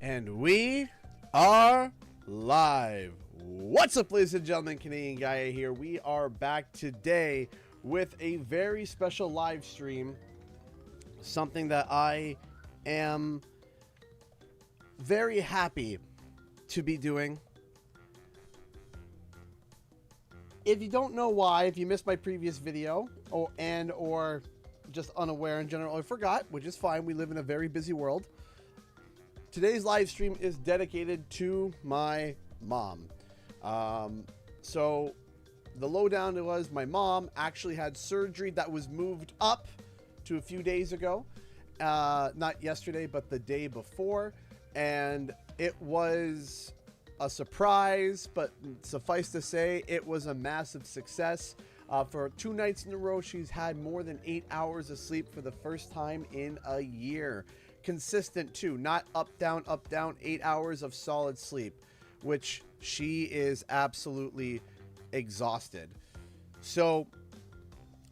And we are live. What's up, ladies and gentlemen? Canadian Guy here. We are back today with a very special live stream. Something that I am very happy to be doing. If you don't know why, if you missed my previous video or just unaware in general, or forgot, which is fine. We live in a very busy world. Today's live stream is dedicated to my mom. So the lowdown was my mom actually had surgery that was moved up to a few days ago. Not yesterday, but the day before. And it was a surprise, but suffice to say, it was a massive success. For 2 nights in a row, she's had more than 8 hours of sleep for the first time in a year. Consistent too, not up down 8 hours of solid sleep, which she is absolutely exhausted. So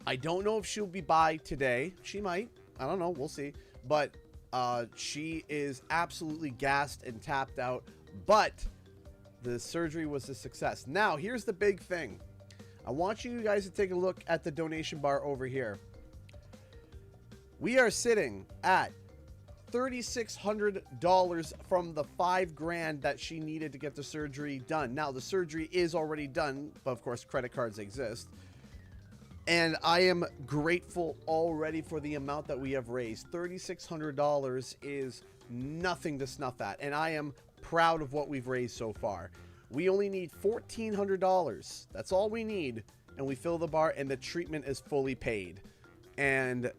I don't know if she'll be by today. She might, I don't know, we'll see. But she is absolutely gassed and tapped out, but the surgery was a success. Now here's the big thing. I want you guys to take a look at the donation bar over here. We are sitting at $3,600 from the $5 grand that she needed to get the surgery done. Now the surgery is already done, but of course credit cards exist. And I am grateful already for the amount that we have raised. $3,600 is nothing to snuff at, and I am proud of what we've raised so far. We only need $1,400. That's all we need, and we fill the bar, and the treatment is fully paid. And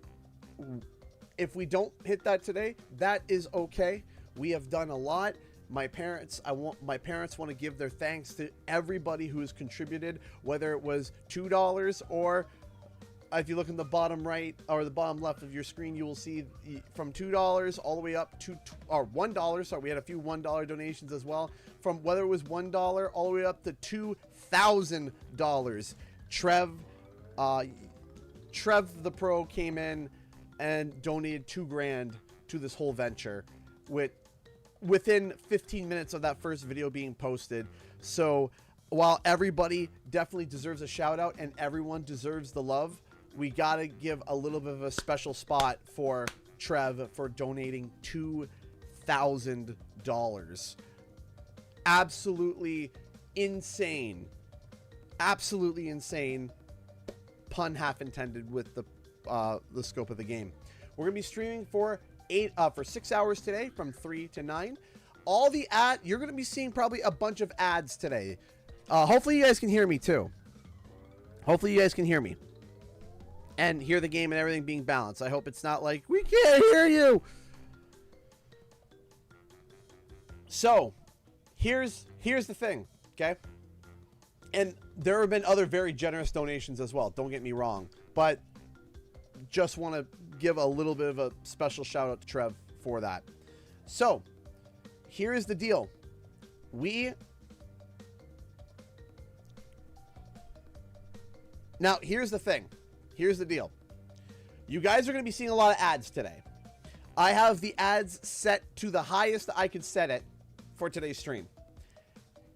if we don't hit that today, that is okay. We have done a lot. My parents want to give their thanks to everybody who has contributed, whether it was $2 or if you look in the bottom right or the bottom left of your screen, you will see from $2 all the way up to $1. Sorry, we had a few $1 donations as well. From whether it was $1 all the way up to $2,000. Trev the Pro came in and donated $2 grand to this whole venture within 15 minutes of that first video being posted. So while everybody definitely deserves a shout out and everyone deserves the love, we gotta give a little bit of a special spot for Trev for donating $2,000. Absolutely insane. Absolutely insane. Pun half intended with the scope of the game. We're gonna be streaming for 6 hours today from 3 to 9. All the you're gonna be seeing probably a bunch of ads today. Hopefully you guys can hear me too. Hopefully you guys can hear me and hear the game and everything being balanced. I hope it's not like we can't hear you. So here's the thing, okay? And there have been other very generous donations as well, don't get me wrong, but just want to give a little bit of a special shout out to Trev for that. So here is the deal. Now here's the thing. Here's the deal. You guys are going to be seeing a lot of ads today. I have the ads set to the highest I could set it for today's stream.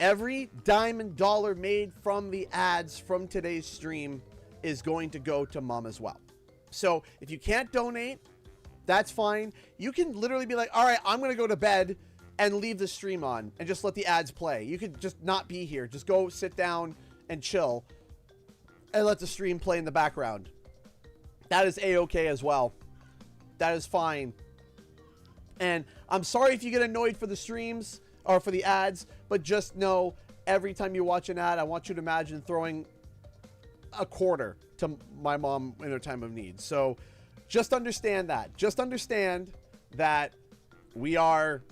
Every dime and dollar made from the ads from today's stream is going to go to Mom as well. So if you can't donate, that's fine. You can literally be like, all right, I'm going to go to bed and leave the stream on and just let the ads play. You could just not be here. Just go sit down and chill and let the stream play in the background. That is a-okay as well. That is fine. And I'm sorry if you get annoyed for the streams or for the ads, but just know every time you watch an ad, I want you to imagine throwing a quarter to my mom in her time of need. So just understand that. Just understand that we are...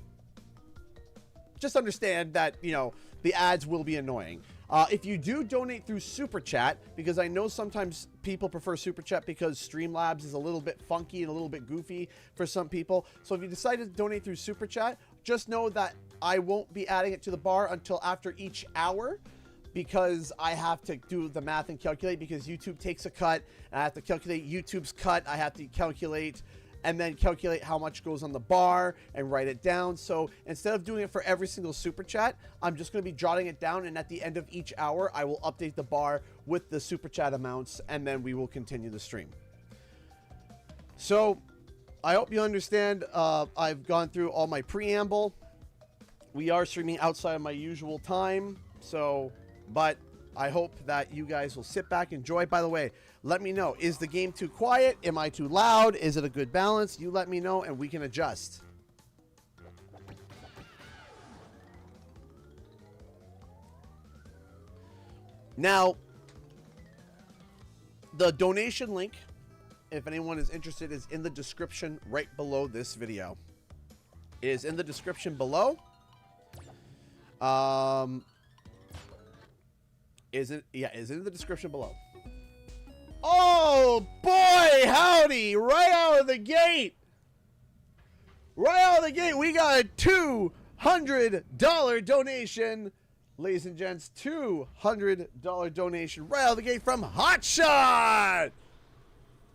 Just understand that, you know, the ads will be annoying. If you do donate through Super Chat, because I know sometimes people prefer Super Chat because Streamlabs is a little bit funky and a little bit goofy for some people. So if you decide to donate through Super Chat, just know that I won't be adding it to the bar until after each hour, because I have to do the math and calculate, because YouTube takes a cut and I have to calculate YouTube's cut. I have to calculate and then calculate how much goes on the bar and write it down. So instead of doing it for every single super chat, I'm just going to be jotting it down, and at the end of each hour, I will update the bar with the super chat amounts, and then we will continue the stream. So I hope you understand. I've gone through all my preamble. We are streaming outside of my usual time, but I hope that you guys will sit back, enjoy. By the way, let me know, is the game too quiet? Am I too loud? Is it a good balance? You let me know, and we can adjust. Now, the donation link, if anyone is interested, is in the description right below this video. It is in the description below. Is it in the description below? Oh boy, howdy! Right out of the gate! Right out of the gate, we got a $200 donation. Ladies and gents, $200 donation right out of the gate from Hotshot!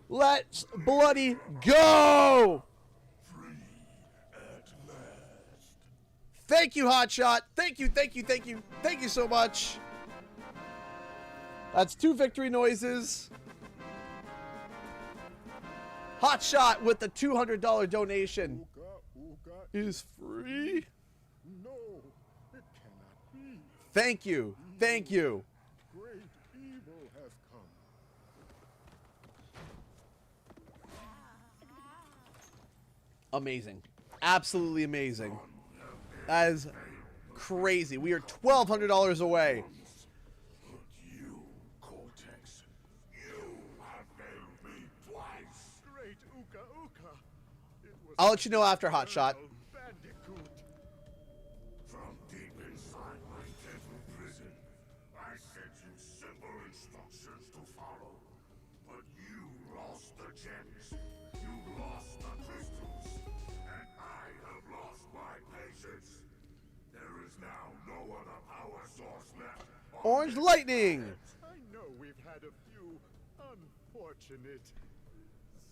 Let's bloody go! Free at last. Thank you, Hotshot. Thank you, thank you, thank you. Thank you so much. That's 2 victory noises. Hotshot with the $200 donation. Is free. No, it cannot be. Thank you. Thank you. Great evil has come. Amazing. Absolutely amazing. That is crazy. We are $1,200 away. But you, Cortex, you have failed me twice. Great Uka Uka. It was I'll let you know after Hotshot. Bandicoot. From deep inside my deadly prison, I sent you simple instructions to follow. But you lost the gems, you lost the crystals, and I have lost my patience. There is now no other power source left. Orange Lightning. I know we've had a few unfortunate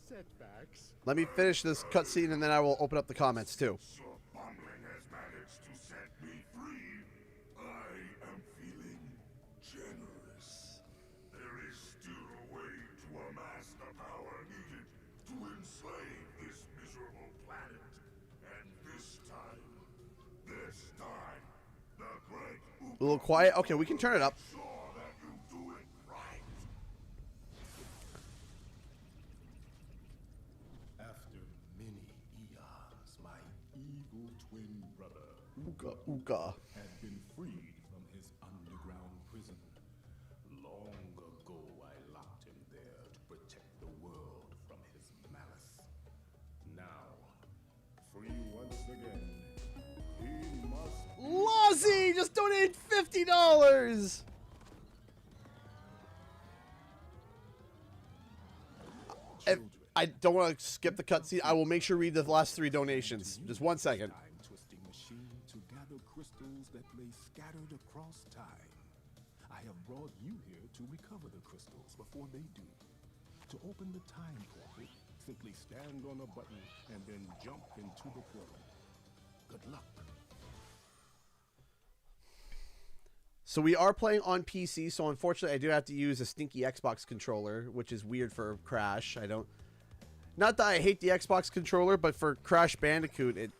setbacks. Let me finish this cutscene and then I will open up the comments too. Your bumbling has managed to set me free. I am feeling generous. There is still a way to amass the power needed to enslave this miserable planet. And this time, the great A little quiet. Okay, we can turn it up. sure that you do it right. After many eons, my evil twin brother Ooga, ooga. had been freed from his underground prison. Long ago, I locked him there to protect the world from his malice. Now, free once again, he must Lozzie just donated $50. If I don't want to skip the cutscene, I will make sure to read the last 3 donations. Just 1 second. time-twisting machine to gather crystals that lay scattered across time. I have brought you here to recover the crystals before they do. To open the time portal, simply stand on a button and then jump into the portal. Good luck. So we are playing on PC, so unfortunately I do have to use a stinky Xbox controller, which is weird for Crash. Not that I hate the Xbox controller, but for Crash Bandicoot, it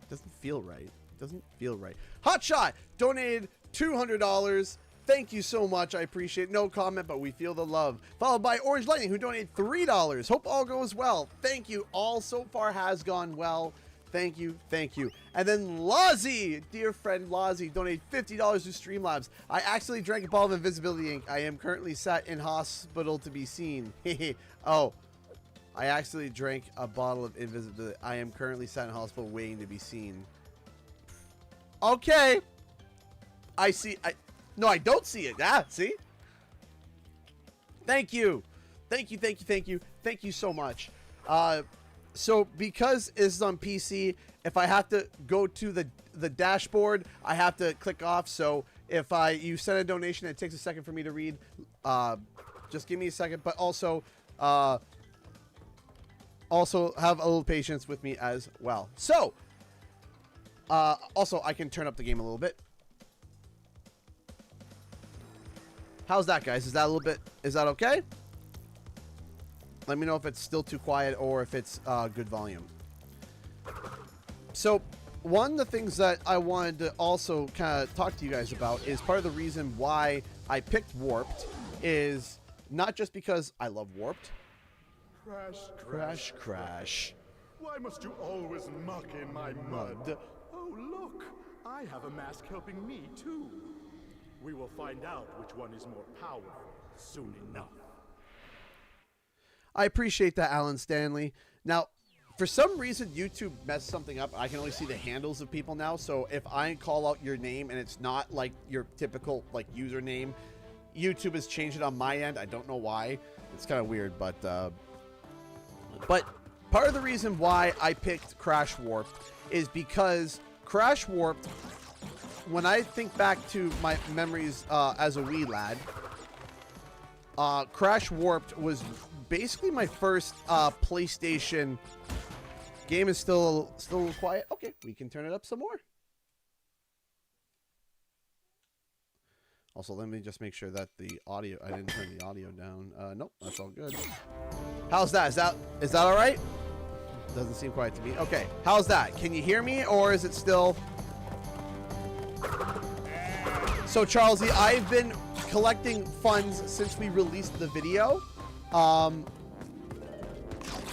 doesn't feel right. It doesn't feel right. Hotshot donated $200. Thank you so much. I appreciate it. No comment, but we feel the love. Followed by Orange Lightning, who donated $3. Hope all goes well. Thank you. All so far has gone well. Thank you, thank you. And then Lozzie, dear friend Lozzie, donated $50 to Streamlabs. I accidentally drank a bottle of invisibility ink. I am currently sat in hospital to be seen. Oh, I accidentally drank a bottle of invisibility. I am currently sat in hospital waiting to be seen. Okay. I see. No, I don't see it. Ah, see? Thank you. Thank you, thank you, thank you. Thank you so much. So because it's on PC, if I have to go to the dashboard, I have to click off. So if you send a donation, it takes a second for me to read. Just give me a second. But also, also have a little patience with me as well. So, also, I can turn up the game a little bit. How's that, guys? Is that a little bit, is that okay? Let me know if it's still too quiet or if it's good volume. So, one of the things that I wanted to also kind of talk to you guys about is part of the reason why I picked Warped is not just because I love Warped. Crash. Why must you always muck in my mud? Oh, look! I have a mask helping me, too. We will find out which one is more powerful soon enough. I appreciate that, Alan Stanley. Now, for some reason, YouTube messed something up. I can only see the handles of people now. So if I call out your name and it's not like your typical like username, YouTube has changed it on my end. I don't know why. It's kind of weird, but part of the reason why I picked Crash Warped is because Crash Warped, when I think back to my memories as a wee lad, Crash Warped was basically my first PlayStation. Game is still a little quiet. Okay, we can turn it up some more. Also, let me just make sure that the audio, I didn't turn the audio down. Nope, that's all good. How's that? Is that all right? Doesn't seem quiet to me. Okay, how's that? Can you hear me, or is it still? So, Charlesy, I've been collecting funds since we released the video.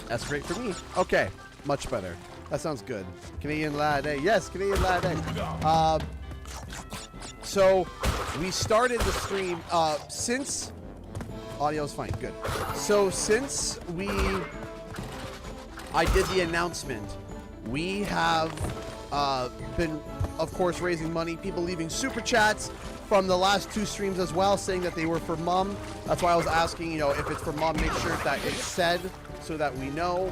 That's great for me. Okay, much better. That sounds good. Canadian lad, hey. Yes, Canadian lad, hey. So we started the stream since audio's fine, good. So since I did the announcement, we have been, of course, raising money. People leaving super chats from the last 2 streams as well, saying that they were for mom. That's why I was asking, you know, if it's for mom, make sure that it's said so that we know,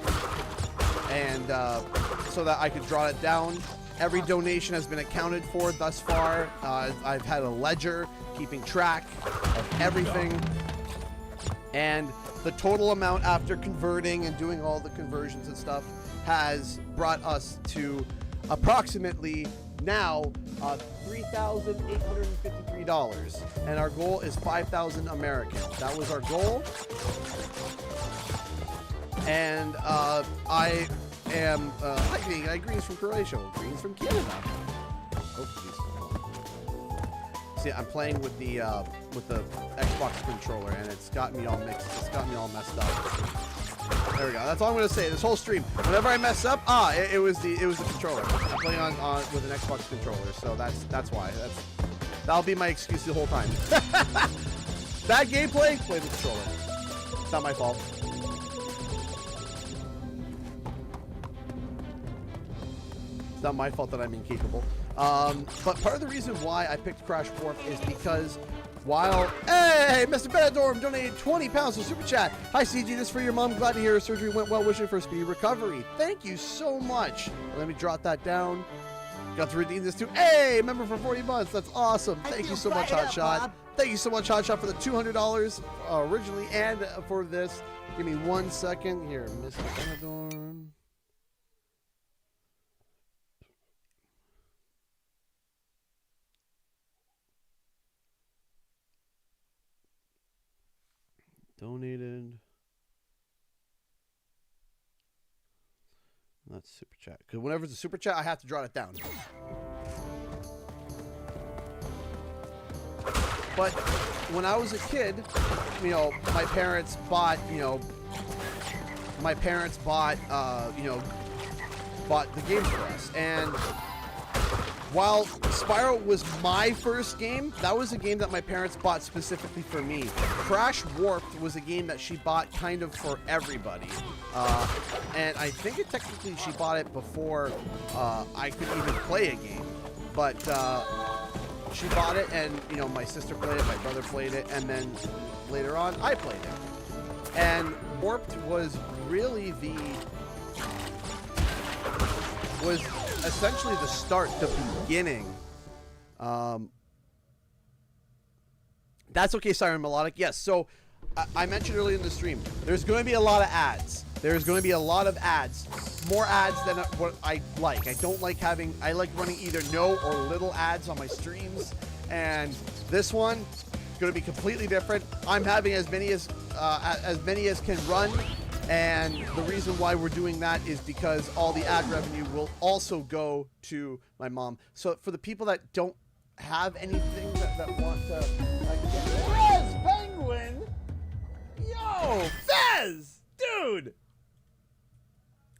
and so that I could draw it down. Every donation has been accounted for thus far. I've had a ledger keeping track of everything, and the total amount after converting and doing all the conversions and stuff has brought us to approximately now $3,853, and our goal is 5,000 American. That was our goal, and I am hi, Greens from Croatia, Greens from Canada. Oh, geez. See, I'm playing with the Xbox controller, and it's got me all mixed. It's got me all messed up. There we go. That's all I'm gonna say. This whole stream, whenever I mess up, it was the controller. I'm playing on with an Xbox controller, so that's why. That'll be my excuse the whole time. Bad gameplay, play the controller. It's not my fault. It's not my fault that I'm incapable. But part of the reason why I picked Crash Warp is because while... Hey, Mr. Benadorm donated 20 pounds to Super Chat. Hi, CG, this is for your mom. Glad to hear her surgery went well. Wishing for a speedy recovery. Thank you so much. Let me jot that down. Got to redeem this too. Hey, member for 40 months. That's awesome. Thank you so much, Hotshot. Thank you so much, Hotshot, for the $200 originally and for this. Give me 1 second. Here, Mr. Benadorm. Donated. That's super chat. Because whenever it's a super chat, I have to draw it down. But when I was a kid, you know, my parents bought the games for us. And while Spyro was my first game, that was a game that my parents bought specifically for me. Crash Warped was a game that she bought kind of for everybody. And I think technically she bought it before I could even play a game. But she bought it, and you know, my sister played it, my brother played it, and then later on I played it. And Warped was really was essentially the start, the beginning. That's okay, Siren Melodic. Yes, so I mentioned earlier in the stream, there's going to be a lot of ads. There's going to be a lot of ads. More ads than what I like. I don't like having... I like running either no or little ads on my streams. And this one is going to be completely different. I'm having as many as can run. And the reason why we're doing that is because all the ad revenue will also go to my mom. So for the people that don't have anything that want to... Fez Penguin! Yo! Fez! Dude!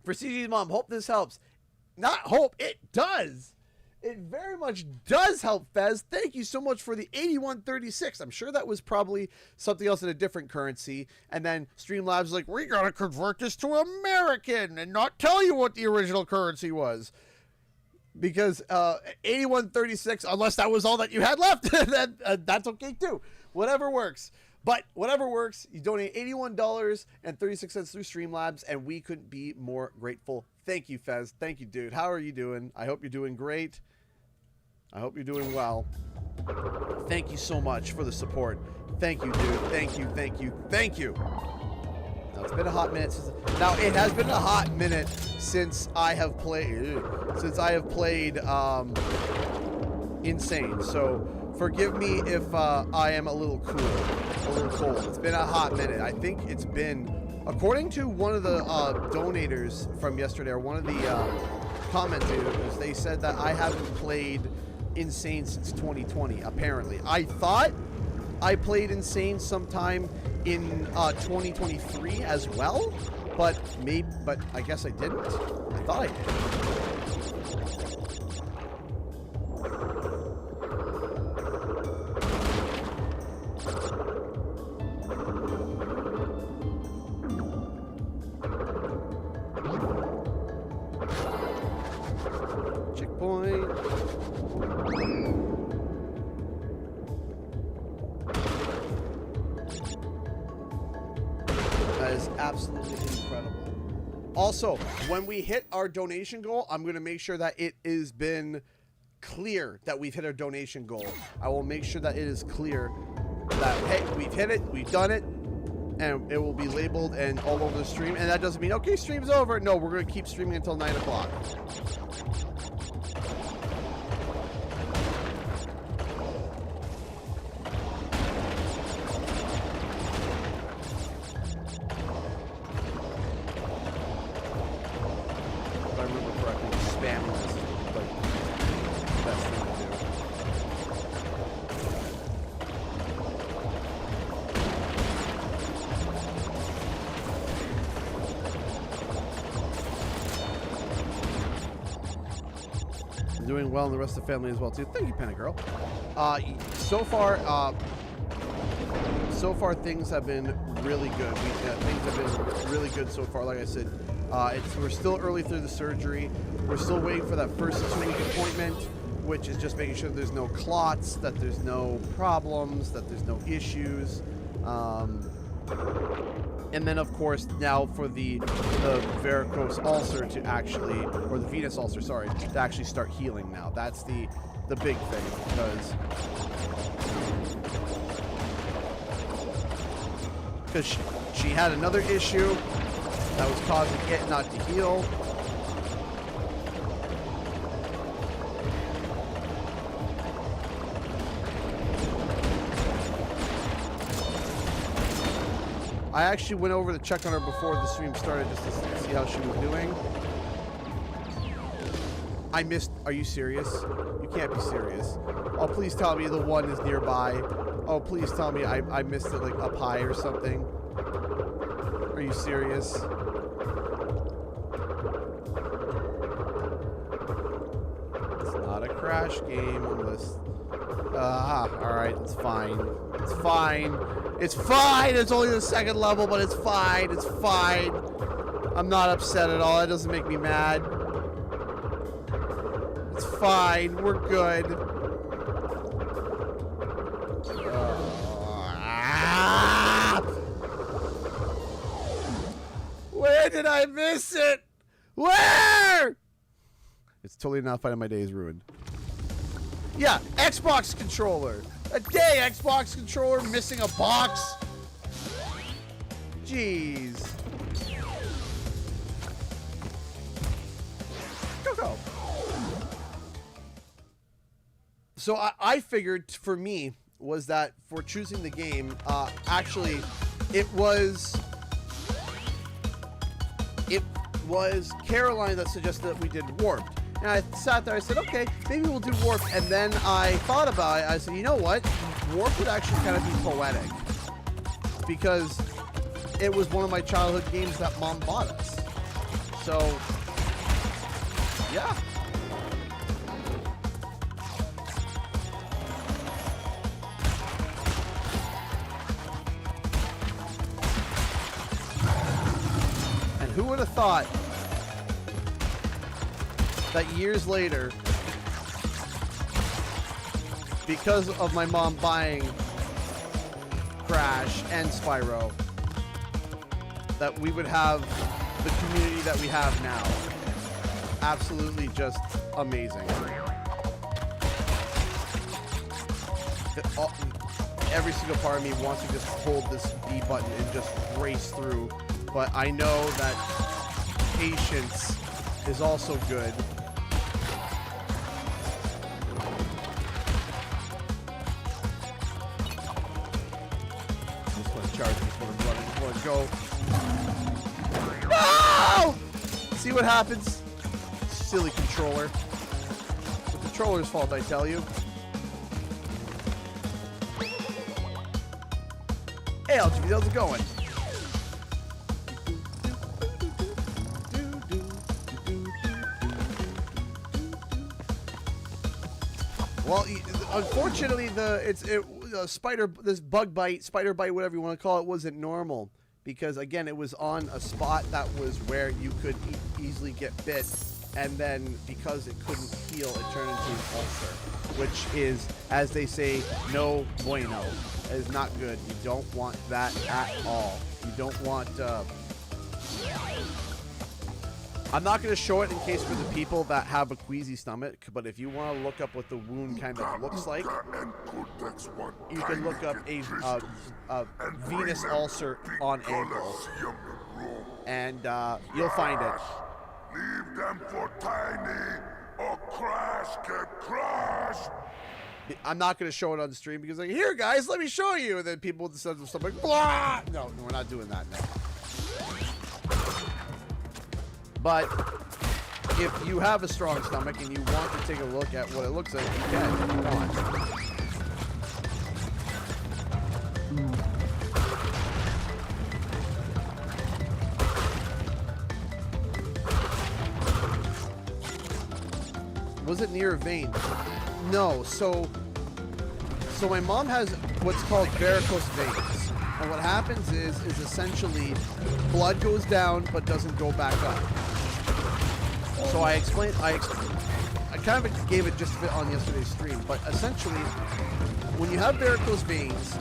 For CG's mom, hope this helps. Not hope, it does. It very much does help, Fez. Thank you so much for the 8136. I'm sure that was probably something else in a different currency. And then Streamlabs like, we gotta convert this to American and not tell you what the original currency was. Because 8136, unless that was all that you had left, then that's okay too. Whatever works. But whatever works, you donate $81.36 through Streamlabs, and we couldn't be more grateful. Thank you, Fez. Thank you, dude. How are you doing? I hope you're doing great. I hope you're doing well. Thank you so much for the support. Thank you, dude. Thank you, thank you, thank you. Now, it's been a hot minute since... Now, it has been a hot minute since I have played... Insane. So... Forgive me if I am a little cool, a little cold. It's been a hot minute. I think it's been, according to one of the donators from yesterday, or one of the commentators, they said that I haven't played Insane since 2020, apparently. I thought I played Insane sometime in 2023 as well, but I guess I didn't. I thought I did. Also, when we hit our donation goal, I'm going to make sure that it has been clear that we've hit our donation goal. I will make sure that it is clear that, hey, we've hit it, we've done it, and it will be labeled and all over the stream. And that doesn't mean, okay, stream's over. No, we're going to keep streaming until 9 o'clock. Doing well, and the rest of the family as well too. Thank you, Penna Girl. So far things have been really good. Things have been really good so far. Like I said, we're still early through the surgery. We're still waiting for that first 2-week appointment, which is just making sure there's no clots, that there's no problems, that there's no issues. And then, of course, now for the varicose ulcer to actually, or the venous ulcer, sorry, to actually start healing now. That's the big thing, because she had another issue that was causing it not to heal. I actually went over to check on her before the stream started just to see how she was doing. I missed... Are you serious? You can't be serious. Oh, please tell me the one is nearby. Oh, please tell me I missed it, like, up high or something. Are you serious? It's not a crash game unless... alright, it's fine. It's fine. It's fine! It's only the second level, but it's fine. It's fine. I'm not upset at all. That doesn't make me mad. It's fine. We're good. Where did I miss it? Where? It's totally not fine. My day is ruined. Yeah, Xbox controller. A day Xbox controller missing a box. Jeez. So I figured for me was that for choosing the game, actually, it was Caroline that suggested that we did Warped. And I sat there, I said, okay, maybe we'll do Warped. And then I thought about it. I said, you know what? Warped would actually kind of be poetic. Because it was one of my childhood games that Mom bought us. So, yeah. And who would have thought that years later, because of my mom buying Crash and Spyro, that we would have the community that we have now. Absolutely just amazing. Every single part of me wants to just hold this B button and just race through, but I know that patience is also good. Just want to charge this one and run and just want to go. No! See what happens? Silly controller. The controller's fault, I tell you. Hey, LGB, how's it going? Well, unfortunately, this bug bite, spider bite, whatever you want to call it, wasn't normal because again, it was on a spot that was where you could easily get bit, and then because it couldn't heal, it turned into an ulcer, which is, as they say, no bueno. It is not good. You don't want that at all. You don't want. I'm not going to show it in case for the people that have a queasy stomach, but if you want to look up what the wound kind of looks like, you can look up a venous ulcer on ankle, and you'll find it. Leave them for Tiny, or Crash can crash. I'm not going to show it on the stream because, like, here, guys, let me show you, and then people decide to like, blah! No, we're not doing that now. But if you have a strong stomach and you want to take a look at what it looks like, you can if you want. Was it near a vein? No. So my mom has what's called varicose veins. And what happens is essentially blood goes down but doesn't go back up. So I kind of gave it just a bit on yesterday's stream, but essentially when you have varicose veins,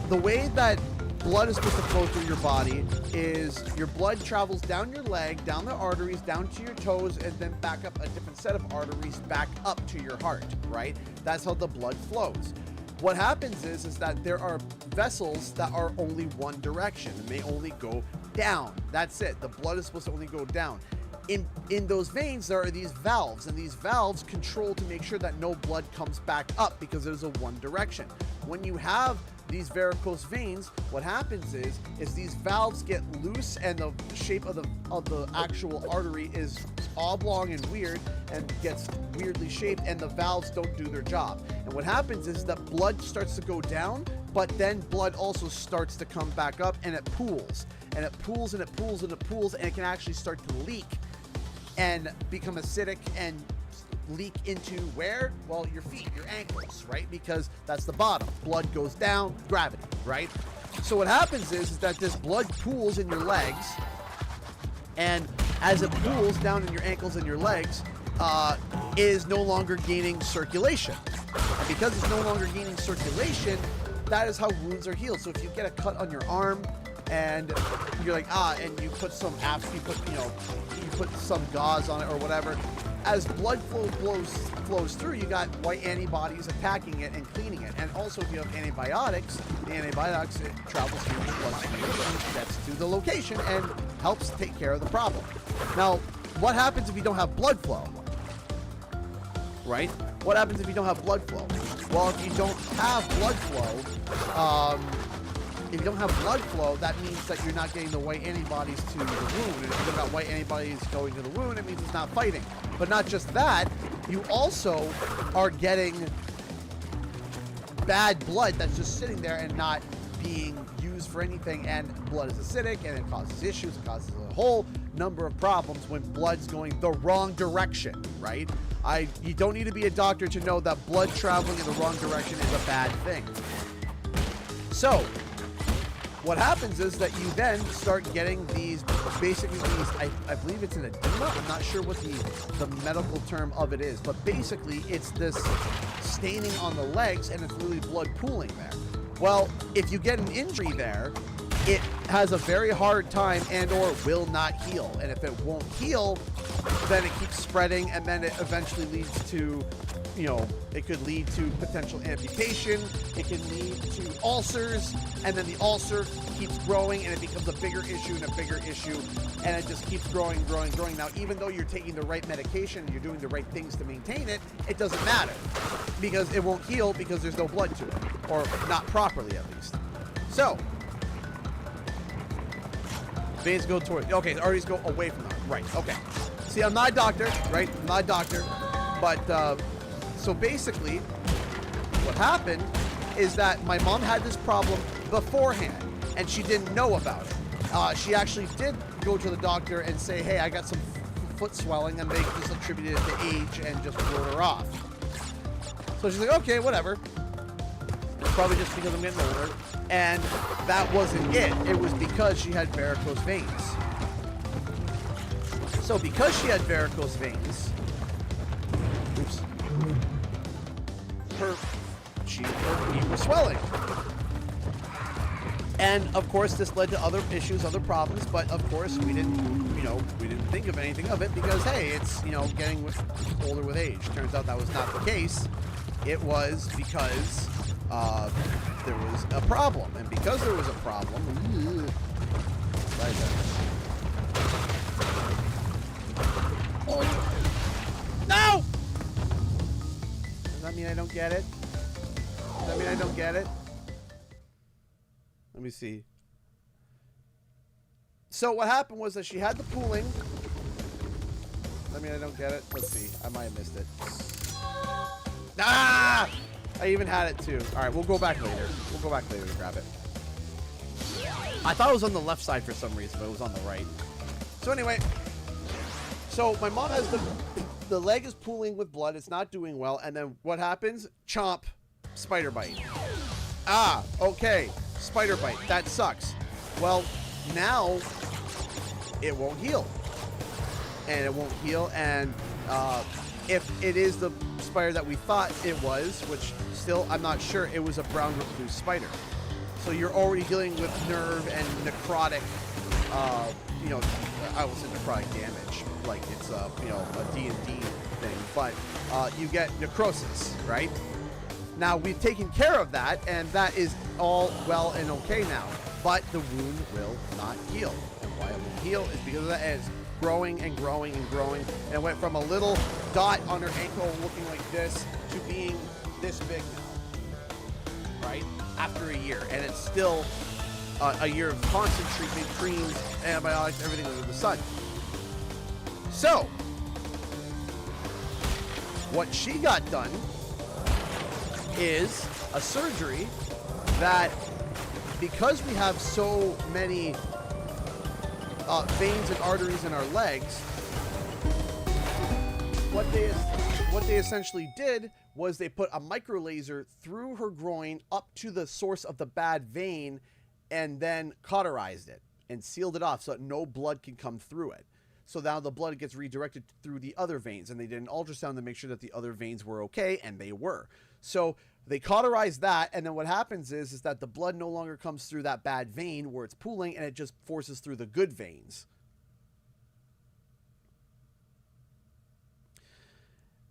the way that blood is supposed to flow through your body is your blood travels down your leg, down the arteries, down to your toes, and then back up a different set of arteries back up to your heart, right? That's how the blood flows. What happens is that there are vessels that are only one direction and they only go down. That's it. The blood is supposed to only go down. In those veins, there are these valves, and these valves control to make sure that no blood comes back up because there's a one direction. When you have these varicose veins, what happens is these valves get loose, and the shape of the actual artery is oblong and weird and gets weirdly shaped, and the valves don't do their job. And what happens is that blood starts to go down, but then blood also starts to come back up, and it pools. And it pools and it pools and it pools, and it can actually start to leak and become acidic and leak into where? Well, your feet, your ankles, right? Because that's the bottom. Blood goes down, gravity, right? So what happens is that this blood pools in your legs, and as it pools down in your ankles and your legs, is no longer gaining circulation. And because it's no longer gaining circulation, that is how wounds are healed. So if you get a cut on your arm, and you're like, and you put some you put some gauze on it or whatever, as blood flows through, you got white antibodies attacking it and cleaning it. And also, if you have antibiotics, it travels through the bloodstream and gets to the location and helps take care of the problem. Now, what happens if you don't have blood flow? right? What happens if you don't have blood flow? Well, if you don't have blood flow, that means that you're not getting the white antibodies to the wound. And if you're not white antibodies going to the wound, it means it's not fighting. But not just that, you also are getting bad blood that's just sitting there and not being used for anything, and blood is acidic and it causes issues. It causes a whole number of problems when blood's going the wrong direction, right? You don't need to be a doctor to know that blood traveling in the wrong direction is a bad thing. So what happens is that you then start getting these, basically these, I believe it's an edema. I'm not sure what the medical term of it is, but basically it's this staining on the legs and it's really blood pooling there. Well, if you get an injury there, it has a very hard time and or will not heal. And if it won't heal, then it keeps spreading, and then it eventually leads to, you know, it could lead to potential amputation. It can lead to ulcers, and then the ulcer keeps growing, and it becomes a bigger issue and a bigger issue, and it just keeps growing, growing, growing. Now, even though you're taking the right medication and you're doing the right things to maintain it, it doesn't matter because it won't heal because there's no blood to it, or not properly at least. So, veins go toward, okay, arteries go away from them. Right, okay. See, I'm not a doctor, right? I'm not a doctor, but, so basically, what happened is that my mom had this problem beforehand, and she didn't know about it. She actually did go to the doctor and say, hey, I got some foot swelling, and they just attributed it to age and just wrote her off. So she's like, okay, whatever. It's probably just because I'm getting older. And that wasn't it. It was because she had varicose veins. So because she had varicose veins, oops, her feet were swelling. And of course this led to other issues, other problems, but of course we didn't think of anything of it because, hey, it's, getting older with age. Turns out that was not the case. It was because there was a problem. And because there was a problem, no! Does that mean I don't get it? Does that mean I don't get it? Let me see. So what happened was that she had the pooling. Does that mean I don't get it? Let's see. I might have missed it. Ah! I even had it too. Alright, we'll go back later. We'll go back later to grab it. I thought it was on the left side for some reason, but it was on the right. So anyway, so my mom has the leg is pooling with blood. It's not doing well. And then what happens? Chomp. Spider bite. Ah, okay. Spider bite. That sucks. Well, now it won't heal. And it won't heal. And if it is the spider that we thought it was, which still I'm not sure, it was a brown recluse spider. So you're already dealing with nerve and necrotic, I will say necrotic damage, like it's a D&D thing, but you get necrosis, right? Now we've taken care of that, and that is all well and okay now, but the wound will not heal. And why it won't heal is because of that, it's growing and growing and growing, and it went from a little dot on her ankle looking like this to being this big now, right? After a year, and it's still a year of constant treatment, creams, antibiotics, everything under the sun. So, what she got done is a surgery that, because we have so many veins and arteries in our legs, what they essentially did was they put a micro laser through her groin up to the source of the bad vein and then cauterized it and sealed it off so that no blood can come through it. So now the blood gets redirected through the other veins, and they did an ultrasound to make sure that the other veins were okay, and they were. So they cauterized that, and then what happens is that the blood no longer comes through that bad vein where it's pooling, and it just forces through the good veins.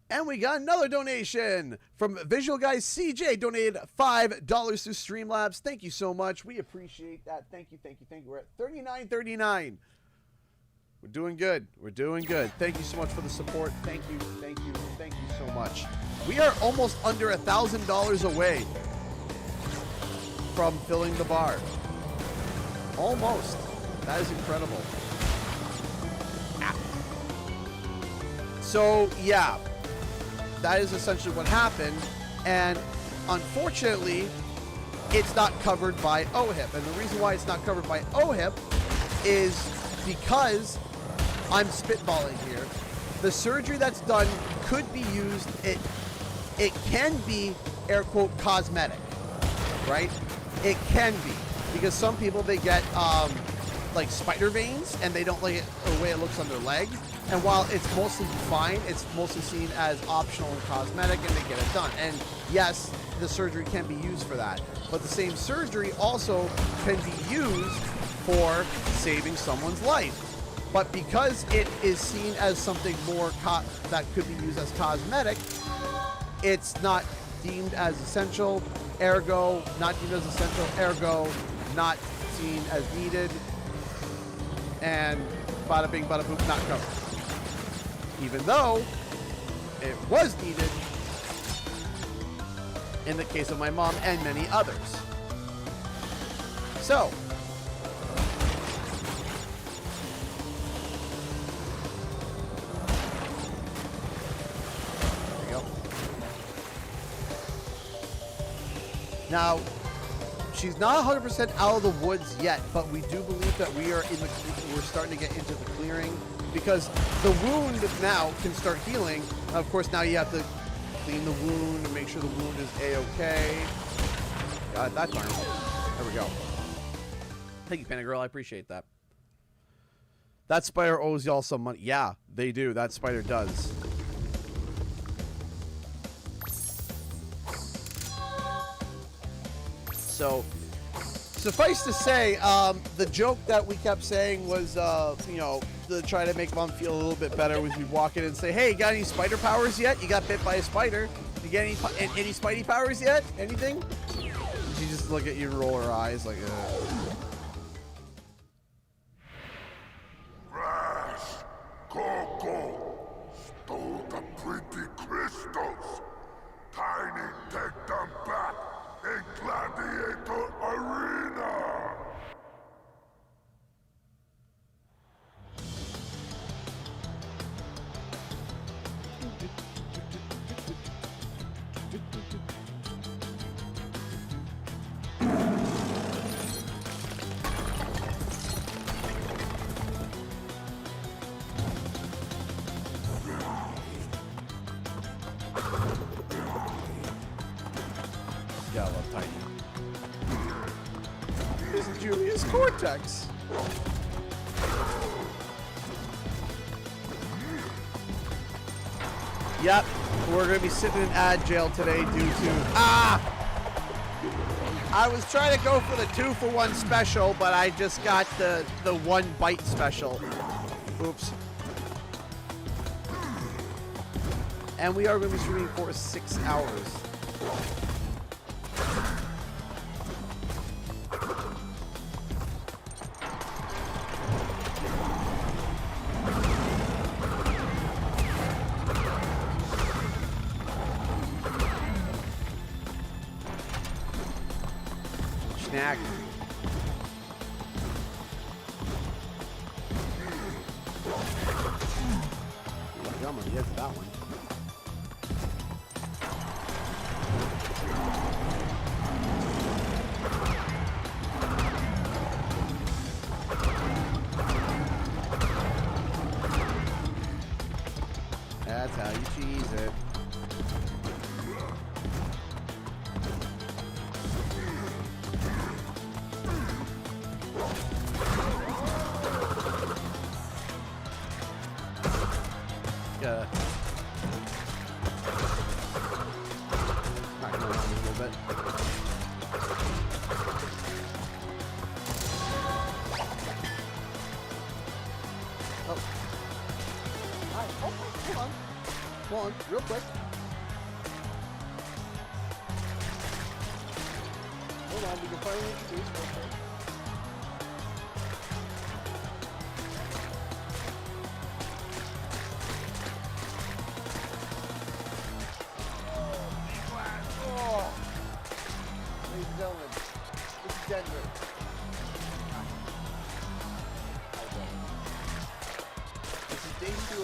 And we got another donation from Visual Guys CJ, donated $5 through Streamlabs. Thank you so much. We appreciate that. Thank you, thank you, thank you. We're at $39.39. We're doing good. We're doing good. Thank you so much for the support. Thank you, thank you, thank you so much. much. We are almost under $1,000 away from filling the bar. Almost. That is incredible. Ah. So, yeah. That is essentially what happened. And unfortunately, it's not covered by OHIP. And the reason why it's not covered by OHIP is because I'm spitballing here. The surgery that's done could be used. It can be, air quote, cosmetic, right? It can be, because some people, they get like spider veins and they don't like it the way it looks on their leg. And while it's mostly fine, it's mostly seen as optional and cosmetic, and they get it done. And yes, the surgery can be used for that, but the same surgery also can be used for saving someone's life. But because it is seen as something more that could be used as cosmetic, it's not deemed as essential, ergo not deemed as essential, ergo not seen as needed, and bada bing bada boop, not covered. Even though it was needed in the case of my mom and many others. So, there you go. Now, she's not 100% out of the woods yet, but we do believe that we're starting to get into the clearing, because the wound now can start healing. Of course, now you have to clean the wound and make sure the wound is A-okay. Got it that time. There we go. Thank you, Panda Girl. I appreciate that. That spider owes y'all some money. Yeah, they do. That spider does. So, suffice to say, the joke that we kept saying was, you know, to try to make Mom feel a little bit better, was we walk in and say, hey, you got any spider powers yet? You got bit by a spider. You get any spidey powers yet? Anything? She just look at you and roll her eyes like, Rash, Coco, stole the pretty crystals. Tiny, take them back in Gladiator Arena. yeah, I love Tiny. This is Julius Cortex. Yep, we're going to be sitting in ad jail today due to... I was trying to go for the 2-for-1 special, but I just got the 1 bite special. Oops. And we are going to be streaming for 6 hours. Snack. I'm on the edge of that one. That's how you cheese it. Yeah. Alright, come around a little bit. Oh. Alright, oh, hold on. Hold on, real quick. Hold on, we can finally introduce real quick.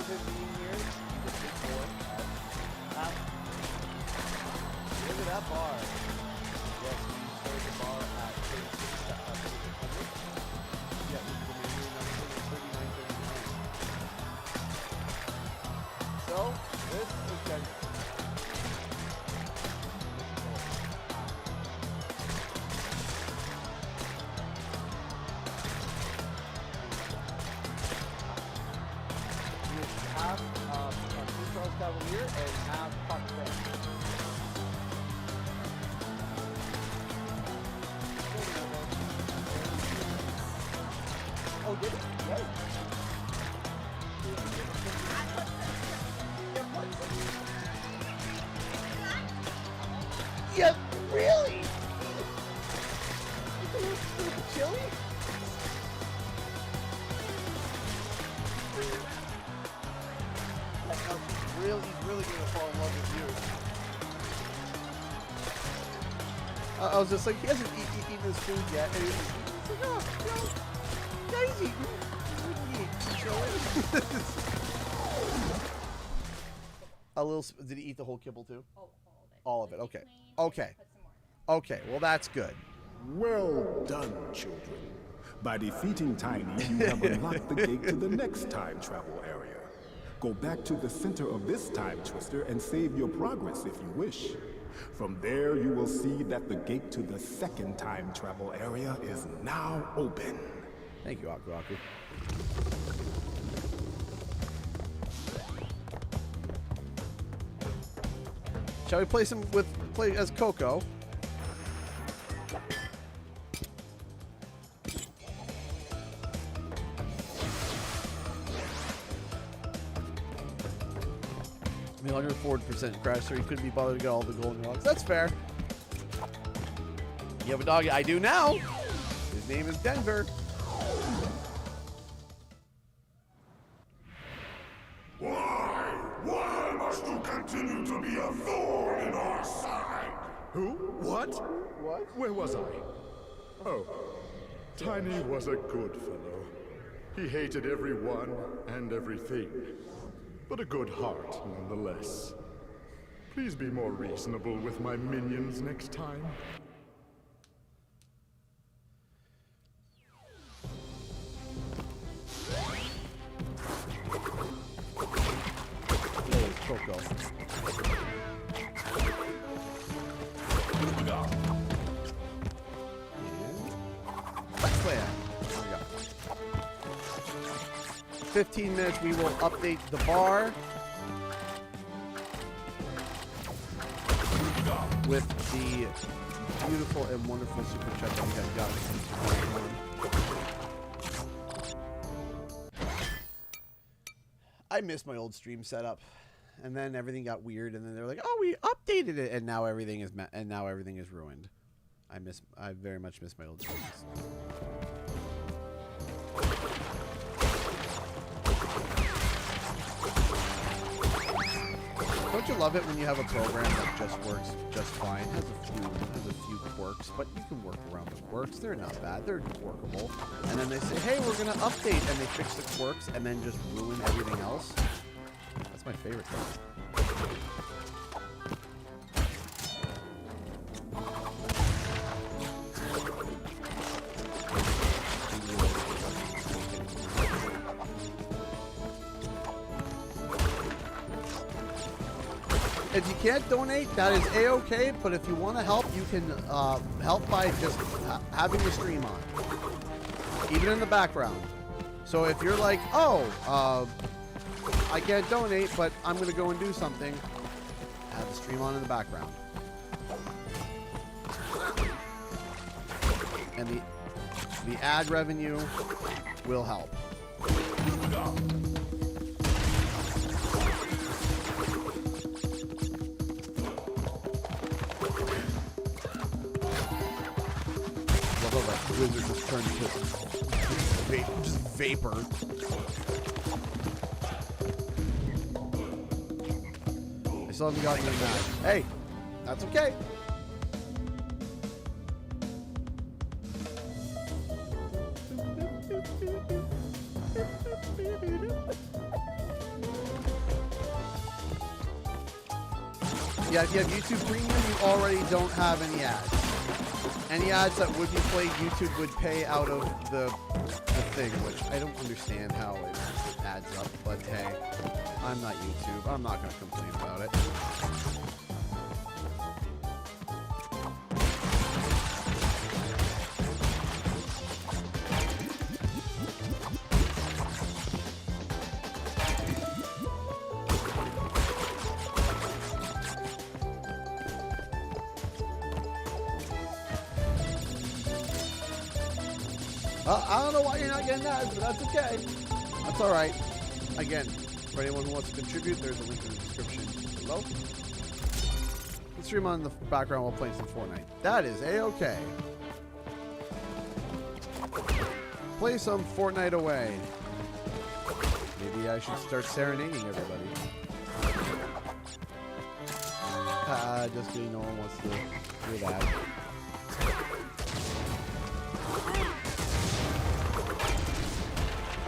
with it being here, he's a big boy. Look at that bar. Yes, we started the bar at 3600. Yeah, this is the main number is 3939. So, this is Denver. Have King Charles Cavalier and have Puck Fan. Oh, did it? Right. Yeah, really? It's a little chilly? He's really gonna fall in love with you. I was just like, he hasn't eaten his food yet, and he's like, oh, no, he's eating. He wouldn't eat. A little. Did he eat the whole kibble too? Oh, all of it. Okay. Okay. Okay. Well, that's good. Well done, children. By defeating Tiny, you have unlocked the gate to the next time travel area. Go back to the center of this time twister and save your progress if you wish. From there, you will see that the gate to the second time travel area is now open. Thank you, Aku Aku. Shall we play as Coco? I mean, 104% crash, so he couldn't be bothered to get all the golden rocks. That's fair. You have a dog? I do now. His name is Denver. Why must you continue to be a thorn in our side? Who? What? What? Where was I? Oh, Tiny was a good fellow. He hated everyone and everything, but a good heart nonetheless. Please be more reasonable with my minions next time. Coco. Let's play it. Here we go. 15 minutes, we will update the bar with the beautiful and wonderful super chat that we have got. I miss my old stream setup, and then everything got weird, and then they're like, "Oh, we updated it," and now everything is ruined. I very much miss my old streams. Don't you love it when you have a program that just works just fine? Has a few quirks, but you can work around the quirks. They're not bad. They're workable. And then they say, "Hey, we're gonna update," and they fix the quirks and then just ruin everything else. That's my favorite thing. If you can't donate, that is a-okay, but if you want to help, you can help by just having the stream on, even in the background. So if you're like, oh, I can't donate, but I'm going to go and do something, have the stream on in the background. And the ad revenue will help. Wizard just turned to just vapor. I still haven't gotten any mad. Hey, that's okay. Yeah, if you have YouTube Premium, you already don't have any ads. Any ads that would be played, YouTube would pay out of the thing, which I don't understand how it adds up, but hey, I'm not YouTube. I'm not going to complain about it. I don't know why you're not getting ads, but that's okay. That's all right. Again, for anyone who wants to contribute, there's a link in the description below. Let's stream on the background while playing some Fortnite. That is A-okay. Play some Fortnite away. Maybe I should start serenading everybody. Just kidding, no one wants to do that.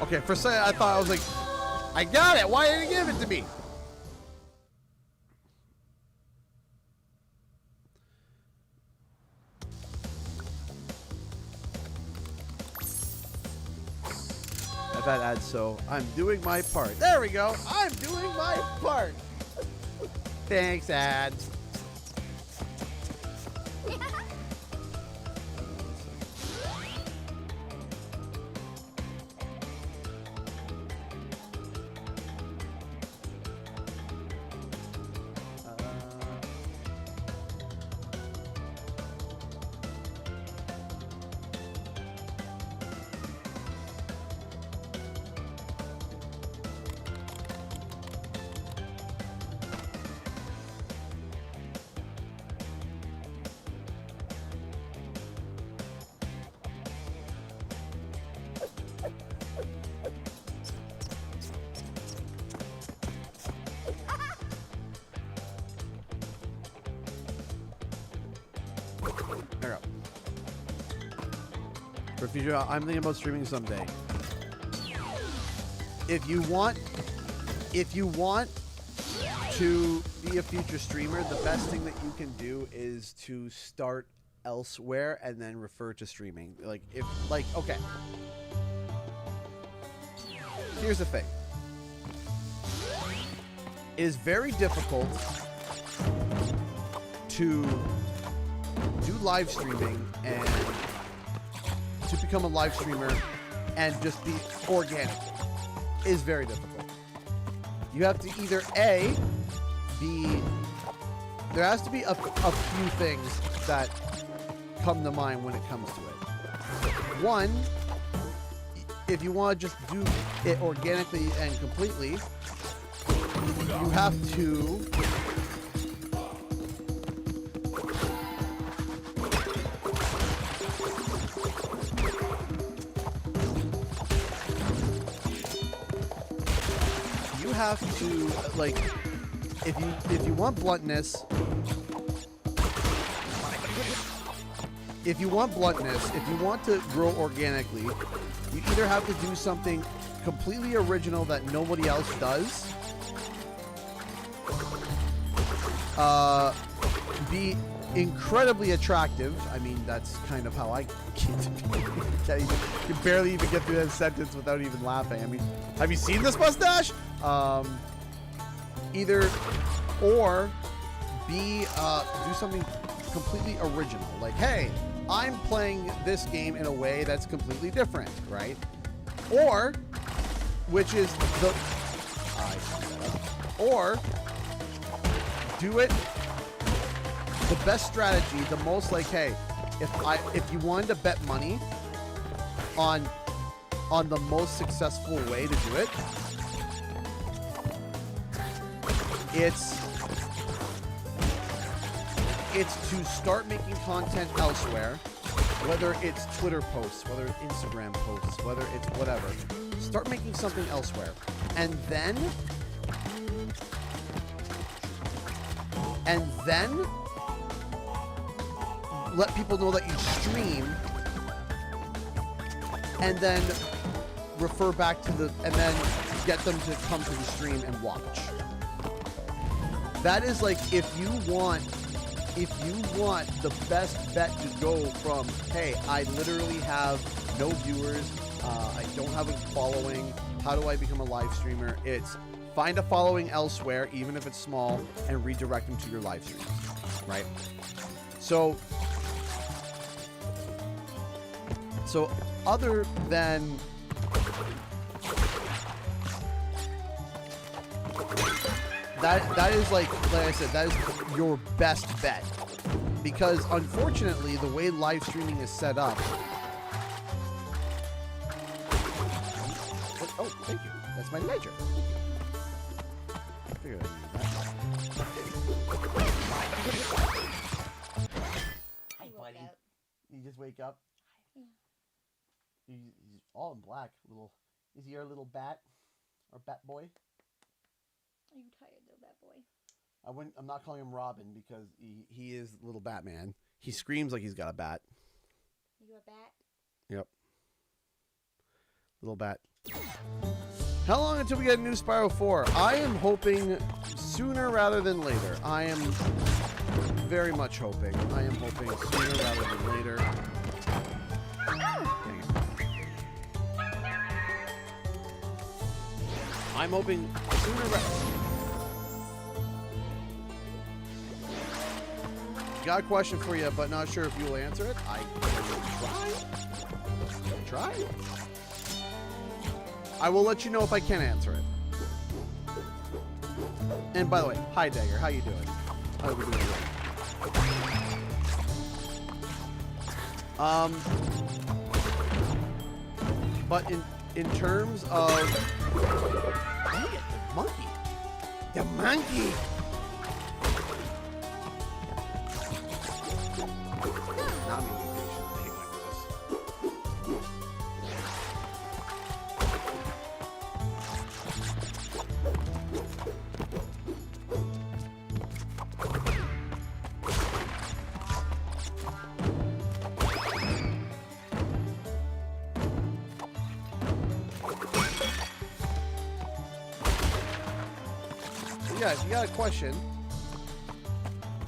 Okay, for a second I thought, I was like, I got it. Why didn't you give it to me? I've had ads, so I'm doing my part. There we go. I'm doing my part. Thanks, ads. There we go. For future, I'm thinking about streaming someday. If you want to be a future streamer, the best thing that you can do is to start elsewhere and then refer to streaming. Okay. Here's the thing. It is very difficult to do live streaming and to become a live streamer and just be organic. It is very difficult. You have to either there has to be a few things that come to mind when it comes to it. One, if you want to just do it organically and completely, you have to if you want bluntness, if you want to grow organically, you either have to do something completely original that nobody else does, be incredibly attractive. I mean, that's kind of how I can barely even get through that sentence without even laughing. I mean, have you seen this mustache? Or do something completely original. Like, hey, I'm playing this game in a way that's completely different, right? Or, which is or do it the best strategy, the most like, hey, if you wanted to bet money on the most successful way to do it, it's to start making content elsewhere, whether it's Twitter posts, whether it's Instagram posts, whether it's whatever. Start making something elsewhere, and then let people know that you stream, and then refer back to and then get them to come to the stream and watch. That is like if you want the best bet to go from, hey, I literally have no viewers, I don't have a following, how do I become a live streamer? It's find a following elsewhere, even if it's small, and redirect them to your live streams, right? So other than that is like I said, that is your best bet, because unfortunately the way live streaming is set up. Oh, thank you. That's my ledger. I figured I'd need that. Hi, buddy. You just wake up? Yeah. He's all in black. Is he our little bat? Or bat boy? Are you tired, little bat boy? I'm not calling him Robin because he is little Batman. He screams like he's got a bat. You a bat? Yep. Little bat. How long until we get a new Spyro 4? I am hoping sooner rather than later. I am very much hoping. I am hoping sooner rather than later. Dang it. I'm hoping sooner rather. Got a question for you, but not sure if you will answer it. I can try. I will let you know if I can answer it. And by the way, hi Dagger, how you doing? I hope you're doing great. But in terms of, dang it, the monkey. Not me. Yeah, if you got a question,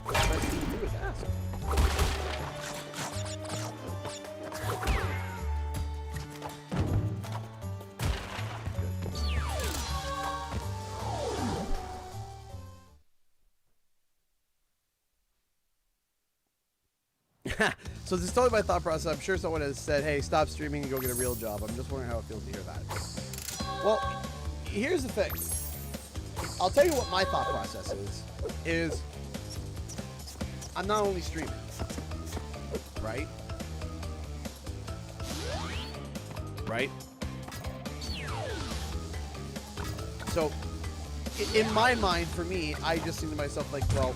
the best thing to do is ask. So this is totally my thought process. I'm sure someone has said, hey, stop streaming and go get a real job. I'm just wondering how it feels to hear that. Well, here's the thing. I'll tell you what my thought process is I'm not only streaming, right? So in my mind, for me, I just think to myself like, well,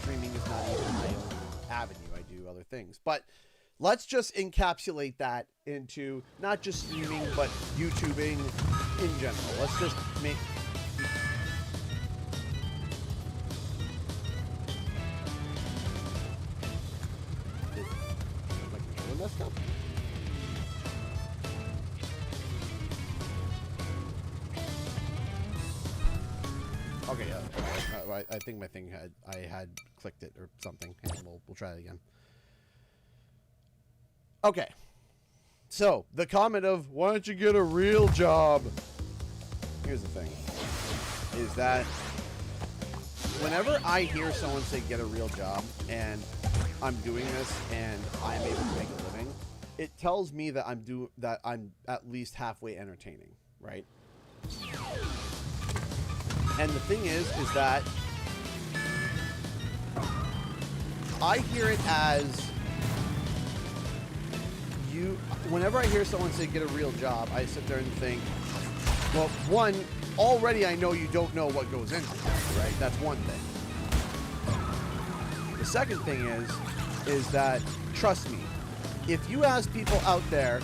streaming is not even my own avenue. I do other things, but let's just encapsulate that into not just streaming, but YouTubing in general. Let's just make... Messed up. Okay, I think my thing I had clicked it or something, and we'll try it again. Okay, so the comment of why don't you get a real job? Here's the thing: is that whenever I hear someone say get a real job, and I'm doing this and I'm able to make a living, it tells me that I'm at least halfway entertaining, right? And the thing is that I hear it as whenever I hear someone say get a real job, I sit there and think, well, one, already I know you don't know what goes into it, right? That's one thing. The second thing is that, trust me, if you ask people out there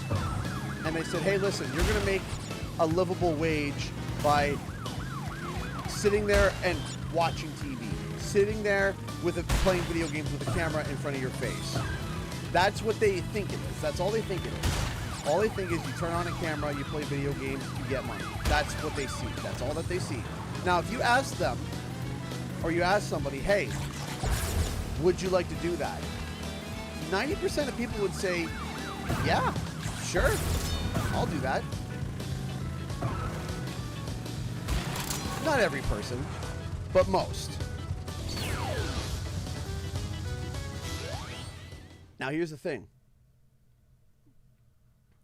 and they said, hey, listen, you're going to make a livable wage by sitting there and watching TV, sitting there playing video games with a camera in front of your face. That's what they think it is. That's all they think it is. All they think is you turn on a camera, you play video games, you get money. That's what they see. That's all that they see. Now, if you ask them, or you ask somebody, hey, would you like to do that? 90% of people would say, yeah, sure, I'll do that. Not every person, but most. Now, here's the thing,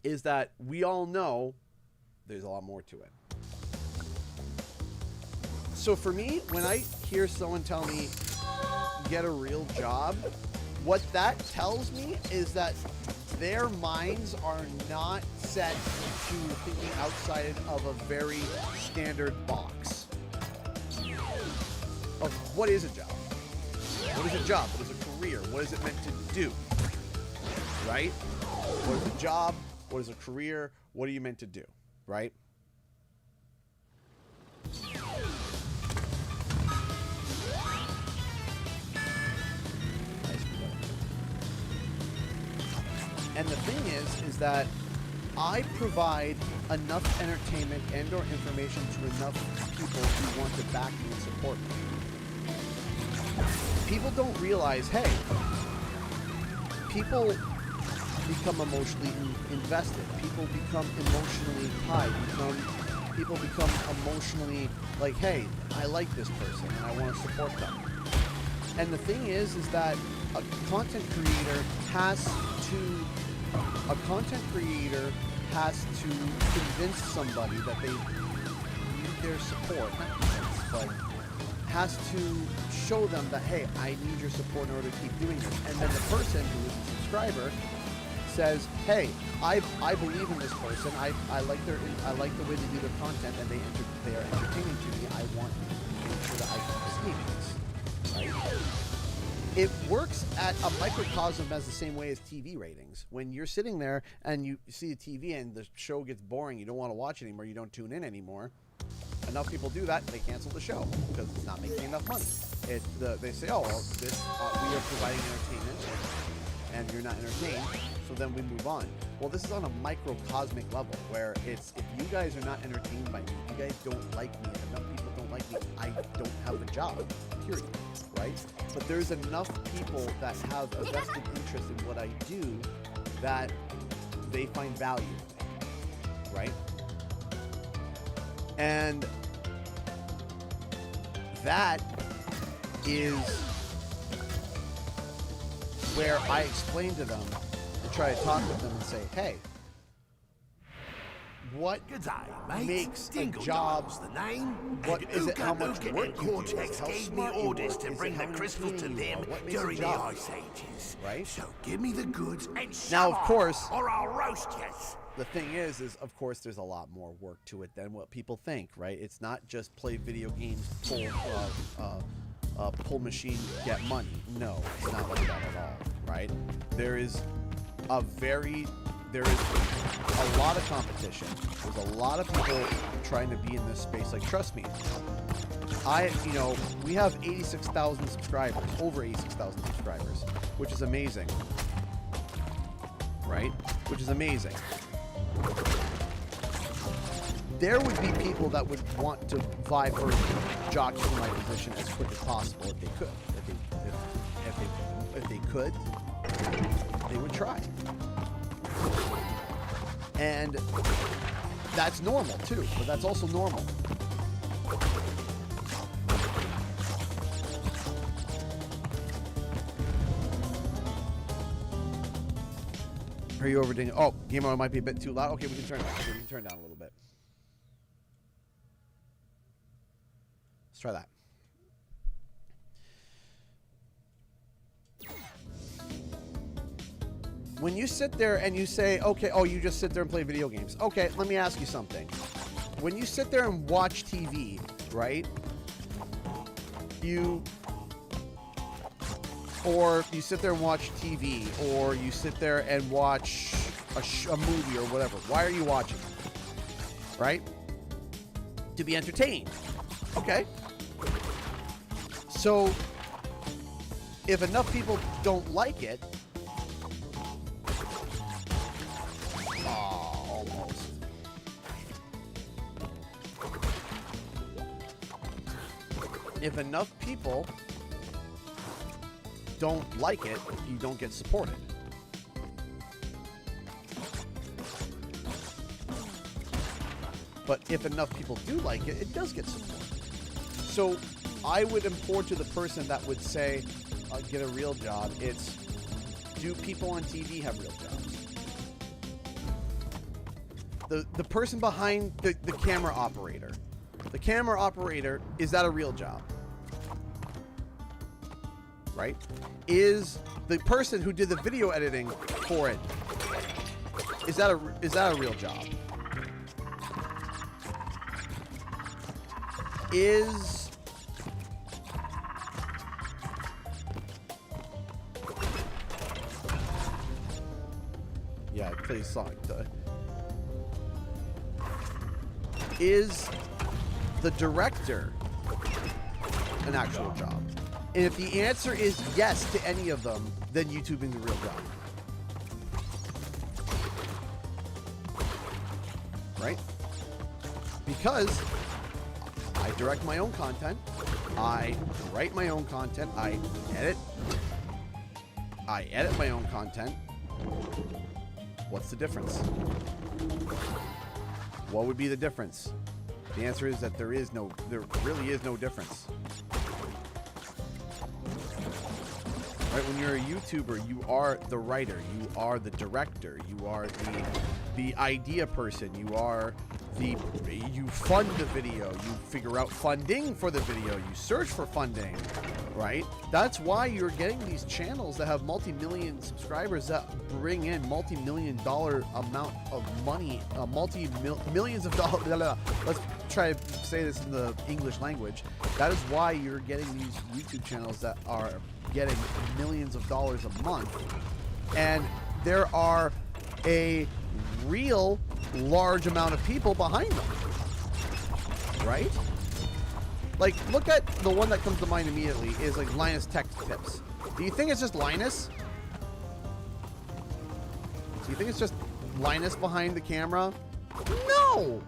is that we all know there's a lot more to it. So for me, when I hear someone tell me, get a real job, what that tells me is that their minds are not set to thinking outside of a very standard box of what is a job? What is a job? What is a career? What is it meant to do? Right? What is a job? What is a career? What are you meant to do? Right? And the thing is that I provide enough entertainment and or information to enough people who want to back me and support me. People don't realize, hey, people become emotionally invested. People become emotionally tied. People become emotionally like, hey, I like this person and I want to support them. And the thing is that a content creator has to convince somebody that they need their support, not convince, but has to show them that, hey, I need your support in order to keep doing this. And then the person who is a subscriber says, hey, I believe in this person. I like the way they do their content, and they are entertaining to me. I want to make sure that I can see this. Right? It works at a microcosm as the same way as TV ratings. When you're sitting there and you see the TV and the show gets boring, you don't want to watch it anymore, you don't tune in anymore. Enough people do that, they cancel the show because it's not making enough money. They say, oh, well, we are providing entertainment and you're not entertained, so then we move on. Well, this is on a microcosmic level where it's, if you guys are not entertained by me, if you guys don't like me, if enough people don't like me, I don't have a job, period. Right? But there's enough people that have a vested interest in what I do that they find value in it, right? And that is where I explain to them and try to talk with them and say, hey, what makes a job? What is it? How much work you do? How smart you work? Is it how crystals to them during the Ice Ages? Right. So give me the goods and now, of course, or I'll roast you. The thing is of course, there's a lot more work to it than what people think. Right? It's not just play video games, pull machine, get money. No, it's not like that at all. Right? There is a lot of competition. There's a lot of people trying to be in this space. Like, trust me, we have 86,000 subscribers, over 86,000 subscribers, which is amazing, right? Which is amazing. There would be people that would want to vie for jockey for my position as quick as possible if they could. If they could, they would try. And that's normal too, but that's also normal. Are you overdoing it? Oh, game mode might be a bit too loud. Okay, we can turn it down. We can turn it down a little bit. Let's try that. When you sit there and you say, okay, oh, you just sit there and play video games. Okay, let me ask you something. When you sit there and watch TV, right? Or you sit there and watch TV, or you sit there and watch a movie or whatever. Why are you watching? Right? To be entertained. Okay. So, if enough people don't like it, if enough people don't like it, you don't get supported. But if enough people do like it, it does get supported. So I would import to the person that would say, get a real job. It's, do people on TV have real jobs? The person behind the camera operator. The camera operator, is that a real job? Right? Is the person who did the video editing for it, is that a real job? Is yeah, it plays Sonic. Is the director an actual job? And if the answer is yes to any of them, then YouTubing's a real job. Right? Because I direct my own content, I write my own content, I edit my own content. What's the difference? What would be the difference? The answer is that there really is no difference. Right? When you're a YouTuber, you are the writer, you are the director, you are the idea person, you fund the video, you figure out funding for the video, you search for funding, right? That's why you're getting these channels that have multi-million subscribers that bring in multi-million-dollar amount of money, millions of dollars. Let's try to say this in the English language. That is why you're getting these YouTube channels that are getting millions of dollars a month, and there are a real large amount of people behind them, right? Like, look at the one that comes to mind immediately is like Linus Tech Tips. Do you think it's just Linus? Do you think it's just Linus behind the camera? No!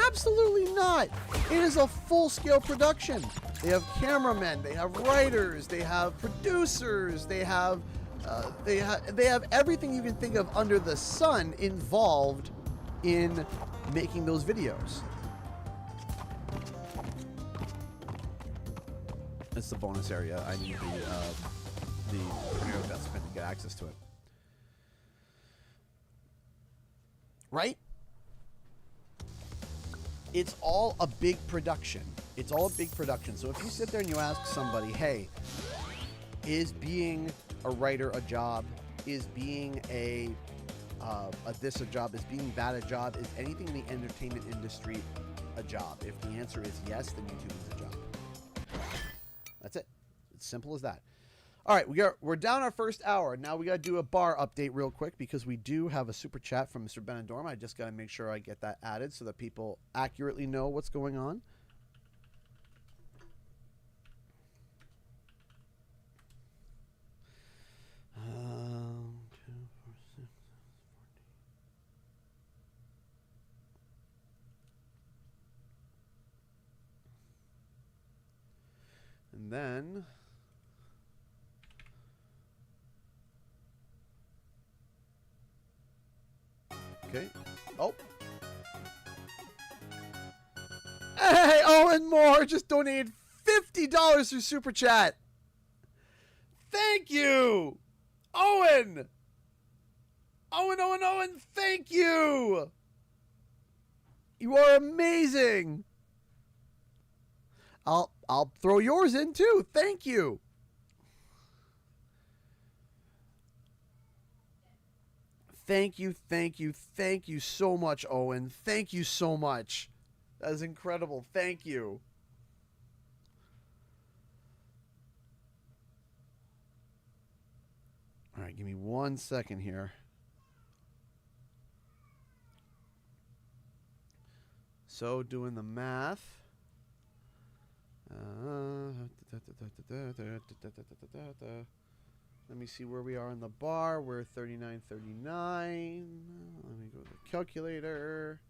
Absolutely not! It is a full-scale production. They have cameramen, they have writers, they have producers, they have everything you can think of under the sun involved in making those videos. It's the bonus area. I need the Premiere investment to get access to it. Right? It's all a big production. It's all a big production. So if you sit there and you ask somebody, hey, is being a writer a job? Is being a this a job? Is being that a job? Is anything in the entertainment industry a job? If the answer is yes, then YouTube is a job. That's it. It's simple as that. All right, we're down our first hour. Now we got to do a bar update real quick because we do have a super chat from Mr. Benadorm. I just got to make sure I get that added so that people accurately know what's going on. And then okay. Oh. Hey, Owen Moore just donated $50 through Super Chat. Thank you. Owen, thank you. You are amazing. I'll throw yours in too. Thank you. Thank you so much, Owen. Thank you so much. That is incredible. Thank you. All right, give me 1 second here. So, doing the math. Let me see where we are in the bar. We're 39.39. Let me go to the calculator.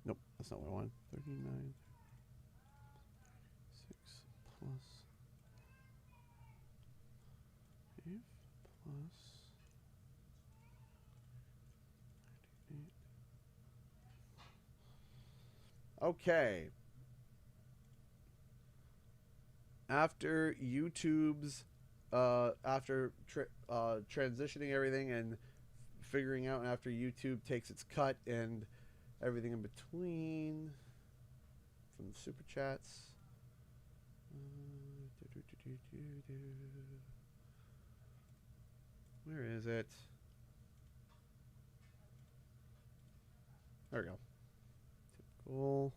Nope, that's not what I want. 39. 6 plus 5 plus 98. Okay. After YouTube's, after transitioning everything and figuring out, and after YouTube takes its cut and everything in between from the super chats. Where is it? There we go. Typical.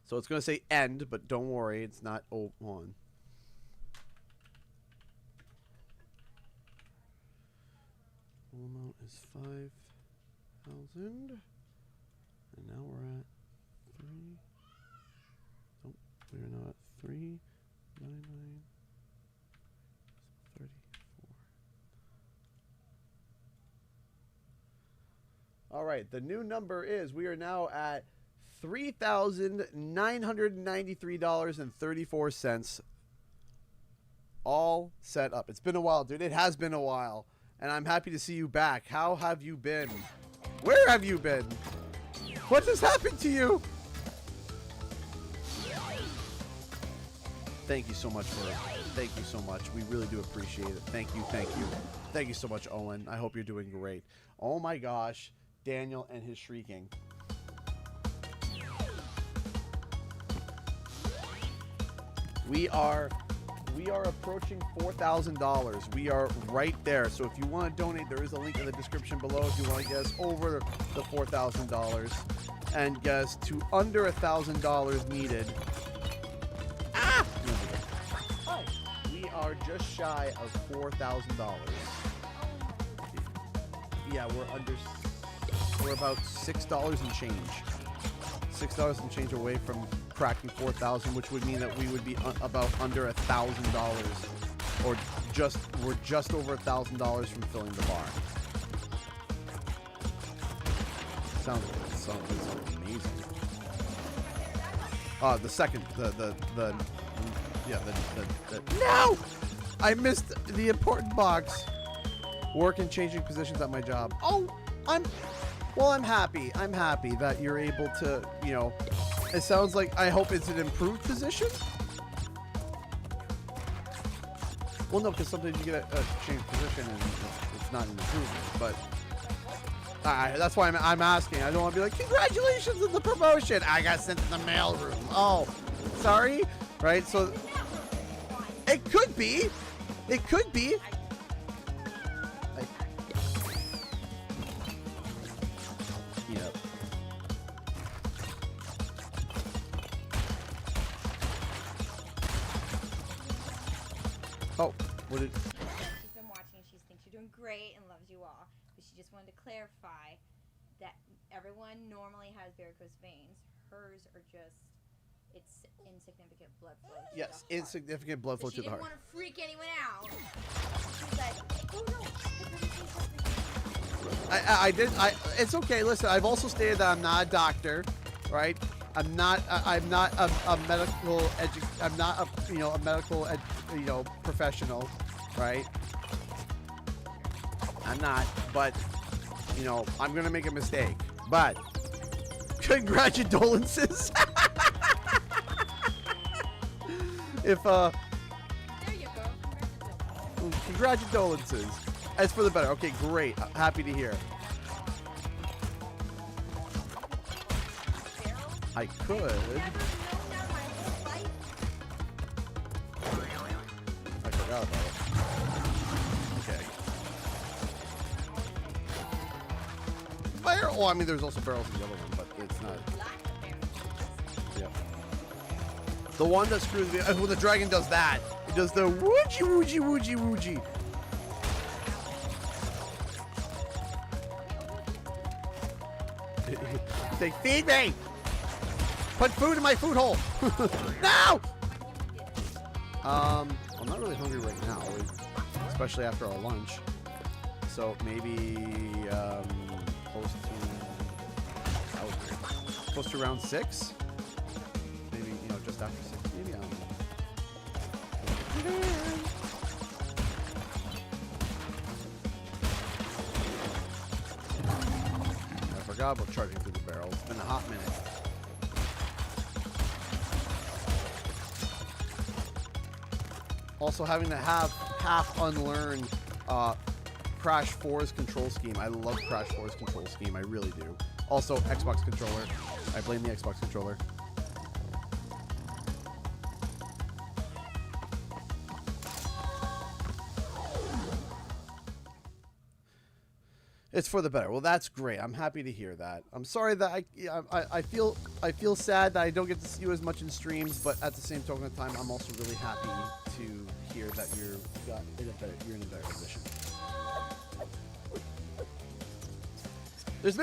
So it's going to say end, but don't worry, it's not on. Full amount is 5,000. And now we're at 3. Nope, we're now at 399. 34. All right, the new number is, we are now at $3,993.34. All set up. It's been a while, dude. It has been a while. And I'm happy to see you back. How have you been? Where have you been? What has happened to you? Thank you so much for it. Thank you so much. We really do appreciate it. Thank you, thank you. Thank you so much, Owen. I hope you're doing great. Oh my gosh. Daniel and his shrieking. We are approaching $4,000. We are right there. So if you want to donate, there is a link in the description below if you want to get us over the $4,000 and get us to under $1,000 needed. Ah! We are just shy of $4,000. Yeah, we're about $6 and change. $6 and change away from cracking 4,000, which would mean that we would be about under $1,000, or we're just over $1,000 from filling the bar. Sounds amazing. No! I missed the important box. Work and changing positions at my job. Oh, I'm happy. I'm happy that you're able to, you know, it sounds like, I hope it's an improved position. Well, no, because sometimes you get a changed position and it's not an improvement, but that's why I'm asking. I don't want to be like, congratulations on the promotion. I got sent to the mail room. Oh, sorry. Right? So it could be. It could be. Yep. Oh, what did... She's been watching and she thinks you're doing great and loves you all. But she just wanted to clarify that everyone normally has varicose veins. Hers are just, it's insignificant blood flow. Yes, insignificant blood flow to the heart. She didn't want to freak anyone out. She's like, oh no. It's okay. Listen, I've also stated that I'm not a doctor, right? I'm not a medical I'm not a medical professional, right? I'm not, but I'm gonna make a mistake. But congratulations. If There you go. congratulations. As for the better. Okay, great. Happy to hear. I could. I forgot about it. Okay. Barrel. Oh, I mean, there's also barrels in the other one, but it's not. Yeah. The one that screws me. When the dragon does that, it does the woogie woogie woogie woogie. Say, feed me! Put food in my food hole! No! I'm not really hungry right now, especially after our lunch. So maybe, close to round 6. Maybe, you know, just after 6. Maybe, I don't know. I forgot about charging through the barrels. It's been a hot minute. Also, having to have half unlearn Crash 4's control scheme. I love Crash 4's control scheme. I really do. Also, Xbox controller. I blame the Xbox controller. It's for the better. Well, that's great. I'm happy to hear that. I'm sorry that I feel sad that I don't get to see you as much in streams, but at the same token of time, I'm also really happy to hear that you're in a better position. There's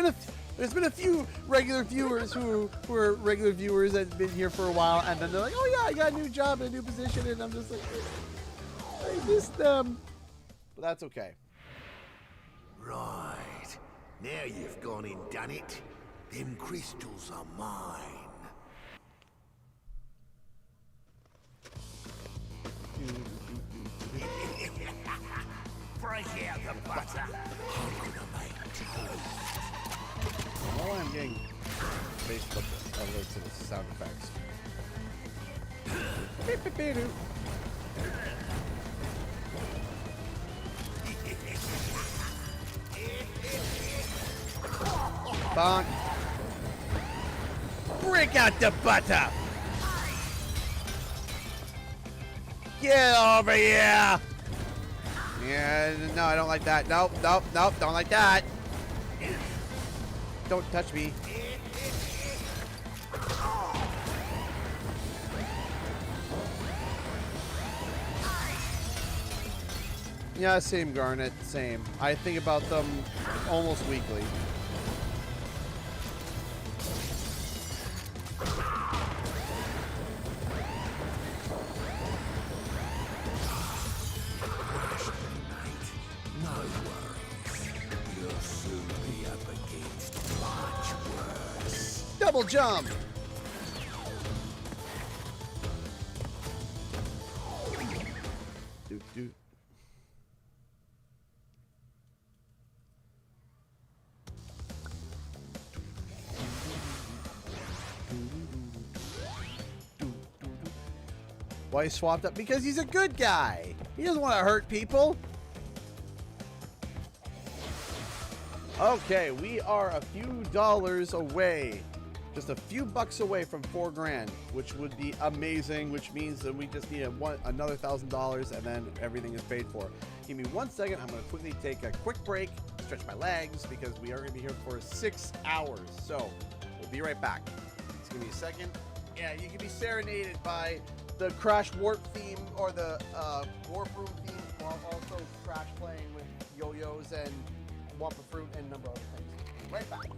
been a few regular viewers who were regular viewers that have been here for a while, and then they're like, "Oh yeah, I got a new job and a new position," and I'm just like, I miss them. But that's okay. Right. Now you've gone and done it. Them crystals are mine. Break out the butter. I'm gonna make toast. While I'm getting Facebook alerts to the sound effects. Beep, beep, beep, doop. Bonk. Break out the butter. Get over here. Yeah, no, I don't like that. Nope, nope, nope, don't like that. Don't touch me. Yeah, same, Garnet, same. I think about them almost weekly. Double jump! Doot, doot. Why he swapped up? Because he's a good guy. He doesn't want to hurt people. Okay, we are a few dollars away. Just a few bucks away from $4 grand, which would be amazing, which means that we just need another $1,000 and then everything is paid for. Give me 1 second. I'm going to quickly take a quick break, stretch my legs, because we are going to be here for 6 hours. So we'll be right back. Just give me a second. Yeah, you can be serenaded by the Crash Warp theme or the Warp Room theme, while also Crash playing with yo-yos and Wumpa Fruit and a number of other things. Right back.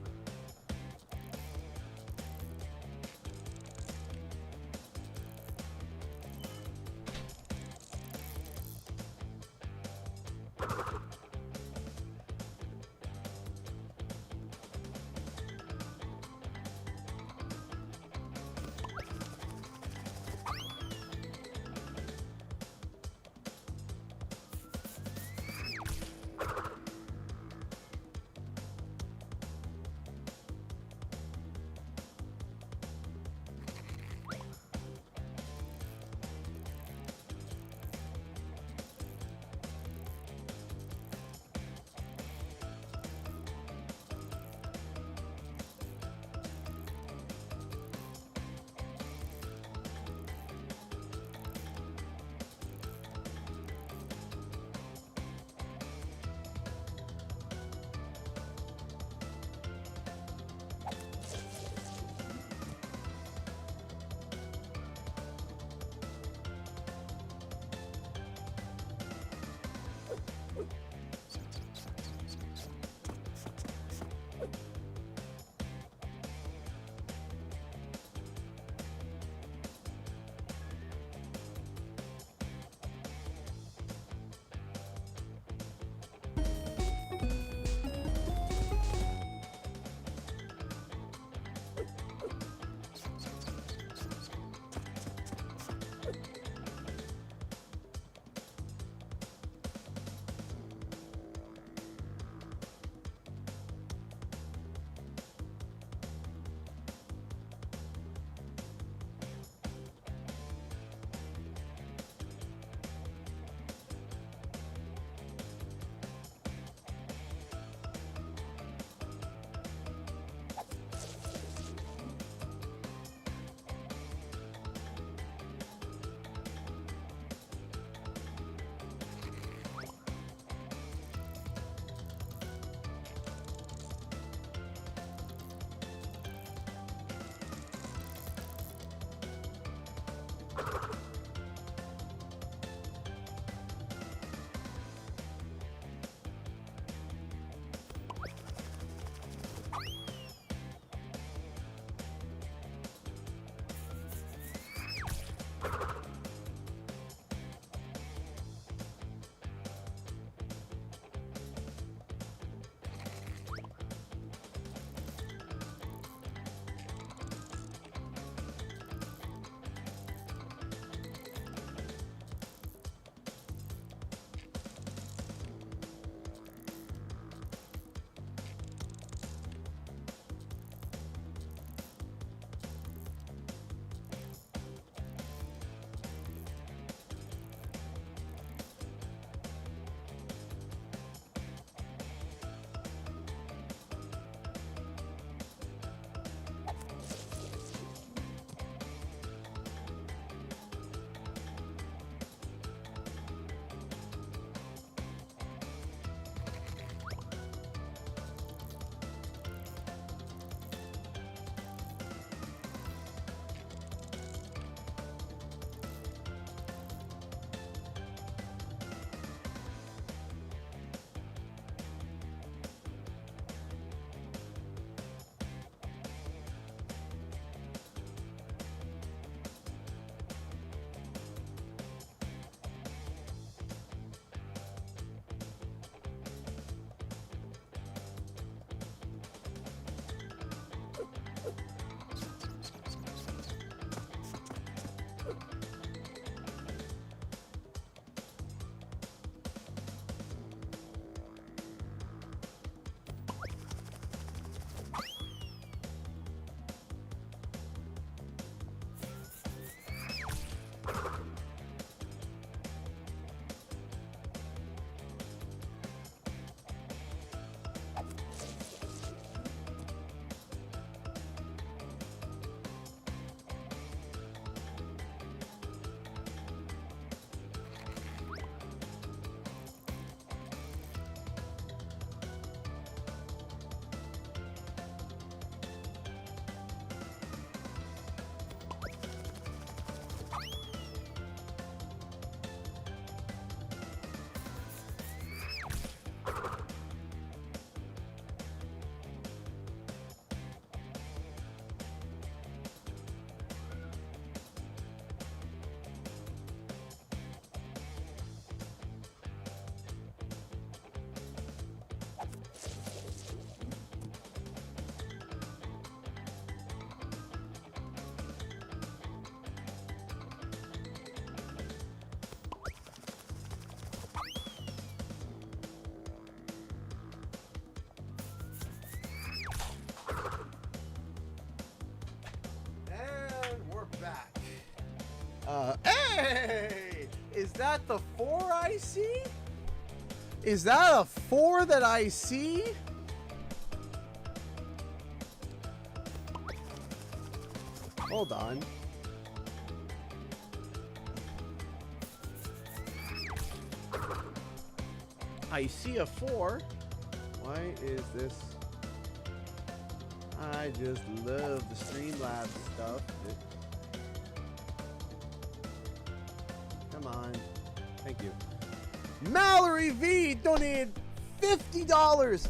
that the 4 I see? Is that a 4 that I see? Hold on. I see a 4. Why is this? I just love the Streamlabs stuff. Come on. Thank you. Mallory V donated $50.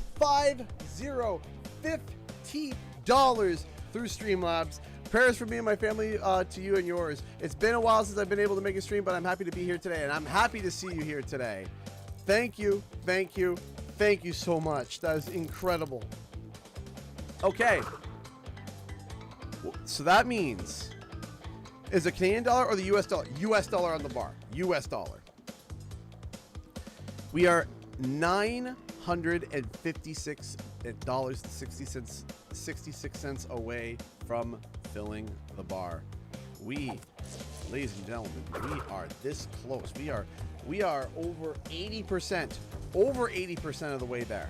$50 through Streamlabs. Prayers for me and my family to you and yours. It's been a while since I've been able to make a stream, but I'm happy to be here today, and I'm happy to see you here today. Thank you, thank you, thank you so much. That is incredible. Okay. So that means, is it Canadian dollar or the US dollar? US dollar on the bar. US dollar. We are $956.66 away from filling the bar. We, ladies and gentlemen, we are this close. We are over 80%, of the way there.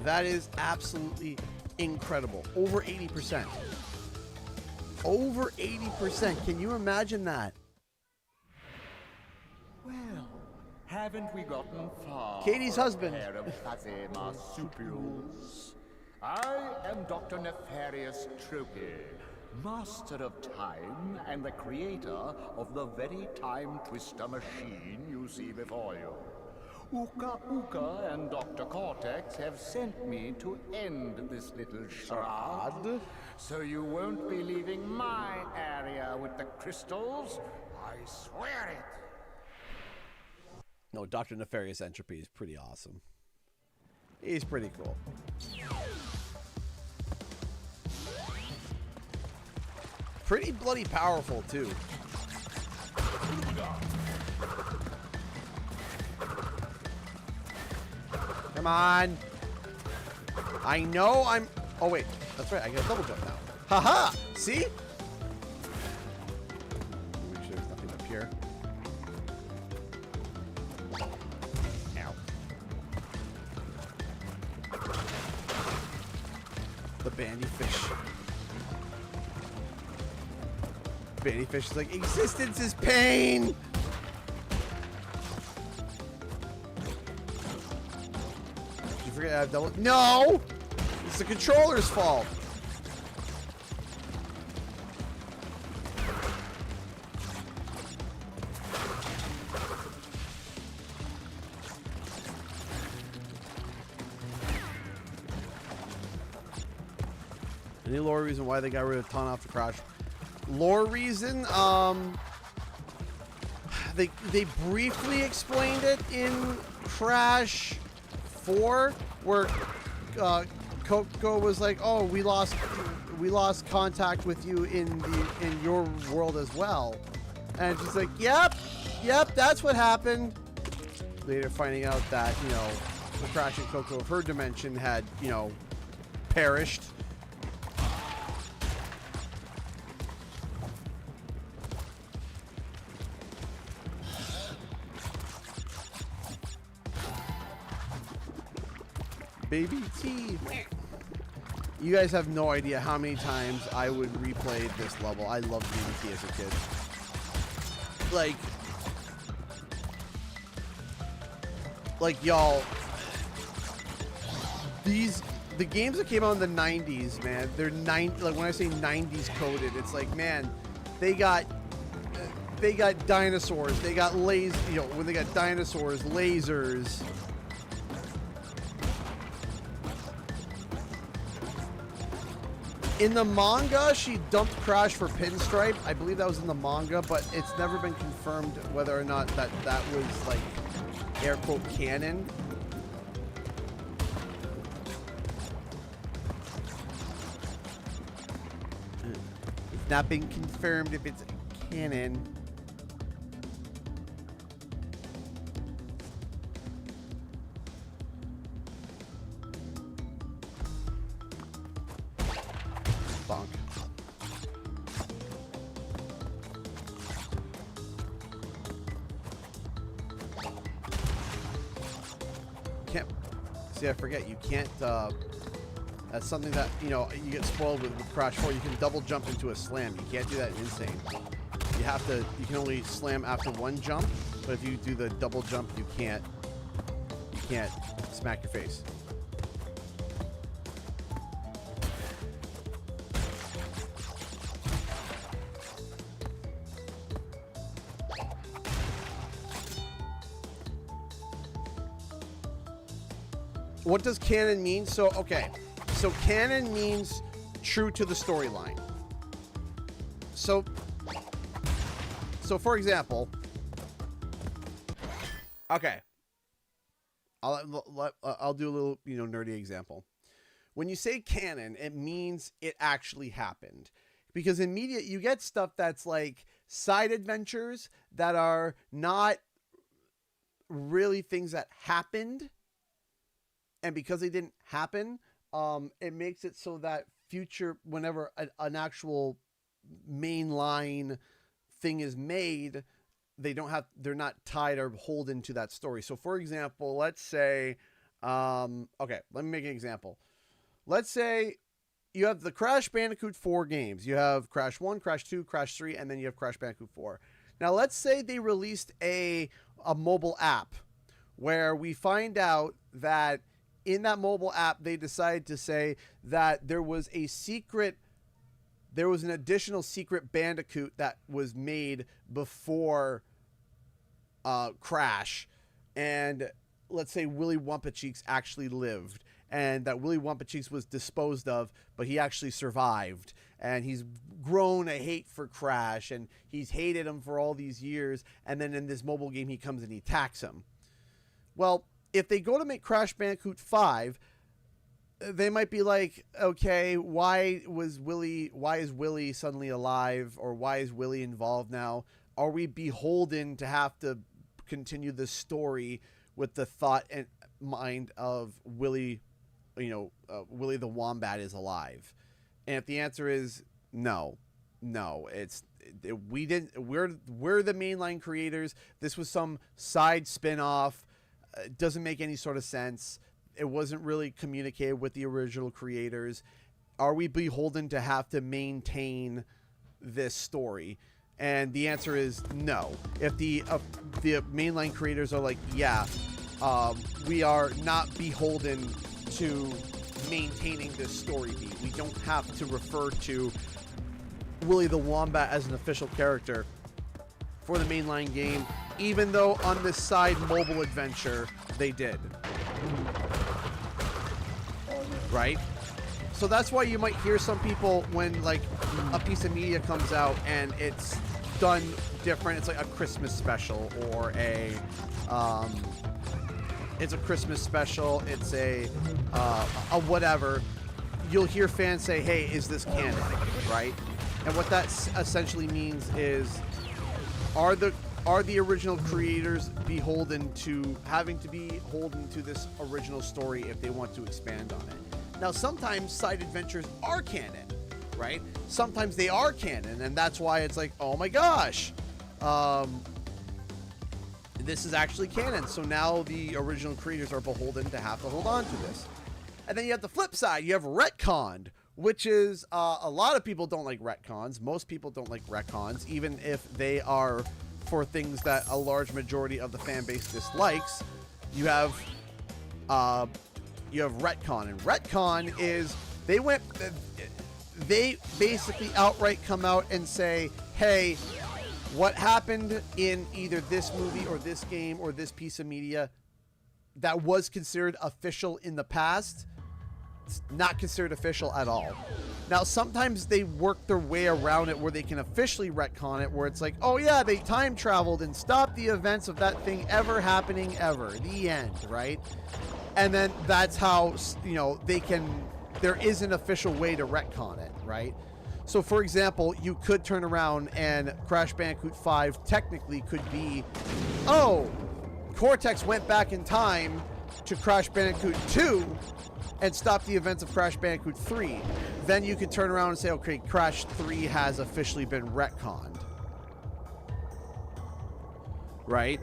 That is absolutely incredible. Over 80%. Over 80%. Can you imagine that? Well, haven't we gotten far? Katie's husband. Pair of fuzzy marsupials. I am Dr. Nefarious Tropy, master of time and the creator of the very time twister machine you see before you. Uka Uka and Dr. Cortex have sent me to end this little charade, so you won't be leaving my area with the crystals. I swear it. No, Dr. Nefarious Entropy is pretty awesome. He's pretty cool. Pretty bloody powerful, too. Come on. I know I'm... Oh, wait. That's right. I get a double jump now. Haha! See? Make sure there's nothing up here. Ow. The bandyfish. Bandyfish is like, existence is pain! Did you forget I have double? No! It's the controller's fault. Any lore reason why they got rid of Ton off the Crash? Lore reason, they briefly explained it in Crash 4, where Coco was like, "Oh, we lost contact with you in your world as well," and she's like, "Yep, that's what happened." Later, finding out that the Crash and Coco of her dimension had perished. Baby T. You guys have no idea how many times I would replay this level. I loved Baby T as a kid. Like y'all, the games that came out in the 90s, man, they're like when I say 90s coded, it's like, man, they got dinosaurs, they got when they got dinosaurs, lasers. In the manga, she dumped Crash for Pinstripe. I believe that was in the manga, but it's never been confirmed whether or not that was, like, air quote canon. It's not been confirmed if it's canon. can't. See, I forget. You can't. That's something that, you know, you get spoiled with Crash 4. You can double jump into a slam. You can't do that in Insane. You have to. You can only slam after one jump. But if you do the double jump, you can't. You can't smack your face. What does canon mean? So, okay. So canon means true to the storyline. So for example, okay. I'll do a little, you know, nerdy example. When you say canon, it means it actually happened. Because in media, you get stuff that's like side adventures that are not really things that happened. And because they didn't happen, it makes it so that future, whenever an actual mainline thing is made, they're not tied or beholden to that story. So for example, let's say, okay, let me make an example. Let's say you have the Crash Bandicoot 4 games. You have Crash 1, Crash 2, Crash 3, and then you have Crash Bandicoot 4. Now let's say they released a mobile app where we find out that in that mobile app, they decided to say that there was an additional secret Bandicoot that was made before Crash. And let's say Willy Wumpa-Cheeks actually lived. And that Willy Wumpa-Cheeks was disposed of, but he actually survived. And he's grown a hate for Crash. And he's hated him for all these years. And then in this mobile game, he comes and he attacks him. Well, if they go to make Crash Bandicoot 5, they might be like, okay, why is Willy suddenly alive? Or why is Willy involved now? Are we beholden to have to continue the story with the thought and mind of Willy, Willy the Wombat is alive? And if the answer is no, we're the mainline creators. This was some side spin-off. It doesn't make any sort of sense. It wasn't really communicated with the original creators. Are we beholden to have to maintain this story? And the answer is no. If the mainline creators are like, yeah, we are not beholden to maintaining this story beat. We don't have to refer to Willy the Wombat as an official character for the mainline game, even though on this side mobile adventure they did. Right? So that's why you might hear some people when like a piece of media comes out and it's done different. It's like a Christmas special or it's a Christmas special. It's a whatever. You'll hear fans say, "Hey, is this canon?" Right? And what that essentially means is, are the original creators beholden to this original story if they want to expand on it? Now, sometimes side adventures are canon, right? Sometimes they are canon, and that's why it's like, oh my gosh, this is actually canon. So now the original creators are beholden to have to hold on to this. And then you have the flip side. You have retconned, which is a lot of people don't like retcons. Most people don't like retcons, even if they are for things that a large majority of the fan base dislikes. You have retcon, and retcon is they basically outright come out and say, hey, what happened in either this movie or this game or this piece of media that was considered official in the past, it's not considered official at all. Now, sometimes they work their way around it where they can officially retcon it, where it's like, oh yeah, they time traveled and stopped the events of that thing ever happening ever. The end, right? And then that's how, there is an official way to retcon it, right? So, for example, you could turn around and Crash Bandicoot 5 technically could be, oh, Cortex went back in time to Crash Bandicoot 2 and stop the events of Crash Bandicoot 3. Then you could turn around and say, okay, Crash 3 has officially been retconned. Right?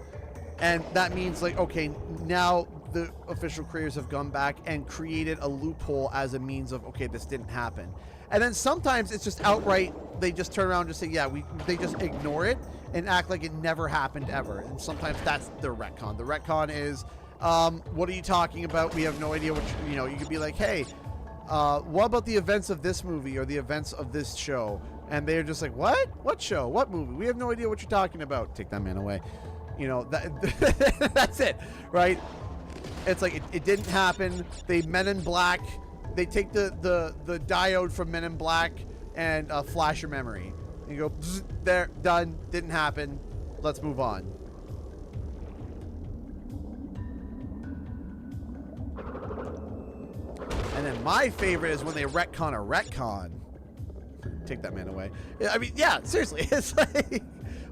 And that means, like, okay, now the official creators have gone back and created a loophole as a means of, okay, this didn't happen. And then sometimes it's just outright, they just turn around and just say, yeah, they just ignore it and act like it never happened ever. And sometimes that's the retcon. The retcon is, what are you talking about? We have no idea what, you could be like, hey, what about the events of this movie or the events of this show? And they're just like, what? What show? What movie? We have no idea what you're talking about. Take that man away. That's it, right? It's like it didn't happen. They Men in Black. They take the diode from Men in Black and flash your memory. And you go, there, done. Didn't happen. Let's move on. And then my favorite is when they retcon a retcon. Take that man away. I mean, yeah, seriously. It's like,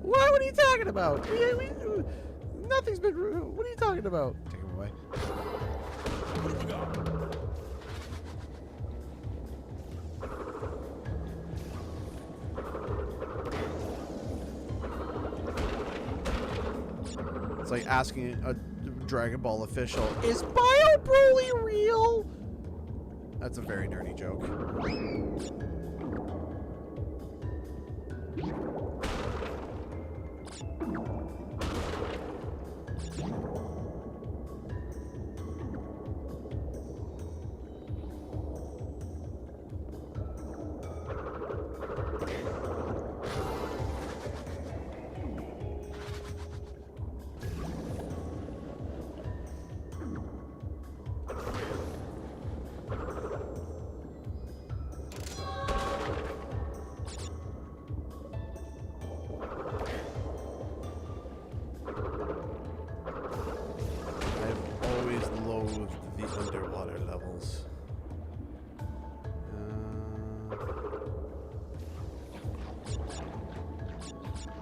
what are you talking about? Nothing's been... What are you talking about? Take him away. It's like asking a Dragon Ball official, is Bio Broly real? That's a very nerdy joke.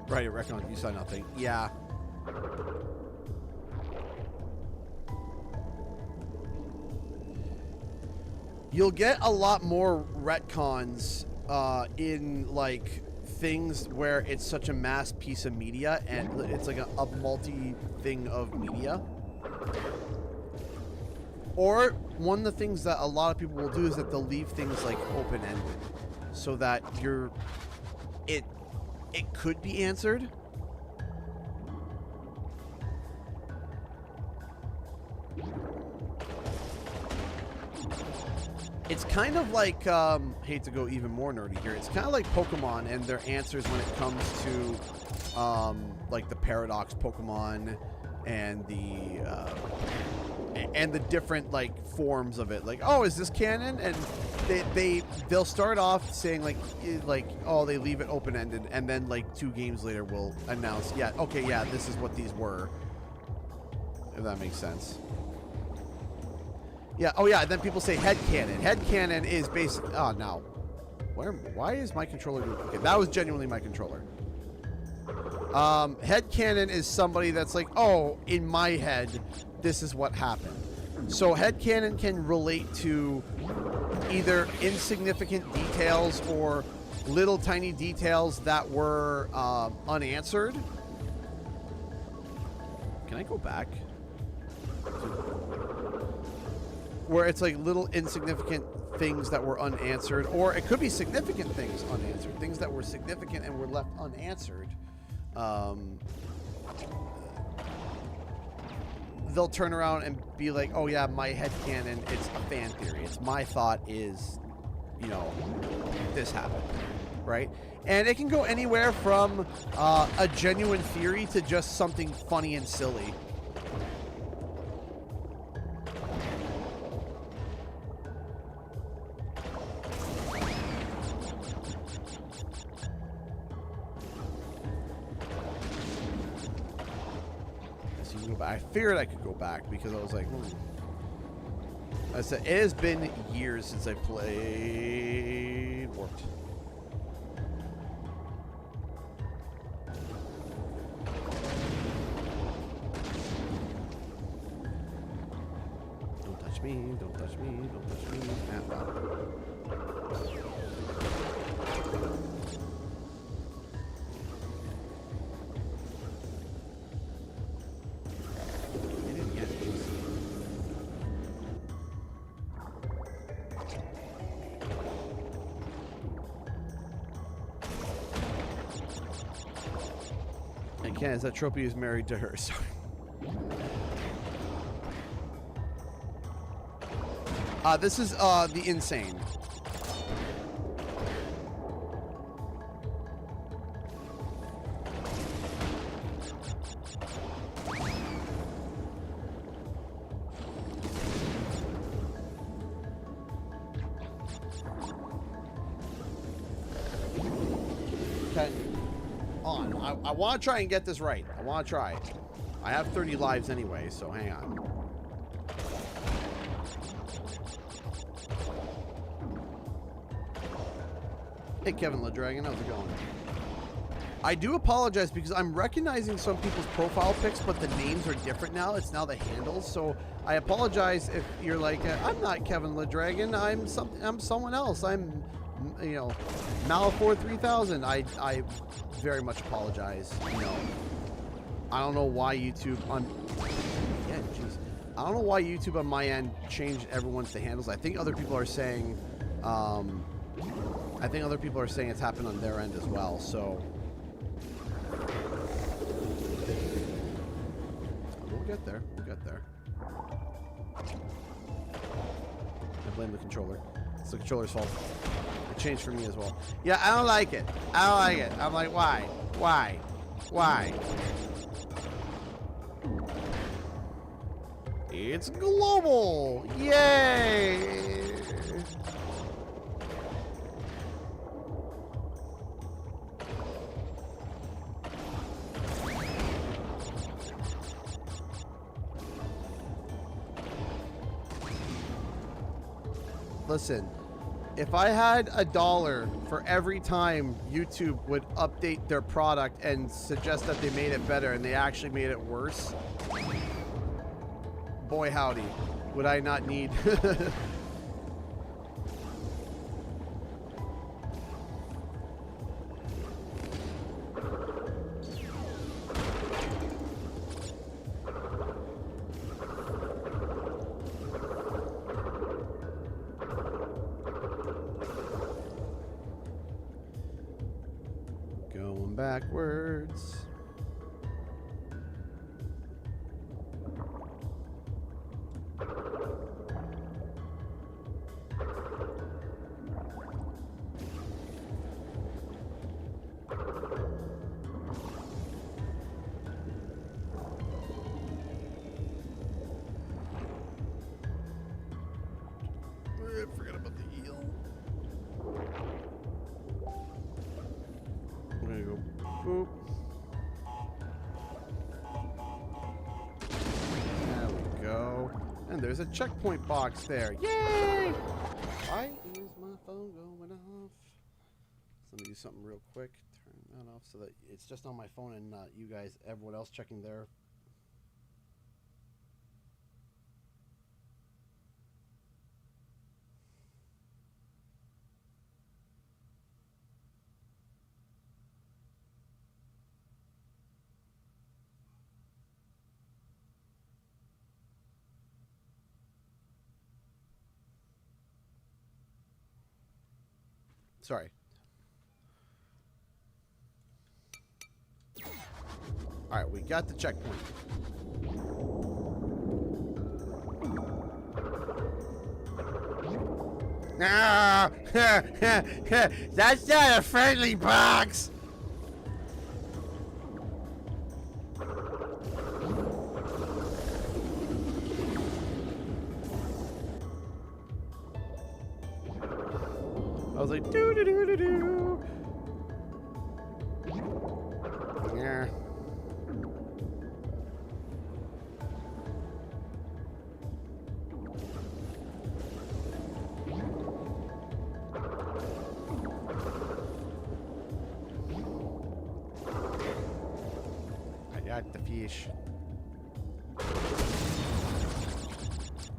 Right, reckon you saw nothing. Yeah. You'll get a lot more retcons in like things where it's such a mass piece of media and it's like a multi thing of media. Or one of the things that a lot of people will do is that they'll leave things like open-ended so that it could be answered. It's kind of like, hate to go even more nerdy here, it's kind of like Pokemon and their answers when it comes to, like the Paradox Pokemon and the different like forms of it. Like, oh, is this canon? And they'll start off saying like oh, they leave it open-ended, and then like 2 games later will announce, yeah, okay, yeah, this is what these were, if that makes sense. Yeah, oh yeah, and then people say headcanon. Headcanon is basically, oh no, why is my controller doing, okay, that was genuinely my controller. Headcanon is somebody that's like, oh, in my head this is what happened. So headcanon can relate to either insignificant details or little tiny details that were unanswered. Can I go back? Where it's like little insignificant things that were unanswered, or it could be significant things unanswered, things that were significant and were left unanswered. They'll turn around and be like, oh yeah, my headcanon, it's a fan theory. It's my thought is, this happened, right? And it can go anywhere from a genuine theory to just something funny and silly. I figured I could go back because I was like, I said, it has been years since I played Warped. Don't touch me, don't touch me, don't touch me. Ken, is that Tropy is married to her? Sorry. This is the Insane. Okay. On. I want to try and get this right. I want to try. I have 30 lives anyway, so hang on. Hey, Kevin LeDragon, how's it going? I do apologize because I'm recognizing some people's profile pics, but the names are different now. It's now the handles, so I apologize if you're like, I'm not Kevin LeDragon. I'm someone else. I'm, you know, Malafor 3000. I very much apologize. You know, I don't know why YouTube on. Yeah, jeez. I don't know why YouTube on my end changed everyone's to handles. I think other people are saying. I think other people are saying it's happened on their end as well. So. We'll get there. We'll get there. I blame the controller. It's the controller's fault. It changed for me as well. Yeah, I don't like it. I don't like it. I'm like, why? Why? Why? It's global! Yay! Listen, if I had $1 for every time YouTube would update their product and suggest that they made it better and they actually made it worse, boy howdy, would I not need... Going backwards. Forget about the eel. We're gonna go boop. There we go. And there's a checkpoint box there. Yay! Why is my phone going off? So let me do something real quick. Turn that off so that it's just on my phone and not you guys, everyone else checking their. Sorry. All right, we got the checkpoint. Ah, that's not a friendly box. I was like, doo doo doo doo doo. Yeah. I got the fish.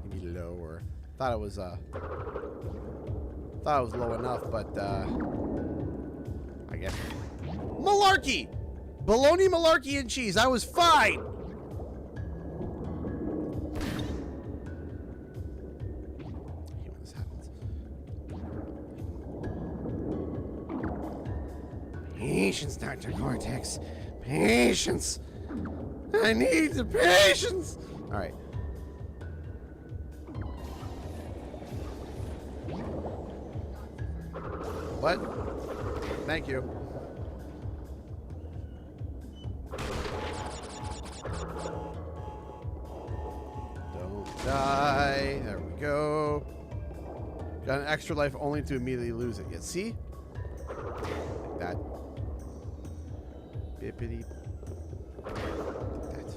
Maybe lower. Thought it was low enough, but I guess. Malarkey! Bologna, malarkey, and cheese. I was fine! I hate when this happens. Patience, Dr. Cortex. Patience. I need the patience. All right. What? Thank you. Don't die. There we go. Got an extra life only to immediately lose it. Yeah, see? Like that. Bippity. That.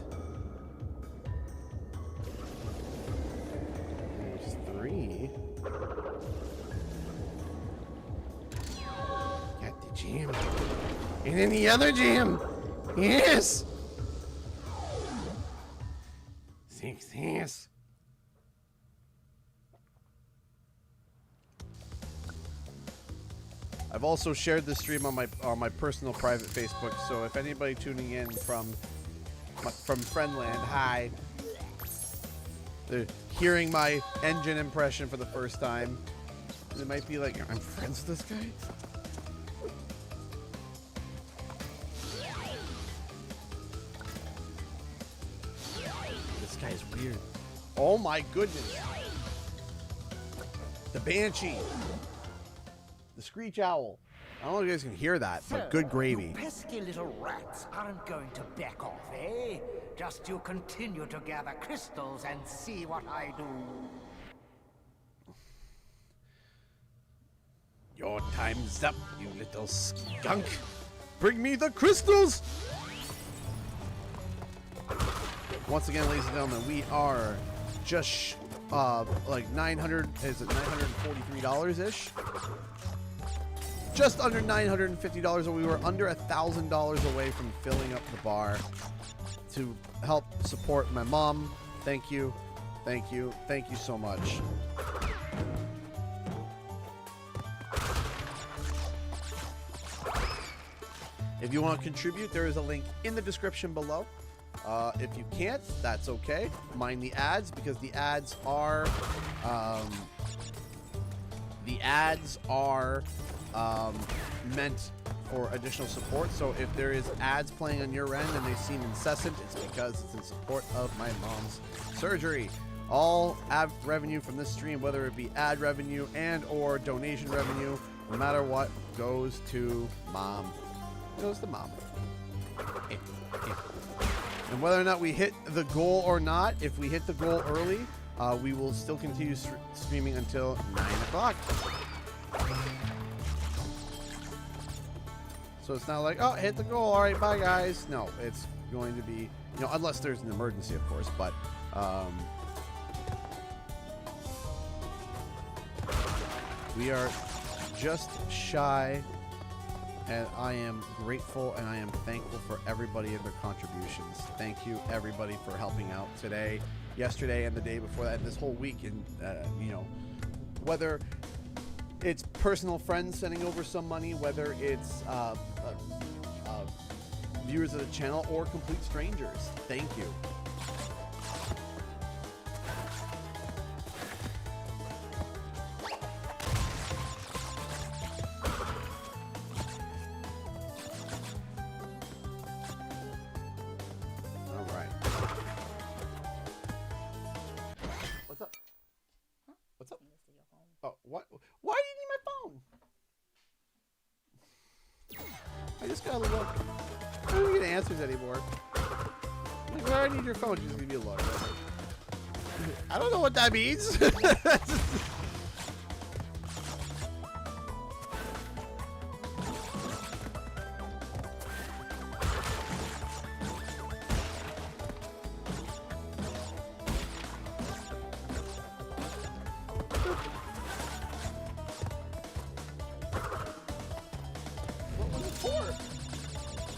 There's 3. Got the gem. And then the other gem. Yes. 6 yes. I've also shared this stream on my personal private Facebook, so if anybody tuning in from Friendland, hi. They're hearing my engine impression for the first time. They might be like, I'm friends with this guy? This guy's weird. Oh my goodness. The Banshee. The Screech Owl. I don't know if you guys can hear that, but good gravy. You pesky little rats aren't going to back off, eh? Just you continue to gather crystals and see what I do. Your time's up, you little skunk. Bring me the crystals! Once again, ladies and gentlemen, we are just like 900, is it $943-ish? Just under $950, and we were under $1,000 away from filling up the bar to help support my mom. Thank you. Thank you. Thank you so much. If you want to contribute, there is a link in the description below. If you can't, that's okay. Mind the ads, because the ads are meant for additional support. So if there is ads playing on your end and they seem incessant, it's because it's in support of my mom's surgery. All ad revenue from this stream, whether it be ad revenue and or donation revenue, no matter what, goes to mom. Goes to mom. And whether or not we hit the goal or not, if we hit the goal early, we will still continue streaming until 9 o'clock. So it's not like, oh, hit the goal, all right, bye guys. No, it's going to be, you know, unless there's an emergency, of course, but we are just shy, and I am grateful and I am thankful for everybody and their contributions. Thank you, everybody, for helping out today, yesterday, and the day before that, and this whole week. And, you know, whether it's personal friends sending over some money, whether it's viewers of the channel, or complete strangers. Thank you. All right. What's up? Huh? What's up? You listed your phone. Oh, what? Why do you need my phone? I just gotta look. I don't get answers anymore. Like, why do I need your phone? Just give me a look. I don't know what that means. What was it for?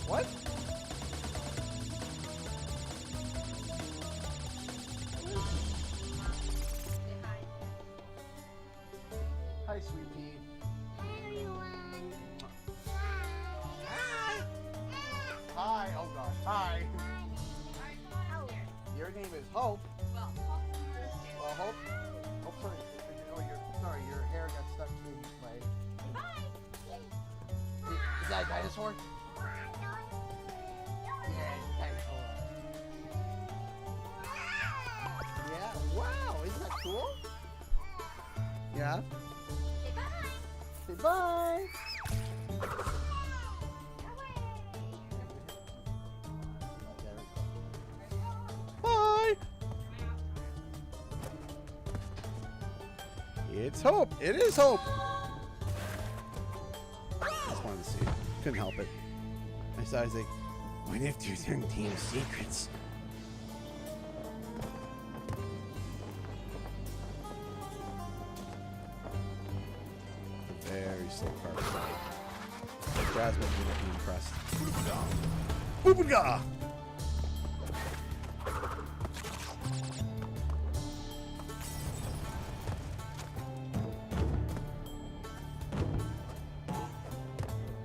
What? Say hi. Hi, sweet pea. Hi. Oh gosh. Hi. Your name is Hope. Well, Hope. Oh, sorry. Oh, sorry. Your hair got stuck in my. Is that a dinosaur? cool? Yeah? Say bye. Say bye. Bye. It's hope. It is hope. Just wanted to see it. Couldn't help it. I saw. I was like, what if there's 13 secrets? Very slow card play. Jasmine would be impressed. Boobaga!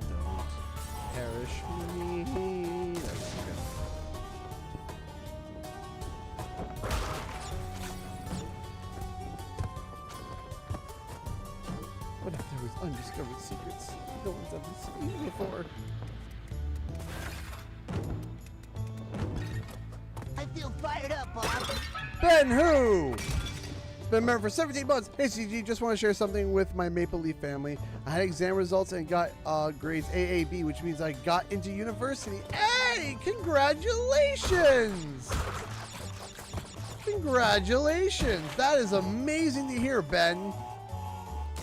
Don't perish me. That's good. What if there was undiscovered secrets no one's ever seen before? I feel fired up, Bob. Ben who? Been a member for 17 months. Hey CG, just want to share something with my Maple Leaf family. I had exam results and got grades AAB, which means I got into university. Hey, congratulations! Congratulations! That is amazing to hear, Ben.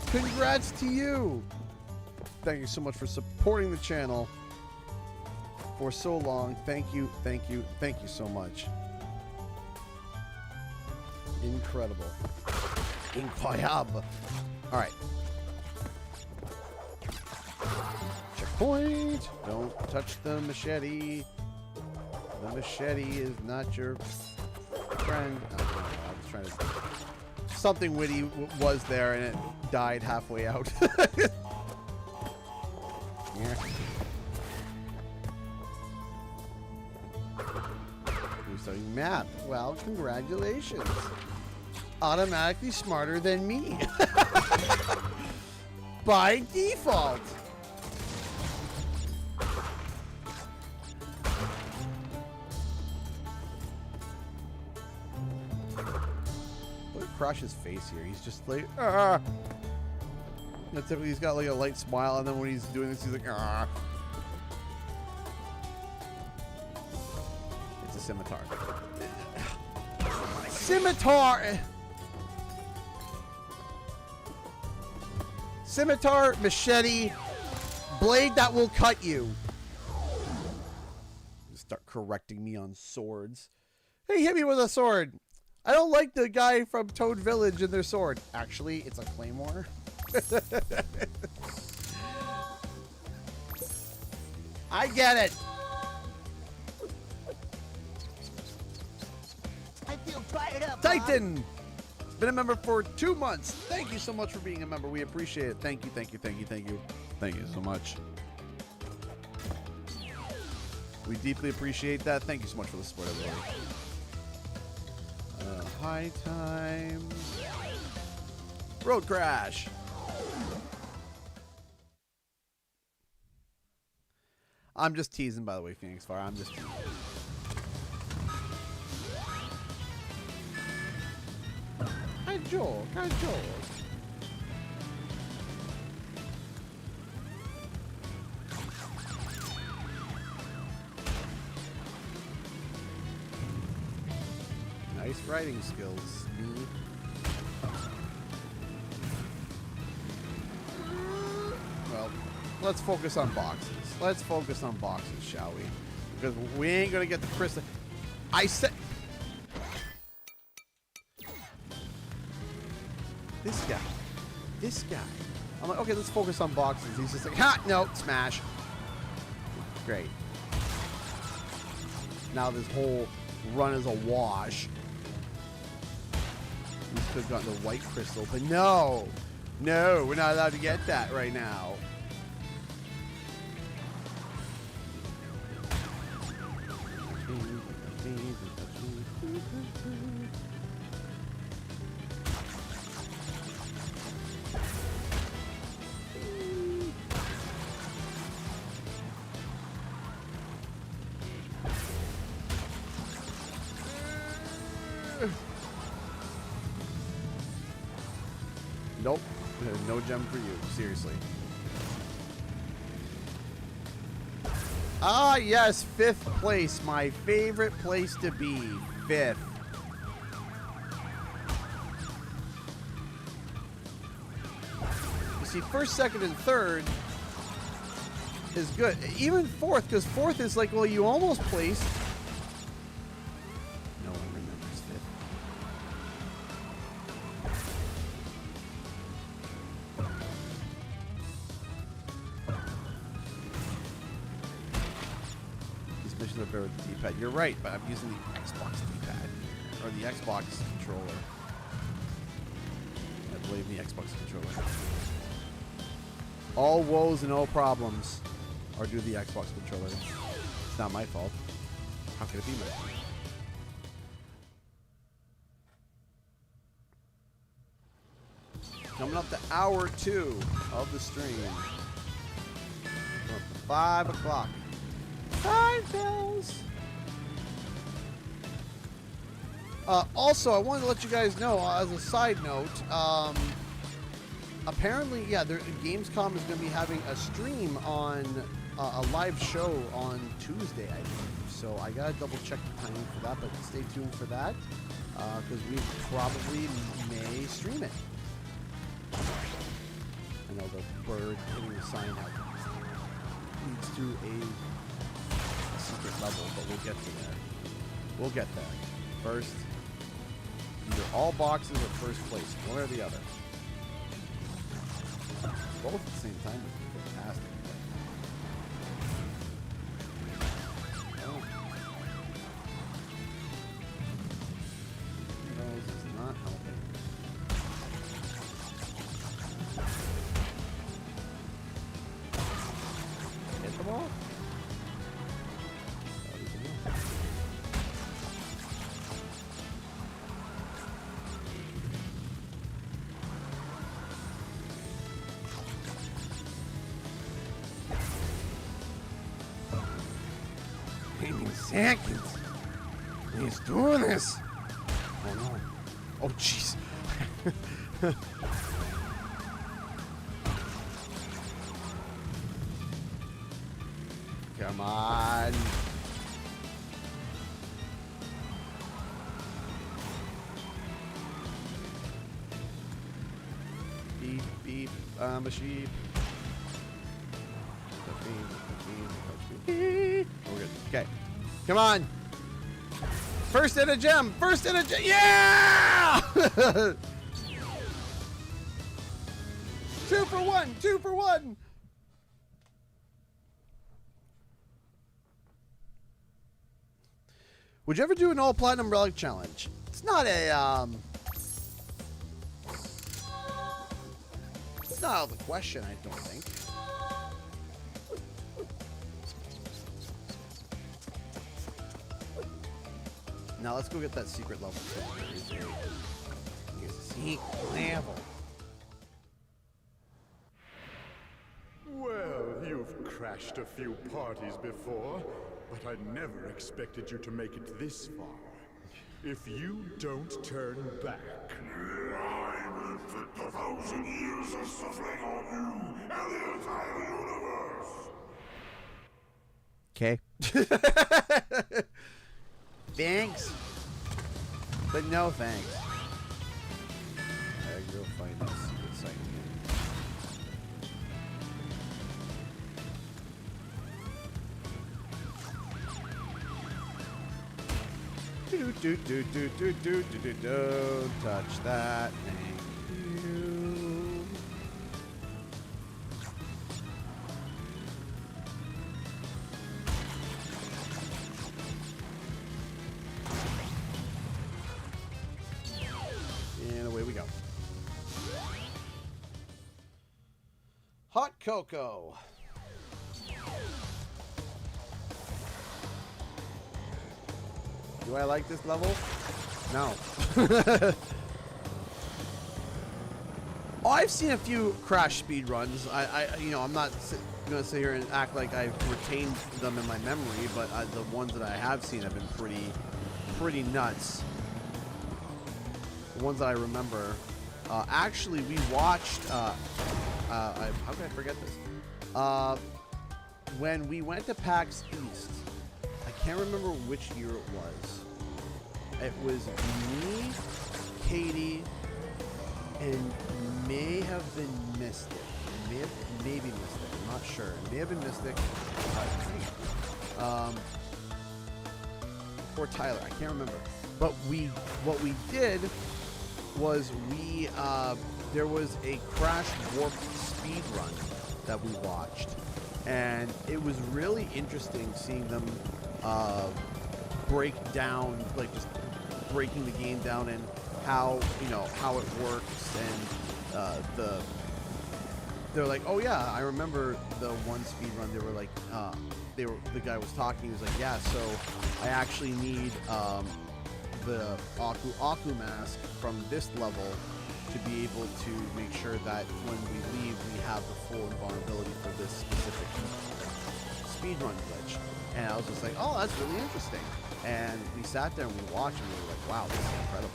Congrats to you. Thank you so much for supporting the channel for so long. Thank you, thank you, thank you so much. Incredible. Incroyable. All right. Checkpoint. Don't touch the machete. The machete is not your friend. Oh, no, I was trying to... Something witty was there and it died halfway out. Yeah. You're studying math. Well, congratulations. Automatically smarter than me. By default. Look at Crush's face here. He's just like, ah. You know, typically he's got like a light smile, and then when he's doing this, he's like, ah. It's a scimitar. Scimitar! Scimitar, machete, blade that will cut you. Start correcting me on swords. Hey, hit me with a sword. I don't like the guy from Toad Village and their sword. Actually, it's a claymore. I get it. I feel fired up, Bob. Titan. Been a member for 2 months. Thank you so much for being a member. We appreciate it. Thank you, thank you, thank you, thank you. Thank you so much. We deeply appreciate that. Thank you so much for the support, everybody. High times. Road crash. I'm just teasing, by the way, Phoenix Fire. I'm just teasing. Hi, Joel. Hi, Joel. Nice writing skills, me. Well, let's focus on boxes. Let's focus on boxes, shall we? Because we ain't gonna get the crystal. I said this guy. This guy. I'm like, okay, let's focus on boxes. He's just like, ha, no, smash. Great. Now this whole run is a wash. We could have gotten the white crystal, but no. No, we're not allowed to get that right now. Nope. No gem for you. Seriously. Ah, yes. 5th place. My favorite place to be. 5th. You see, 1st, 2nd, and 3rd is good. Even 4th, because 4th is like, well, you almost placed. No one remembers 5th. These missions are better with the D-pad. You're right, but I'm using the Xbox D-pad. Or the Xbox controller. I believe the Xbox controller. All woes and all problems are due to the Xbox controller. It's not my fault. How could it be my fault? Coming up to hour 2 of the stream. We're up to 5 o'clock. 5 bells! Also, I wanted to let you guys know, as a side note, apparently, yeah, Gamescom is going to be having a stream on a live show on Tuesday, I believe. So I got to double check the timing for that, but stay tuned for that because we probably may stream it. I know the bird hitting the sign out leads to a secret level, but we'll get to that. We'll get there. First, either all boxes or first place, one or the other. Both at the same time would be fantastic. Oh. Those is not helping. Hit the ball? Seconds. He's doing this. Oh no. Oh jeez. Come on. Beep beep. I'm a sheep. We're good. Okay. Come on. First in a gem. First in a gem. Yeah! 2 for 1. 2 for 1. Would you ever do an all platinum relic challenge? It's not a it's not out of the question, I don't think. Now let's go get that secret level. Secret level. Well, you've crashed a few parties before, but I never expected you to make it this far. If you don't turn back... I will inflict 1,000 years of suffering on you and the entire universe! Okay. Thanks. But no thanks. I gotta go find that secret site again. Don't touch that. Thank you. And away we go. Hot cocoa. Do I like this level? No. Oh, I've seen a few crash speed runs. You know, I'm not gonna sit here and act like I've retained them in my memory, but the ones that I have seen have been pretty nuts. The ones that I remember Actually, we watched. How can I forget this? When we went to PAX East, I can't remember which year it was. It was me, Katie, and may have been Mystic. Maybe Mystic. I'm not sure. It may have been Mystic. Or Tyler. I can't remember. But what we did was there was a Crash Warp speed run that we watched, and it was really interesting seeing them break down, like just breaking the game down and how it works, and they're like, oh yeah, I remember the one speed run. They were like, the guy was talking. He was like, yeah, so I actually need the Aku mask from this level to be able to make sure that when we leave, we have the full invulnerability for this specific speedrun glitch. And I was just like, oh, that's really interesting. And we sat there and we watched and we were like, wow, this is incredible.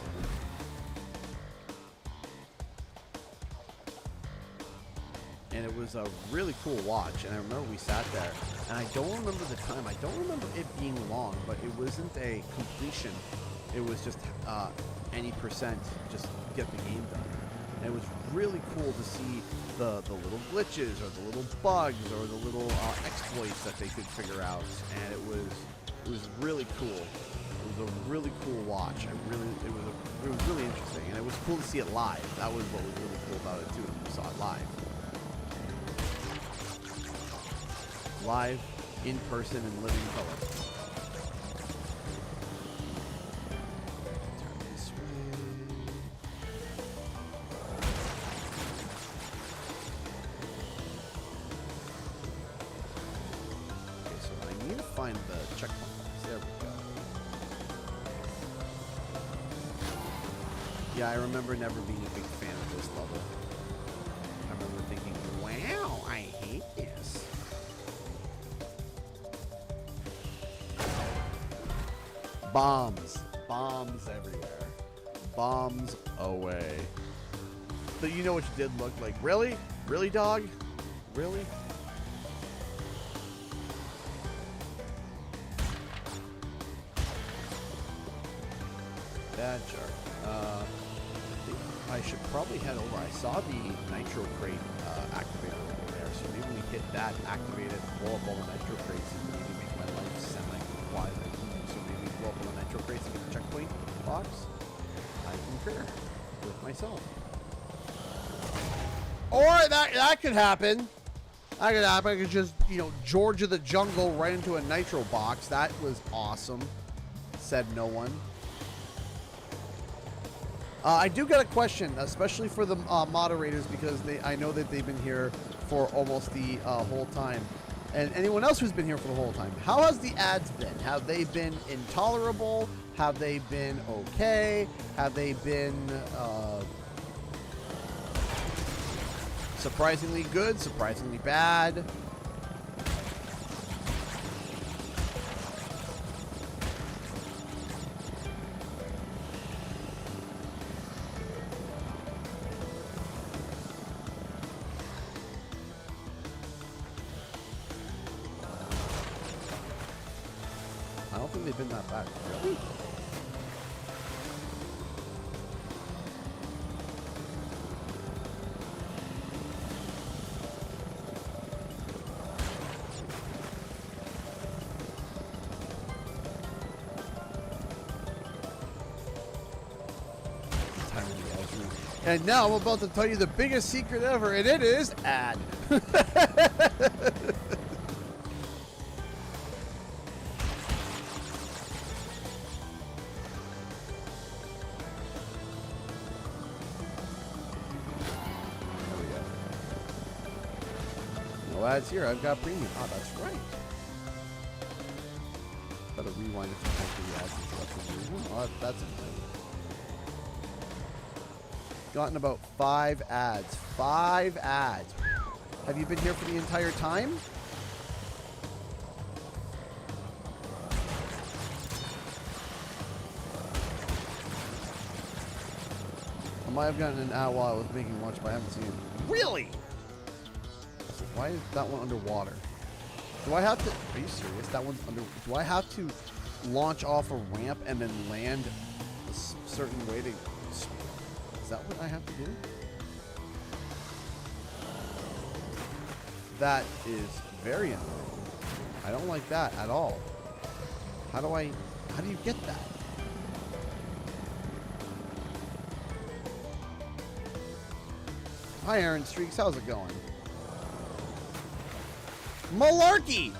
And it was a really cool watch. And I remember we sat there, and I don't remember the time. I don't remember it being long, but it wasn't a completion. It was just any percent, just get the game done. And it was really cool to see the little glitches or the little bugs or the little exploits that they could figure out. And it was really cool. It was a really cool watch. It was really interesting, and it was cool to see it live. That was what was really cool about it too. We saw it live, in person, and living color. Find the checkpoint. There we go. Yeah, I remember never being a big fan of this level. I remember thinking, wow, I hate this. Bombs. Bombs everywhere. Bombs away. So you know what you did look like. Really? Really, dog? Really? Bad shark. I should probably head over. I saw the nitro crate activator over there, so maybe we hit that, activate it, blow up all the nitro crates, and maybe make my life semi-quasi. So maybe blow up all the nitro crates and get the checkpoint box. I concur with myself. Or that could happen. That could happen. I could just, George of the Jungle right into a nitro box. That was awesome. Said no one. I do get a question, especially for the moderators, because I know that they've been here for almost the whole time. And anyone else who's been here for the whole time. How has the ads been? Have they been intolerable? Have they been okay? Have they been surprisingly good? Surprisingly bad? I don't think they've been that bad. Really? And now I'm about to tell you the biggest secret ever, and it is ad. No ads here. I've got premium. Oh, that's right. Gotta rewind if you can't do the ads and stuff. Oh, that's annoying. Gotten about 5 ads. 5 ads. Have you been here for the entire time? I'm might have gotten an ad while I was making lunch, but I haven't seen it. Really? So why is that one underwater? Do I have to... Are you serious? That one's under... Do I have to launch off a ramp and then land a certain way to... Is that what I have to do? That is very annoying. I don't like that at all. How do you get that? Hi, Aaron Streaks. How's it going? Malarkey!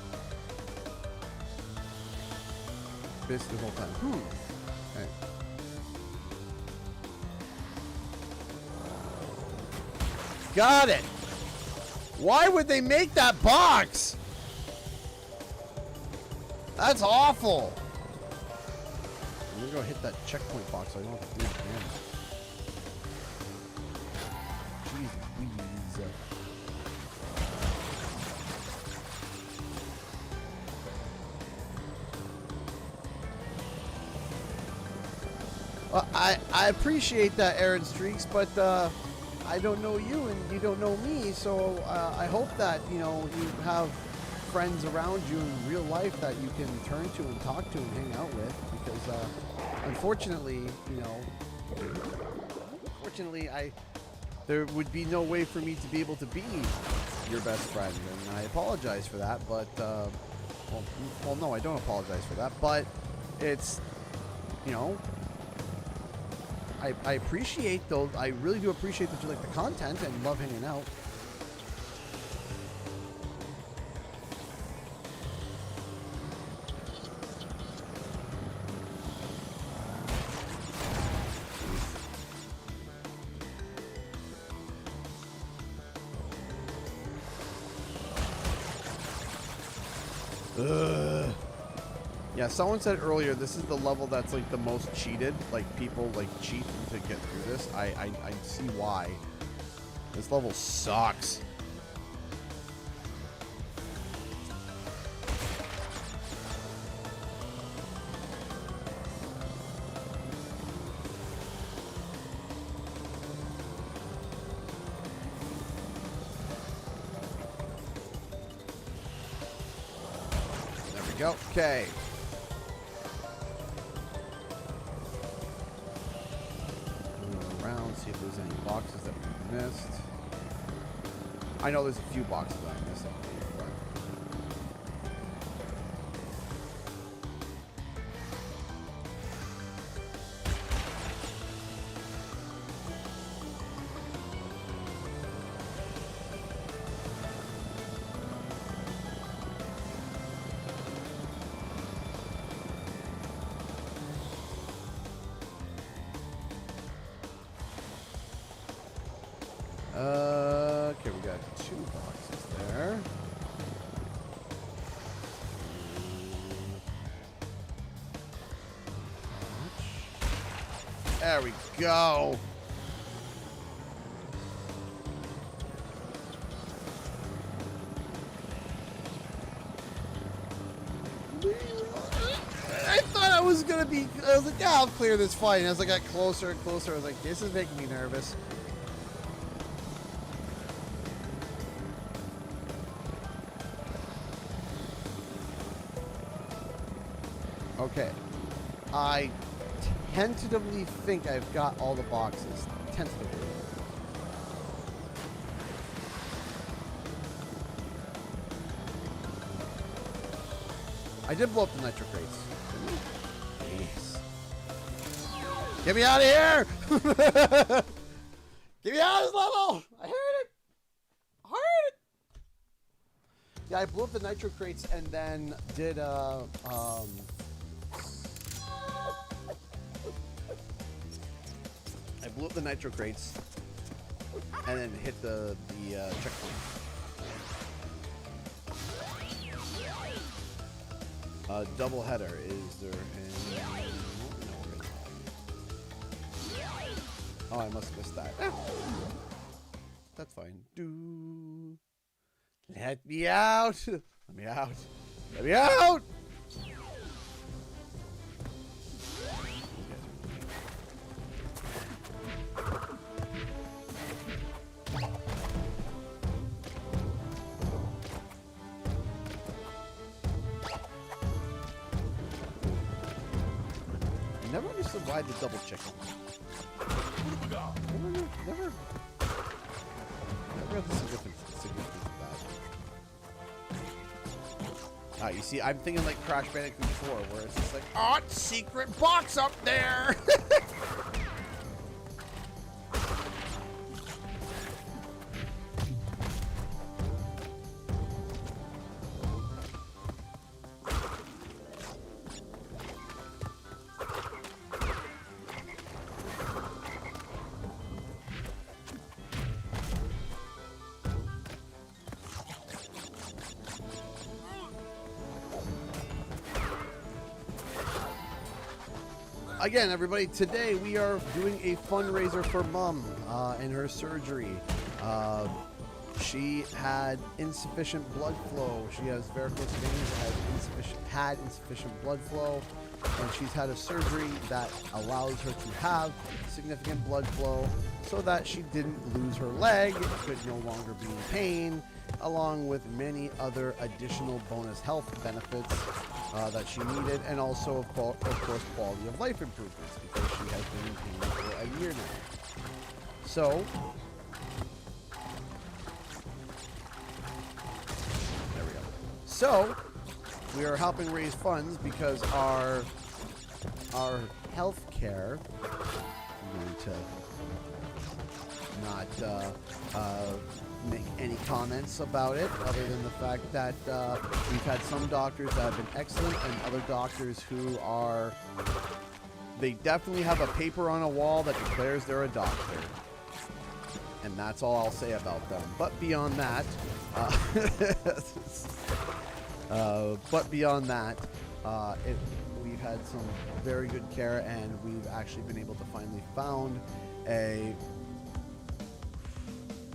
Busy the whole time. Okay. Got it! Why would they make that box? That's awful! I'm gonna go hit that checkpoint box so I don't have to do it again. Jeez Louise. Well, I appreciate that, Aaron Streaks, but I don't know you and you don't know me, so I hope that, you know, you have friends around you in real life that you can turn to and talk to and hang out with, because unfortunately, you know, there would be no way for me to be able to be your best friend, and I apologize for that, but well, no, I don't apologize for that, but it's, you know, I appreciate those. I really do appreciate that you like the content and love hanging out. Yeah, someone said earlier this is the level that's like the most cheated. Like people like cheat to get through this. I see why. This level sucks. There we go. Okay. See if there's any boxes that we missed. I know there's a few boxes that I missed, okay, we got 2 boxes there. There we go. I thought I was gonna be. I was like, yeah, I'll clear this fight. And as I got closer and closer, I was like, this is making me nervous. Okay, I tentatively think I've got all the boxes. Tentatively. I did blow up the nitro crates. Jeez. Get me out of here! Get me out of this level! I heard it! I heard it! Yeah, I blew up the nitro crates and then did I blew up the nitro crates and then hit the checkpoint. Double header. Is there any... Oh, I must have missed that. That's fine. Let me out! Let me out! Let me out! So why the double chicken? Never got the significance of that. You see, I'm thinking like Crash Bandicoot 4, where it's just like, oh, secret box up there! Again, everybody, today we are doing a fundraiser for Mom and her surgery. She had insufficient blood flow. She has varicose veins, had insufficient blood flow, and she's had a surgery that allows her to have significant blood flow so that she didn't lose her leg, could no longer be in pain, along with many other additional bonus health benefits that she needed, and also, of course, quality of life improvements, because she has been in pain for a year now. So, there we go. So, we are helping raise funds because our health care, I'm going to not make any comments about it other than the fact that we've had some doctors that have been excellent and other doctors who are, they definitely have a paper on a wall that declares they're a doctor, and that's all I'll say about them. But beyond that, we've had some very good care, and we've actually been able to finally found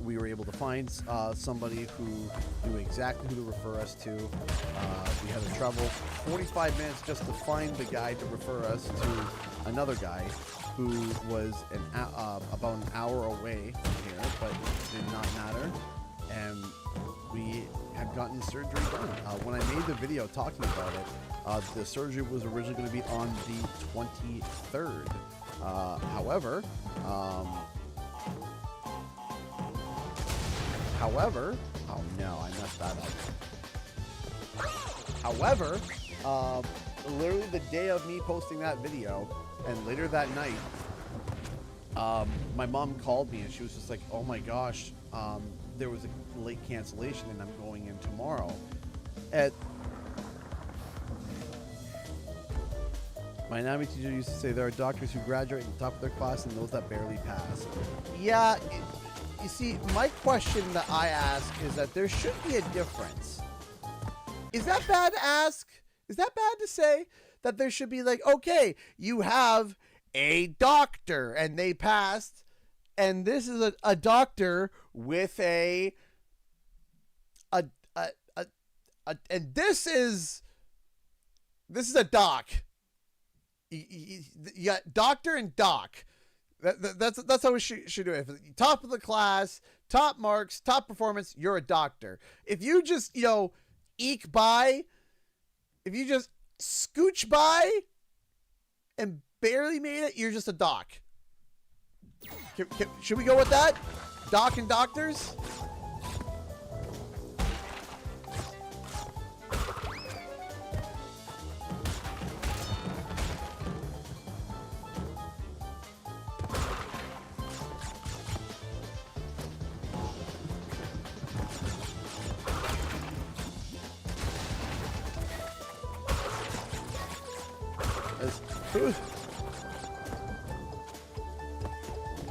we were able to find somebody who knew exactly who to refer us to. We had to travel 45 minutes just to find the guy to refer us to another guy who was about an hour away from here, but it did not matter. And we had gotten surgery done. When I made the video talking about it, the surgery was originally going to be on the 23rd. However, oh no, I messed that up. However, literally the day of me posting that video, and later that night, my mom called me and she was just like, oh my gosh, there was a late cancellation and I'm going in tomorrow. My anatomy teacher used to say there are doctors who graduate at the top of their class and those that barely pass. Yeah. You see, my question that I ask is that there should be a difference. Is that bad to ask? Is that bad to say? That there should be like, okay, you have a doctor and they passed, and this is a doctor with and this is a doc. You got doctor and doc. That's how we should do it. If top of the class, top marks, top performance, you're a doctor. If you just, eke by, if you just scooch by and barely made it, you're just a doc. Should we go with that? Doc and doctors?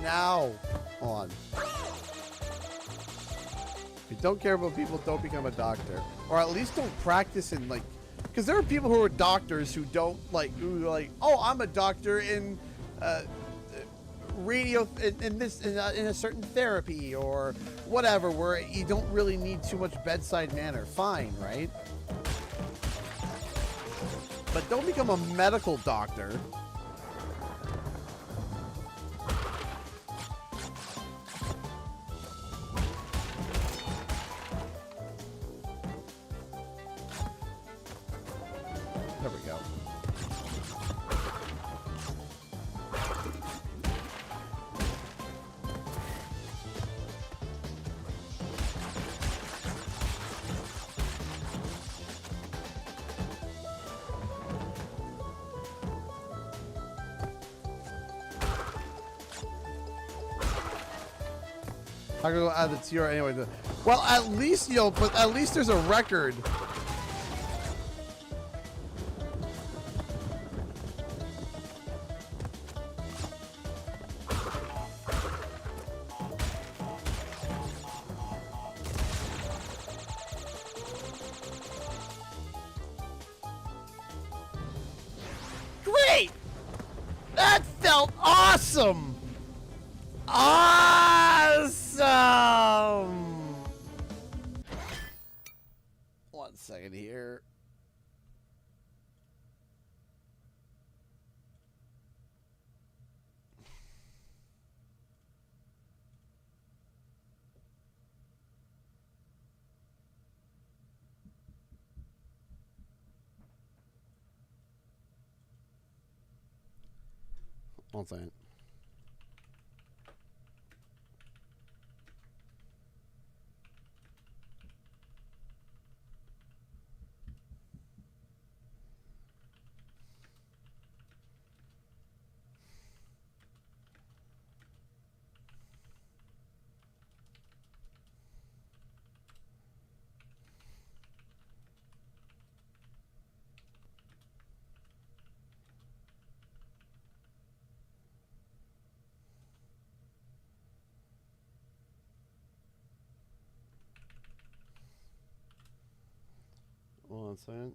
Now, hold on. If you don't care about people, don't become a doctor, or at least don't practice in because there are people who are doctors who don't who are like, oh, I'm a doctor in radio in a certain therapy or whatever, where you don't really need too much bedside manner. Fine, right? But don't become a medical doctor. There we go. I'm gonna add the TR anyway. Well, at least but at least there's a record. Great! That felt awesome! Awesome! 1 second here. One second. One second.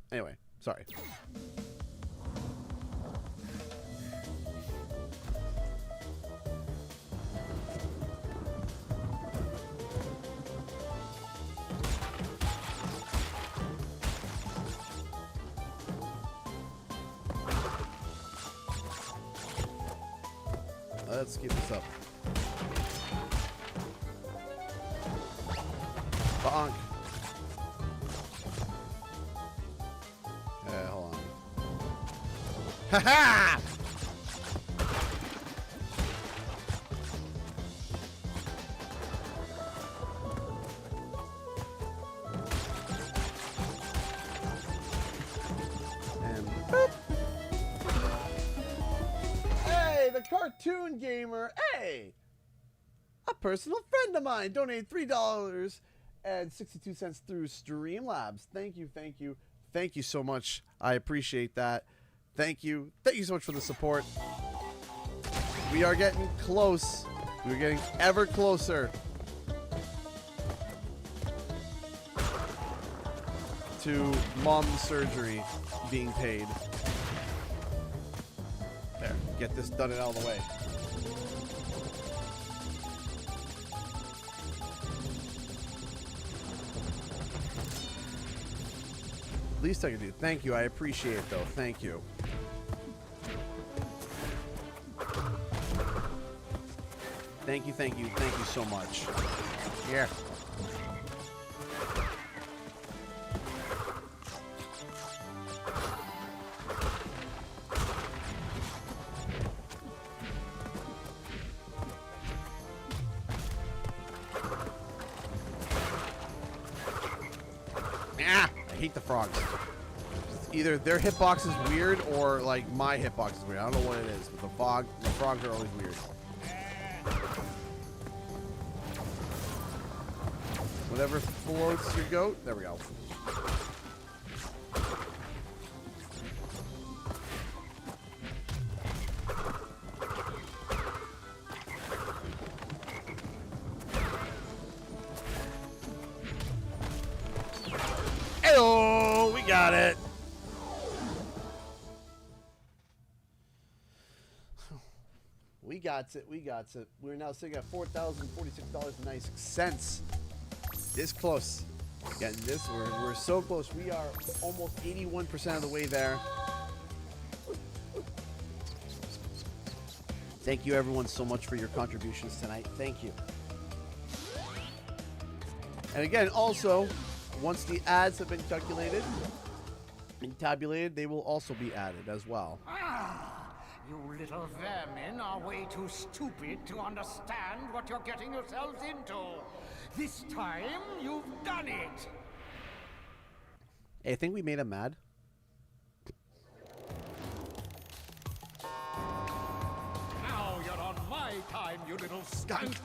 Anyway, sorry. Let's keep this up. Bonk. Hold on. Ha ha! And boop. Hey, the cartoon gamer. Hey, a personal friend of mine donated $3.62 through Streamlabs. Thank you, thank you. Thank you so much. I appreciate that. Thank you. Thank you so much for the support. We are getting close. We're getting ever closer to mom's surgery being paid. There. Get this done and out of the way. Least I can do. Thank you. I appreciate it, though. Thank you. Thank you, thank you, thank you so much. Here. Ah, I hate the frogs. Either their hitbox is weird or like my hitbox is weird. I don't know what it is, but the frogs are always weird. Whatever floats your goat. There we go. Hey-oh, we got it. We got it. We got it. We're now sitting at $4,046.96. This close. Getting this. We're so close. We are almost 81% of the way there. Thank you, everyone, so much for your contributions tonight. Thank you. And again, also, once the ads have been calculated and tabulated, they will also be added as well. You little vermin are way too stupid to understand what you're getting yourselves into. This time, you've done it. Hey, I think we made him mad. Now you're on my time, you little skunk.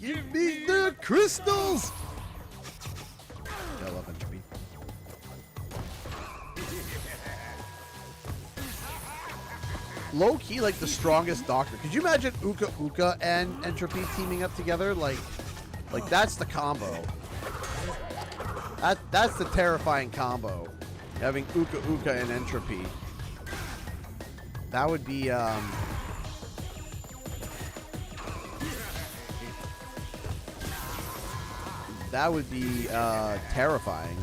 Give me the crystals! I love entropy. Low key, like the strongest doctor. Could you imagine Uka Uka and Entropy teaming up together? Like that's the combo. That's the terrifying combo. Having Uka Uka and Entropy. That would be terrifying.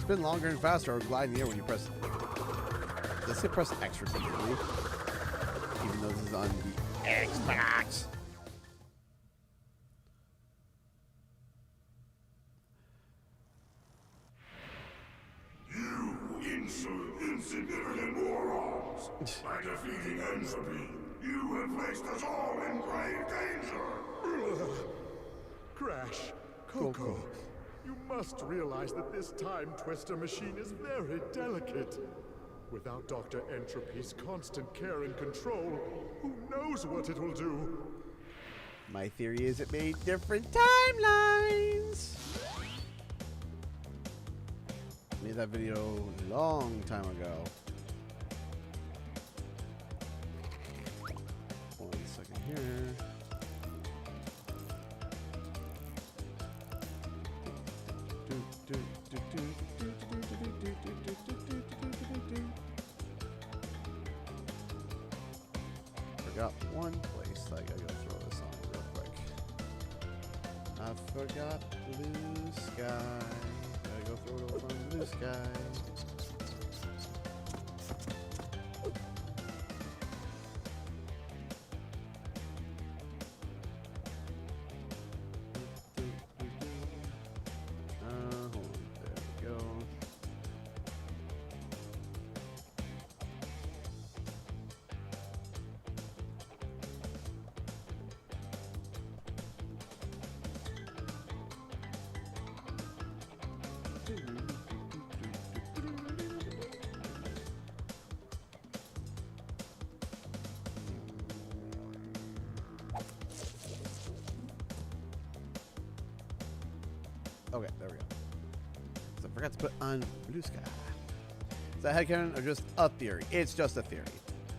Spin longer and faster or glide in the air when you press. Let's say press X repeatedly. Even though this is on the Xbox. You insignificant morons! By defeating Entropy, you have placed us all in grave danger! Crash, Coco, you must realize that this time twister machine is very delicate. Without Dr. Entropy's constant care and control, who knows what it will do? My theory is it made different timelines. Made that video a long time ago. 1 second here. Forgot one place. I gotta go throw this on real quick. I forgot blue sky. Gotta go throw it over on blue sky. Hold on. There we go. Okay, there we go. So I forgot to put on blue sky. Is that headcanon or just a theory? It's just a theory.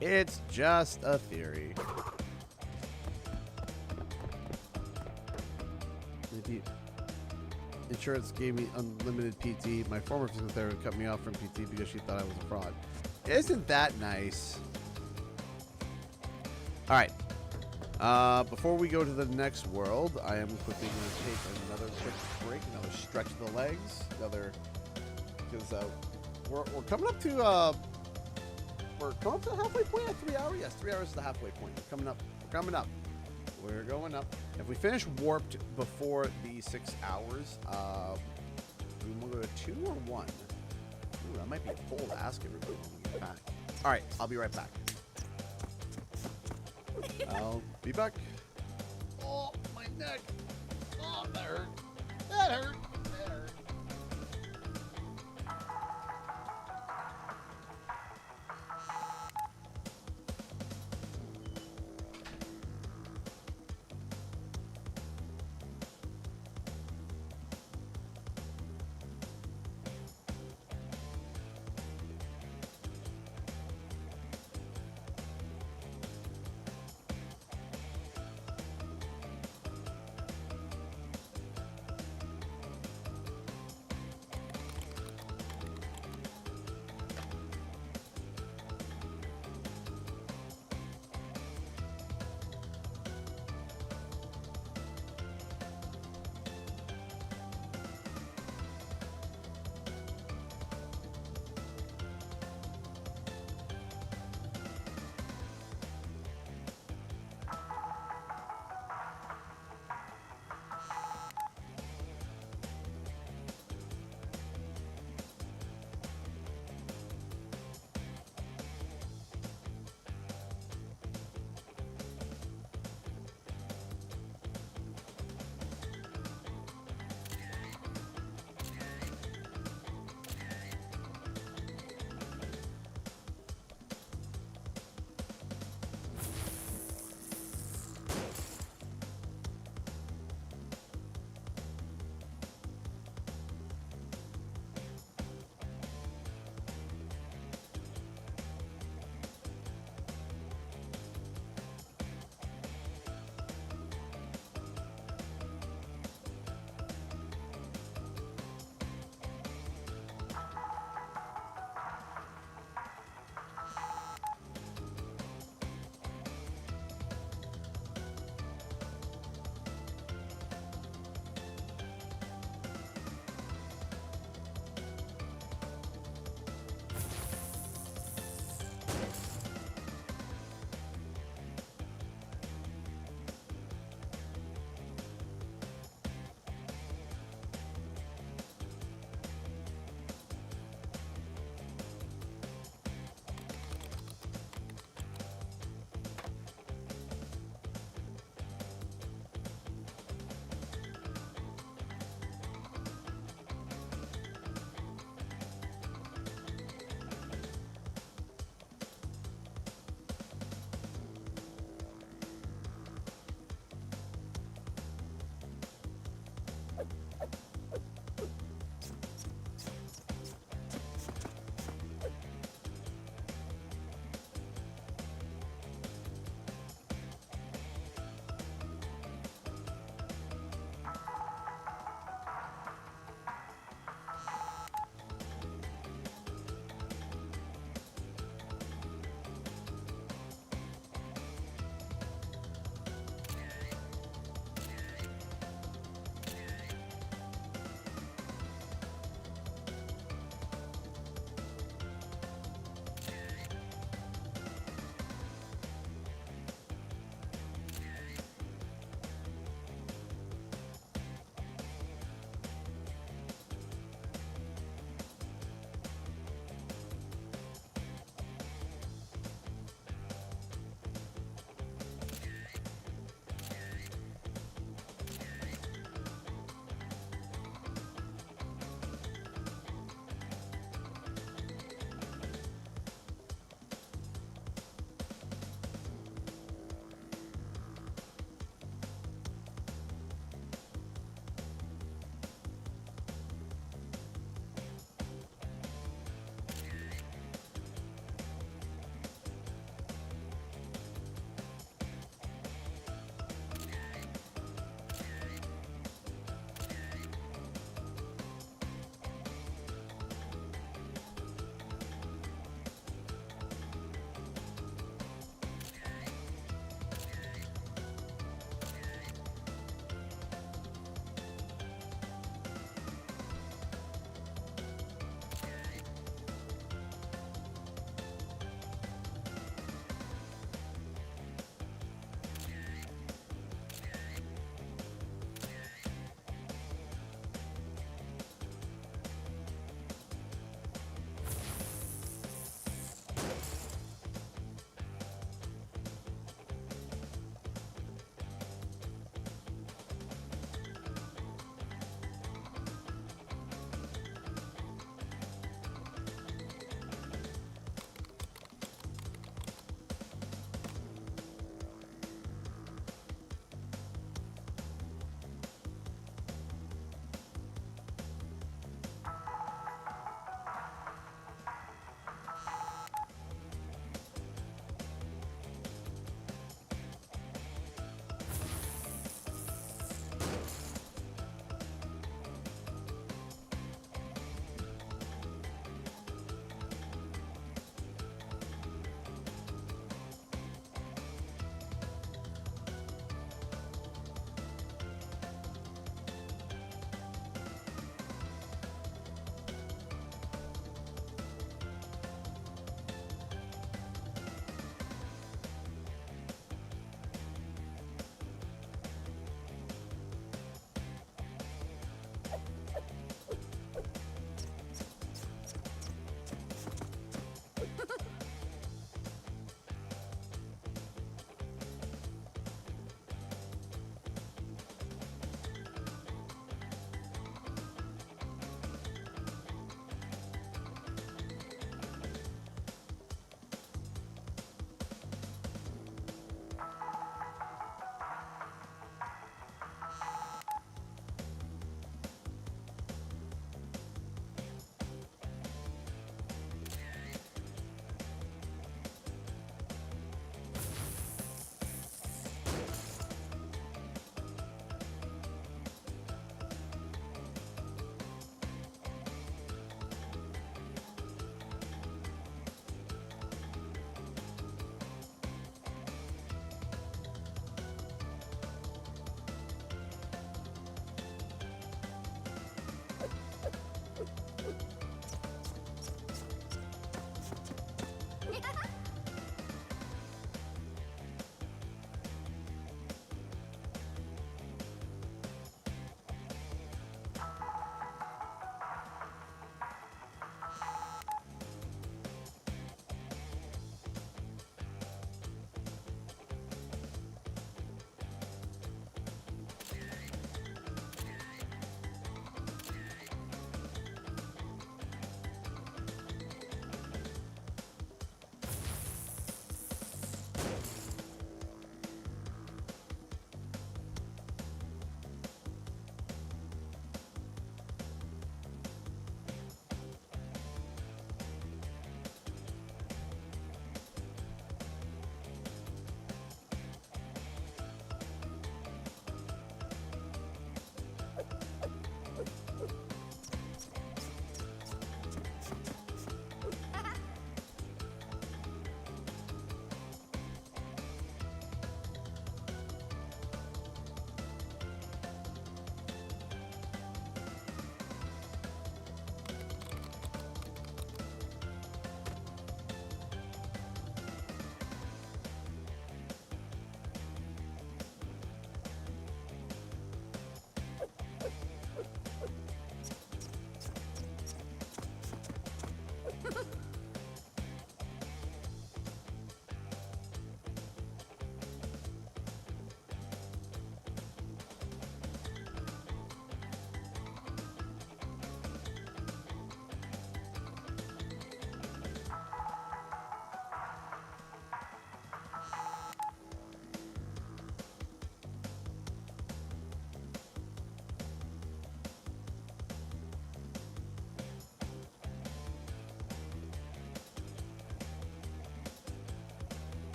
It's just a theory. Insurance gave me unlimited PT. My former physical therapist cut me off from PT because she thought I was a fraud. Isn't that nice? All right. Before we go to the next world, I am quickly going to take another quick break, another stretch of the legs, because we're coming up to the halfway point at 3 hours. Yes, 3 hours is the halfway point. We're coming up. We're going up. If we finish warped before the 6 hours, we want to go to 2 or 1? Ooh, that might be a poll to ask everybody when we get back. All right, I'll be right back. I'll be back. Oh, my neck. Oh, that hurt. That hurt. That hurt.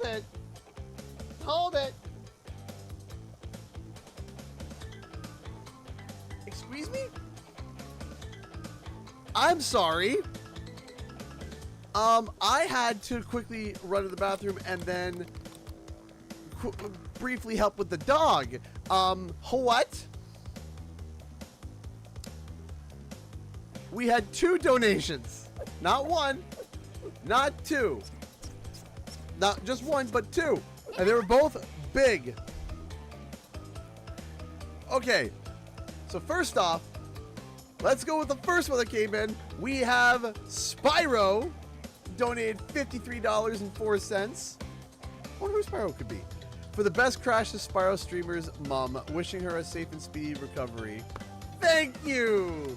Hold it. Hold it. Excuse me? I'm sorry. I had to quickly run to the bathroom and then briefly help with the dog. What? We had 2 donations. Not 1, not 2. Not just 1, but 2. And they were both big. Okay. So first off, let's go with the first one that came in. We have Spyro donated $53.04. I wonder who Spyro could be. For the best Crash to Spyro streamer's mom, wishing her a safe and speedy recovery. Thank you!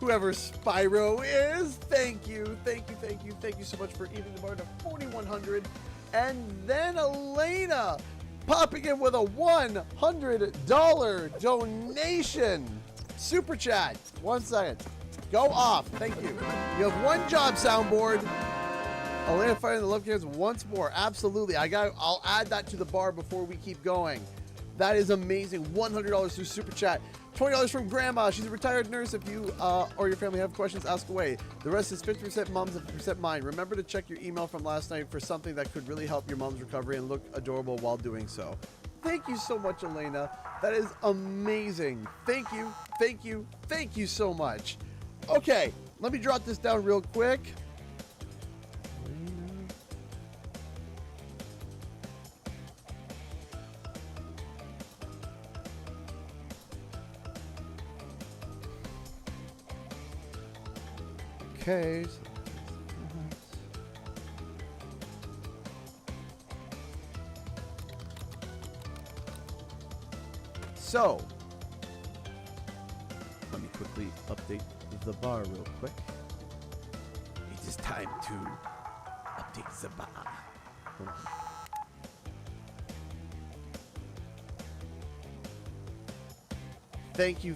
Whoever Spyro is, thank you, thank you, thank you, thank you so much for eating the bar to 4,100. And then Elena popping in with a $100 donation. Super chat. 1 second. Go off. Thank you. You have 1 job, soundboard. Elena fighting the love cans once more. Absolutely. I'll add that to the bar before we keep going. That is amazing. $100 through Super Chat. $20 from Grandma. She's a retired nurse. If you or your family have questions, ask away. The rest is 50% mom's and 50% mine. Remember to check your email from last night for something that could really help your mom's recovery and look adorable while doing so. Thank you so much, Elena. That is amazing. Thank you. Thank you. Thank you so much. Okay, let me jot this down real quick. Okay. So, let me quickly update the bar real quick. It is time to update the bar. Hold on. Thank you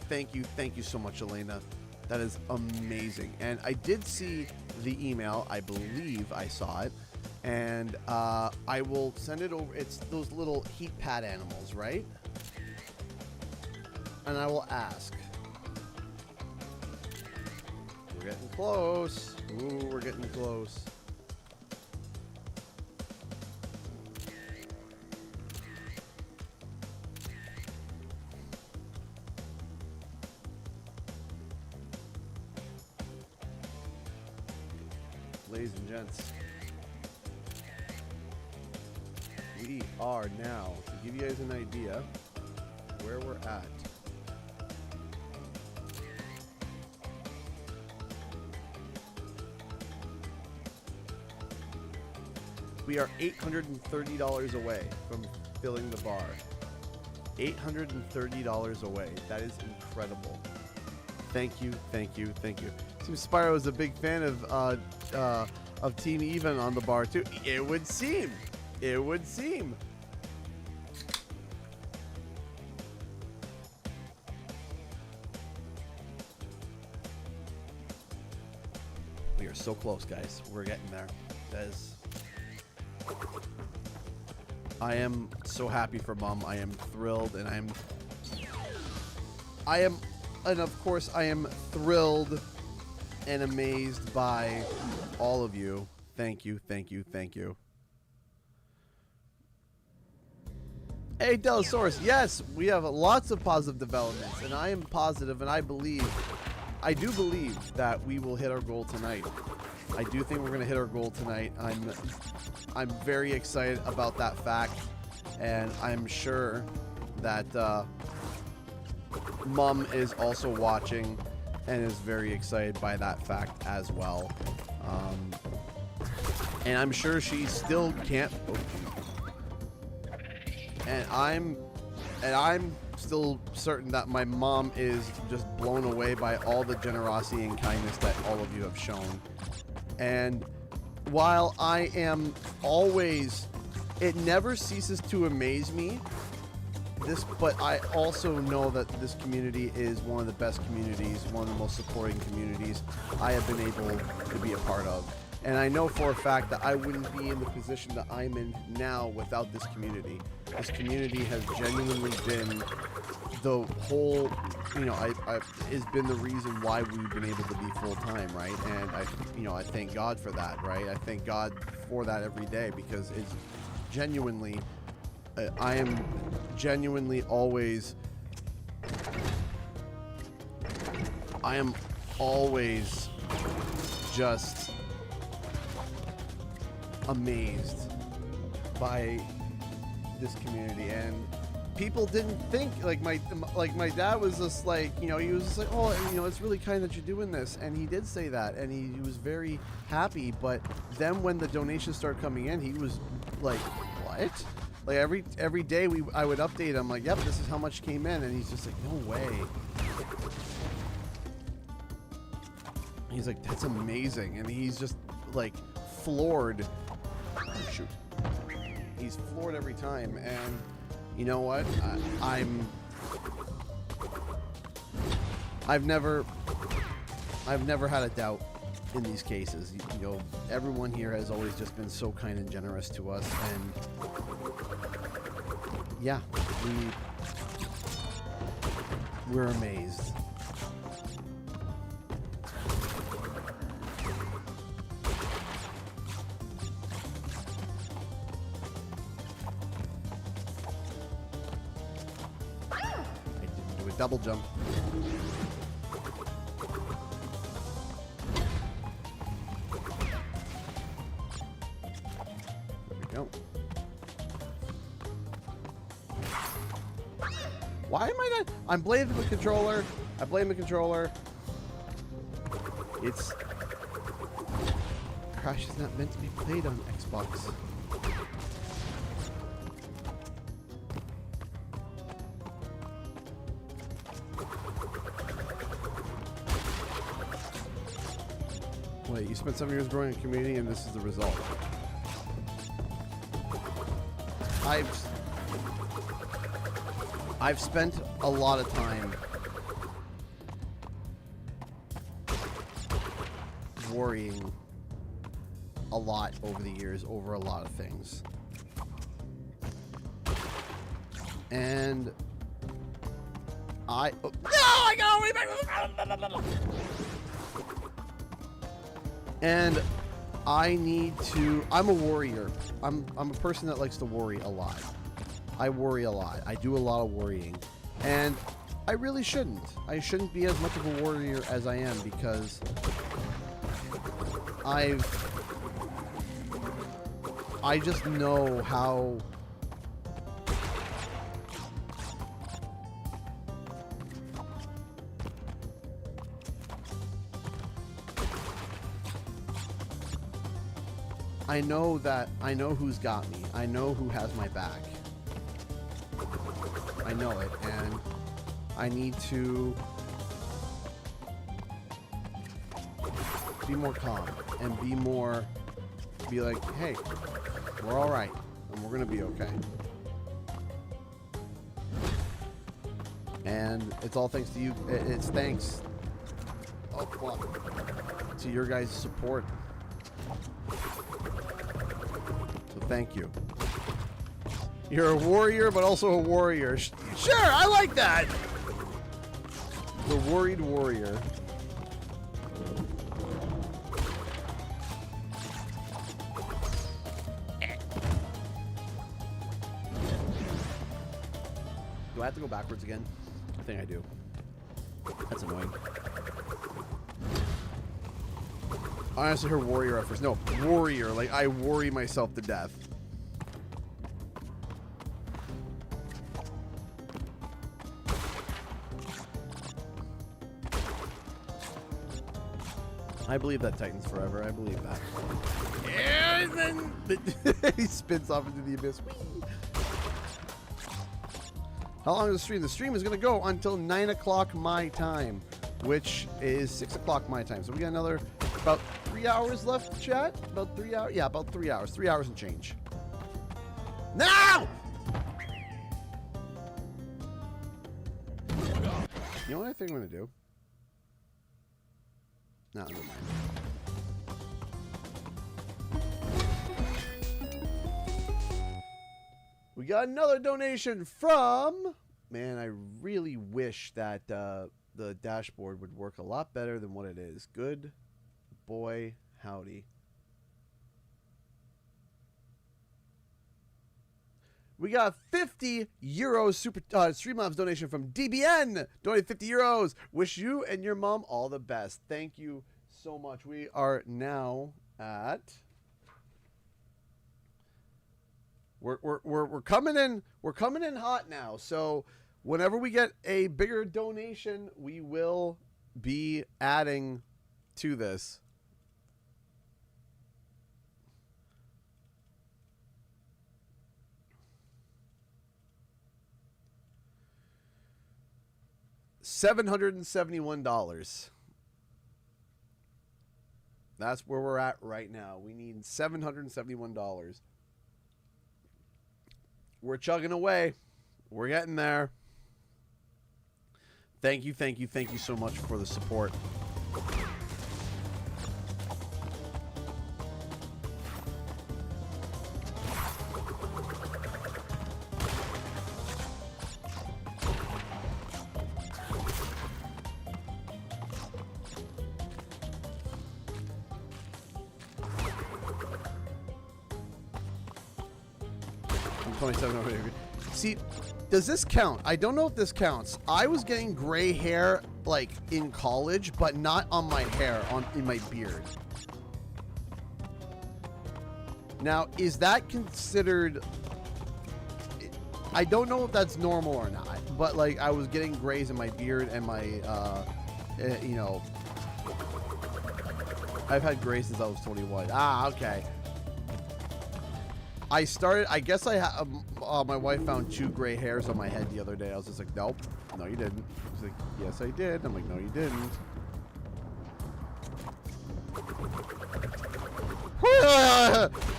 so much, Elena. That is amazing. And I did see the email. I believe I saw it. And I will send it over. It's those little heat pad animals, right? And I will ask. We're getting close. Ooh, we're getting close. Ladies and gents, we are now, to give you guys an idea where we're at. We are $830 away from filling the bar. $830 away. That is incredible. Thank you. Seems Spyro is a big fan of Team Even on the bar too. It would seem. We are so close, guys. We're getting there. That is. I am so happy for Mom. I am thrilled, and and of course, I am thrilled and amazed by all of you. Thank you. Hey, Delosaurus, yes, we have lots of positive developments, and I am positive, and I do believe that we will hit our goal tonight. I do think we're going to hit our goal tonight. I'm very excited about that fact, and I'm sure that Mom is also watching and is very excited by that fact as well. And I'm sure she still can't. And I'm still certain that my mom is just blown away by all the generosity and kindness that all of you have shown. And while I am always, it never ceases to amaze me, but I also know that this community is one of the best communities, one of the most supporting communities I have been able to be a part of. And I know for a fact that I wouldn't be in the position that I'm in now without this community. This community has genuinely been the whole, you know, has been the reason why we've been able to be full time, right? And I thank God for that, right? I thank God for that every day, because it's genuinely, I am genuinely always, just amazed by this community. And people didn't think, like my dad was just like, you know, he was just like, oh, you know, it's really kind that you're doing this, and he did say that, and he was very happy. But then when the donations started coming in, he was like, what? Like every day I would update him like, yep, this is how much came in, and he's just like, no way. He's like, that's amazing, and he's just like floored. Oh, shoot. He's floored every time, and you know what? I've never had a doubt in these cases. You know, everyone here has always just been so kind and generous to us, and yeah, we're amazed. Double jump. There we go. Why am I not? I'm blaming the controller. I blame the controller. It's Crash is not meant to be played on Xbox. Wait, you spent 7 years growing a community, and this is the result. I've spent a lot of time worrying a lot over the years over a lot of things. And I got way back. And I need to, I'm a worrier. I'm a person that likes to worry a lot. I worry a lot. I do a lot of worrying. And I really shouldn't. I shouldn't be as much of a worrier as I am, because I just know how I know who's got me. I know who has my back. I know it, and I need to be more calm and be like, hey, we're all right, and we're gonna be okay. And it's all thanks to you. It's thanks, oh fuck, to your guys' support. So thank you. You're a warrior, but also a warrior. Sure, I like that. The worried warrior. Do I have to go backwards again? I think I do. That's annoying. I honestly heard warrior at first. No, warrior. Like, I worry myself to death. I believe that Titan's forever. I believe that. And then he spins off into the abyss. Whee! How long is the stream? The stream is going to go until 9 o'clock my time, which is 6 o'clock my time. So we got another about 3 hours left, chat. About 3 hours. Yeah, about 3 hours. 3 hours and change. No! You know what I think I'm going to do? No, never mind. We got another donation from... Man, I really wish that the dashboard would work a lot better than what it is. Good boy, howdy. We got 50 euros super Streamlabs donation from DBN. Donated 50 euros. Wish you and your mom all the best. Thank you so much. We are now at... We're coming in. We're coming in hot now. So whenever we get a bigger donation, we will be adding to this. $771. That's where we're at right now. We need $771. We're chugging away. We're getting there. Thank you, thank you, thank you so much for the support. See, does this count? I don't know if this counts. I was getting gray hair like in college, but not on my hair, in my beard. Now, is that considered... I don't know if that's normal or not, but like I was getting grays in my beard and my, you know, I've had grays since I was 21. Ah, okay. I guess I have, my wife found 2 gray hairs on my head the other day. I was just like, nope, no you didn't. She's like, yes I did. I'm like, no you didn't.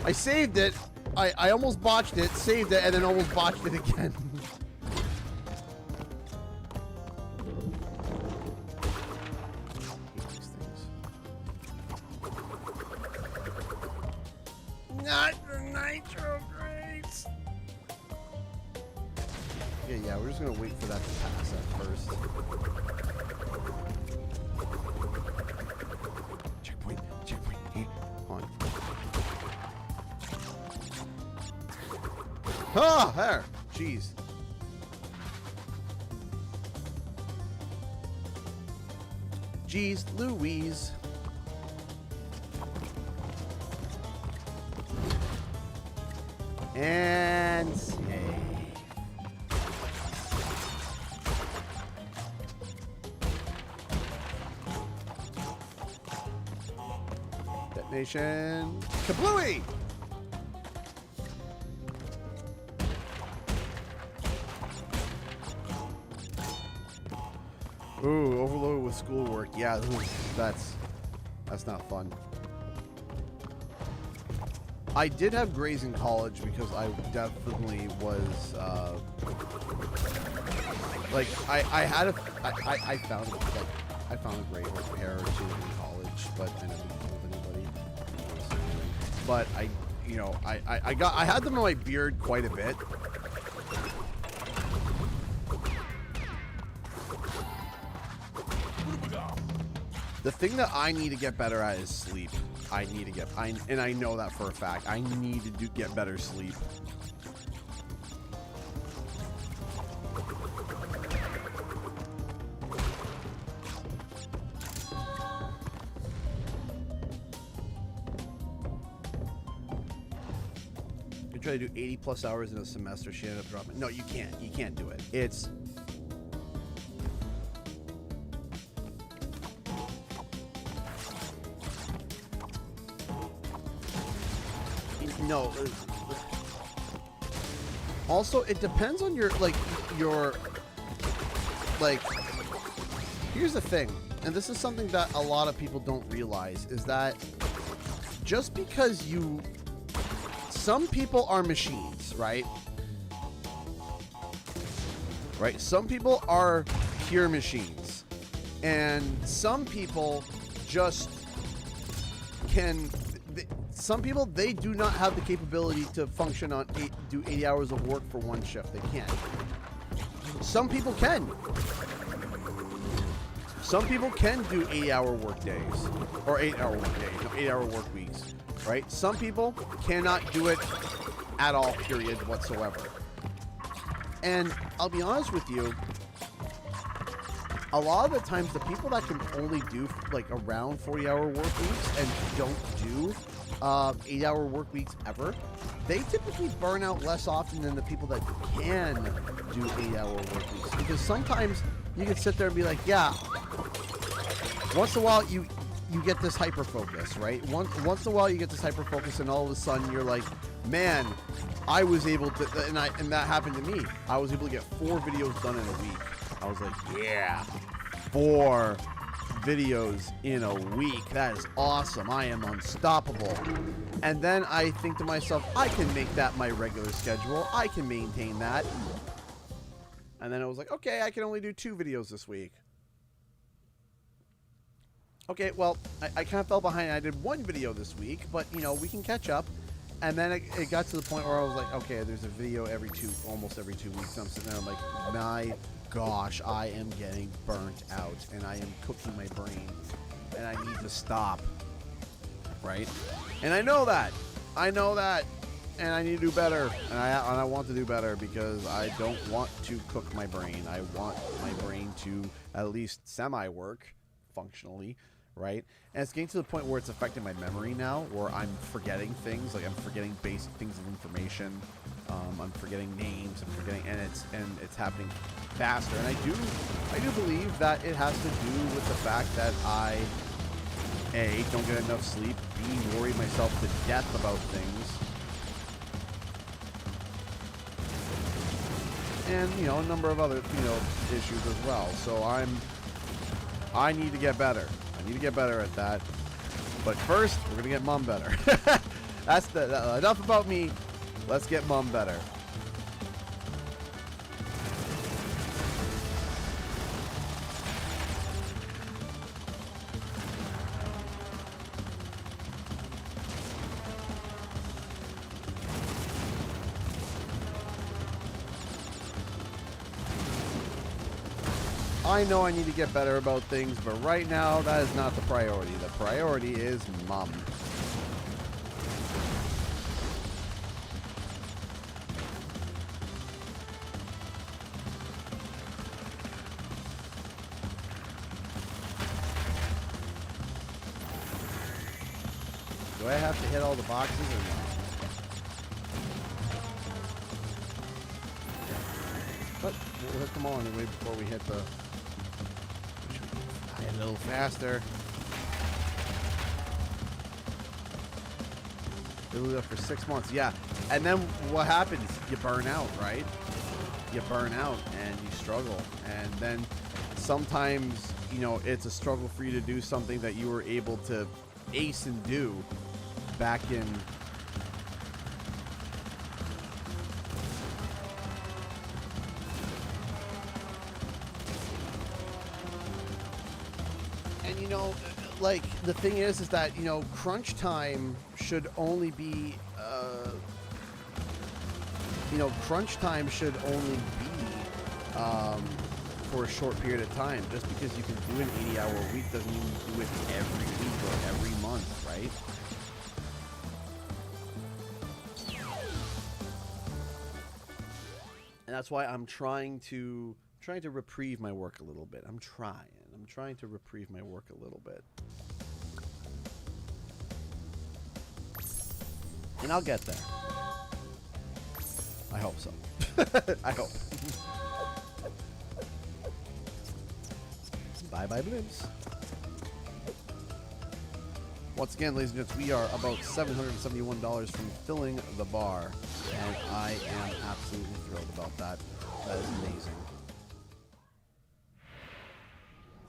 I saved it. I almost botched it, saved it, and then almost botched it again. Not the nitro grades. Yeah, we're just gonna wait for that to pass at first. Checkpoint. Hey, on. Ah, there. Jeez. Jeez Louise. And save. Detonation. Kablooey! Ooh, overloaded with schoolwork. Yeah, that's not fun. I did have grays in college because I definitely was, like, I found a gray hair or 2 in college, but I never told anybody. But I had them in my beard quite a bit. The thing that I need to get better at is sleep. And I know that for a fact. I need to get better sleep. You try to do 80 plus hours in a semester, she ended up dropping. No, you can't. You can't do it. It's... No. Also, it depends on your here's the thing, and this is something that a lot of people don't realize, is that just because some people are machines, right? Right? Some people are pure machines, and some people just can... some people, they do not have the capability to function on do 80 hours of work for one shift. They can't. Some people can. Some people can do 8-hour work days, or 8-hour work days, no, 8-hour work weeks, right? Some people cannot do it at all, period, whatsoever. And I'll be honest with you, a lot of the times the people that can only do like around 40-hour work weeks and don't do 8-hour work weeks ever, they typically burn out less often than the people that can do 8-hour work weeks. Because sometimes you can sit there and be like, yeah, once in a while you get this hyper focus, right? Once in a while you get this hyper focus, and all of a sudden you're like, man, I was able to, and that happened to me. I was able to get 4 videos done in a week. I was like, yeah, 4 videos in a week. That is awesome. I am unstoppable. And then I think to myself, I can make that my regular schedule. I can maintain that. And then I was like, okay, I can only do 2 videos this week. Okay, well, I kind of fell behind. I did 1 video this week, but, you know, we can catch up. And then it got to the point where I was like, okay, there's a video almost every 2 weeks. And I'm sitting there, I'm like, my gosh, I am getting burnt out, and I am cooking my brain, and I need to stop, right? And I know that, and I need to do better, and I want to do better, because I don't want to cook my brain. I want my brain to at least semi-work functionally, right? And it's getting to the point where it's affecting my memory now, where I'm forgetting things, like I'm forgetting basic things of information. I'm forgetting names. I'm forgetting, and it's happening faster. And I do believe that it has to do with the fact that I, A, don't get enough sleep, B, worry myself to death about things, and, you know, a number of other, you know, issues as well. So I need to get better. I need to get better at that. But first, we're gonna get Mom better. That's enough about me. Let's get Mom better. I know I need to get better about things, but right now, that is not the priority. The priority is Mom. Do I have to hit all the boxes or not? But we'll hit them all anyway before we hit the... A little faster. They do that for 6 months, yeah. And then what happens? You burn out, right? You burn out and you struggle. And then sometimes, you know, it's a struggle for you to do something that you were able to ace and do back in... You know, like, the thing is that, you know, crunch time should only be, for a short period of time. Just because you can do an 80-hour week doesn't mean you do it every week or every month, right? And that's why I'm trying to reprieve my work a little bit. I'm trying to reprieve my work a little bit. And I'll get there. I hope so. I hope. Bye-bye, Blimps. Once again, ladies and gents, we are about $771 from filling the bar. And I am absolutely thrilled about that. That is amazing.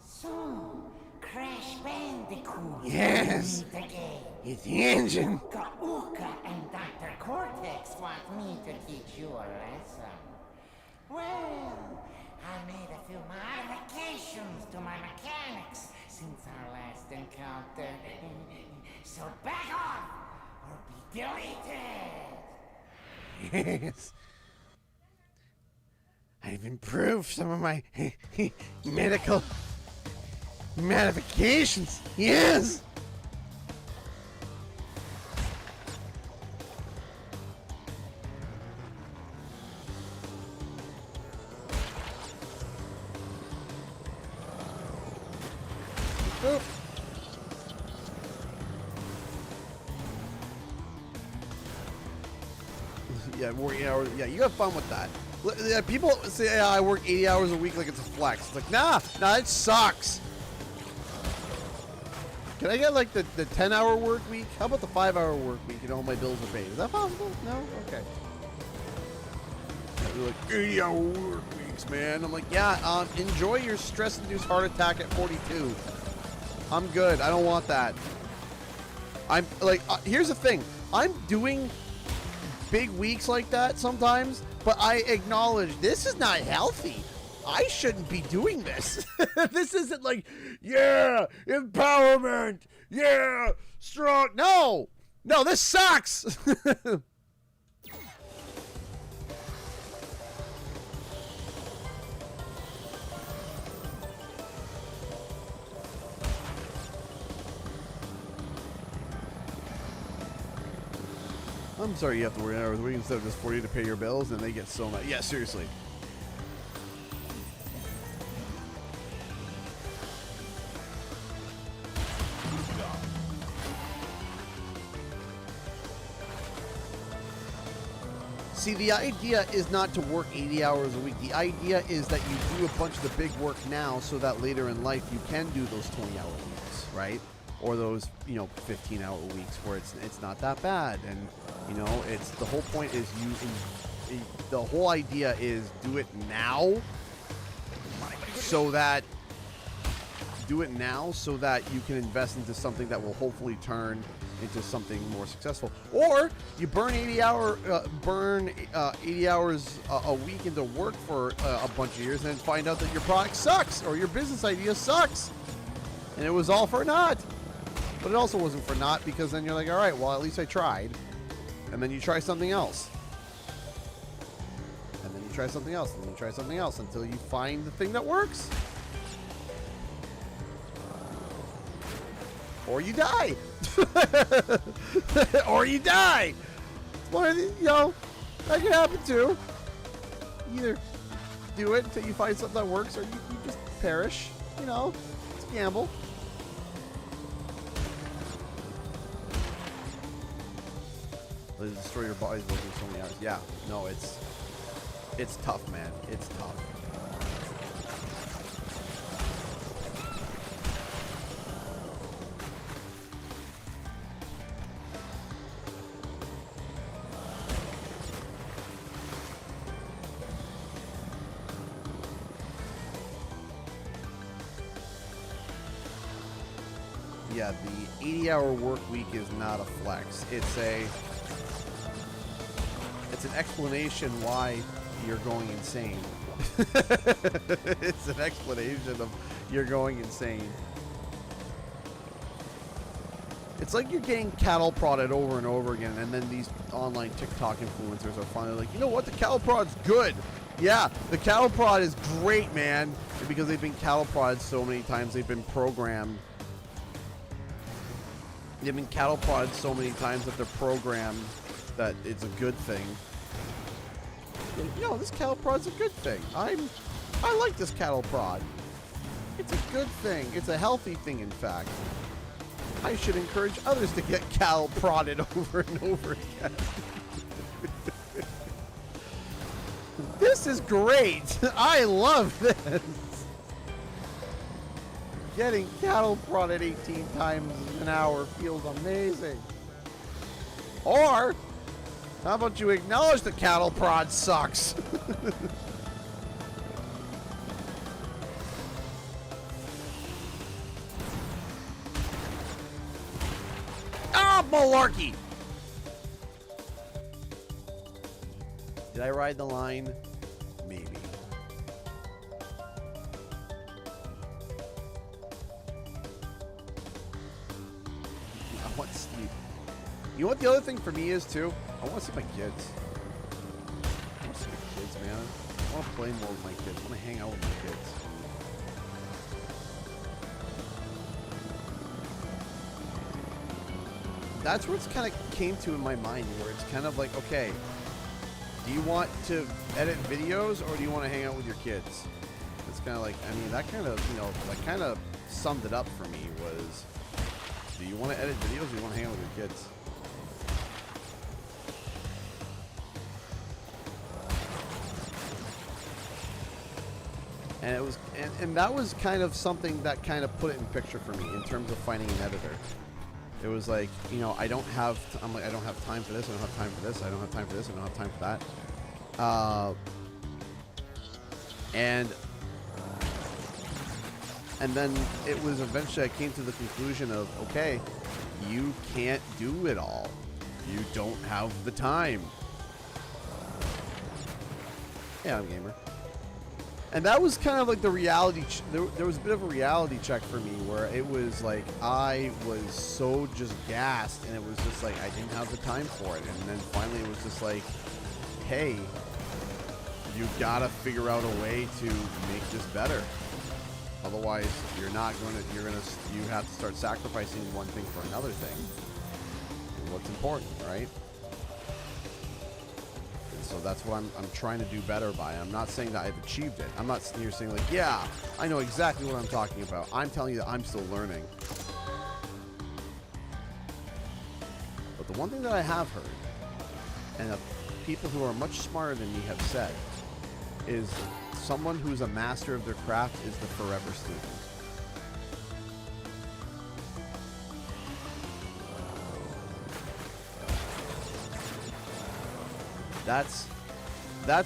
So, Crash Bandicoot. Yes! It's the engine! Uka and Dr. Cortex want me to teach you a lesson. Well, I made a few modifications to my mechanics since our last encounter. So back off, Deleted! Yes. I've improved some of my medical modifications. Yes. Oop. Yeah, working hours. Yeah, you have fun with that. Yeah, people say I work 80 hours a week like it's a flex. It's like, nah, it sucks. Can I get like the 10-hour work week? How about the 5-hour work week and all my bills are paid? Is that possible? No? Okay. They're like 80-hour work weeks, man. I'm like, yeah, enjoy your stress-induced heart attack at 42. I'm good. I don't want that. I'm like, here's the thing. I'm doing big weeks like that sometimes, but I acknowledge this is not healthy. I shouldn't be doing this. This isn't like, yeah, empowerment, yeah, strong. No, this sucks. I'm sorry you have to work hours a week instead of just 40 to pay your bills, and they get so much. Yeah, seriously. See, the idea is not to work 80 hours a week. The idea is that you do a bunch of the big work now so that later in life you can do those 20-hour weeks, right? Or those, 15-hour weeks where it's not that bad. And, it's the whole point is the whole idea is do it now so that you can invest into something that will hopefully turn into something more successful. Or you burn 80 hours a week into work for a bunch of years and then find out that your product sucks or your business idea sucks. And it was all for naught. But it also wasn't for naught, because then you're like, all right, well, at least I tried. And then you try something else. And then you try something else. And then you try something else until you find the thing that works. Or you die. Or you die. One of the, that can happen too. Either do it until you find something that works, or you just perish. It's a gamble. They destroy your bodies working so many hours. Yeah, no, it's tough, man. It's tough. Yeah, the 80-hour work week is not a flex. It's an explanation why you're going insane. It's an explanation of you're going insane. It's like you're getting cattle prodded over and over again, and then these online TikTok influencers are finally like, you know what, the cattle prod's good. Yeah, the cattle prod is great, man. And because they've been cattle prodded so many times, they've been programmed. They've been cattle prodded so many times that they're programmed that it's a good thing. This cattle prod's a good thing. I like this cattle prod. It's a good thing. It's a healthy thing, in fact. I should encourage others to get cattle prodded over and over again. This is great. I love this. Getting cattle prodded 18 times an hour feels amazing. Or, how about you acknowledge the cattle prod sucks? Ah, malarkey! Did I ride the line? Maybe. I want sleep. You know what the other thing for me is too? I want to see my kids. I want to see my kids, man. I want to play more with my kids. I want to hang out with my kids. That's where it's kind of came to in my mind, where it's kind of like, okay, do you want to edit videos or do you want to hang out with your kids? It's kind of like, I mean, that kind of, you know, that kind of summed it up for me was, do you want to edit videos or do you want to hang out with your kids? And it was, and that was kind of something that kind of put it in picture for me in terms of finding an editor. It was like, you know, I don't have, I'm like, I don't have time for this, I don't have time for this, I don't have time for this, I don't have time for that. And then it was eventually I came to the conclusion of, okay, you can't do it all. You don't have the time. Yeah, I'm a gamer. And that was kind of like the reality, there was a bit of a reality check for me where it was like, I was so just gassed and it was just like, I didn't have the time for it. And then finally it was just like, hey, you gotta figure out a way to make this better. Otherwise, you have to start sacrificing one thing for another thing. And what's important, right? And so that's what I'm trying to do better by. I'm not saying that I've achieved it. I'm not sitting here saying like, yeah, I know exactly what I'm talking about. I'm telling you that I'm still learning. But the one thing that I have heard, and that people who are much smarter than me have said, is someone who's a master of their craft is the forever student. That's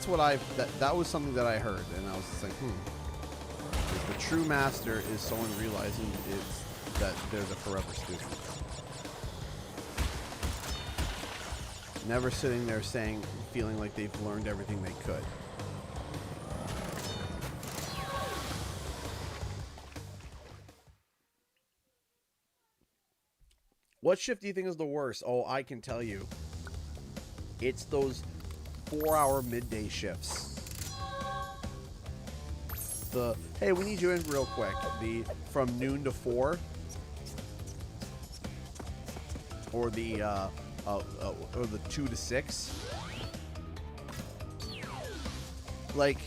what that was something that I heard, and I was just like, the true master is someone realizing that they're the forever student. Never sitting there feeling like they've learned everything they could. What shift do you think is the worst? Oh, I can tell you. It's those 4-hour midday shifts. Hey, we need you in real quick. From noon to 4. Or the 2 to 6. Like,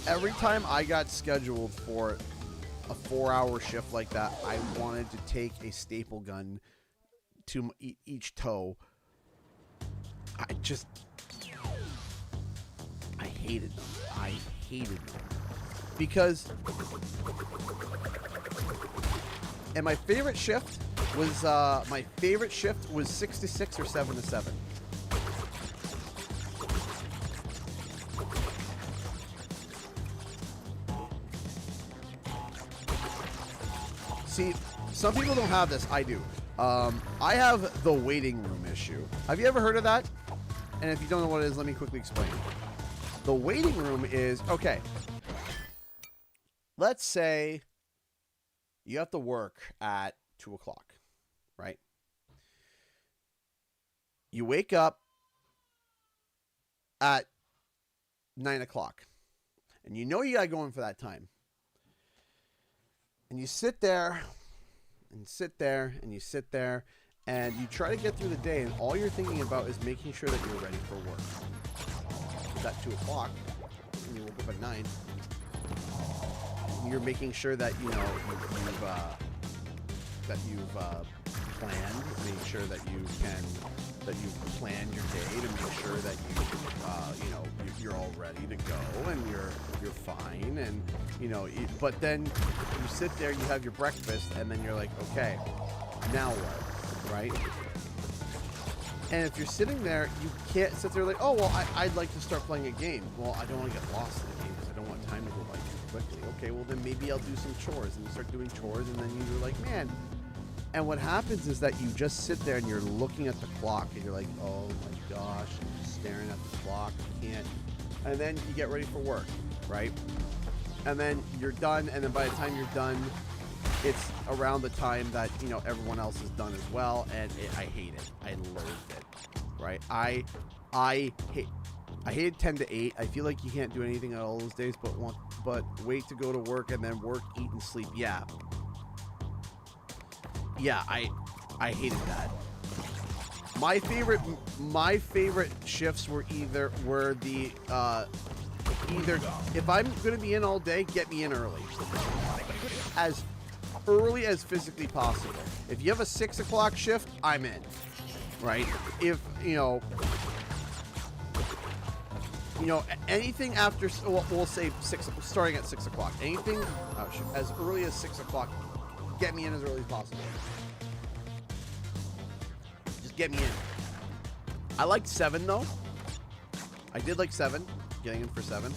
every time I got scheduled for a 4-hour shift like that, I wanted to take a staple gun to each toe. I hated them. I hated them. Because, and my favorite shift was 6 to 6 or 7 to 7. See, some people don't have this. I do. I have the waiting room issue. Have you ever heard of that? And if you don't know what it is, let me quickly explain. The waiting room is, okay, let's say you have to work at 2 o'clock, right? You wake up at 9 o'clock, and you know you got to go in for that time. And you sit there, and sit there, and you sit there, and you try to get through the day, and all you're thinking about is making sure that you're ready for work. It's at 2 o'clock, and you woke up at 9. You're making sure that, you know, you've planned, making sure that you've planned your day to make sure that you're all ready to go and you're fine, and but then you sit there, you have your breakfast, and then you're like, okay, now what, right? And if you're sitting there, you can't sit there like, oh well, I'd like to start playing a game. Well, I don't want to get lost in the game because I don't want time to go by too quickly. Okay, well then maybe I'll do some chores, and you start doing chores, and then you're like, man. And what happens is that you just sit there and you're looking at the clock, and you're like, oh my gosh, I'm just staring at the clock, I can't. And then you get ready for work, right? And then you're done, and then by the time you're done, it's around the time that, you know, everyone else is done as well, and I hate it. I loathe it, right? I hate 10 to 8. I feel like you can't do anything on all those days but wait to go to work and then work, eat, and sleep. Yeah. Yeah, I hated that. My favorite shifts were either if I'm gonna be in all day, get me in early. As early as physically possible. If you have a 6 o'clock shift, I'm in. Right? If anything after, we'll say starting at 6 o'clock. Anything as early as 6 o'clock, get me in as early as possible. Just get me in. I liked 7 though. I did like 7, getting in for 7.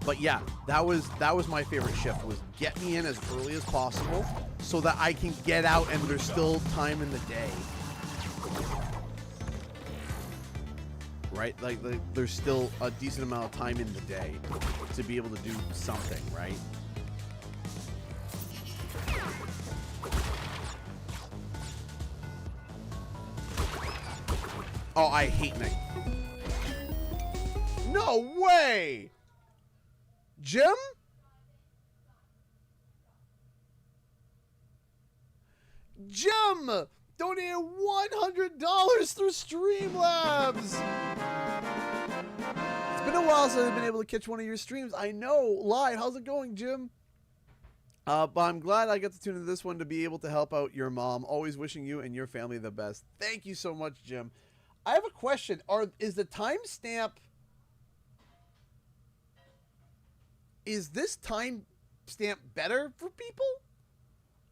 But yeah, that was my favorite shift, was get me in as early as possible so that I can get out and there's still time in the day. Right? Like there's still a decent amount of time in the day to be able to do something, right? Oh, I hate night. No way! Jim? Jim! Donated $100 through Streamlabs! It's been a while since I've been able to catch one of your streams. I know, live. How's it going, Jim? But I'm glad I got to tune into this one to be able to help out your mom. Always wishing you and your family the best. Thank you so much, Jim. I have a question. Is the timestamp... Is this timestamp better for people?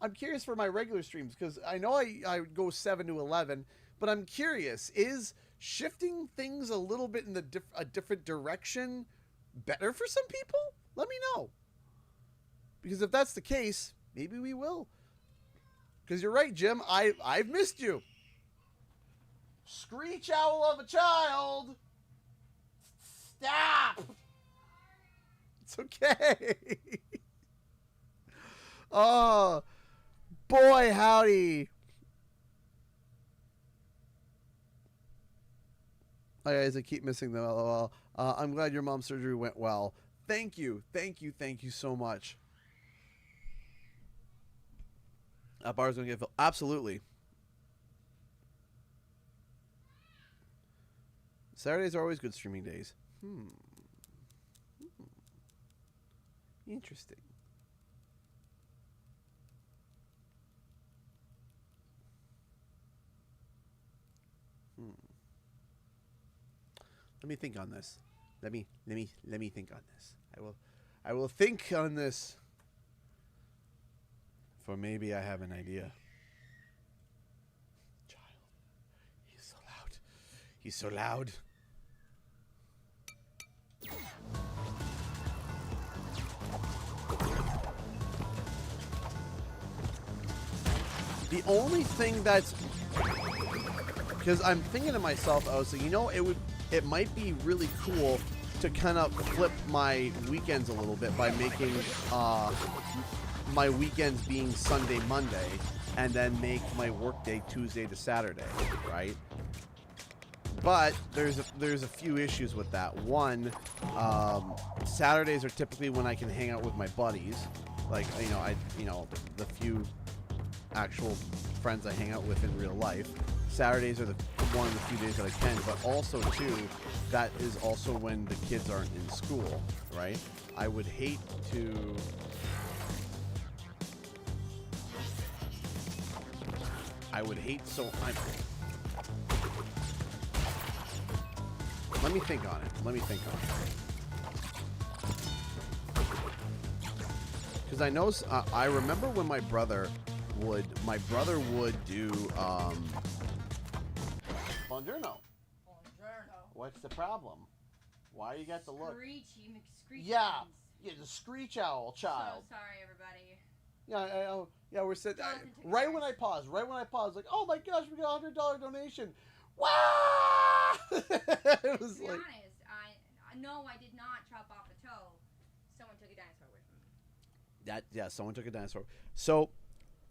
I'm curious for my regular streams, because I know I go 7 to 11, but I'm curious, is shifting things a little bit in a different direction better for some people? Let me know. Because if that's the case, maybe we will. Because you're right, Jim. I've missed you. Screech owl of a child. Stop. It's okay. Oh, boy, howdy. Hi, guys. I keep missing them. LOL. I'm glad your mom's surgery went well. Thank you. Thank you. Thank you so much. That bar's going to get filled. Absolutely. Saturdays are always good streaming days. Interesting. Let me think on this. Let me think on this. I will think on this. For maybe I have an idea. Child. He's so loud. He's so loud. The only thing that's, because I'm thinking to myself, I was like, you know, it might be really cool to kind of flip my weekends a little bit by making my weekends being Sunday, Monday, and then make my workday Tuesday to Saturday, right? But there's a few issues with that. One, Saturdays are typically when I can hang out with my buddies, like the few actual friends I hang out with in real life. Saturdays are one of the few days that I can, but also too, that is also when the kids aren't in school, right? I would hate to. Let me think on it. Because I know, I remember when my brother would do, Buongiorno. What's the problem? Why you got the look? Screechy McScreech. Yeah, the screech owl child. So sorry, everybody. Yeah, we're sitting right when I pause, like, oh my gosh, we got $100 donation. Wow! It was to be like, honest, I did not chop off a toe. Someone took a dinosaur away from me. Yeah, someone took a dinosaur. So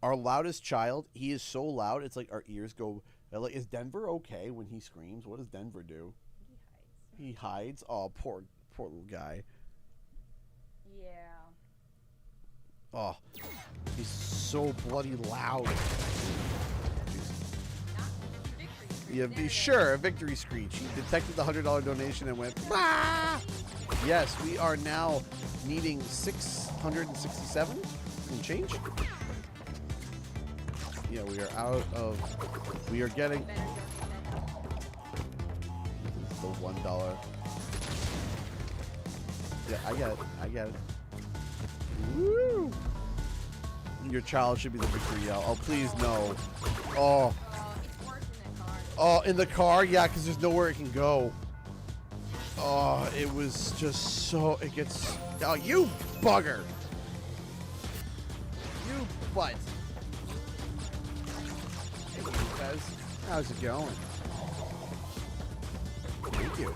our loudest child, he is so loud, it's like our ears go. Like, is Denver okay when he screams? What does Denver do? He hides. Oh, poor little guy. Yeah. Oh, he's so bloody loud. Yeah, sure, a victory screech. He detected the $100 donation and went, bah! Yes, we are now needing 667 and change. Yeah, we are out of. We are getting the $1. Yeah, I get it. I get it. Woo! Your child should be the victory yell. Oh, please no. Oh. It's worse in the car. Oh, in the car? Yeah, because there's nowhere it can go. Oh, it was just so. It gets. Oh, you bugger. You butt. Hey, guys. How's it going? Thank you.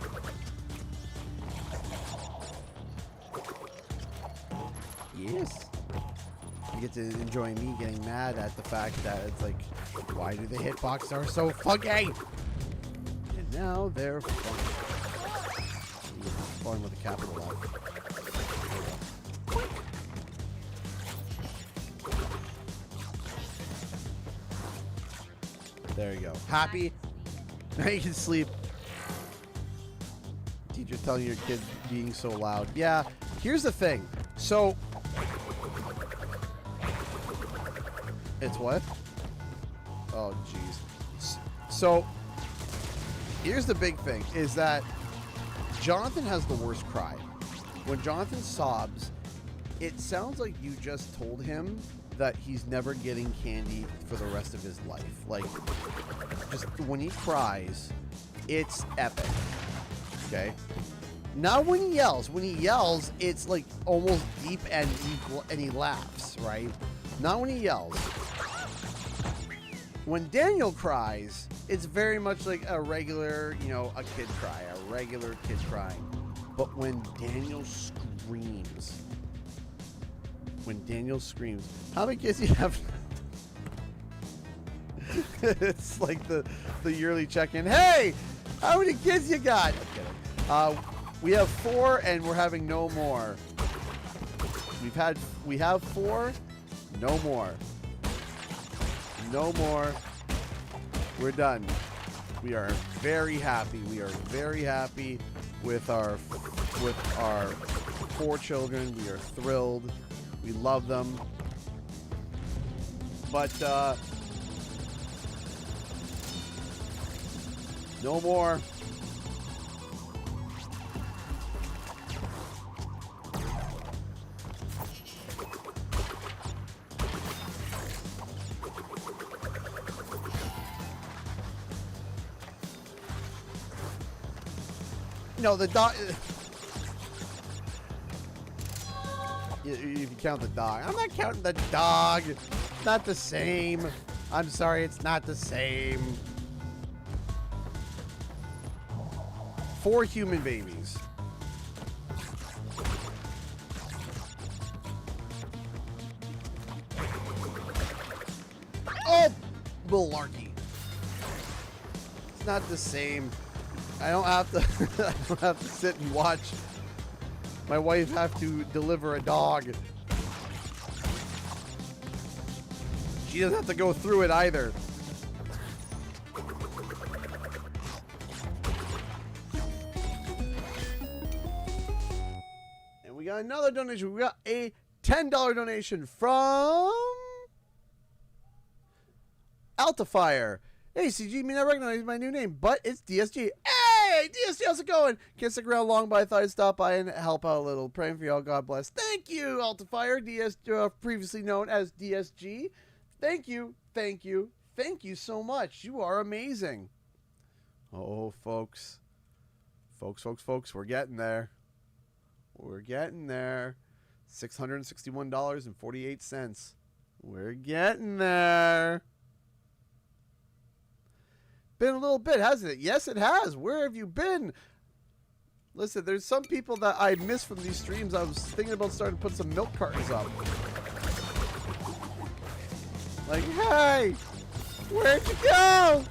Yes. You get to enjoy me getting mad at the fact that it's like, why do the hitboxes are so funky? And now they're fun. Fun with a capital F. There you go. Happy? Now you can sleep. Teacher telling your kid being so loud. Yeah, here's the thing. So, it's what? Oh, jeez. So, here's the big thing, is that Jonathan has the worst cry. When Jonathan sobs, it sounds like you just told him that he's never getting candy for the rest of his life. Like, just when he cries, it's epic. Okay? Not when he yells, it's like almost deep and equal, and he laughs, right? Not when he yells. When Daniel cries, it's very much like a regular, a kid cry, a regular kid crying. But when Daniel screams, how many kids do you have? It's like the yearly check-in. Hey, how many kids you got? I'm kidding. We have 4, and we're having no more. We have 4, no more. No more. We're done. We are very happy. We are very happy with our 4 children. We are thrilled. We love them. But no more. No, the dog. If you count the dog, I'm not counting the dog. It's not the same. I'm sorry, it's not the same. 4 human babies. Oh, malarkey. It's not the same. I don't have to sit and watch my wife have to deliver a dog. She doesn't have to go through it either. And we got another donation. We got a $10 donation from Altifier. Hey, CG, may not recognize my new name, but it's DSG. Hey, DSG, how's it going? Can't stick around long, but I thought I'd stop by and help out a little. Praying for y'all. God bless. Thank you, Altifier, previously known as DSG. Thank you, thank you, thank you so much. You are amazing. Oh, folks, we're getting there. We're getting there. $661.48. We're getting there. Been a little bit, hasn't it? Yes, it has. Where have you been? Listen, there's some people that I miss from these streams. I was thinking about starting to put some milk cartons up. Like, hey, where'd you go?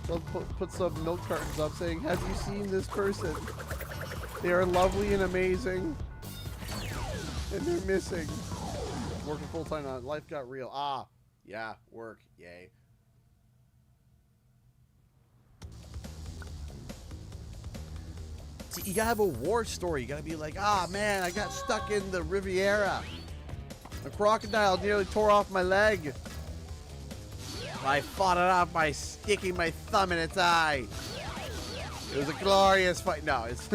So put some milk cartons up saying, have you seen this person? They are lovely and amazing. And they're missing. Working full time on life got real. Ah, yeah, work, yay. See, you gotta have a war story. You gotta be like, ah, man, I got stuck in the Riviera. A crocodile nearly tore off my leg. I fought it off by sticking my thumb in its eye. It was a glorious fight. No, it's.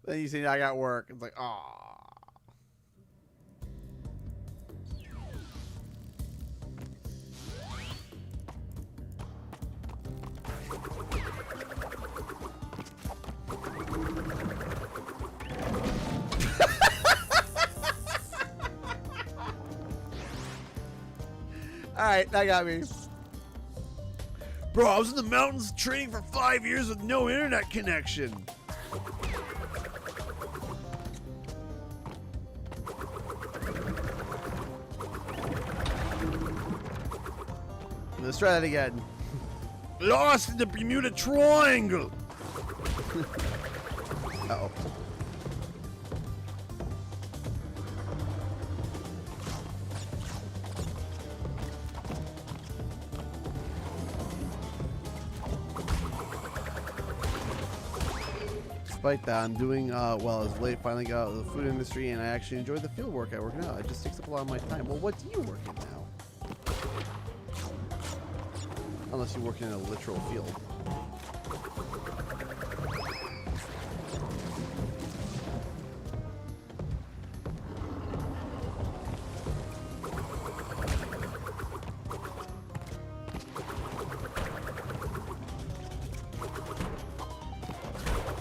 Then you say, I got work. It's like, ah. Alright, that got me. Bro, I was in the mountains training for 5 years with no internet connection. Let's try that again. Lost in the Bermuda Triangle. Uh-oh. Despite that, I'm doing well as late. Finally got out of the food industry, and I actually enjoy the field work I work now. It just takes up a lot of my time. Well, what do you work in now? Unless you work in a literal field.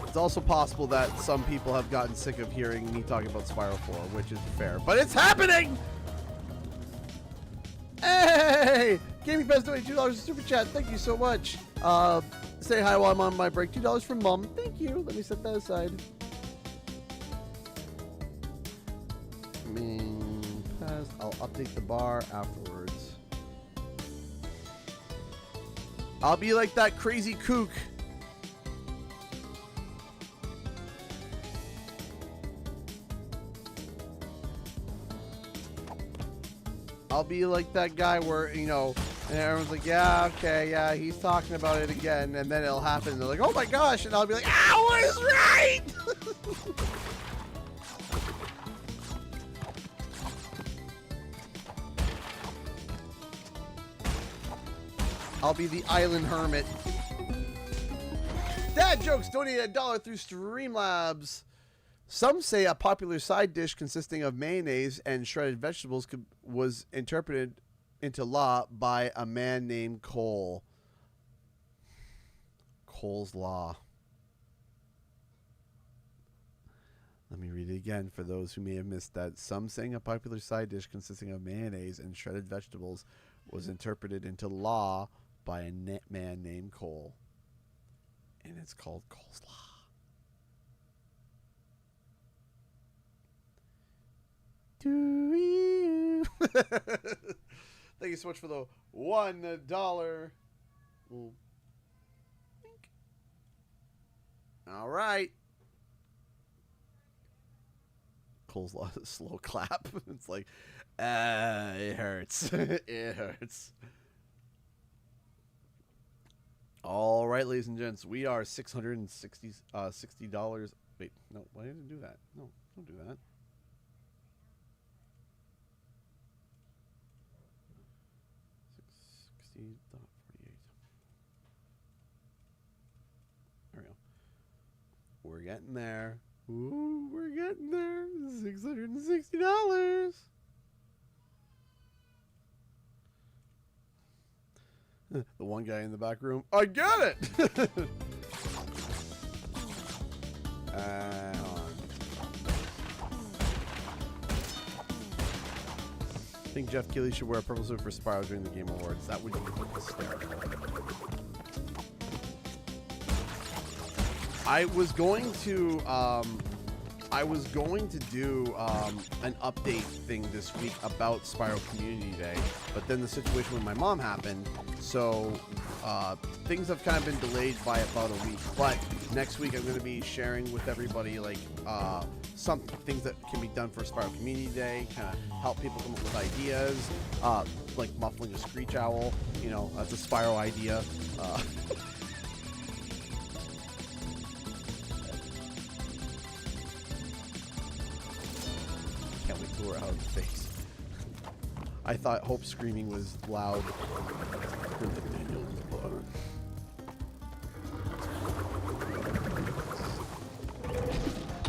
It's also possible that some people have gotten sick of hearing me talking about Spiral 4, which is fair. But it's happening! Hey! Gaming Fest donated $2 super chat. Thank you so much. Say hi while I'm on my break. $2 from Mom. Thank you. Let me set that aside. I'll update the bar afterwards. I'll be like that crazy kook. I'll be like that guy where, you know, and everyone's like, yeah, okay, yeah, he's talking about it again, and then it'll happen, and they're like, oh my gosh, and I'll be like, I was right! I'll be the island hermit. Dad Jokes donated $1 through Streamlabs. Some say a popular side dish consisting of mayonnaise and shredded vegetables was interpreted into law by a man named Cole. Cole's Law. Let me read it again for those who may have missed that. Some saying a popular side dish consisting of mayonnaise and shredded vegetables was interpreted into law by a man named Cole. And it's called Cole's Law. Do you? Thank you so much for the $1. All right. Cole's Law, slow clap. It's like, it hurts. It hurts. All right, ladies and gents, we are $60. Wait, no, why didn't I do that? No, don't do that. $60.48. There we go. We're getting there. Ooh, we're getting there. $660. The one guy in the back room. I get it. Hold on. I think Jeff Keighley should wear a purple suit for Spiral during the Game Awards. That would be hysterical. I was going to do an update thing this week about Spiral Community Day, but then the situation with my mom happened, so things have kind of been delayed by about a week. But next week I'm going to be sharing with everybody like some things that can be done for Spiral Community Day, kind of help people come up with ideas, like muffling a screech owl. You know, that's a Spiral idea. Can't wait to wear out his face. I thought Hope screaming was loud.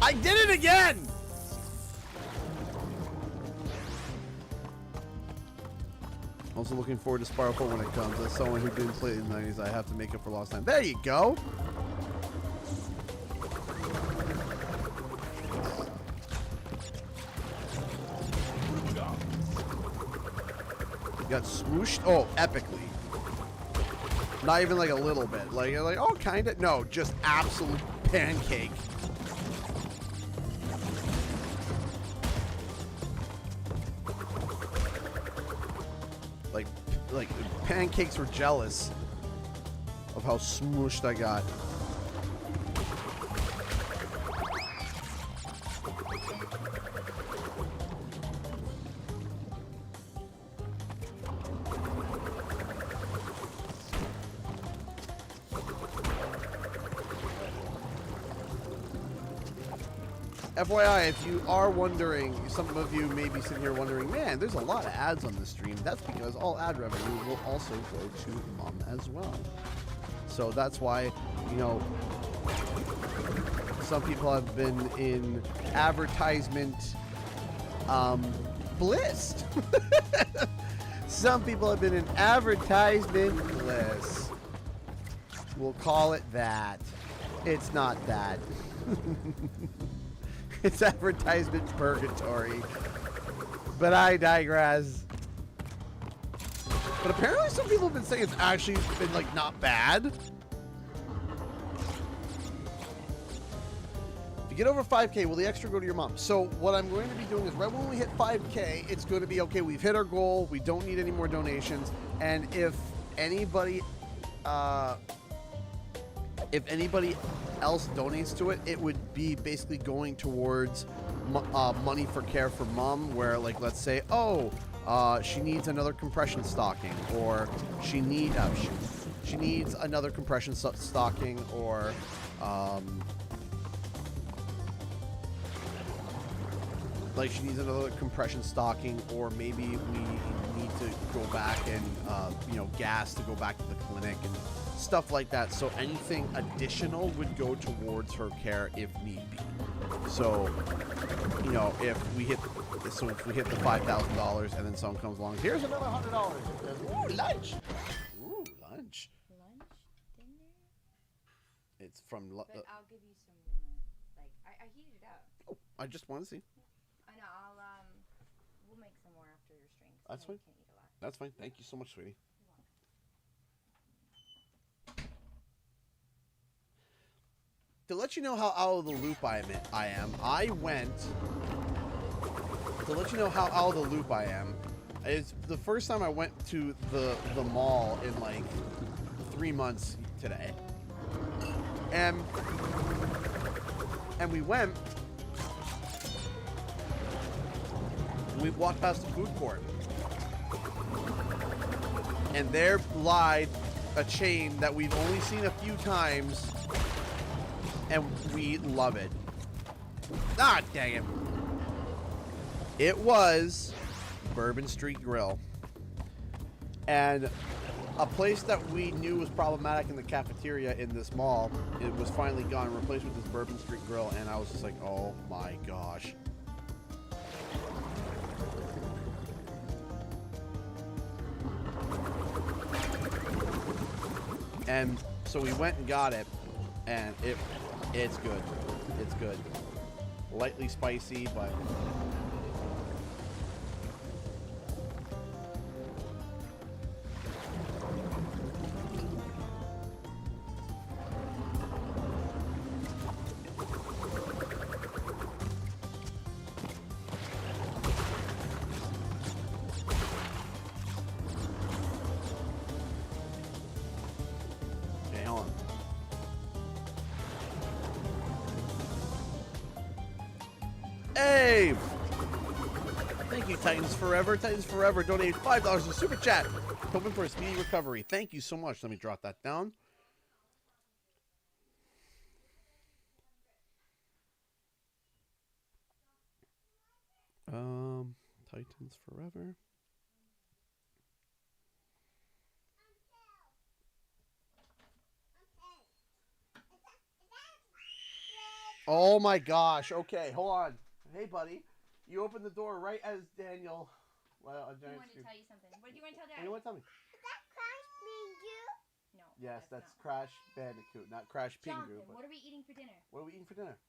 I did it again! Also looking forward to Spiral 4 when it comes. As someone who didn't play it in the 90s, I have to make up for lost time. There you go! Got swooshed. Oh, epically. Not even like a little bit. Like oh, kind of. No, just absolute pancake. Like pancakes were jealous of how smooshed I got. FYI, if you are wondering, some of you may be sitting here wondering, man, there's a lot of ads on this stream. That's because all ad revenue will also go to Mom as well. So that's why, you know, some people have been in advertisement bliss. Some people have been in advertisement bliss. We'll call it that. It's not that. It's advertisement purgatory. But I digress. But apparently some people have been saying it's actually been like not bad. If you get over 5K, will the extra go to your mom? So what I'm going to be doing is right when we hit 5K, it's going to be okay. We've hit our goal. We don't need any more donations. And if anybody else donates to it, it would be basically going towards money for care for Mom, where like let's say, oh, she needs another compression stocking, or she needs another compression stocking, or like she needs another compression stocking, or maybe we need to go back and you know, gas to go back to the clinic and stuff like that. So anything additional would go towards her care if need be. So, you know, if we hit the $5,000 and then someone comes along, here's another $100. Ooh, lunch. Ooh, lunch. Lunch? Dinner? It's from. But I'll give you some more. Like, I heated it up. Oh, I just want to see. I know. We'll make some more after your stream. That's fine. Can't eat a lot. That's fine. Thank you so much, sweetie. To let you know how out of the loop I am, it's the first time I went to the mall in like 3 months today. And we walked past the food court. And there lied a chain that we've only seen a few times, and we love it. Ah, dang it. It was Bourbon Street Grill. And a place that we knew was problematic in the cafeteria in this mall, it was finally gone and replaced with this Bourbon Street Grill, and I was just like, oh my gosh. And so we went and got it, and it's good. It's good. Lightly spicy, but on. Hey! Thank you, Titans Forever. Titans Forever donated $5 in Super Chat. Hoping for a speedy recovery. Thank you so much. Let me drop that down. Titans Forever. Oh my gosh. Okay, hold on. Hey, buddy. You opened the door right as Daniel. Well, I wanted to tell you something. What did you want to tell Dad? What do you want to tell me? No. Yes, that's not. Crash Bandicoot, not Crash Jonathan, Pingu. what are we eating for dinner? What are we eating for dinner?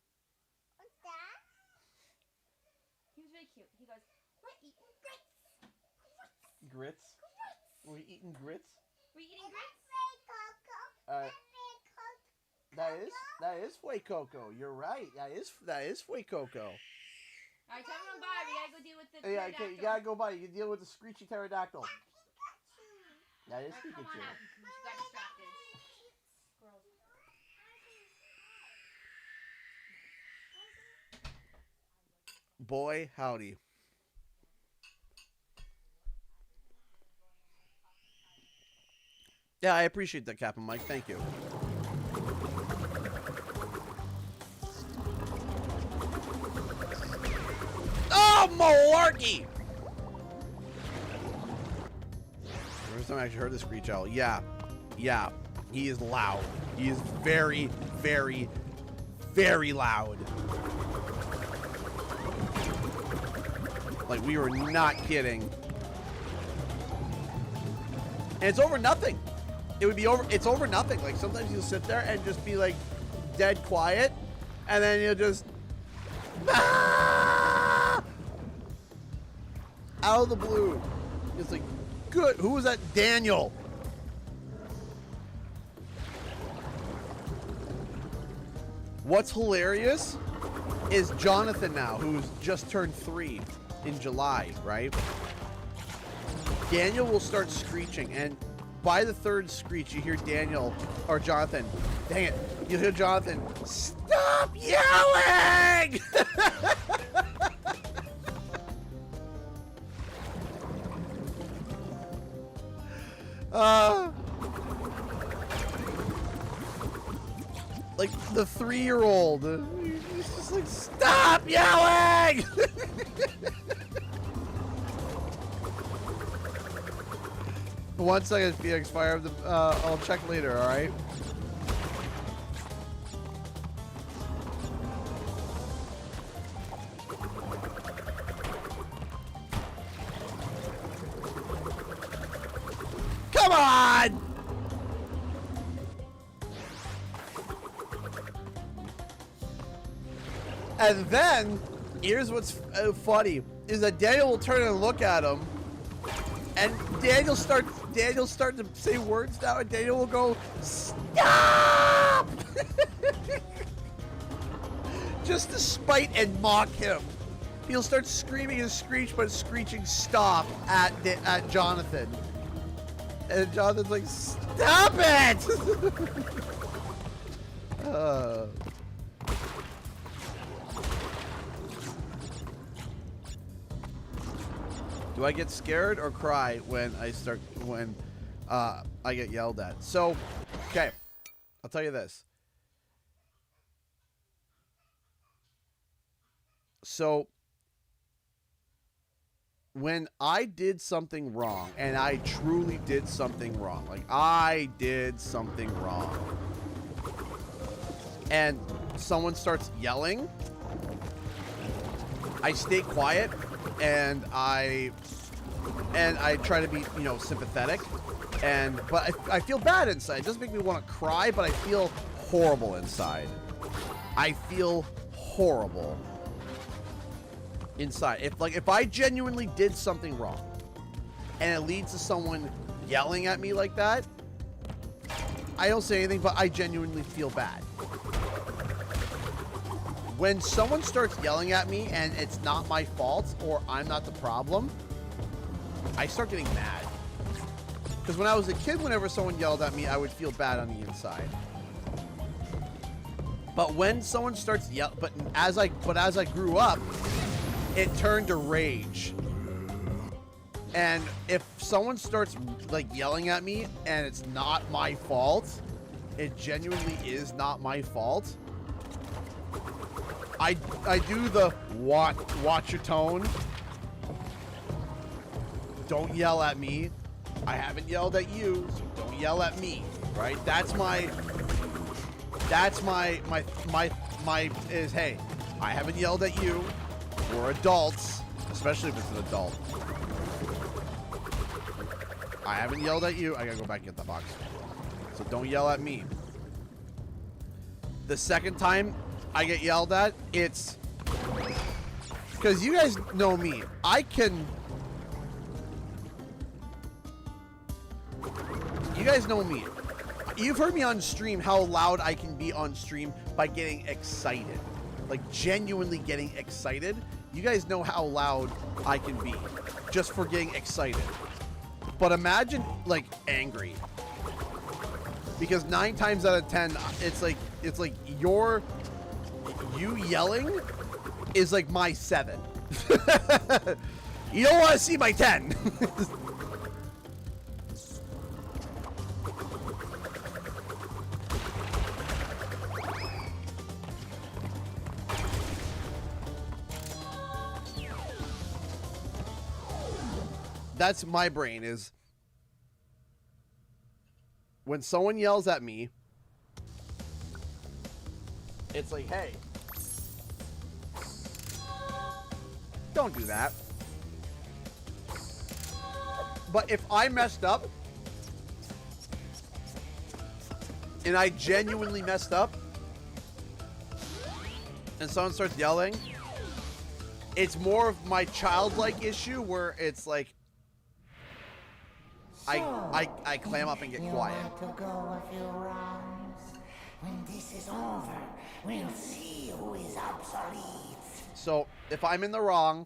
He was really cute. He goes, we're eating grits. Grits? Are we eating grits? We're eating grits? That is Fue Coco. You're right. That is Fue Coco. Alright, tell everyone bye. We gotta go deal with the Yeah, pterodactyl. okay, you gotta go by. You can deal with the screechy pterodactyl. That is Alright, come on, Pikachu. Happy. You got distracted. Squirrels. Boy, howdy. Yeah, I appreciate that, Captain Mike. Thank you. Oh, malarkey! First time I actually heard the screech owl. Yeah. Yeah. He is loud. He is very, very, very loud. Like, we were not kidding. And it's over nothing. It would be over. It's over nothing. Like, sometimes you'll sit there and just be, like, dead quiet. And then you'll just... Ah! Out of the blue. It's like, good. Who was that? Daniel. What's hilarious is Jonathan now, who's just turned 3 in July, right? Daniel will start screeching, and by the third screech, you hear Daniel, or Jonathan, dang it, you hear Jonathan, stop yelling! Like the 3-year-old, he's just like, stop yelling! One second, Phoenix Fire. I'll check later. All right. Come on! And then, here's what's funny, is that Daniel will turn and look at him, and Daniel starts to say words now, and Daniel will go, stop! Just to spite and mock him. He'll start screaming and screech, but screeching stop at Jonathan. And Jonathan's like, stop it! Do I get scared or cry when I get yelled at? So, okay, I'll tell you this. So, when I did something wrong, and I truly did something wrong, like I did something wrong, and someone starts yelling, I stay quiet, and I try to be, sympathetic, but I feel bad inside. It doesn't make me want to cry, but I feel horrible inside. I feel horrible inside. If I genuinely did something wrong, and it leads to someone yelling at me like that, I don't say anything, but I genuinely feel bad. When someone starts yelling at me and it's not my fault or I'm not the problem, I start getting mad. Because when I was a kid, whenever someone yelled at me, I would feel bad on the inside. But when someone starts yelling, but as I grew up, it turned to rage. And if someone starts like yelling at me and it's not my fault, it genuinely is not my fault. I do the watch your tone. Don't yell at me. I haven't yelled at you, so don't yell at me. Right? That's my is, hey, I haven't yelled at you. We're adults, especially if it's an adult. I haven't yelled at you. I gotta go back and get the box. So don't yell at me. The second time I get yelled at, it's because you guys know me. You guys know me. You've heard me on stream how loud I can be on stream by getting excited. Like genuinely getting excited. You guys know how loud I can be just for getting excited. But imagine like angry. Because 9 times out of 10, it's like you yelling is like my 7. You don't want to see my 10. That's my brain, is when someone yells at me, it's like, hey, don't do that. But if I messed up, and I genuinely messed up, and someone starts yelling, it's more of my childlike issue where it's like, I clam up and get quiet. To go a few rounds. When this is over, we'll see who is obsolete. So if I'm in the wrong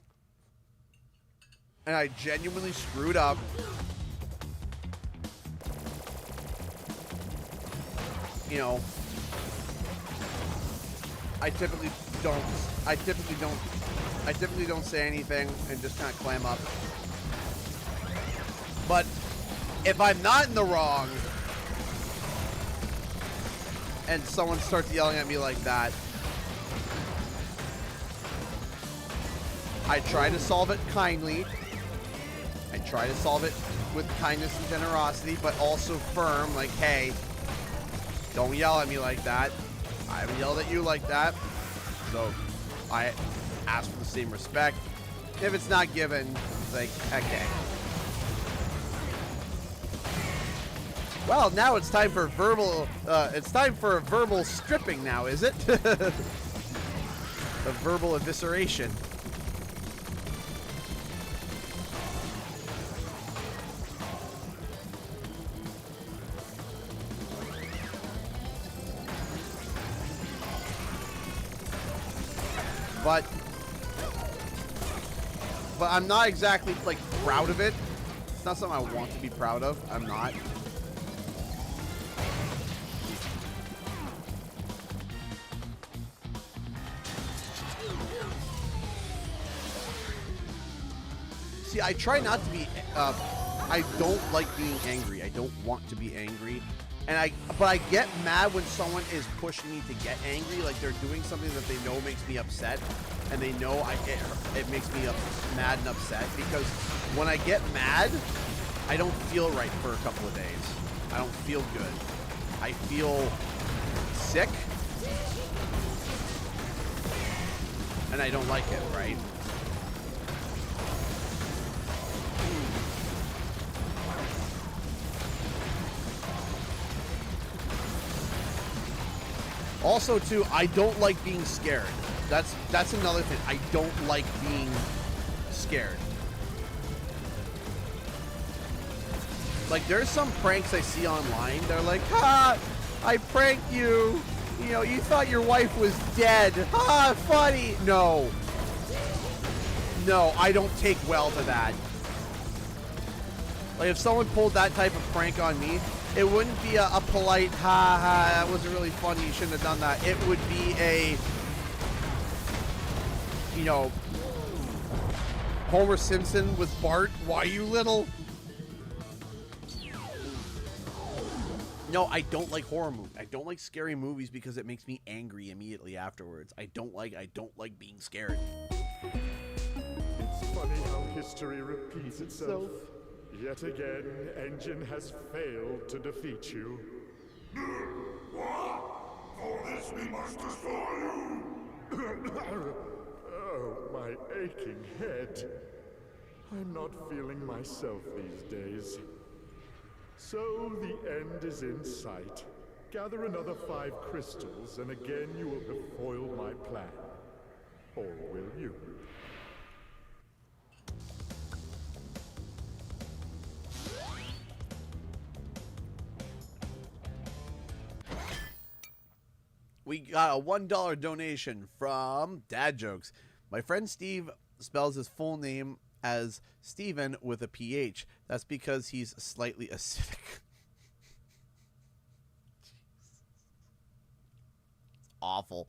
and I genuinely screwed up, you know, I typically don't say anything and just kind of clam up. But if I'm not in the wrong and someone starts yelling at me like that, I try to solve it kindly. I try to solve it with kindness and generosity, but also firm, like, hey, don't yell at me like that. I haven't yelled at you like that. So I ask for the same respect. If it's not given, it's like, okay. Well, now it's time for verbal, verbal stripping now, is it? The verbal evisceration. But I'm not exactly, like, proud of it. It's not something I want to be proud of. I'm not. See, I try not to be, I don't like being angry. I don't want to be angry. But I get mad when someone is pushing me to get angry, like they're doing something that they know makes me upset, and they know it makes me mad and upset, because when I get mad, I don't feel right for a couple of days. I don't feel good. I feel sick, and I don't like it, right? Also, too, I don't like being scared. That's another thing. I don't like being scared. Like, there's some pranks I see online. They're like, ha, I pranked you. You know, you thought your wife was dead. Ha, funny. No. No, I don't take well to that. Like, if someone pulled that type of prank on me, it wouldn't be a polite, ha ha, that wasn't really funny, you shouldn't have done that. It would be a, you know, Homer Simpson with Bart, why you little? No, I don't like horror movies. I don't like scary movies because it makes me angry immediately afterwards. I don't like being scared. It's funny how history repeats itself. Yet again, Engine has failed to defeat you. What? For this we must destroy you! Oh, my aching head. I'm not feeling myself these days. So the end is in sight. Gather another 5 crystals, and again you will have foiled my plan. Or will you? We got a $1 donation from Dad Jokes. My friend Steve spells his full name as Steven with a PH. That's because he's slightly acidic. It's awful.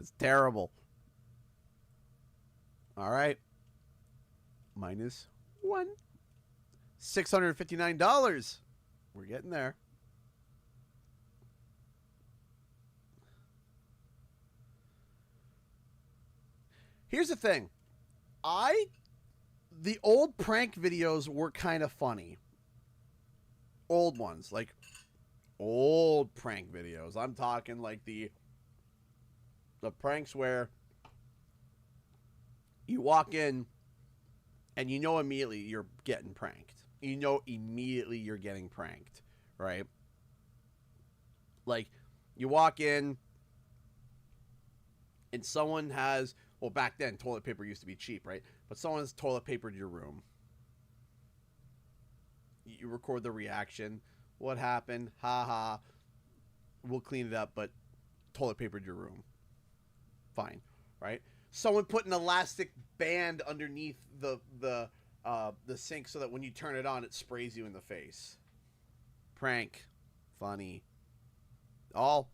It's terrible. All right. Minus one. $659. We're getting there. Here's the thing. The old prank videos were kind of funny. Old ones, like old prank videos. I'm talking like the pranks where you walk in and you know immediately you're getting pranked. You know immediately you're getting pranked, right? Like you walk in and someone has, well, back then, toilet paper used to be cheap, right? But someone's toilet papered your room. You record the reaction. What happened? Ha ha. We'll clean it up, but toilet papered your room. Fine, right? Someone put an elastic band underneath the sink so that when you turn it on, it sprays you in the face. Prank. Funny. All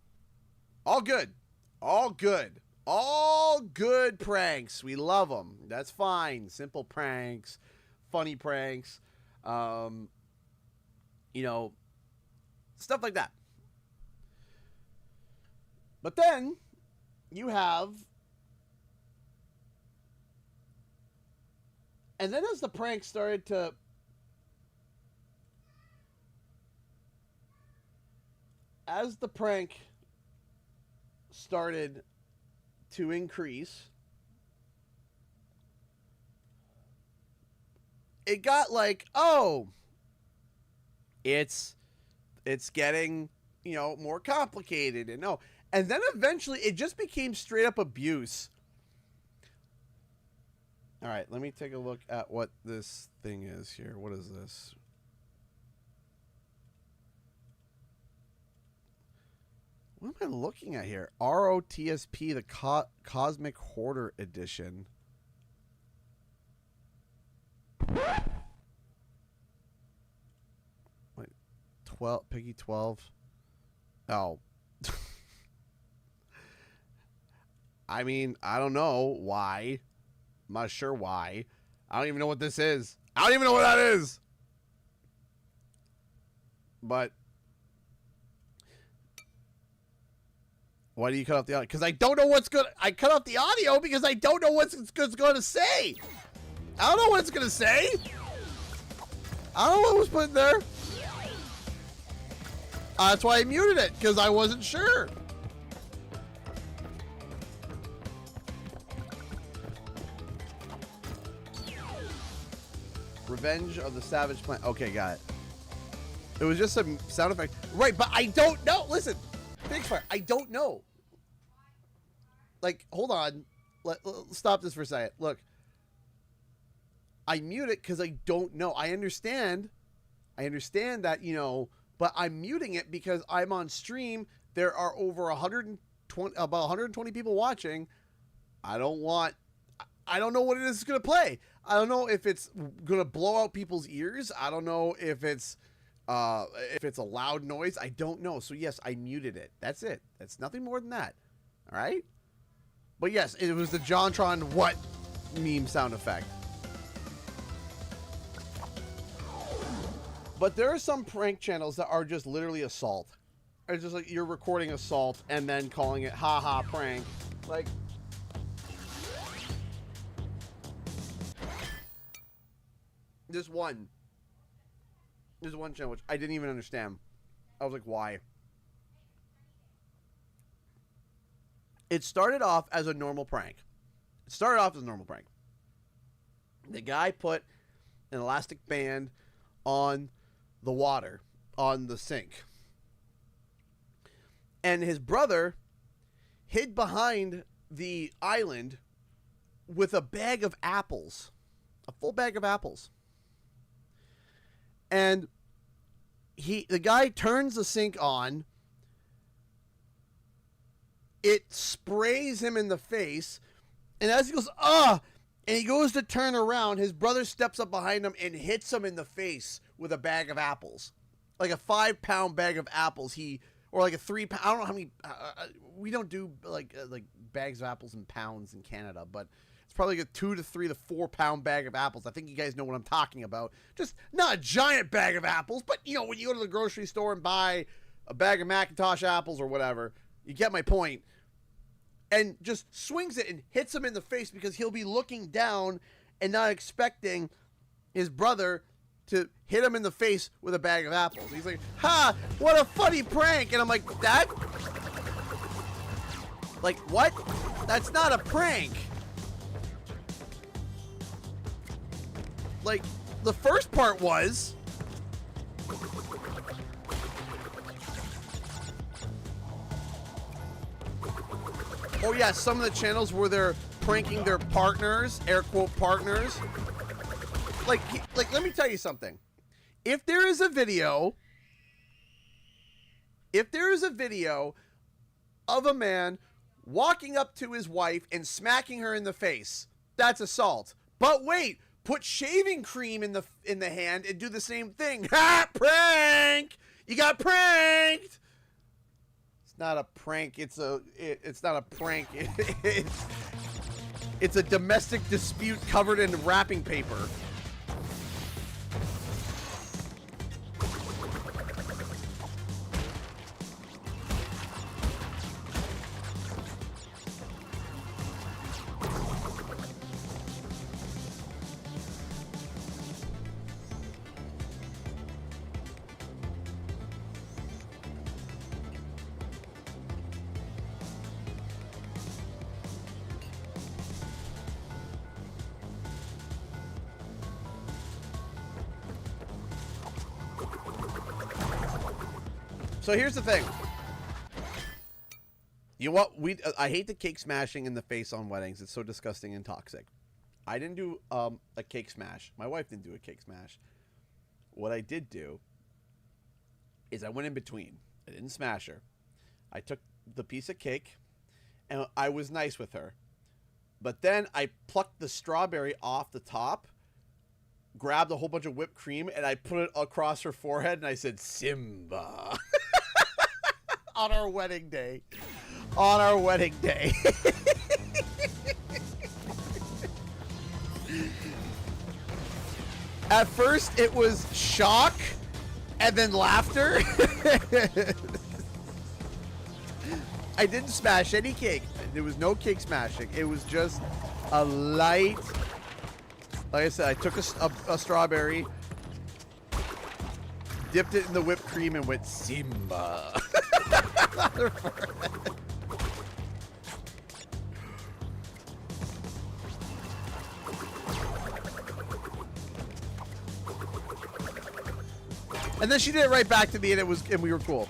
good. All good. All good pranks. We love them. That's fine. Simple pranks, funny pranks, you know, stuff like that. But then you have, and then as the prank started to, to increase, it got like, oh, it's getting, you know, more complicated, and no, and then eventually it just became straight up abuse. All right, let me take a look at what this thing is here. What is this? What am I looking at here? ROTSP, the Cosmic Hoarder Edition. Wait, 12, Piggy 12. Oh. I mean, I don't know why. I'm not sure why. I don't even know what this is. I don't even know what that is. But why do you cut off the audio? Because I don't know what's good. I cut off the audio because I don't know what it's going to say. I don't know what it's going to say. I don't know what was put in there. That's why I muted it, because I wasn't sure. Revenge of the Savage Plant. Okay, got it. It was just some sound effect. Right, but I don't know. Listen, Fixfire, I don't know. Like, hold on. Stop this for a second. Look. I mute it because I don't know. I understand that, you know, but I'm muting it because I'm on stream. There are over 120, about 120 people watching. I don't want I don't know what it is going to play. I don't know if it's going to blow out people's ears. I don't know if it's a loud noise. I don't know. So yes, I muted it. That's it. That's nothing more than that. All right. But yes, it was the JonTron what meme sound effect. But there are some prank channels that are just literally assault. It's just like you're recording assault and then calling it haha prank. Like, there's one channel which I didn't even understand. I was like, why? It started off as a normal prank. The guy put an elastic band on the water, on the sink. And his brother hid behind the island with a bag of apples. A full bag of apples. And the guy turns the sink on. It sprays him in the face. And as he goes, and he goes to turn around, his brother steps up behind him and hits him in the face with a bag of apples. Like a 5-pound bag of apples. Or like a 3-pound. I don't know how many. We don't do like bags of apples in pounds in Canada, but it's probably like a 2 to 3 to 4-pound bag of apples. I think you guys know what I'm talking about. Just not a giant bag of apples, but you know, when you go to the grocery store and buy a bag of Macintosh apples or whatever, you get my point. And just swings it and hits him in the face because he'll be looking down and not expecting his brother to hit him in the face with a bag of apples. He's like, ha, what a funny prank. And I'm like, that? Like, what? That's not a prank. Like, the first part was... Oh yeah, some of the channels where they're pranking their partners, air quote partners. Like, let me tell you something. If there is a video of a man walking up to his wife and smacking her in the face, that's assault. But wait, put shaving cream in the hand and do the same thing. Ha! Prank! You got pranked! It's not a prank. It's not a prank. It's a domestic dispute covered in wrapping paper. So here's the thing. You know what? I hate the cake smashing in the face on weddings. It's so disgusting and toxic. I didn't do a cake smash. My wife didn't do a cake smash. What I did do is I went in between. I didn't smash her. I took the piece of cake and I was nice with her. But then I plucked the strawberry off the top, grabbed a whole bunch of whipped cream, and I put it across her forehead and I said, Simba. On our wedding day. On our wedding day. At first, it was shock and then laughter. I didn't smash any cake. There was no cake smashing. It was just a light... Like I said, I took a strawberry, dipped it in the whipped cream, and went Simba. And then she did it right back to me, and we were cool.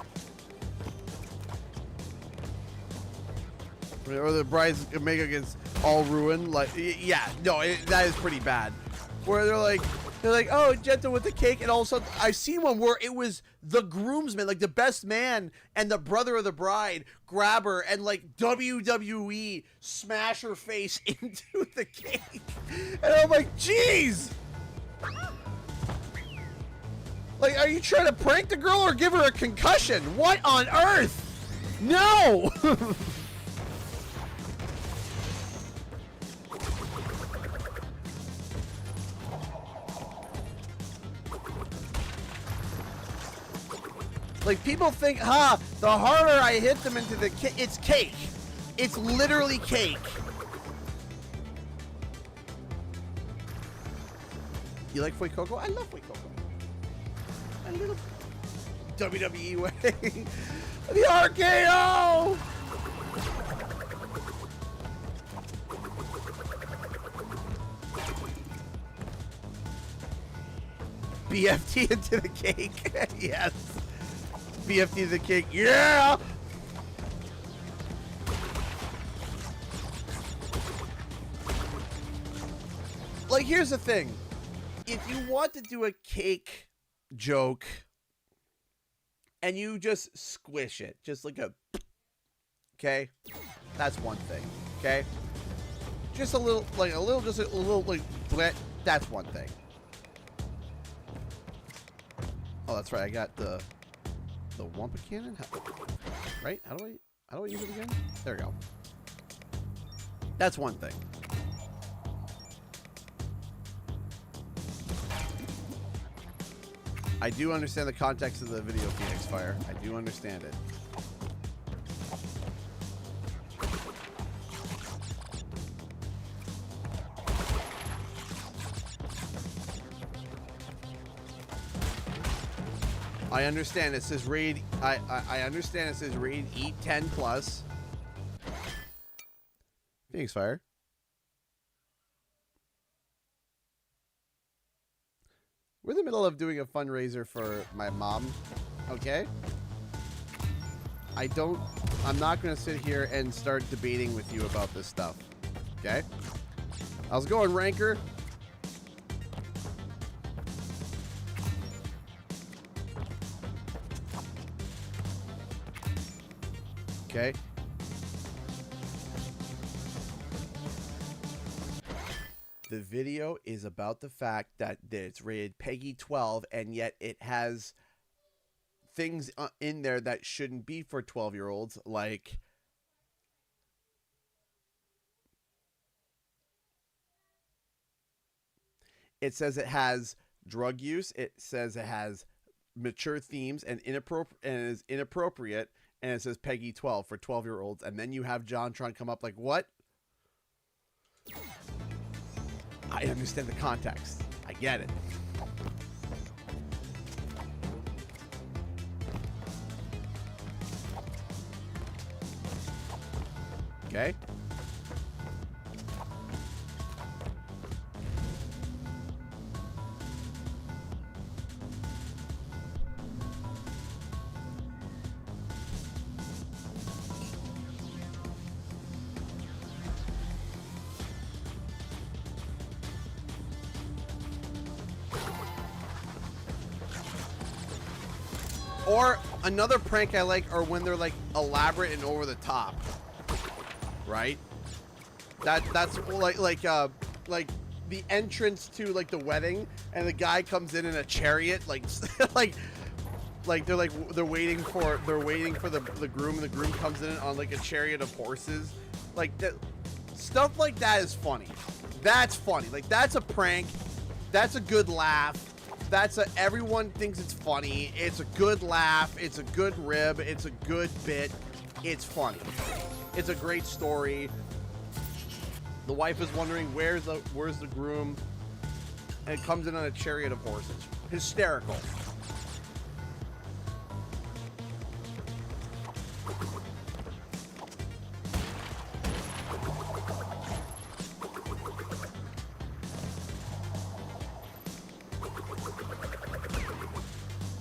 Or the bride's Meka gets all ruined. Like, yeah, no, that is pretty bad. Where they're like, They're like, oh, gentle with the cake, and all of a sudden, I've seen one where it was the groomsman, like the best man, and the brother of the bride grab her and like WWE smash her face into the cake, and I'm like, jeez. Like, are you trying to prank the girl or give her a concussion? What on earth? No! Like, people think, the harder I hit them into the cake, it's cake. It's literally cake. You like Fui Coco? I love Fui Coco. A little WWE way. The RKO! BFT into the cake. Yes. BFT into the cake. Yeah! Like, here's the thing. If you want to do a cake joke and you just squish it, just like a, okay, that's one thing. Okay, just a little like bleh, that's one thing. Oh, that's right, I got the Wampa cannon. Right, how do I use it again? There we go. That's one thing. I do understand the context of the video, Phoenix Fire. I do understand it. I understand it says raid. I understand it says raid eat 10 plus. Phoenix Fire. We're in the middle of doing a fundraiser for my mom, okay? I'm not gonna sit here and start debating with you about this stuff, okay? How's it going, Ranker? Okay. The video is about the fact that it's rated Peggy 12, and yet it has things in there that shouldn't be for 12-year-olds, like it says it has drug use, it says it has mature themes and is inappropriate, and it says Peggy 12 for 12-year-olds, and then you have John trying to come up like, what? I understand the context. I get it. Okay. Or another prank I like are when they're like elaborate and over the top, right? That's like the entrance to like the wedding, and the guy comes in a chariot, like they're waiting for the groom, and the groom comes in on like a chariot of horses, like that. Stuff like that is funny. That's funny. Like, that's a prank. That's a good laugh. Everyone thinks it's funny. It's a good laugh. It's a good rib. It's a good bit. It's funny. It's a great story. The wife is wondering where's the groom, and it comes in on a chariot of horses. Hysterical.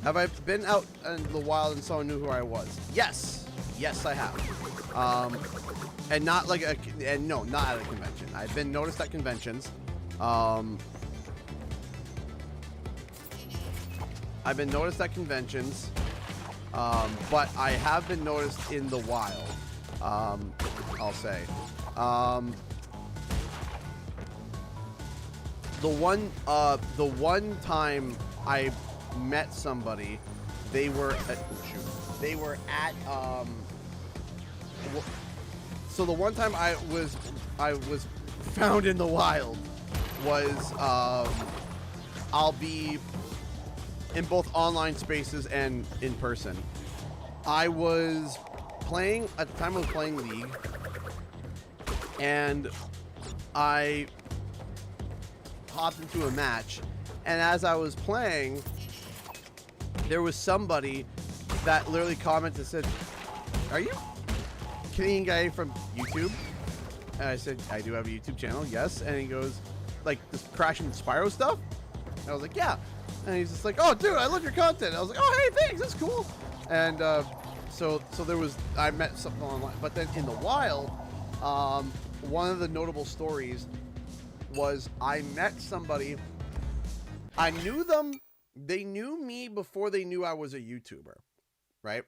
Have I been out in the wild and someone knew who I was? Yes. Yes, I have. And not like no, not at a convention. I've been noticed at conventions. I've been noticed at conventions, but I have been noticed in the wild. I'll say. The one time I met somebody, they were at, so the one time I was found in the wild was I'll be in both online spaces and in person. I was playing at the time. I was playing League, and I hopped into a match, and as I was playing, there was somebody that literally commented and said, "Are you Canadian guy from YouTube?" And I said, "I do have a YouTube channel, yes." And he goes, "Like this crashing Spyro stuff?" And I was like, "Yeah." And he's just like, "Oh, dude, I love your content." And I was like, "Oh, hey, thanks, that's cool." And so there was, I met something online, but then in the wild, one of the notable stories was I met somebody. I knew them. They knew me before they knew I was a YouTuber, right?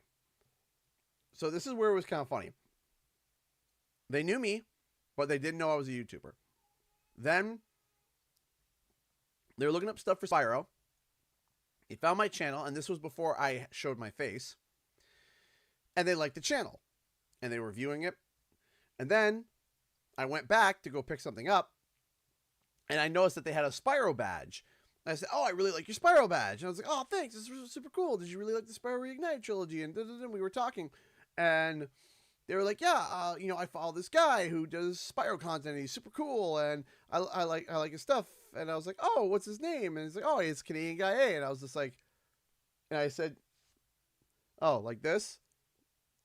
So this is where it was kind of funny. They knew me, but they didn't know I was a YouTuber. Then they were looking up stuff for Spyro. They found my channel, and this was before I showed my face. And they liked the channel, and they were viewing it. And then I went back to go pick something up, and I noticed that they had a Spyro badge. And I said, "Oh, I really like your Spyro badge." And I was like, "Oh, thanks. This was super cool. Did you really like the Spyro Reignited trilogy?" And we were talking, and they were like, "Yeah, you know, I follow this guy who does Spyro content. And he's super cool, and I like his stuff." And I was like, "Oh, what's his name?" And he's like, "Oh, he's Canadian guy A." And I was just like, and I said, "Oh, like this?"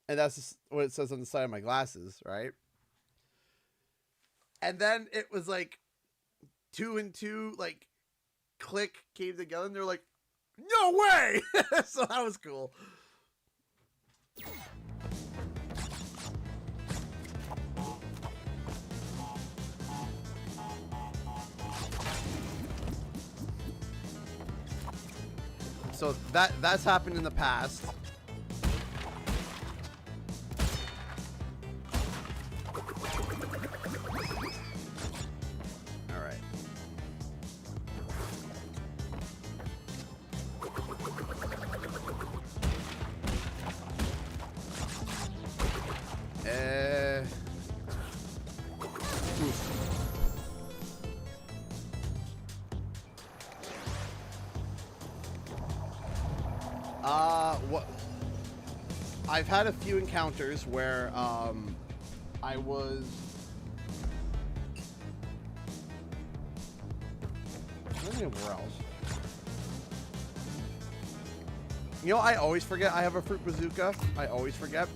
And that's just what it says on the side of my glasses, right? And then it was like 2 and 2, like, click, came together, and they're like, "No way!" So that was cool. So that's happened in the past. All right. What? I've had a few encounters where I was. I don't know where else. You know, I always forget I have a fruit bazooka. I always forget.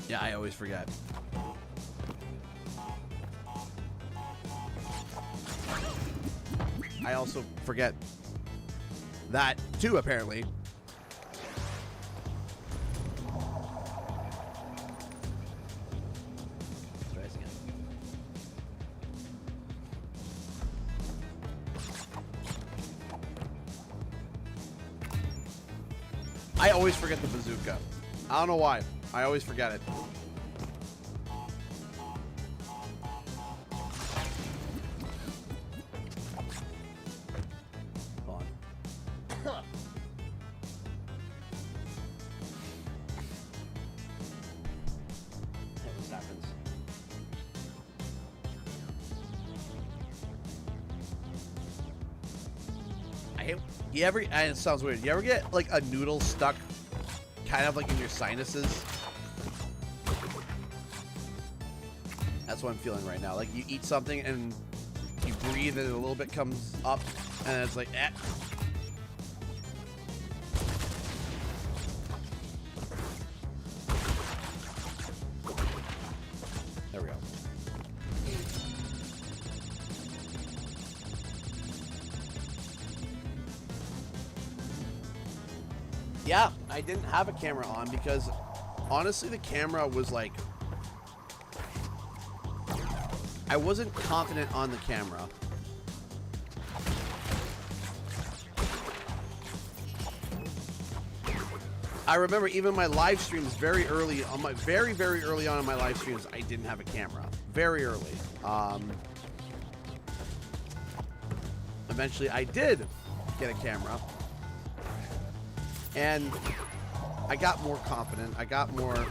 Yeah, I always forget. I also forget that too, apparently. Try this again. I always forget the bazooka. I don't know why. I always forget it. And it sounds weird. You ever get like a noodle stuck kind of like in your sinuses? That's what I'm feeling right now. Like you eat something and you breathe and a little bit comes up and it's like, eh. There we go. Yeah, I didn't have a camera on because honestly the camera was like, I wasn't confident on the camera I remember even my live streams very early on my very early on in my live streams, I didn't have a camera. Very early. Eventually I did get a camera. And I got more confident. I got more.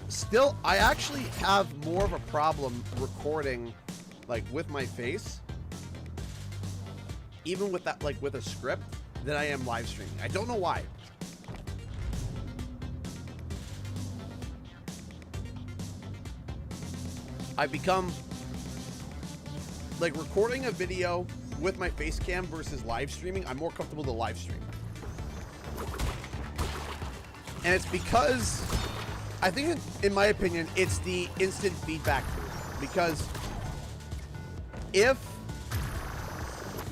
Still, I actually have more of a problem recording, like, with my face, even with that, like, with a script, than I am live streaming. I don't know why. I've become, like, recording a video with my face cam versus live streaming. I'm more comfortable to live stream. And it's because, I think, in my opinion, it's the instant feedback loop. Because if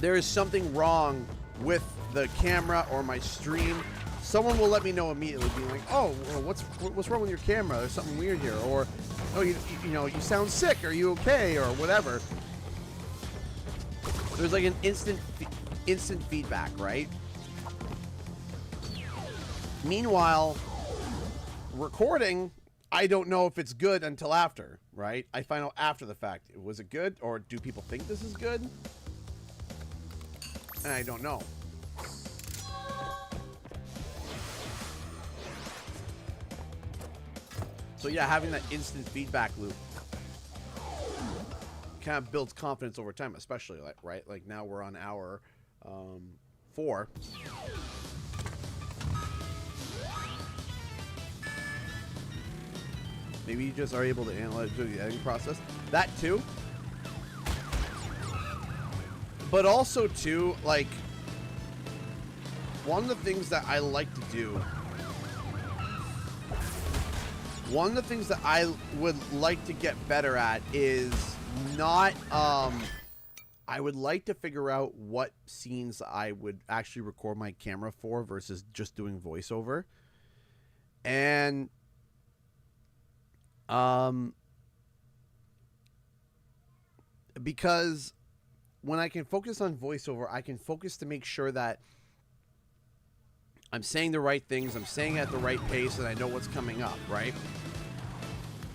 there is something wrong with the camera or my stream, someone will let me know immediately, being like, "Oh, well, what's wrong with your camera? There's something weird here," or, "Oh, you know, you sound sick. Are you okay?" or whatever. There's like an instant feedback, right? Meanwhile, recording, I don't know if it's good until after, right? I find out after the fact. Was it good, or do people think this is good? And I don't know. So yeah, having that instant feedback loop kind of builds confidence over time, especially, like, right? Like, now we're on hour 4. Maybe you just are able to analyze the editing process. That too. But also too, like, one of the things that I like to do, one of the things that I would like to get better at is not, I would like to figure out what scenes I would actually record my camera for versus just doing voiceover. And because when I can focus on voiceover, I can focus to make sure that I'm saying the right things, I'm saying it at the right pace, and I know what's coming up, right?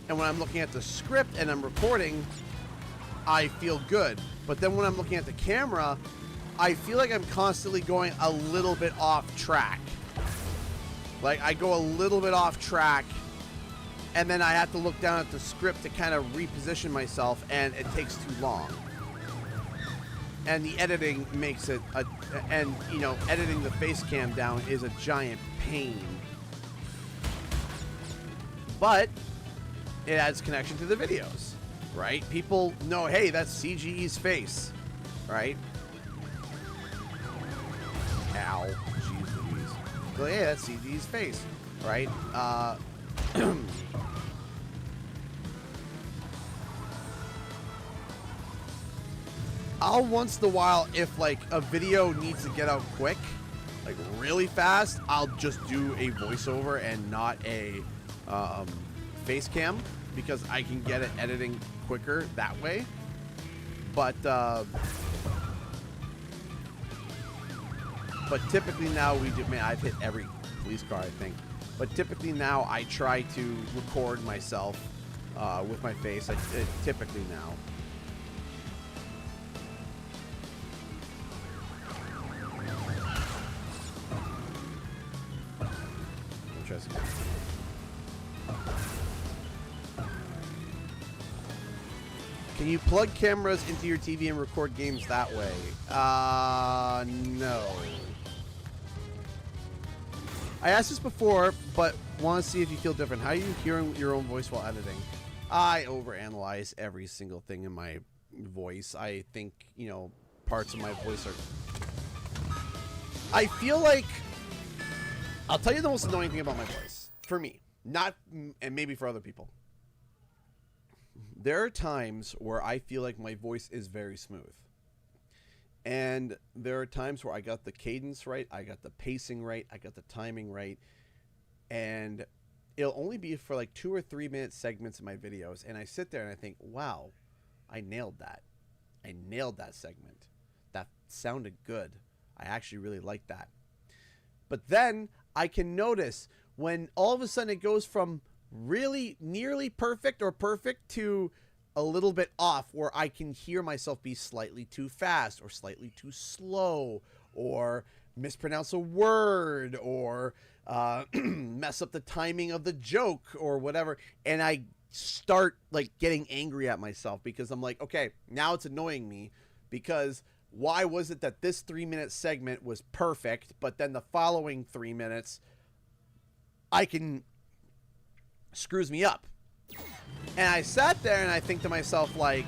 And when I'm looking at the script and I'm recording, I feel good. But then when I'm looking at the camera, I feel like I'm constantly going a little bit off track. Like, I go a little bit off track, and then I have to look down at the script to kind of reposition myself, and it takes too long. And the editing makes it, and, you know, editing the face cam down is a giant pain. But it adds connection to the videos, right? People know, hey, that's CGE's face, right? Ow. Jeez Louise. So, yeah, that's CGE's face, right? I'll once in a while, if like a video needs to get out quick, like really fast, I'll just do a voiceover and not a face cam, because I can get it editing quicker that way. But typically now we do, man, I've hit every police car, I think. But typically now I try to record myself with my face. Typically now. Interesting. Can you plug cameras into your TV and record games that way? No. I asked this before, but want to see if you feel different. How are you hearing your own voice while editing? I overanalyze every single thing in my voice. I think, you know, parts of my voice are... I feel like... I'll tell you the most annoying thing about my voice. For me. Not... And maybe for other people. There are times where I feel like my voice is very smooth. And there are times where I got the cadence right, I got the pacing right, I got the timing right. And it'll only be for like 2 or 3 minute segments in my videos. And I sit there and I think, wow, I nailed that. I nailed that segment. That sounded good. I actually really liked that. But then I can notice when all of a sudden it goes from really nearly perfect or perfect to a little bit off, where I can hear myself be slightly too fast or slightly too slow or mispronounce a word or mess up the timing of the joke or whatever. And I start like getting angry at myself because I'm like, okay, now it's annoying me because why was it that this 3-minute segment was perfect, but then the following 3 minutes screws me up? And I sat there and I think to myself like,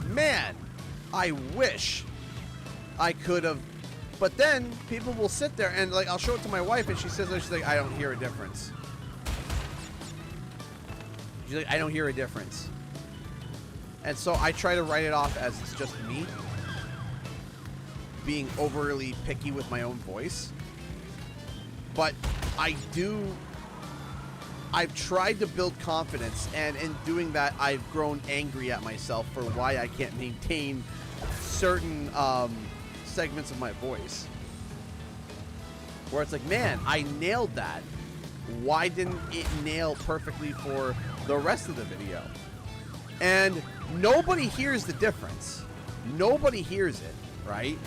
man, I wish I could have. But then people will sit there and like, I'll show it to my wife and she says, she's like, I don't hear a difference. She's like, I don't hear a difference. And so I try to write it off as it's just me being overly picky with my own voice. But I've tried to build confidence, and in doing that, I've grown angry at myself for why I can't maintain certain segments of my voice. Where it's like, man, I nailed that. Why didn't it nail perfectly for the rest of the video? And nobody hears the difference. Nobody hears it, right?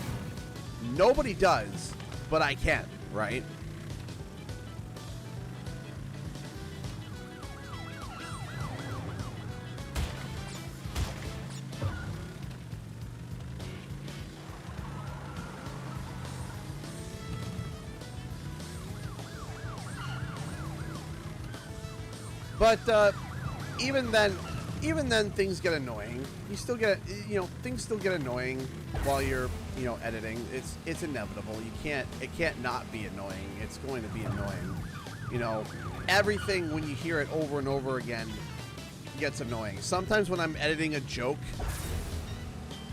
Nobody does, but I can, right? But even then things get annoying. You still get, things still get annoying while you're, editing. It's inevitable. It can't not be annoying. It's going to be annoying. Everything when you hear it over and over again gets annoying. Sometimes when I'm editing a joke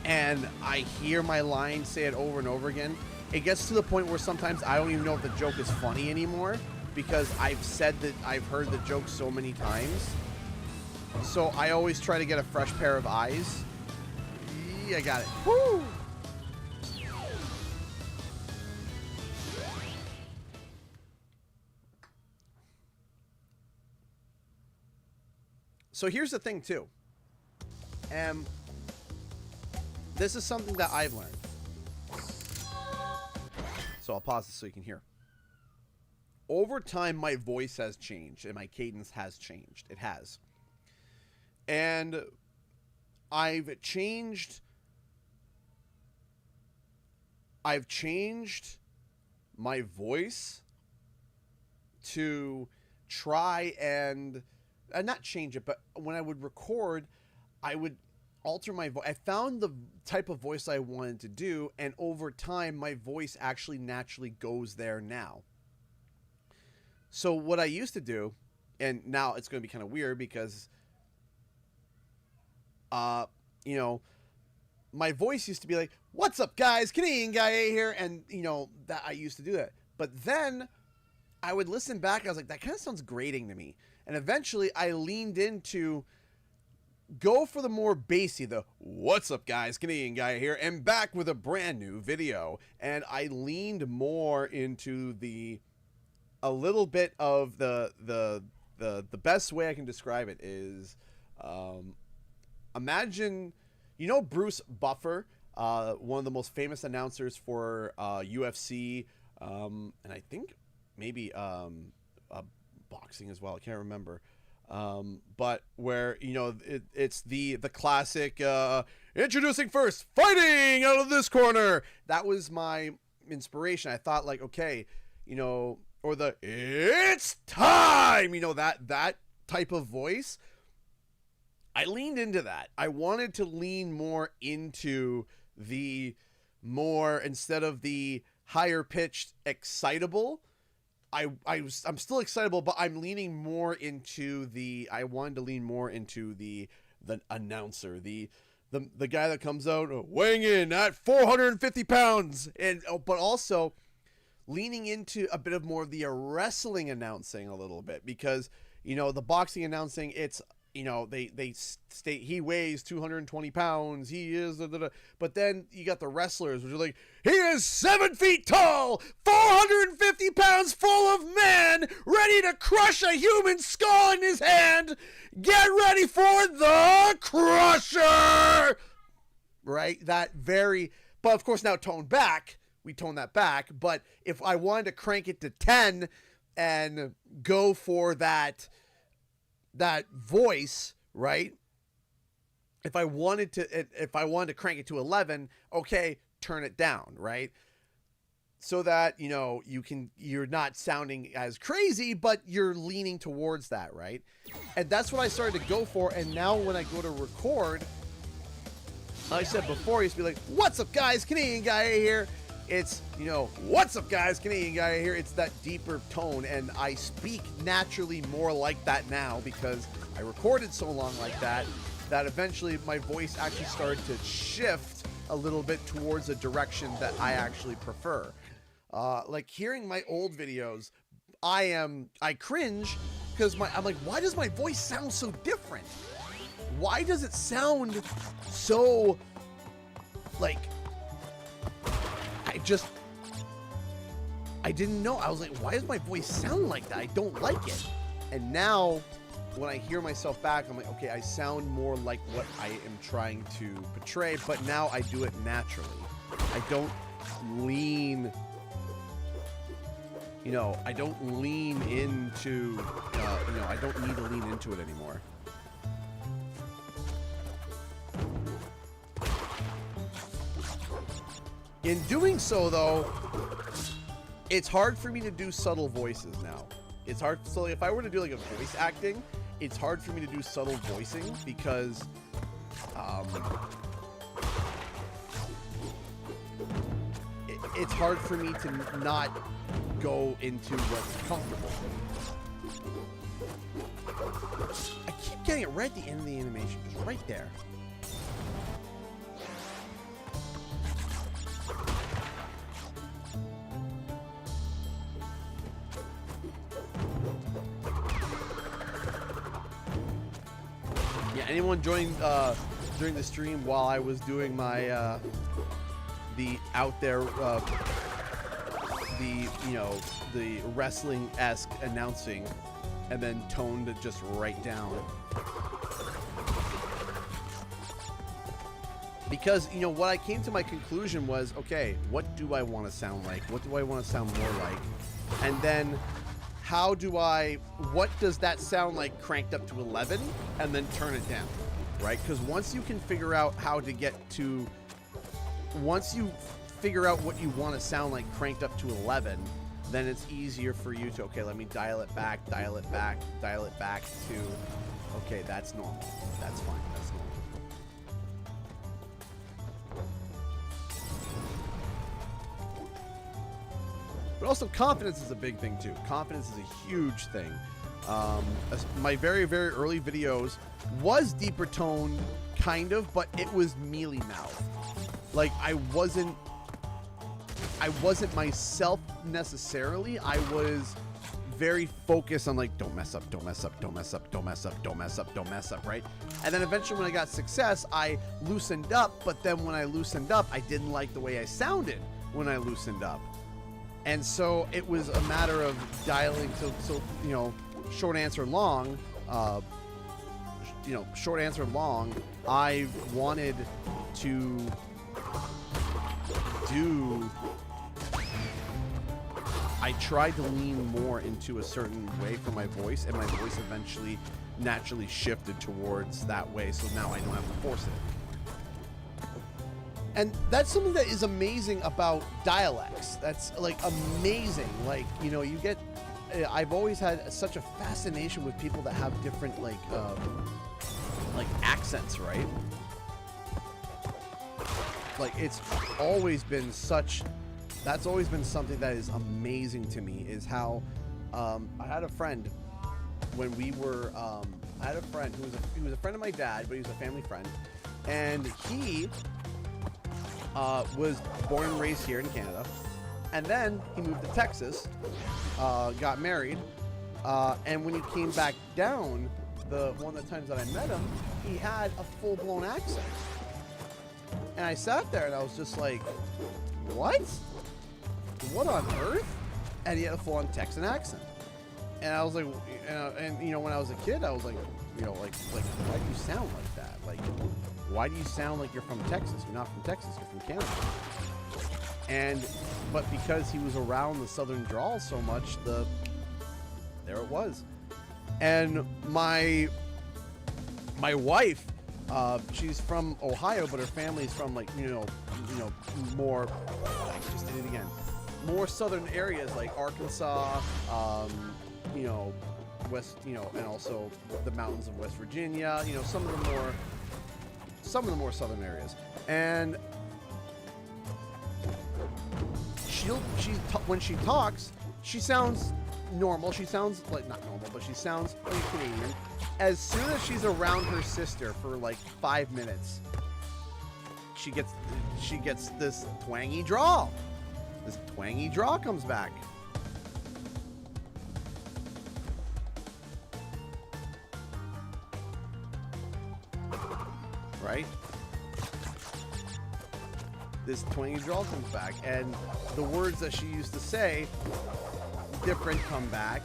and I hear my line say it over and over again, it gets to the point where sometimes I don't even know if the joke is funny anymore, because I've heard the joke so many times. So I always try to get a fresh pair of eyes. Yeah, I got it. Woo! So here's the thing too. This is something that I've learned. So I'll pause this so you can hear. Over time, my voice has changed and my cadence has changed. It has. And I've changed my voice to try and not change it, but when I would record, I would alter my voice. I found the type of voice I wanted to do, and over time, my voice actually naturally goes there now. So what I used to do, and now it's going to be kind of weird because, my voice used to be like, "What's up, guys? Canadian Guy here," and that I used to do that. But then I would listen back, and I was like, that kind of sounds grating to me. And eventually, I leaned into go for the more bassy, the "What's up, guys? Canadian Guy here," and back with a brand new video. And I leaned more into a little bit of the best way I can describe it is, imagine, Bruce Buffer, one of the most famous announcers for UFC, and I think maybe boxing as well. I can't remember. But where, it's the classic, introducing first, fighting out of this corner. That was my inspiration. I thought like, okay, or the "it's time," that type of voice. I leaned into that. I wanted to lean more into instead of the higher pitched excitable. I'm still excitable, but I'm leaning more into I wanted to lean more into the announcer, the guy that comes out weighing in at 450 pounds, but also leaning into a bit of more of the wrestling announcing a little bit, because the boxing announcing, it's you know, they state he weighs 220 pounds. He is, but then you got the wrestlers, which are like, he is 7 feet tall, 450 pounds, full of man, ready to crush a human skull in his hand. Get ready for the Crusher. Right? That very, but of course now toned back. We tone that back. But if I wanted to crank it to 10 and go for that voice, right? If I wanted to crank it to 11, okay, turn it down, right? So that, you know, you're not sounding as crazy, but you're leaning towards that, right? And that's what I started to go for. And now when I go to record, like I said before, I used to be like, what's up guys, Canadian guy here. It's, you know, what's up guys, Canadian guy here. It's that deeper tone, and I speak naturally more like that now because I recorded so long like that eventually my voice actually started to shift a little bit towards a direction that I actually prefer. Like hearing my old videos, I cringe because I'm like, why does my voice sound so different? Why does it sound so like, I didn't know. I was like, why does my voice sound like that? I don't like it. And now when I hear myself back, I'm like, okay, I sound more like what I am trying to portray, but now I do it naturally. I don't lean, you know, I don't lean into, you know, I don't need to lean into it anymore. In doing so, though, it's hard for me to do subtle voices now. It's hard. So if I were to do like a voice acting, it's hard for me to do subtle voicing because it's hard for me to not go into what's comfortable. I keep getting it right at the end of the animation. It's right there. Anyone joined during the stream while I was doing my the out there the wrestling-esque announcing and then toned it just right down, because you know what I came to my conclusion was, okay, what do I want to sound like? What do I want to sound more like? And then what does that sound like cranked up to 11 and then turn it down, right? Because once you figure out what you want to sound like cranked up to 11, then it's easier for you to, okay, let me dial it back to, okay, that's normal. That's fine. That's normal. But also confidence is a big thing too. Confidence is a huge thing. My very, very early videos was deeper tone, kind of, but it was mealy mouth. Like I wasn't myself necessarily. I was very focused on like, don't mess up, right? And then eventually when I got success, I loosened up, but then when I loosened up, I didn't like the way I sounded when I loosened up. And so it was a matter of dialing. So you know, short answer long. I wanted to do. I tried to lean more into a certain way for my voice, and my voice eventually naturally shifted towards that way. So now I don't have to force it. And that's something that is amazing about dialects. That's like amazing. Like, you know, I've always had such a fascination with people that have different like accents, right? Like it's always been that's always been something that is amazing to me, is how I had a friend when we were, I had a friend who was a friend of my dad, but he was a family friend. And he was born and raised here in Canada, and then he moved to Texas, got married, and when he came back down, the one of the times that I met him, he had a full-blown accent. And I sat there and I was just like, what? What on earth? And he had a full-on Texan accent. And I was like, and you know, when I was a kid, I was like, you know, like, why do you sound like that? Like, why do you sound like you're from Texas? You're not from Texas, you're from Canada. But because he was around the southern drawl so much, there it was. And my wife, she's from Ohio, but her family's from like, you know, more, I just did it again, more southern areas like Arkansas, you know, west, you know, and also the mountains of West Virginia, you know, some of the more southern areas. And when she talks, she sounds normal. She sounds like, not normal, but she sounds like Canadian. As soon as she's around her sister for like 5 minutes, she gets this twangy drawl. This twangy drawl comes back. Right? This twangy drawl comes back, and the words that she used to say, different, come back.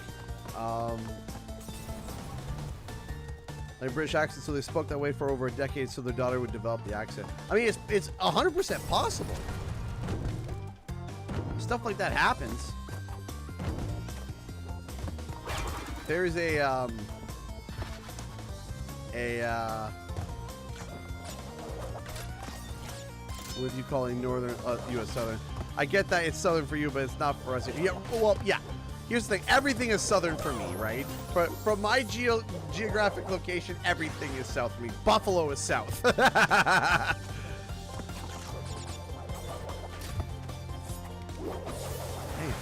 Like British accent, so they spoke that way for over a decade, so their daughter would develop the accent. I mean, it's 100% possible. Stuff like that happens. There's what are you calling northern U.S. Southern? I get that it's southern for you, but it's not for us. Yeah, well, yeah. Here's the thing. Everything is southern for me, right? But from my geographic location, everything is south for me. Buffalo is south. Hey.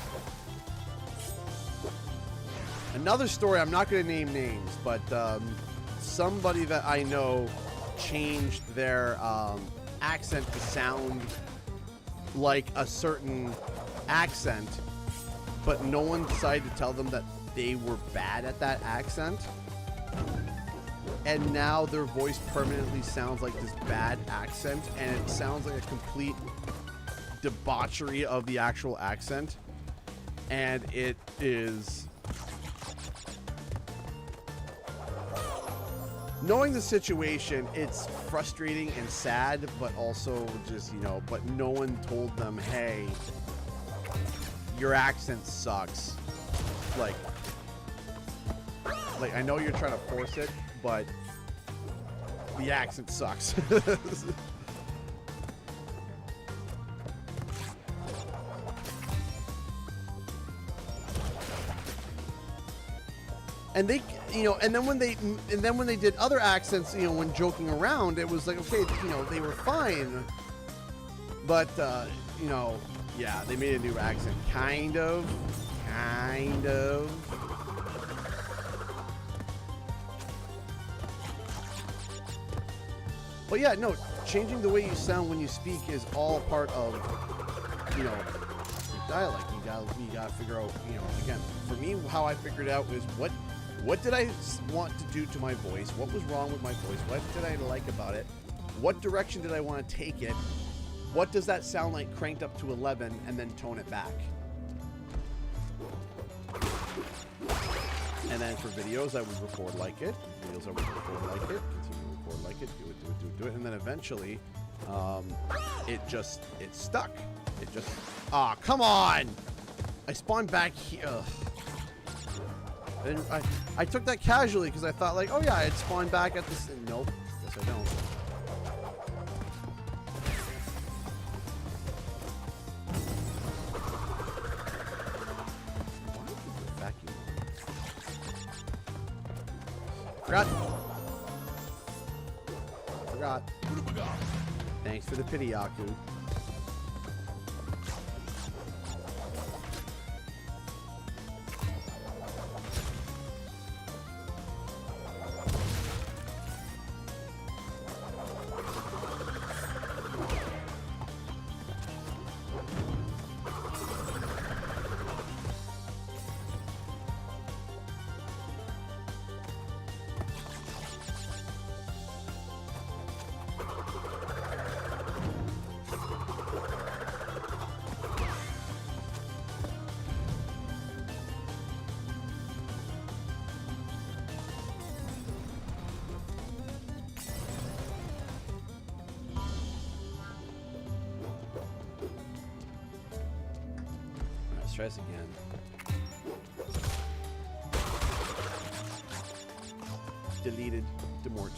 Another story, I'm not going to name names, but somebody that I know changed their accent to sound like a certain accent, but no one decided to tell them that they were bad at that accent, and now their voice permanently sounds like this bad accent, and it sounds like a complete debauchery of the actual accent, and it is... Knowing the situation, it's frustrating and sad, but also just, you know, but no one told them, hey, your accent sucks. Like I know you're trying to force it, but the accent sucks. And they, you know, and then when they did other accents, you know, when joking around, it was like, okay, you know, they were fine, but you know, yeah, they made a new accent, kind of. But yeah, no, changing the way you sound when you speak is all part of, you know, your dialect. You gotta figure out, you know, again, for me, how I figured it out is what did I want to do to my voice? What was wrong with my voice? What did I like about it? What direction did I want to take it? What does that sound like cranked up to 11 and then tone it back? And then for videos, I would record like it. Videos, I would record like it. Continue to record like it. Do it. And then eventually, it stuck. It just, come on! I spawned back here. Ugh. And I took that casually because I thought like, oh yeah, I'd spawn back at this. Nope, guess I don't. Forgot. Thanks for the pity, Yaku. try this again. Deleted. Demort.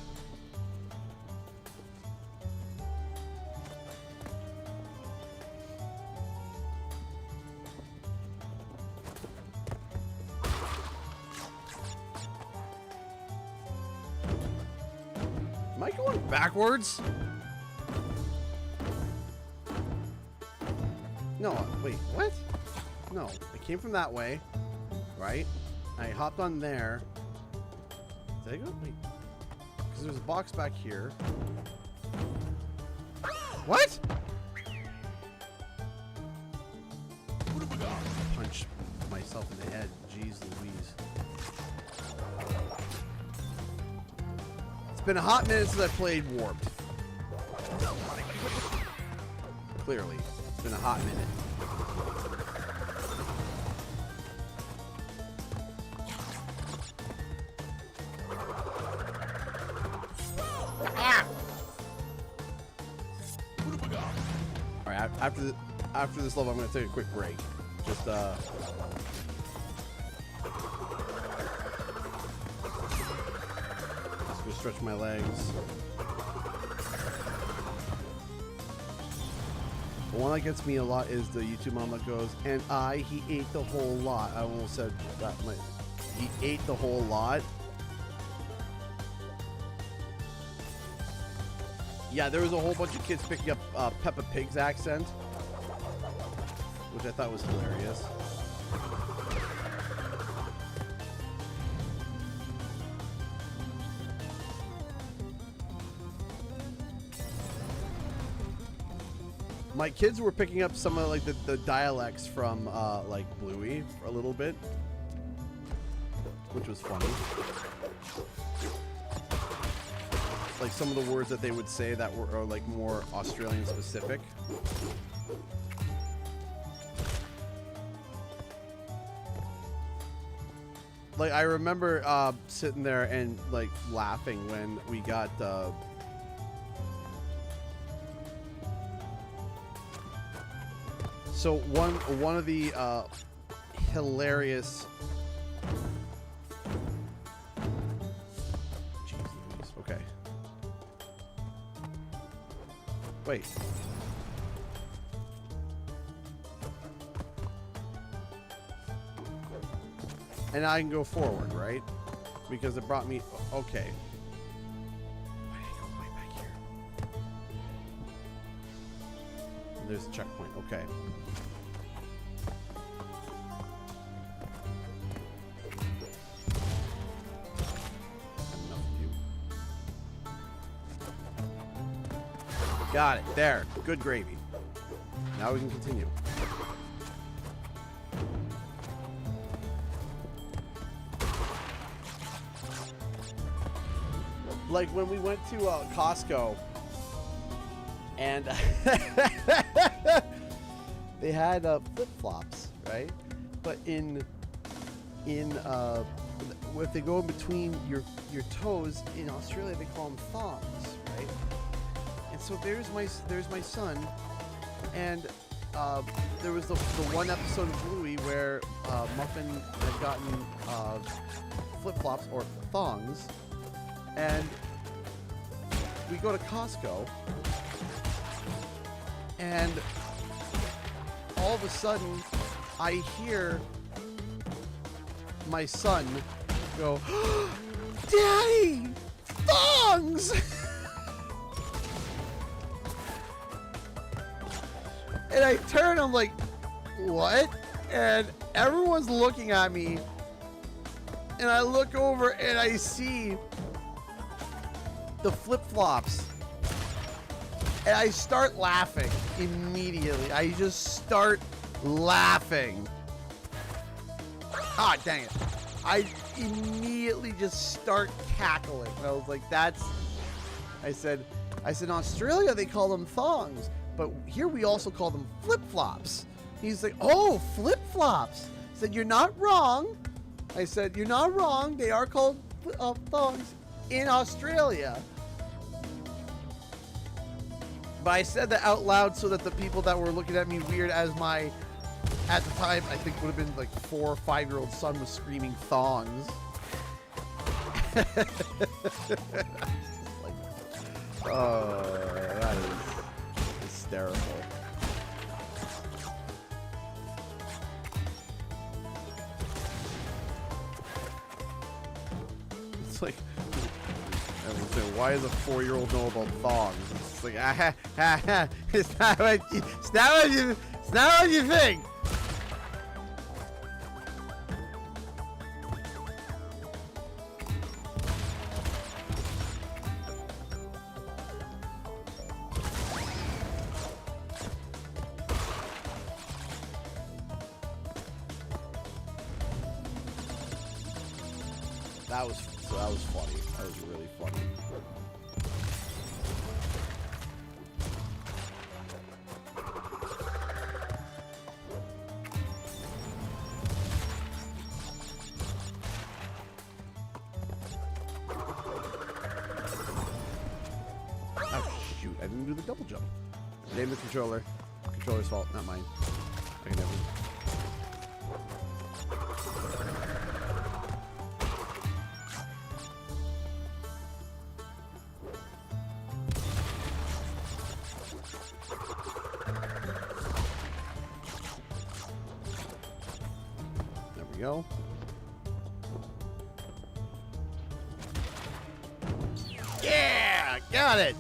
Am I going backwards? No, wait, what? No, I came from that way, right? I hopped on there. Did I go? Wait. Because there's a box back here. What? Punch myself in the head. Jeez Louise. It's been a hot minute since I played Warped. Clearly. It's been a hot minute. Alright, after this level, I'm going to take a quick break. Just, go stretch my legs. The one that gets me a lot is the YouTube mom that goes, and he ate the whole lot. I almost said that. He ate the whole lot. Yeah, there was a whole bunch of kids picking up Peppa Pig's accent, which I thought was hilarious. My kids were picking up some of like the dialects from like Bluey for a little bit, which was funny. Like some of the words that they would say that were like more Australian specific. Like I remember sitting there and like laughing when we got so one of the hilarious. Jeez Louise. Okay. Wait. And I can go forward, right? Because it brought me. Okay. Why did I go way back here? There's a checkpoint. Okay. Got it. There. Good gravy. Now we can continue. Like when we went to Costco and they had flip-flops, right? But in if they go in between your toes, in Australia they call them thongs, right? So there's my son, and there was the one episode of Bluey where Muffin had gotten flip-flops or thongs, and we go to Costco, and all of a sudden I hear my son go, "Daddy, thongs!" And I turn, I'm like, what? And everyone's looking at me. And I look over and I see the flip-flops. And I start laughing immediately. I just start laughing. Ah, dang it. I immediately just start cackling. And I was like, I said, in Australia they call them thongs. But here we also call them flip-flops. He's like, oh, flip-flops. I said, you're not wrong. I said, you're not wrong. They are called thongs in Australia. But I said that out loud so that the people that were looking at me weird as my at the time, I think would have been like 4 or 5-year-old son was screaming thongs. Oh, that is hysterical. It's like, I would say, why does a 4-year-old know about thongs? It's like, it's not what you think. That was funny. That was really funny. Oh shoot! I didn't do the double jump. Blame the controller. Controller's fault, not mine. I can never. Go. Yeah, got it.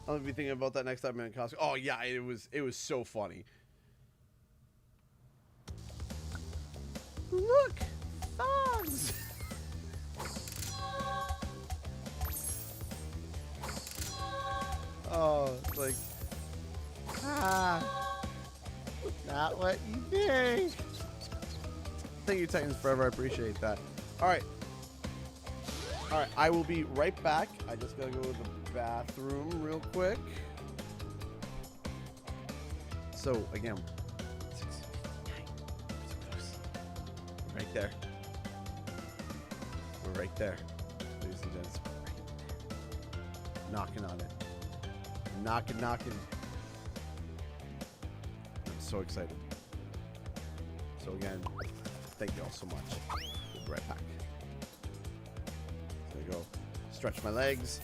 I'll be thinking about that next time I'm in costume. Oh yeah, it was so funny. Look, thongs. Oh, it's like not what you think. Thank you, Titans Forever. I appreciate that. All right. I will be right back. I just gotta go to the bathroom real quick. So again, we're right there. We're right there, ladies and gents. Knocking on it. Knocking. I'm so excited. So again, thank you all so much. We'll be right back. There we go. Stretch my legs.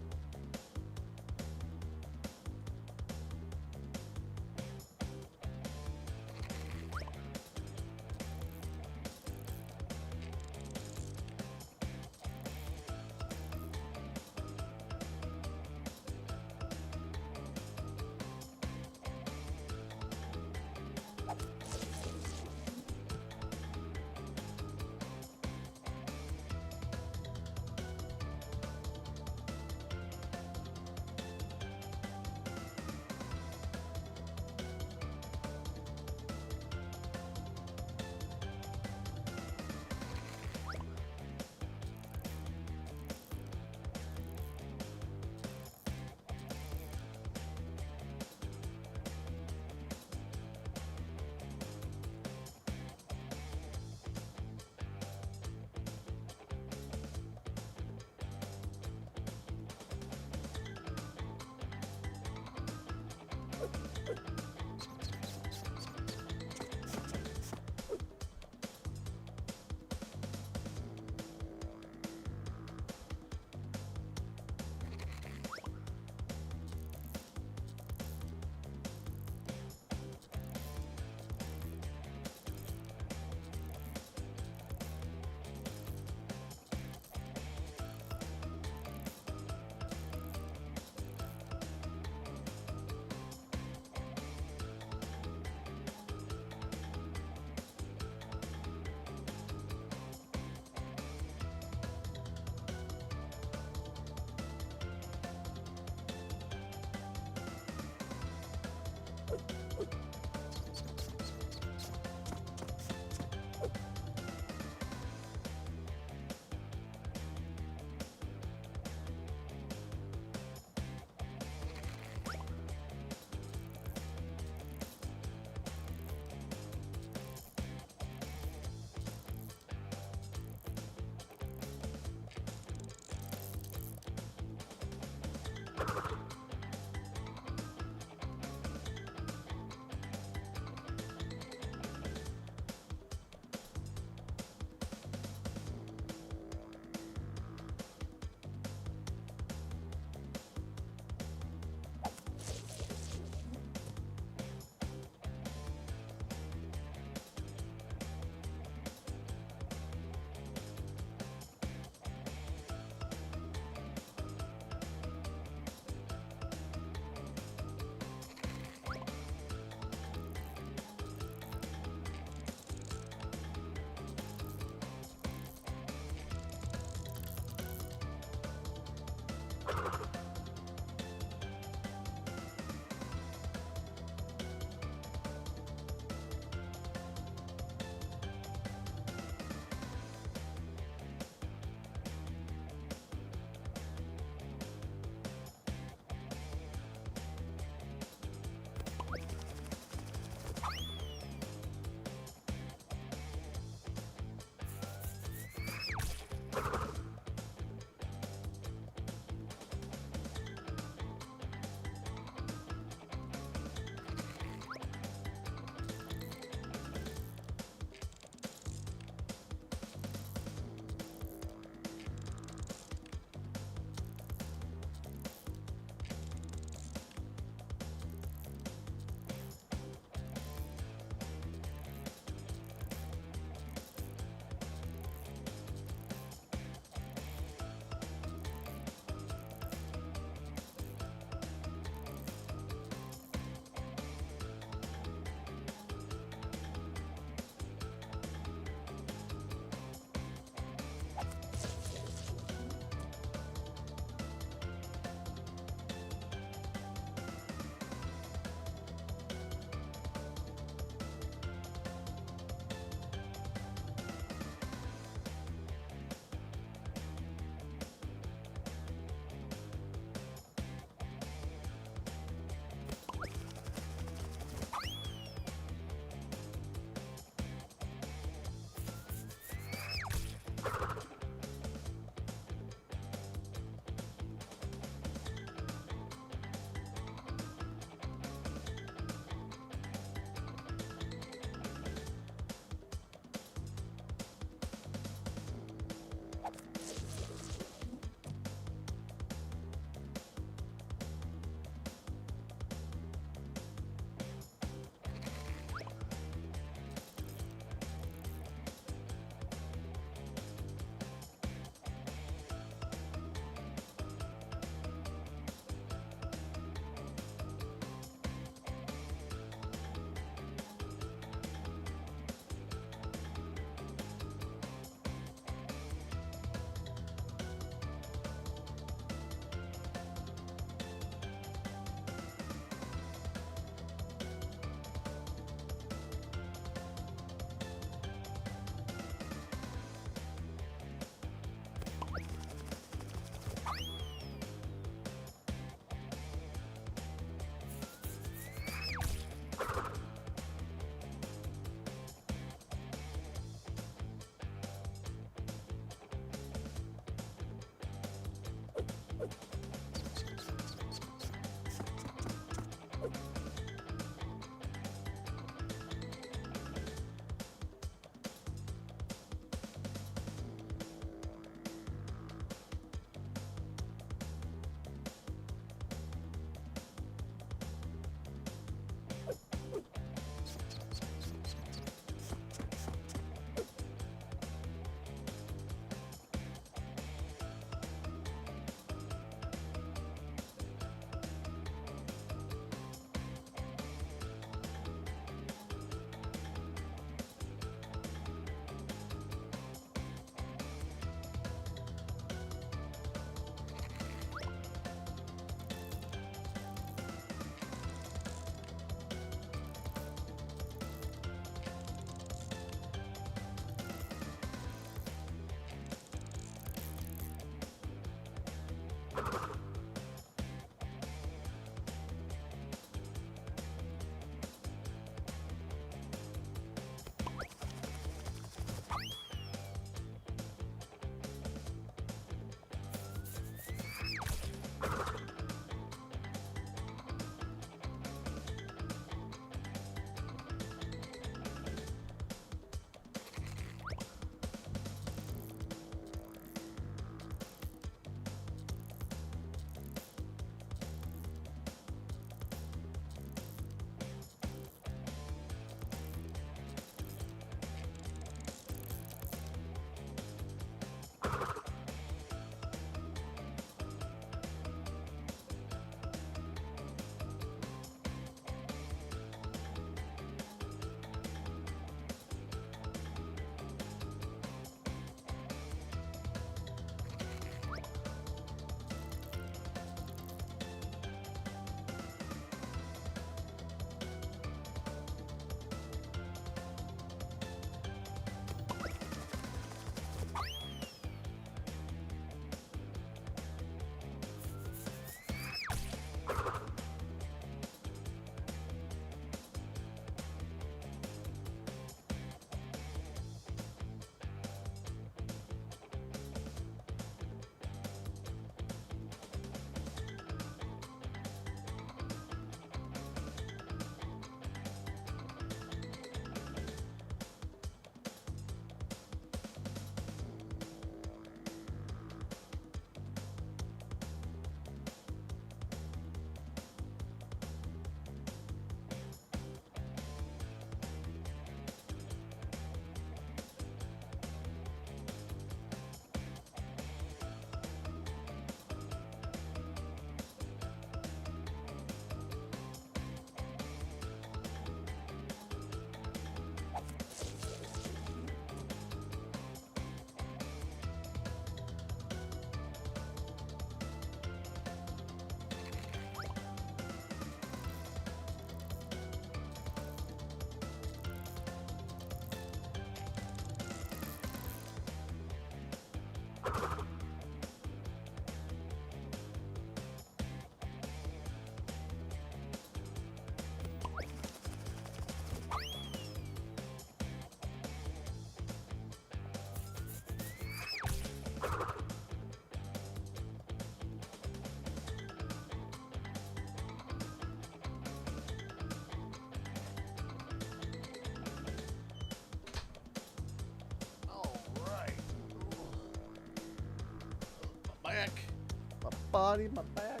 body, my back.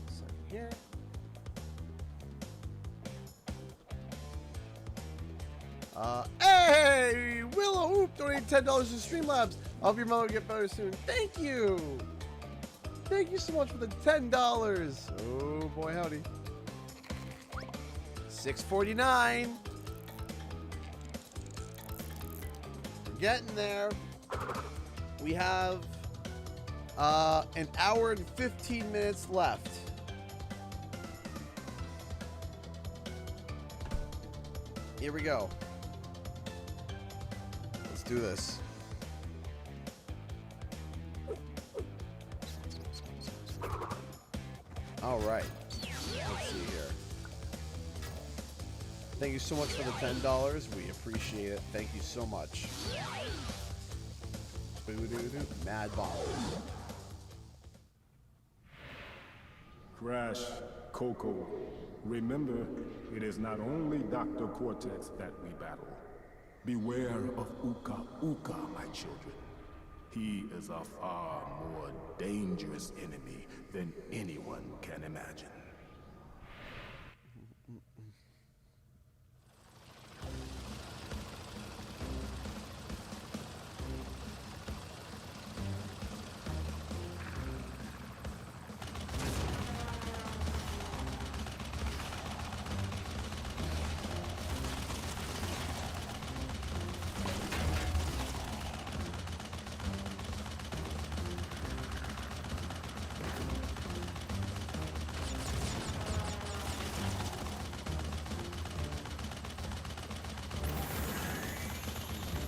So here. Hey! Willow Hoop donated $10 to Streamlabs. I hope your mother will get better soon. Thank you! Thank you so much for the $10. Oh boy, howdy. $6.49. We're getting there. We have an hour and 15 minutes left. Here we go. Let's do this. All right. Let's see here. Thank you so much for the $10. We appreciate it. Thank you so much. Mad bombs. Crash, Coco, remember, it is not only Dr. Cortex that we battle. Beware of Uka Uka, my children. He is a far more dangerous enemy than anyone can imagine.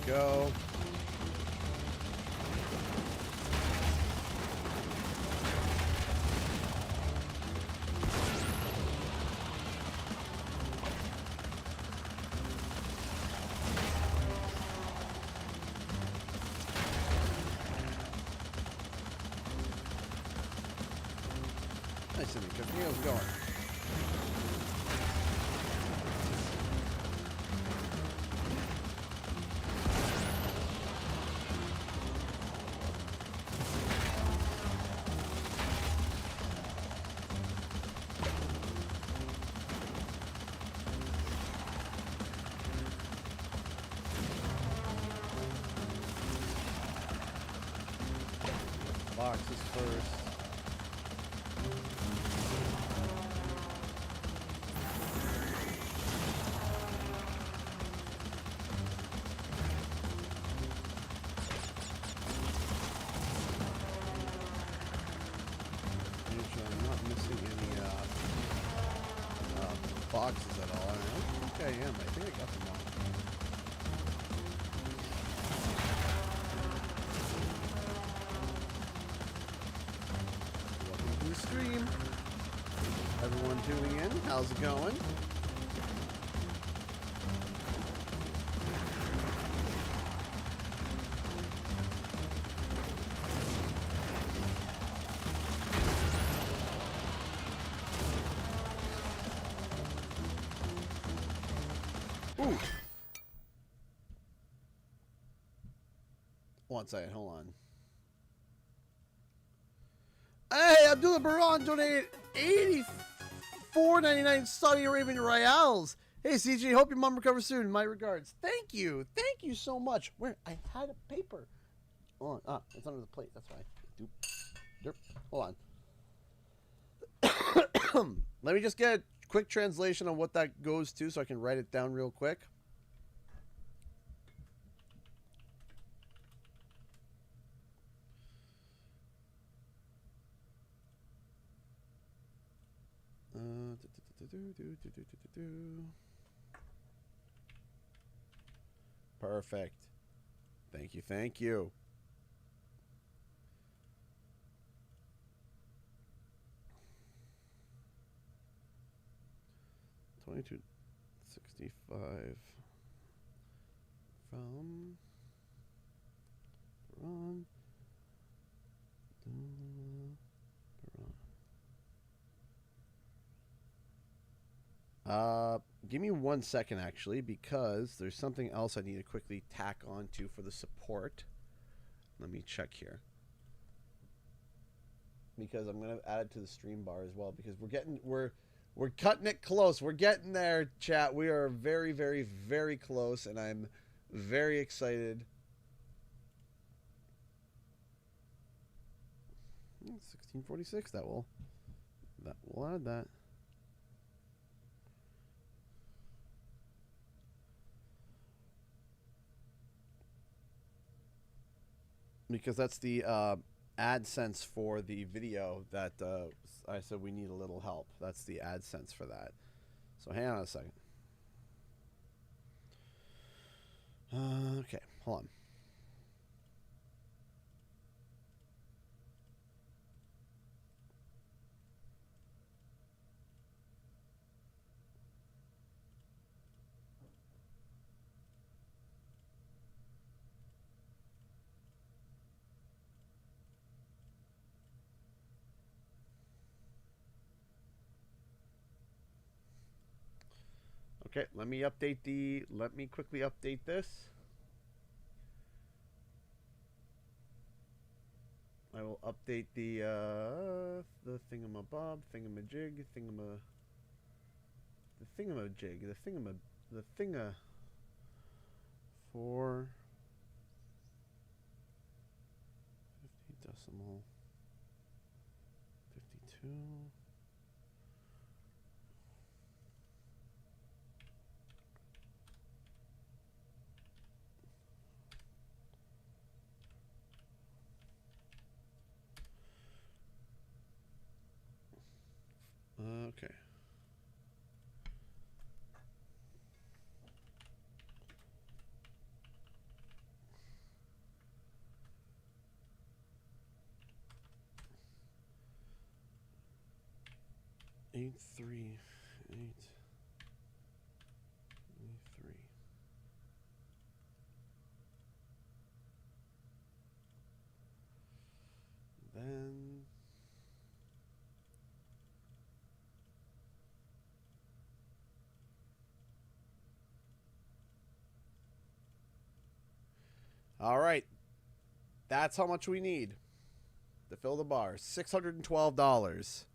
Go. Nice and good. How's it going? Boxes first. Make sure I'm not missing any boxes at all. I don't think I am. I think I got them all. Stream. Everyone tuning in, how's it going? Ooh. One second, hold on. Hey, Abdullah Baran donated $84.99 Saudi Arabian Rials. Hey, CJ, hope your mom recovers soon. My regards. Thank you. Thank you so much. Where? I had a paper. Hold on. Ah, it's under the plate. That's why. Doop. Derp. Hold on. Let me just get a quick translation on what that goes to so I can write it down real quick. Perfect. Thank you. Thank you. $22.65 from Ron. Give me 1 second, actually, because there's something else I need to quickly tack onto for the support. Let me check here. because I'm gonna add it to the stream bar as well, because we're cutting it close. We're getting there, chat. We are very, very, very close, and I'm very excited. 1646. That will add that. Because that's the AdSense for the video that I said we need a little help. That's the AdSense for that. So hang on a second. Okay, hold on. Okay, let me quickly update this. I will update the thingamabob, thingamajig, the thinga for 50 decimal 52. Okay. Eight three. Then all right. That's how much we need to fill the bar. $612.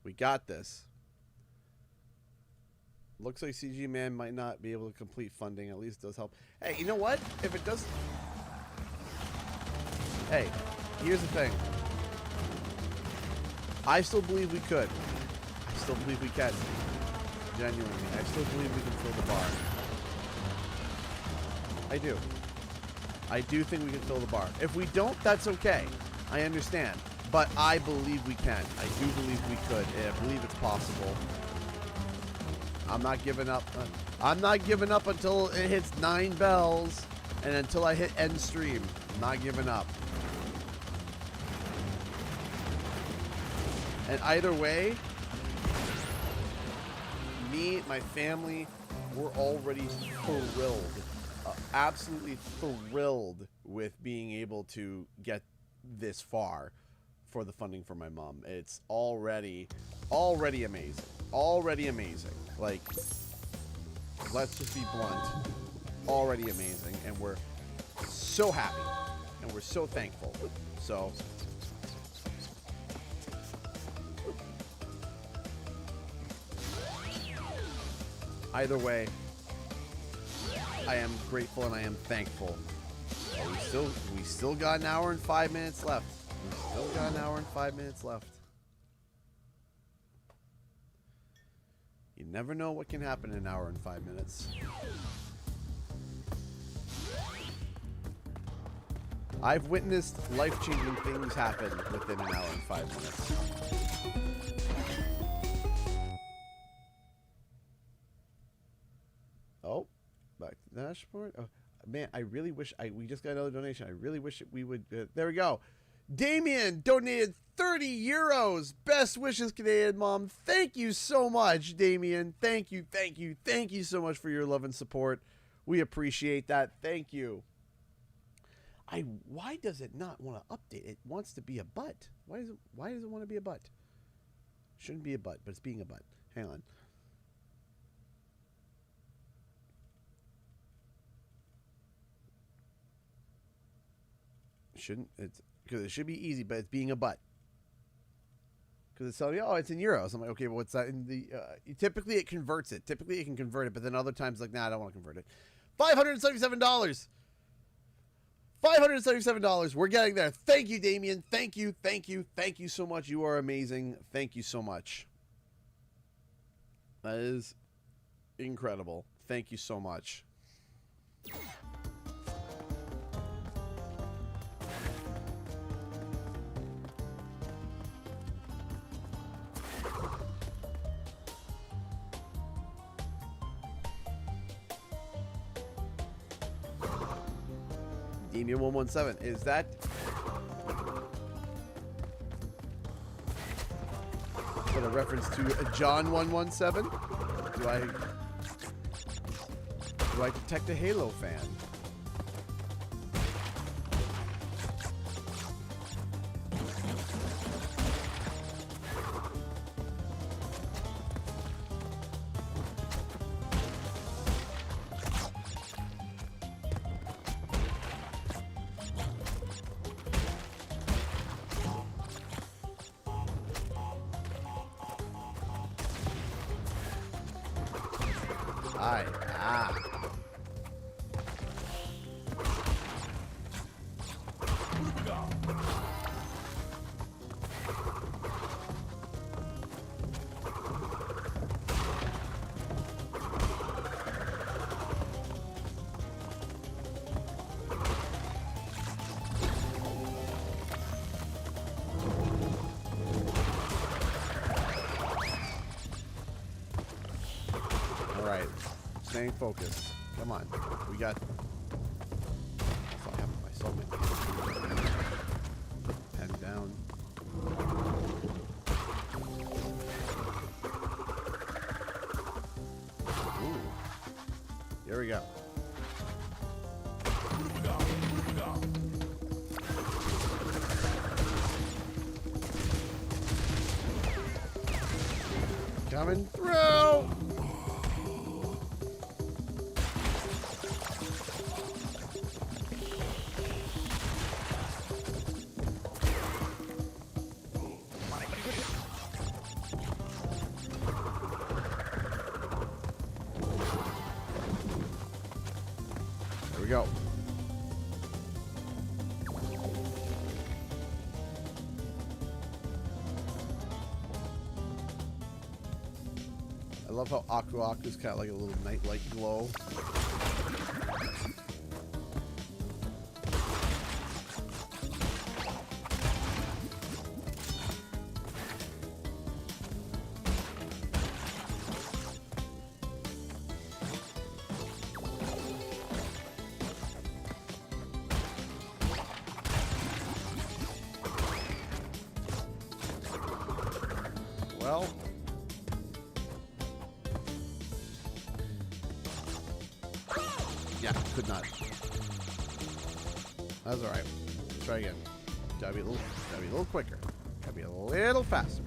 We got this. Looks like CG Man might not be able to complete funding. At least it does help. Hey, you know what? If it does... Hey, here's the thing. I still believe we could. I still believe we can. Genuinely. I still believe we can fill the bar. I do. I do think we can fill the bar. If we don't, that's okay. I understand. But I believe we can. I do believe we could. I believe it's possible. I'm not giving up. I'm not giving up until it hits 9 bells and until I hit end stream. I'm not giving up. And either way, me, my family, we're already thrilled. Absolutely thrilled with being able to get this far for the funding for my mom. It's already amazing. Already amazing. Like, let's just be blunt. Already amazing. And we're so happy. And we're so thankful. So, either way, I am grateful and I am thankful. We still got an hour and 5 minutes left. We still got an hour and 5 minutes left. You never know what can happen in an hour and 5 minutes. I've witnessed life-changing things happen within an hour and 5 minutes. Oh, back to the dashboard. Oh, man, I really wish we just got another donation. I really wish we would. There we go. Damien donated 30 euros. Best wishes, Canadian Mom. Thank you so much, Damien. Thank you so much for your love and support. We appreciate that. Thank you. Why does it not want to update? It wants to be a butt. Why does it want to be a butt? Shouldn't be a butt, but it's being a butt. Hang on. Shouldn't it's because it should be easy, but it's being a butt. Because it's telling me, oh, it's in euros. I'm like, okay, but what's that in the? Typically, it converts it. Typically, it can convert it, but then other times, like, nah, I don't want to convert it. $577. $577. We're getting there. Thank you, Damien. Thank you, thank you, thank you so much. You are amazing. Thank you so much. That is incredible. Thank you so much. Damien 117. Is that a reference to John 117? Do I detect a Halo fan? Staying focused. Come on. We got... Fuck, I saw my pen down. Ooh. Here we go. Coming through! Go. I love how Aku Aku's kind of like a little nightlight glow. Well, yeah, could not. That's all right. Let's try again. Gotta be a little quicker. Gotta be a little faster.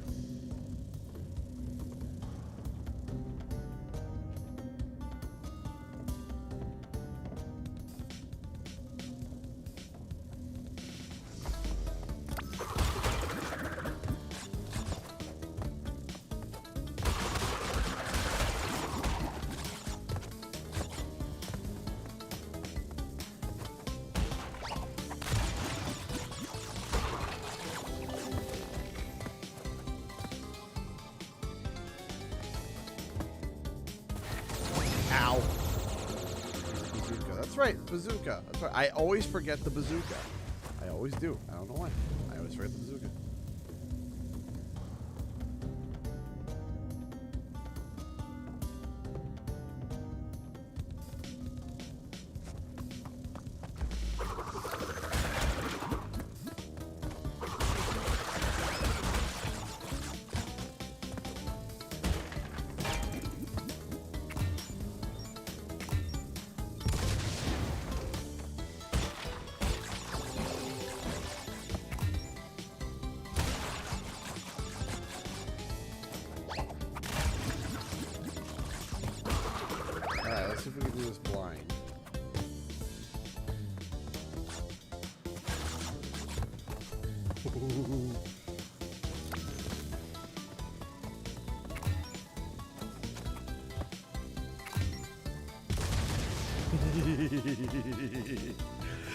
Ow. Bazooka. That's right, bazooka. That's right. I always forget the bazooka. I always do. I don't know why. I always forget the bazooka.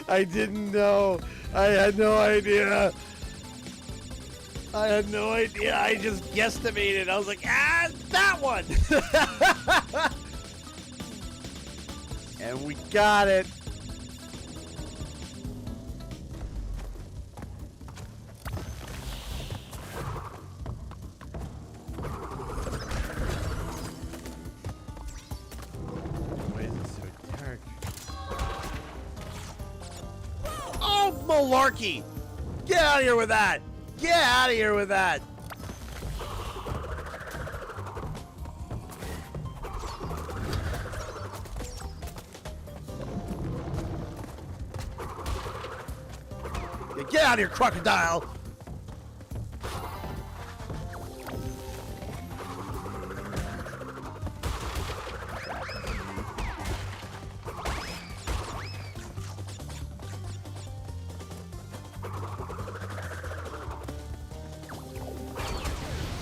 I didn't know. I had no idea. I had no idea. I just guesstimated. I was like, ah, that one. And we got it. Why is it so dark? Oh, malarkey! Get out of here with that! Get out of here with that! Yeah, get out of here, crocodile!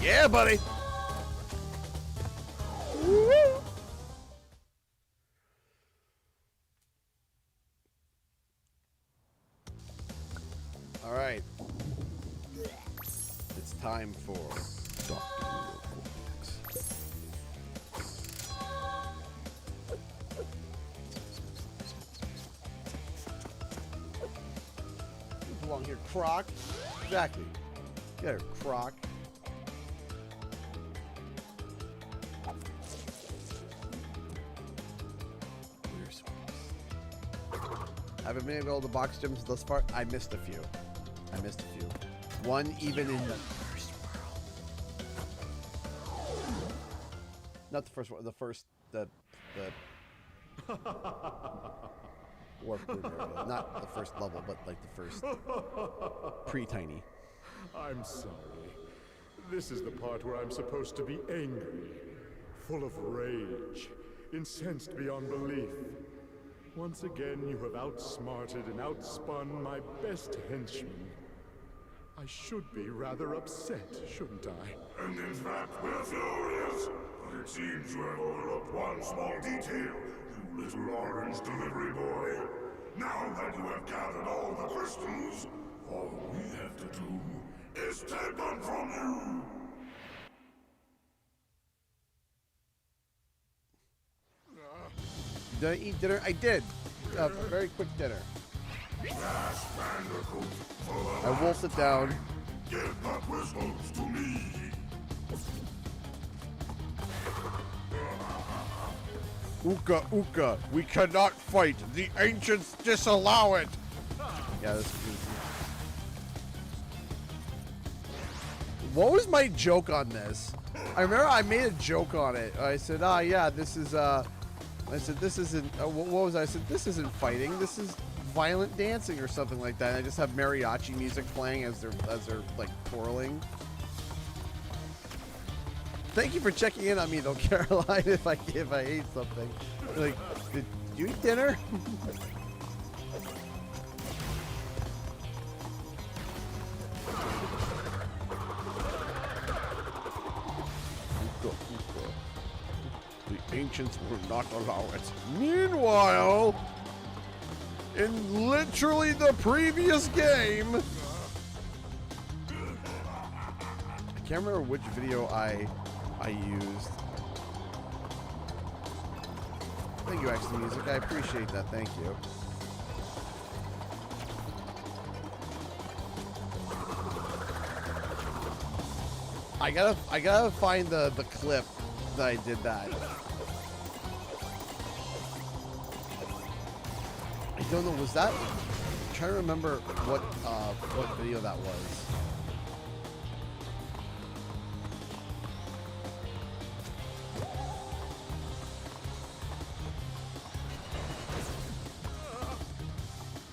Yeah, buddy. Woo. All right. It's time for Dr. You belong here, Croc. Exactly. Get her, Croc. Haven't been able to box gyms thus far. I missed a few. One even in the first world. Not the first one. The first. The warp room area. Not the first level, but like the first pre-tiny. I'm sorry. This is the part where I'm supposed to be angry, full of rage, incensed beyond belief. Once again, you have outsmarted and outspun my best henchman. I should be rather upset, shouldn't I? And in fact, we're furious. But it seems you have overlooked one small detail, you little orange delivery boy. Now that you have gathered all the crystals, all we have to do is take them from you. Did I eat dinner? I did. A very quick dinner. Yes, Bandicoot, I wolfed it down. give the crystals to me. Uka, Uka, we cannot fight. The ancients disallow it. Yeah, this is easy. What was my joke on this? I remember I made a joke on it. I said, "Ah, yeah, this is." I said, "This isn't." What was I said? "This isn't fighting. This is violent dancing or something like that." And I just have mariachi music playing as they're like twirling. Thank you for checking in on me, though, Caroline. If I ate something, like, did you eat dinner? The ancients will not allow it. Meanwhile, in literally the previous game, I can't remember which video I used. Thank you, Extra Music. I appreciate that. Thank you. I gotta find the clip that I did that. I don't know. Was that? I'm trying to remember what video that was.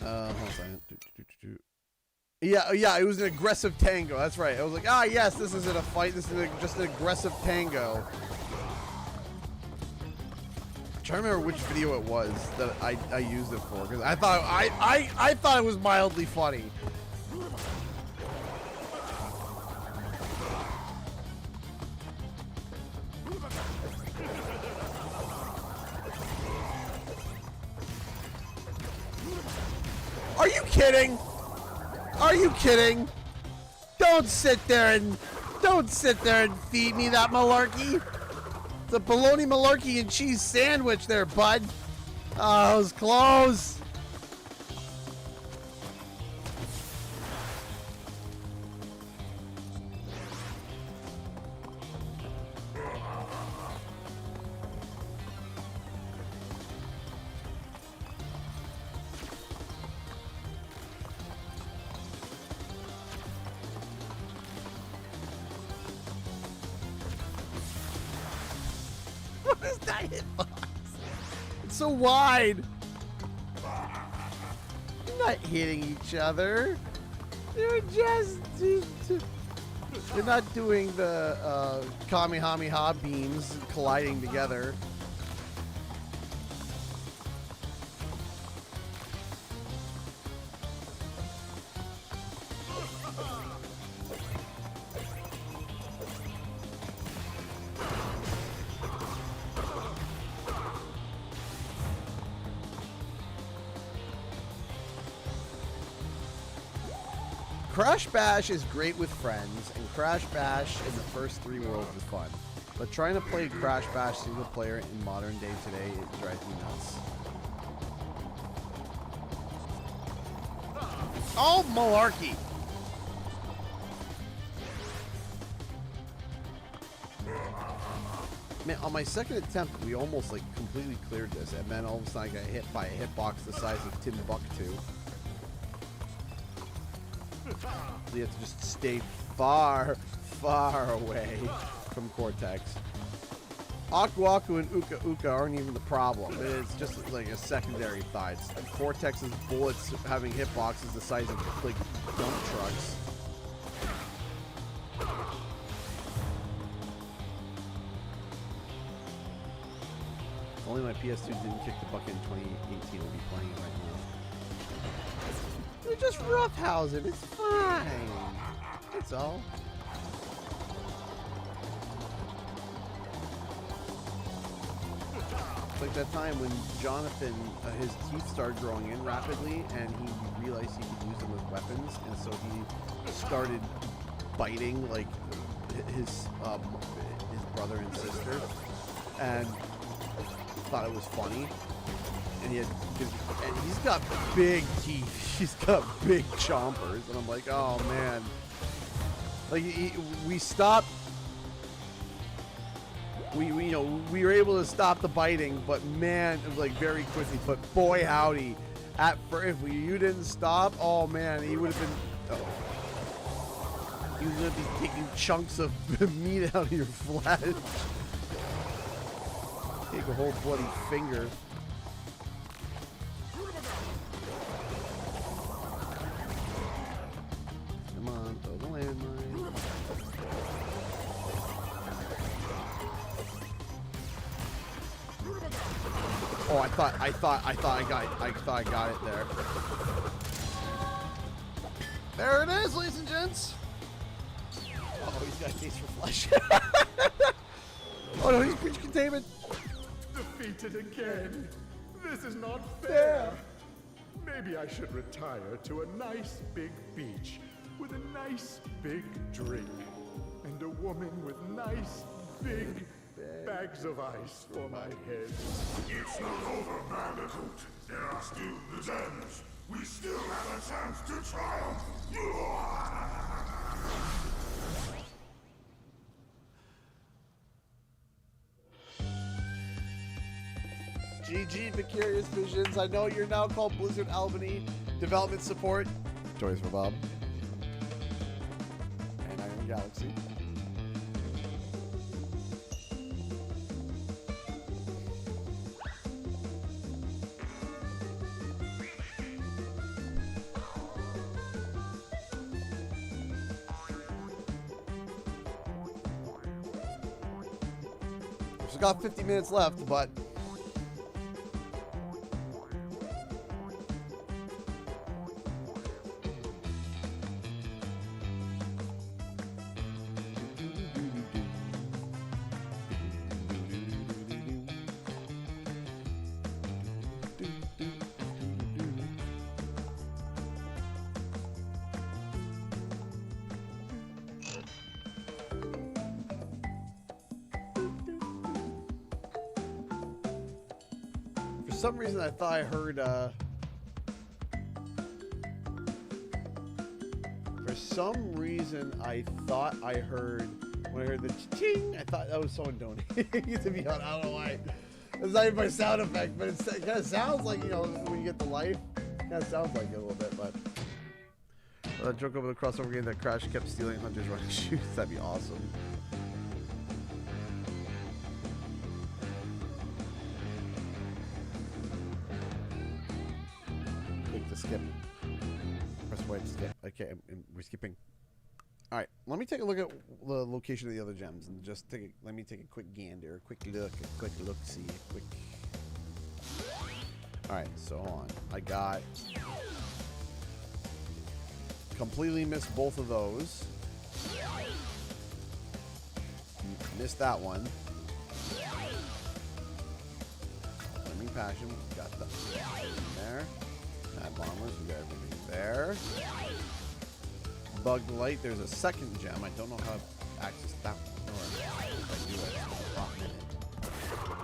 Hold on a second. Yeah, it was an aggressive tango. That's right. I was like, ah, yes, this isn't a fight. This is just an aggressive tango. I'm trying to remember which video it was that I used it for, because I thought it was mildly funny. kidding? Are you kidding? Don't sit there and feed me that malarkey. It's a bologna malarkey and cheese sandwich there, bud. Oh, it was close. What is that hitbox? It's so wide. You're not hitting each other. You're just... You're not doing the Kamehameha beams colliding together. Crash Bash is great with friends, and Crash Bash in the first 3 worlds is fun. But trying to play Crash Bash single player in modern day today, it drives me nuts. Oh, malarkey! Man, on my second attempt, we almost like completely cleared this, and then all of a sudden I got hit by a hitbox the size of Timbuktu. So you have to just stay far, far away from Cortex. Aku Aku and Uka Uka aren't even the problem. It's just like a secondary thought. Cortex's bullets having hitboxes the size of like dump trucks. If only my PS2 didn't kick the bucket in 2018, I'll be playing it right now. They're just roughhousing. It's fine. That's all. It's like that time when Jonathan, his teeth started growing in rapidly, and he realized he could use them as weapons, and so he started biting like his brother and sister, and thought it was funny. And he's got big teeth. He's got big chompers, and I'm like, oh man. Like we stopped. We were able to stop the biting, but man, it was like very quickly. But boy, howdy, if you didn't stop, oh man, he would have been. Oh, he was gonna be taking chunks of meat out of your flesh. Take a whole bloody finger. Come on, throw the landmine. Oh, I thought I got it there. There it is, ladies and gents. Oh, he's got a taste for flesh. Oh no, he's breach containment. Defeated again. This is not fair. Maybe I should retire to a nice big beach with a nice big drink and a woman with nice big bags of ice for my head. It's not over, Bandicoot. There are still the gems. We still have a chance to triumph. GG Vicarious Visions. I know you're now called Blizzard Albany Development Support. Toys for Bob. And Iron Galaxy. We've got 50 minutes left, but some reason I thought I heard for some reason I thought I heard when I heard the ching, I thought that was someone donating. To be honest, I don't know why. It's not even my sound effect, but it kind of sounds like, you know, when you get the life, it kind of sounds like it a little bit, but joke over the crossover game that Crash kept stealing Hunter's running shoes. That'd be awesome. Click to skip. Press Y to skip. Okay, we're skipping. All right, let me take a look at the location of the other gems and just let me take a quick gander, a quick look, see, quick. All right, so hold on. I got completely missed both of those. Missed that one. Flaming Passion, got the there. Mad Bombers, we got everything there. Bug Light, there's a second gem. I don't know how to access that one. Or if I do it,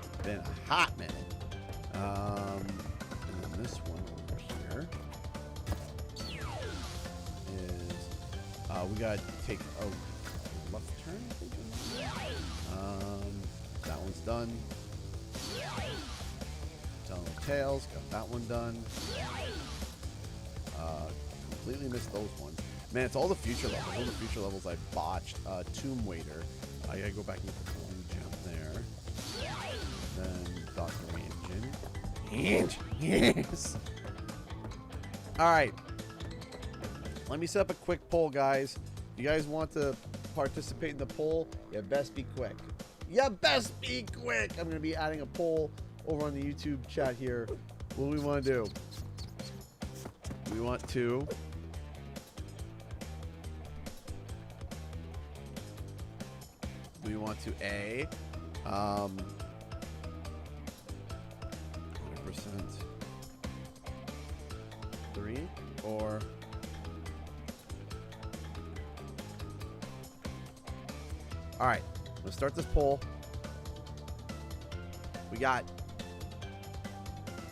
it's been a hot minute. And then this one over here is we gotta take a left turn, I think. That one's done. Tunnel of Tails, got that one done. Completely missed those ones. Man, it's all the future levels. All the future levels I botched. Tomb Waiter. I gotta go back and get the blue gem there. Then Dr. Engine. Yes! Alright. Let me set up a quick poll, guys. If you guys want to participate in the poll, you best be quick. You best be quick! I'm gonna be adding a poll over on the YouTube chat here. What do we want to do? We want to... We want to 100% 3 or all right, let's start this poll. We got,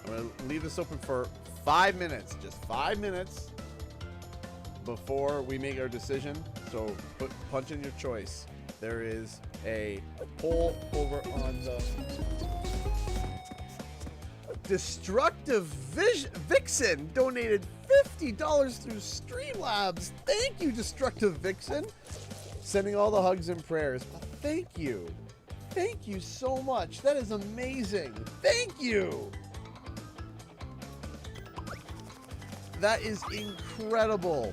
I'm gonna leave this open for 5 minutes, just 5 minutes before we make our decision. So punch in your choice. There is a poll over on the Destructive Vixen donated $50 through Streamlabs. Thank you, Destructive Vixen. Sending all the hugs and prayers. Thank you. Thank you so much. That is amazing. Thank you. That is incredible.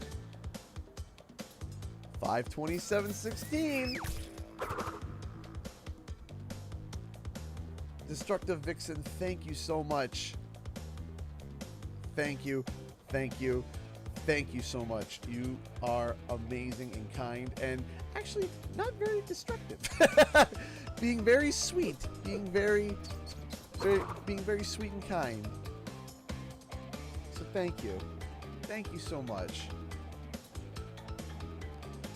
527.16. Destructive Vixen, thank you so much. Thank you. Thank you. Thank you so much. You are amazing and kind and actually not very destructive. Being very sweet. Being very sweet and kind. So thank you. Thank you so much.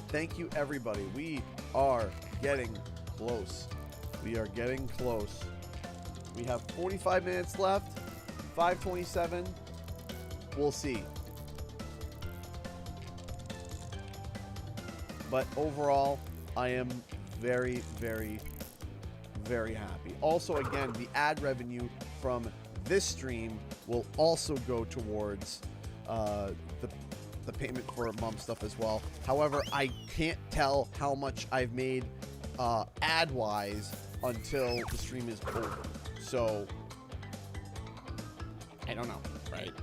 Thank you, everybody. We are getting close. We are getting close. We have 45 minutes left. 5:27. We'll see. But overall, I am very, very, very happy. Also, again, the ad revenue from this stream will also go towards the payment for mom stuff as well. However, I can't tell how much I've made ad-wise until the stream is over. So, I don't know, right?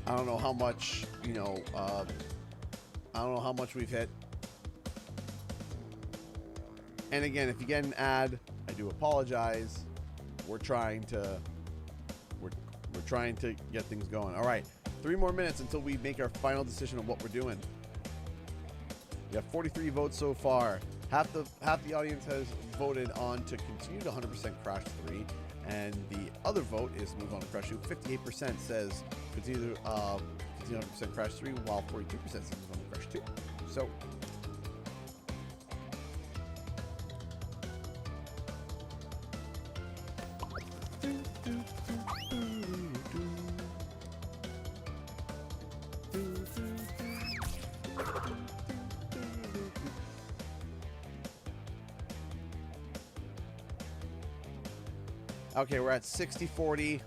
I don't know how much, you know, I don't know how much we've hit. And again, if you get an ad, I do apologize. We're trying to get things going. All right, 3 more minutes until we make our final decision on what we're doing. We have 43 votes so far. Half the audience has voted on to continue to 100% Crash 3, and the other vote is move on to Crash 2. 58% says continue 100% Crash 3, while 42% says move on to Crash 2. So. Okay, we're at 60-40.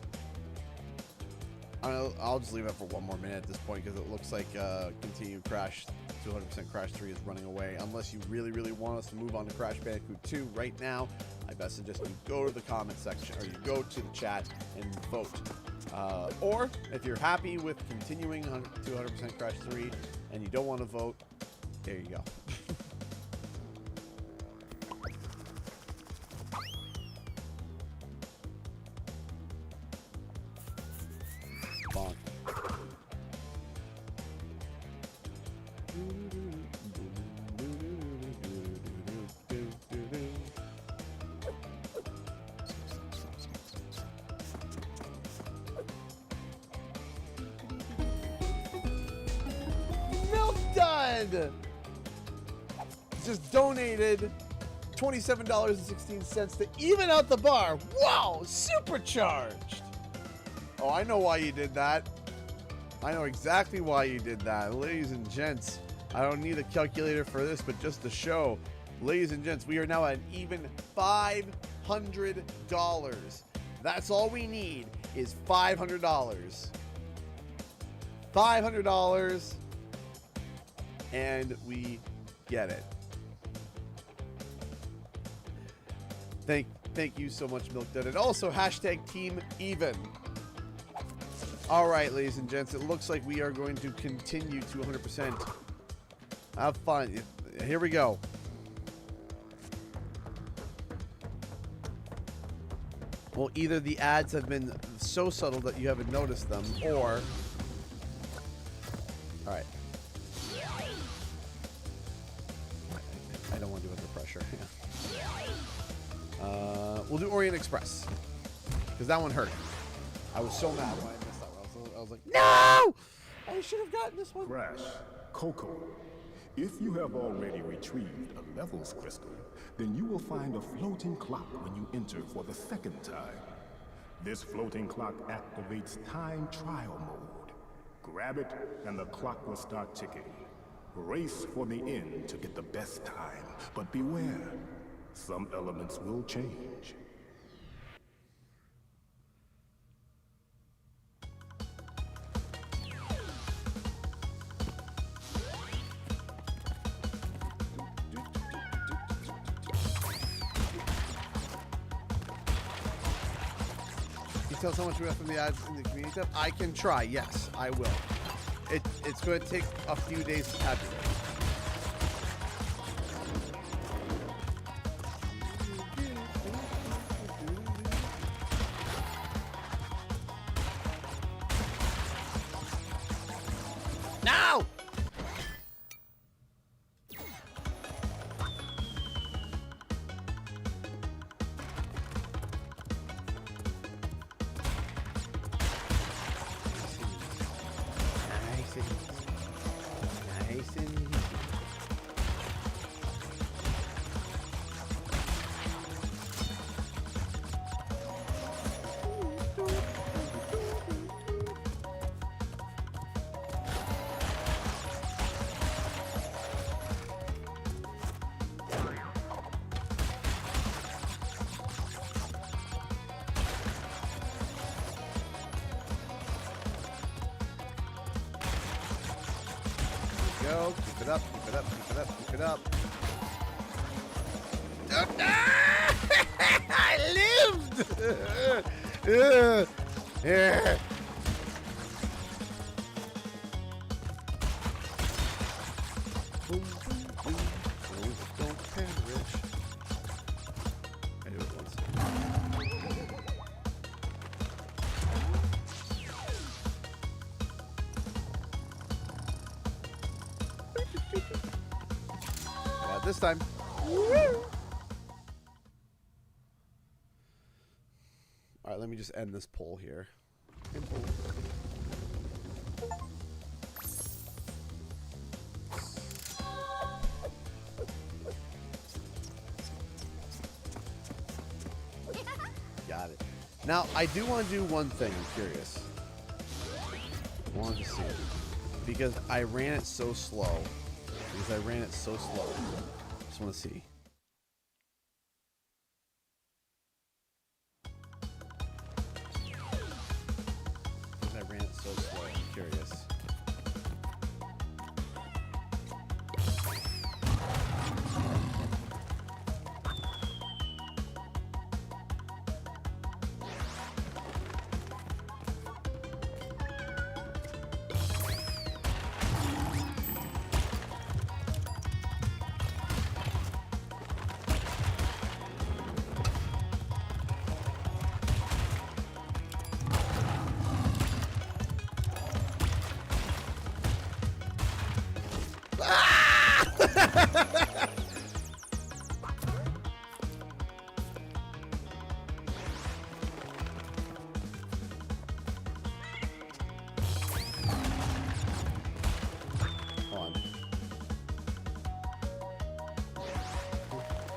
I'll just leave it for one more minute at this point because it looks like continued Crash 200% Crash 3 is running away. Unless you really, really want us to move on to Crash Bandicoot 2 right now, I best suggest you go to the comment section or you go to the chat and vote. Or if you're happy with continuing on 200% Crash 3 and you don't want to vote, there you go. Bonk. Milk Dud just donated $27.16 to even out the bar. Wow, supercharged. Oh, I know why you did that. I know exactly why you did that. Ladies and gents, I don't need a calculator for this, but just to show. Ladies and gents, we are now at an even $500. That's all we need is $500. $500. And we get it. Thank you so much, Milk Dud. And also hashtag Team Even. All right, ladies and gents, it looks like we are going to continue to 100%. Have fun. Here we go. Well, either the ads have been so subtle that you haven't noticed them, or... All right. I don't want to do it under pressure. Yeah. We'll do Orient Express, because that one hurt. I was so mad when I missed that one. I was like, no! I should have gotten this one. Crash, Coco, if you have already retrieved a levels crystal, then you will find a floating clock when you enter for the second time. This floating clock activates time trial mode. Grab it, and the clock will start ticking. Race for the end to get the best time, but beware, some elements will change. Tell us how much we got from the ads in the community tab? I can try, yes, I will. It's going to take a few days to tabulate. No! Go. Keep it up, keep it up, keep it up, keep it up. I lived! Boom, boom, boom. Don't perish. I do it once. This time. Woo! All right, let me just end this poll here. Got it. Now, I do want to do one thing. I'm curious. I want to see it. Because I ran it so slow. Just want to see.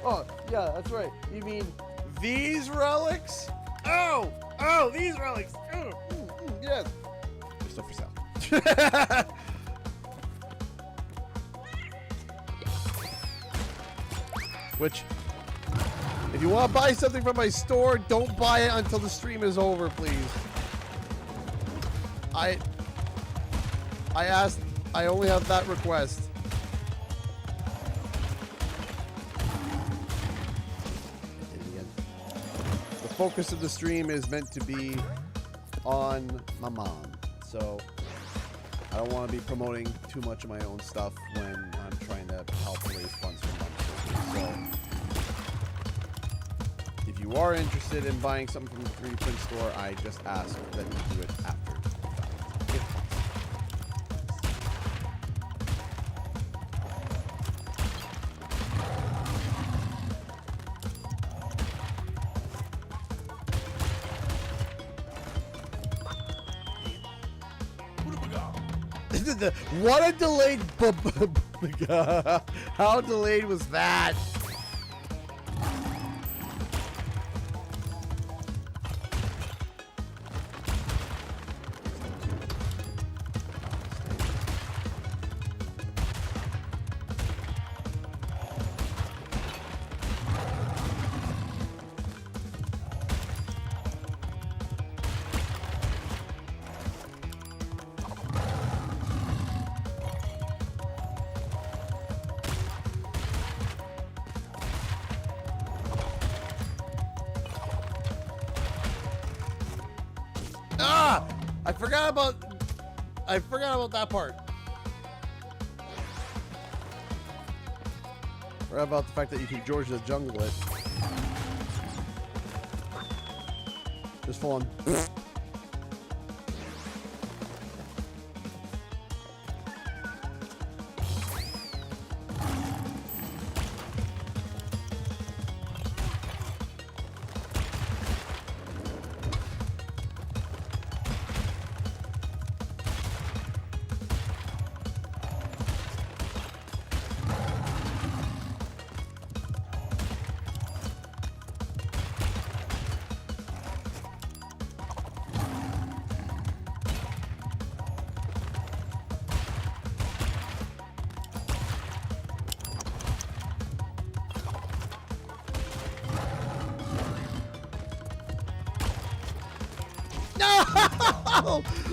Oh, yeah, that's right. You mean these relics? Oh, oh, these relics. Oh, yes. They're still for sale. Which, if you want to buy something from my store, don't buy it until the stream is over, please. I asked, I only have that request. The focus of the stream is meant to be on my mom, so I don't want to be promoting too much of my own stuff when I'm trying to help raise funds for mom's sister. So if you are interested in buying something from the 3D print store, I just ask that you do it after. What a delayed how delayed was that? I forgot about that part. Forgot about the fact that you can George the Jungle it. Just full on.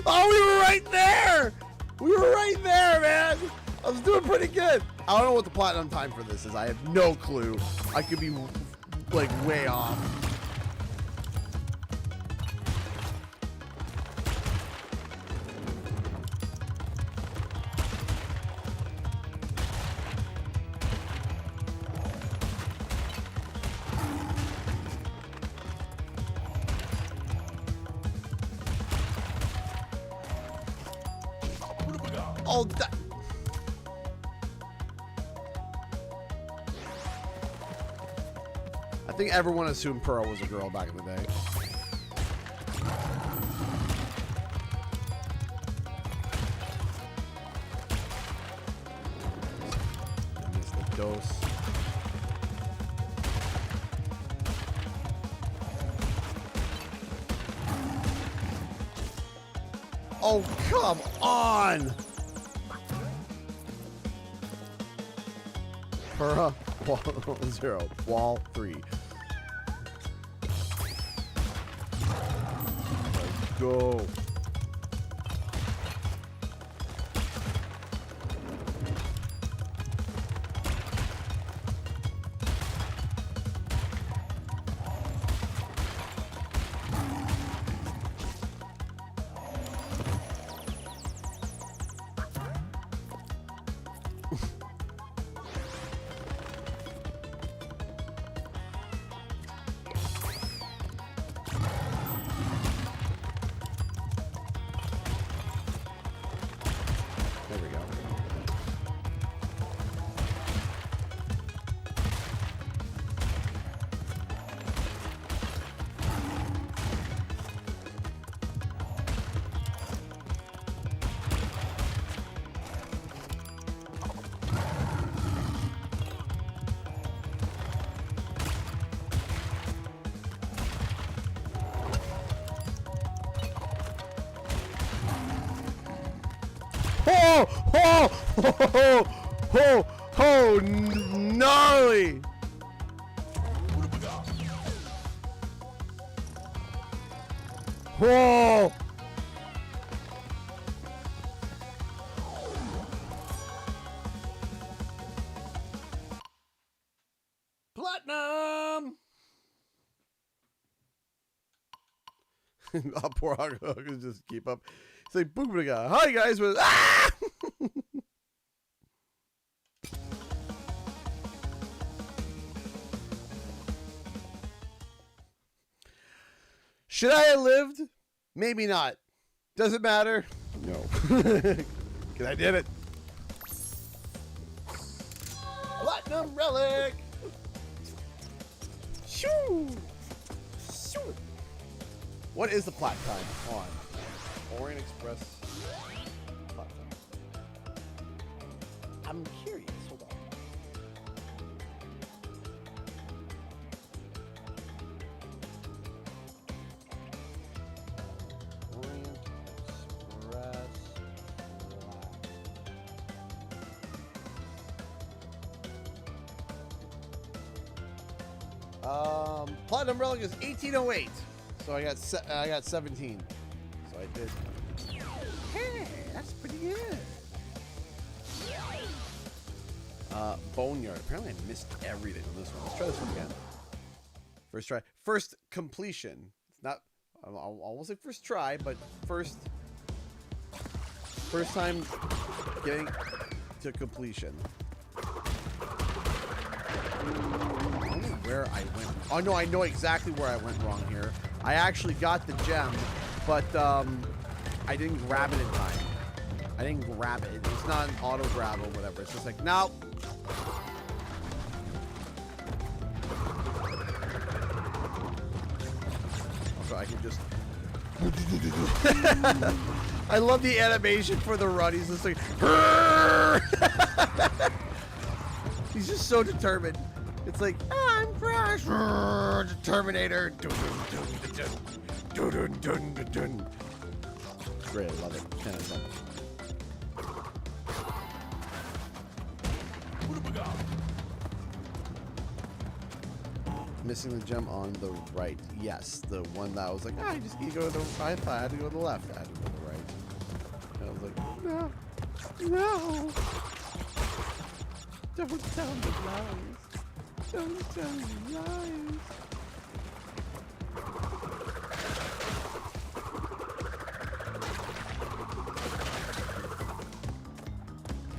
Oh, we were right there! We were right there, man! I was doing pretty good. I don't know what the platinum time for this is. I have no clue. I could be, like, way off. Oh, that. I think everyone assumed Pearl was a girl back in the day. I missed the dose. Oh, come on! Pura, wall 0, wall 3. Let's go. Ho, ho, ho, gnarly. Whoa! Platinum! Oh, poor Hug can just keep up. It's like, Boogaga. Hi, guys. With ah! Should I have lived? Maybe not. Doesn't matter. No. Because I did it. Platinum relic. Shoo. Shoo. What is the plat time on Orient Express platform? I'm curious. Hold on. Orient Express platinum relic is 1808. So I got 17. So I did. Hey, that's pretty good. Boneyard. Apparently I missed everything on this one. Let's try this one again. First try. First completion. It's not. I won't say first try, but first time getting to completion. I don't know where I went. Oh no, I know exactly where I went wrong here. I actually got the gem, but I didn't grab it in time. I didn't grab it. It's not an auto grab or whatever. It's just like, no. So I can just. I love the animation for the run. He's just like. He's just so determined. It's like, I'm Crash, Terminator. Great, I love it. 10 out of 10. Missing the gem on the right. Yes, the one that I was like, I just need to go to the right. I had to go to the left. I had to go to the right. And I was like, no, no. Don't tell me lies. Don't tell me lies.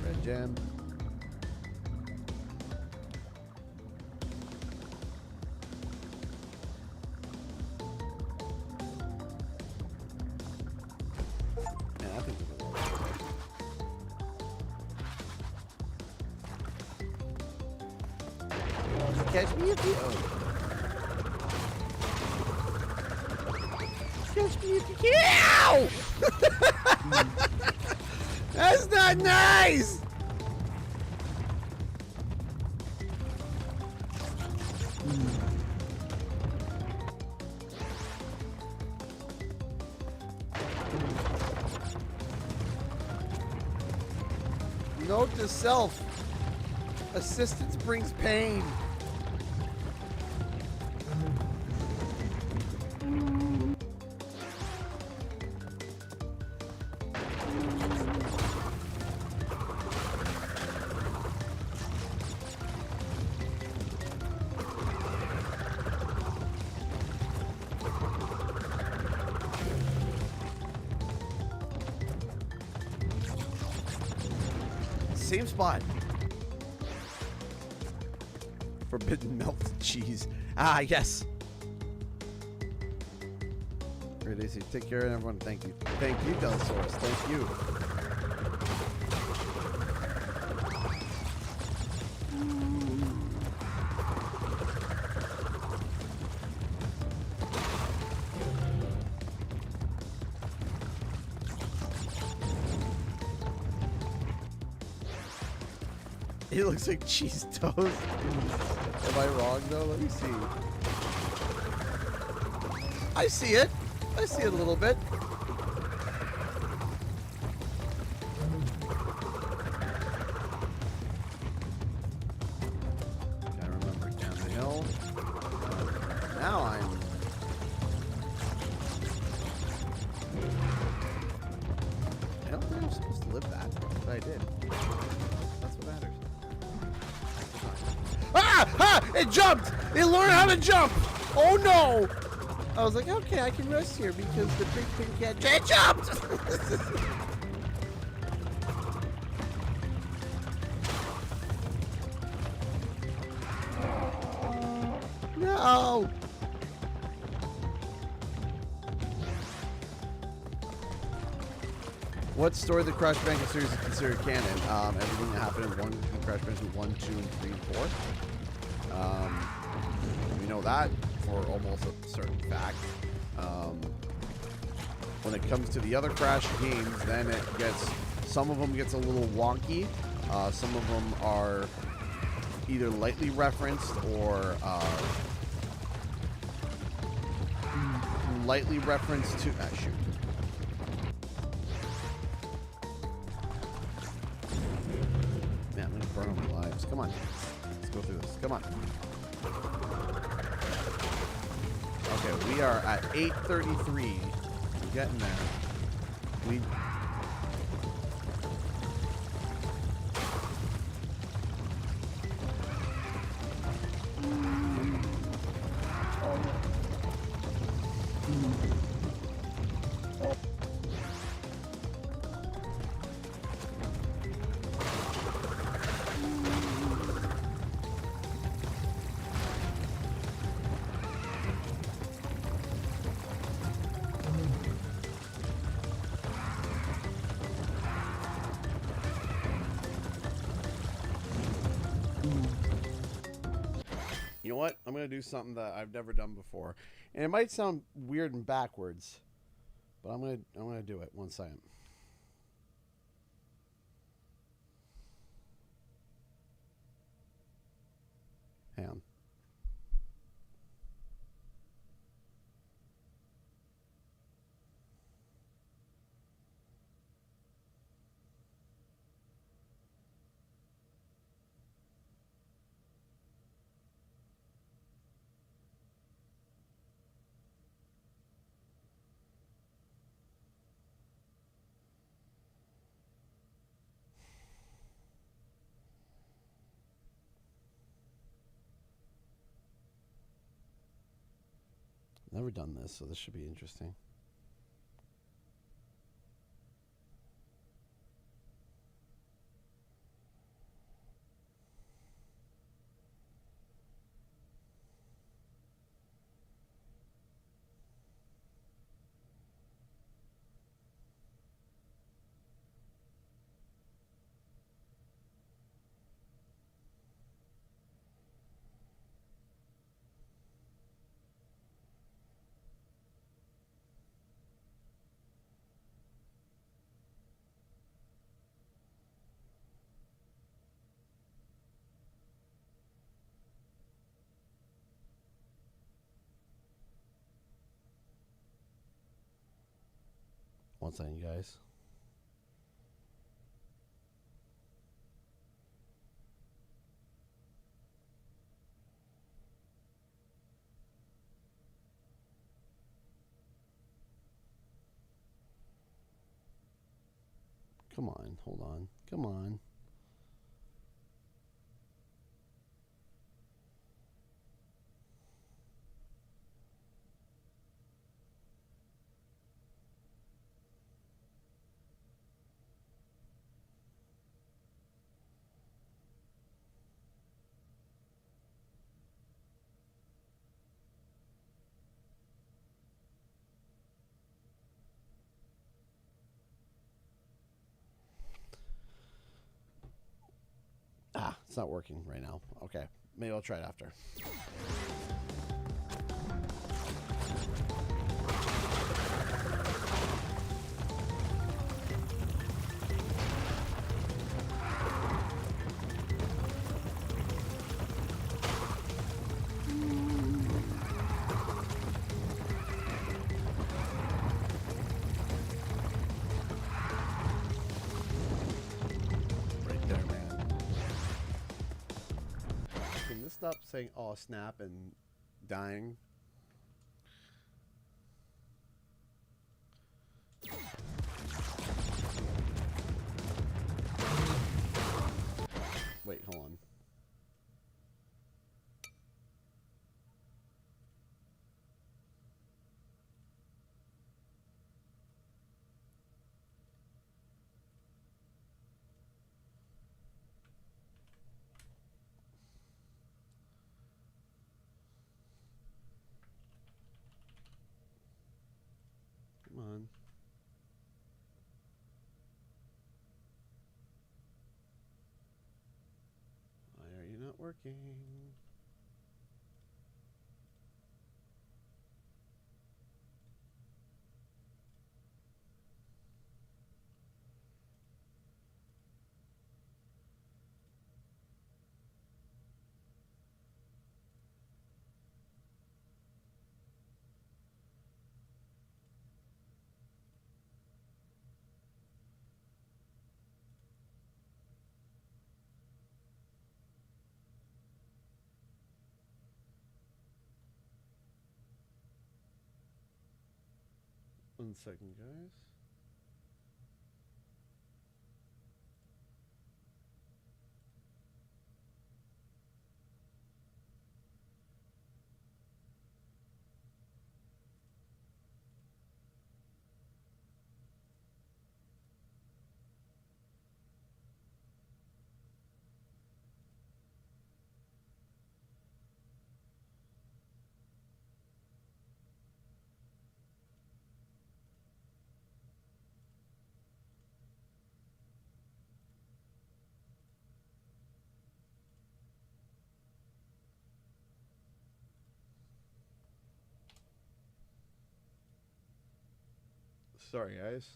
Red gem. Yeah, I think we're catch me if you catch me if you can. Ow! That's not nice. Note to self. Assistance brings pain. Same spot. Forbidden melted cheese. Ah, yes. Great, Daisy. Take care, everyone. Thank you. Thank you, Delsaurus. Thank you. It looks like cheese toast. Am I wrong though? Let me see. I see it. I see it a little bit. Ah! Ah! It jumped! It learned how to jump! Oh no! I was like, okay, I can rest here because the big thing can't. It jumped! No! What story of the Crash Bandicoot series is considered canon? Everything that happened in Crash Bandicoot 1, 2, and 3, and 4. We know that for almost a certain fact. When it comes to the other Crash games, then it gets, some of them gets a little wonky. Some of them are either lightly referenced or lightly referenced to, shoot. Man, I'm gonna burn all my lives. Come on. Let's go through this. Come on. Okay, we are at 8:33. We're getting there. We... You know what? I'm going to do something that I've never done before. And it might sound weird and backwards, but I'm going to do it. One second. Hang on. Never done this, so this should be interesting. One second, guys. Come on, hold on. Come on. Ah, it's not working right now. Okay, maybe I'll try it after. Stop saying "oh snap" and dying. Wait, hold on. working. One second, guys. Sorry, guys.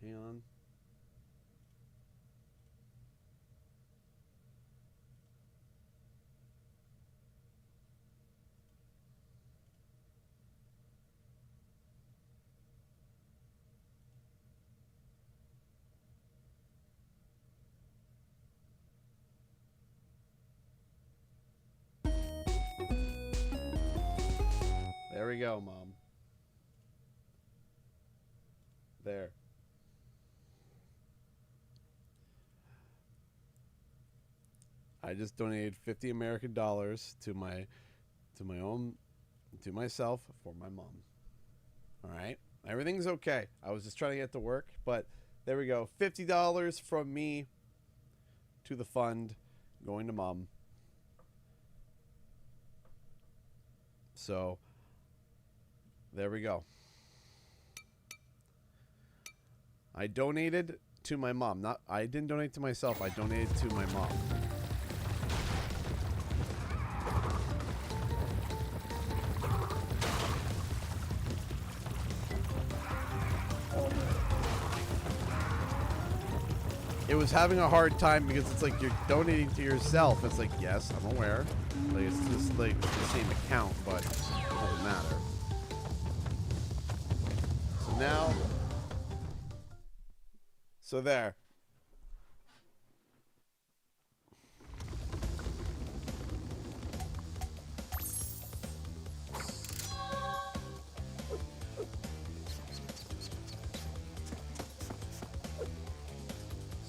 Hang on. There we go, Mom. There. I just donated $50 American to myself for my mom. All right, everything's okay. I was just trying to get to work, but there we go. $50 from me to the fund, going to Mom. So there we go. I donated to my mom. I didn't donate to myself. I donated to my mom. It was having a hard time because it's like you're donating to yourself. It's like, yes, I'm aware. Like it's just like the same account, but it doesn't matter. So now, so there.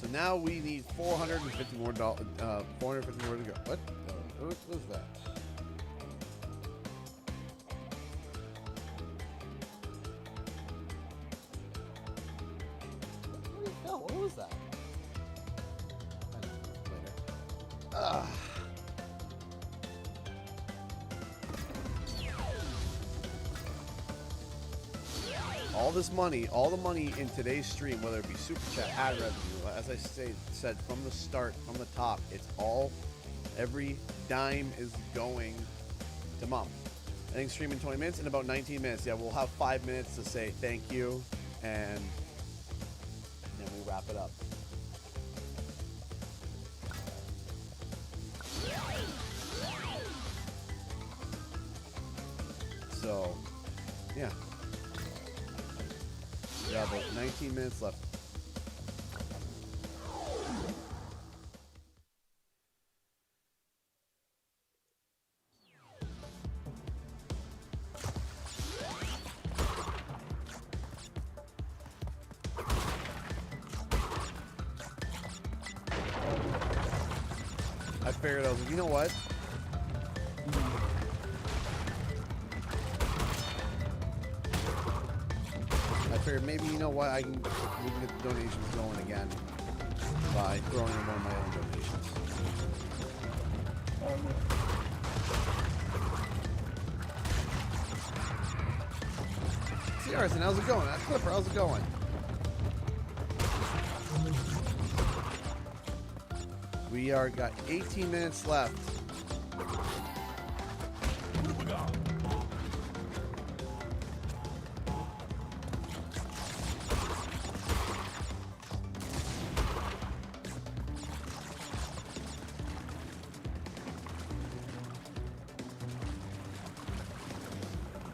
So now we need $450 more. $450 more to go. What? What was that? What was that? I don't know. Later. All this money, all the money in today's stream, whether it be super chat, ad revenue, as I said from the start, from the top, it's all, every dime is going to Mom. I think stream in 20 minutes, in about 19 minutes. Yeah, we'll have 5 minutes to say thank you, and then we wrap it up. So, yeah. We have about 19 minutes left. I figured, I was like, you know what? I figured maybe, you know what, we can get the donations going again by throwing in one of my own donations. See, Arson, how's it going? Clipper, how's it going? We We are got 18 minutes left.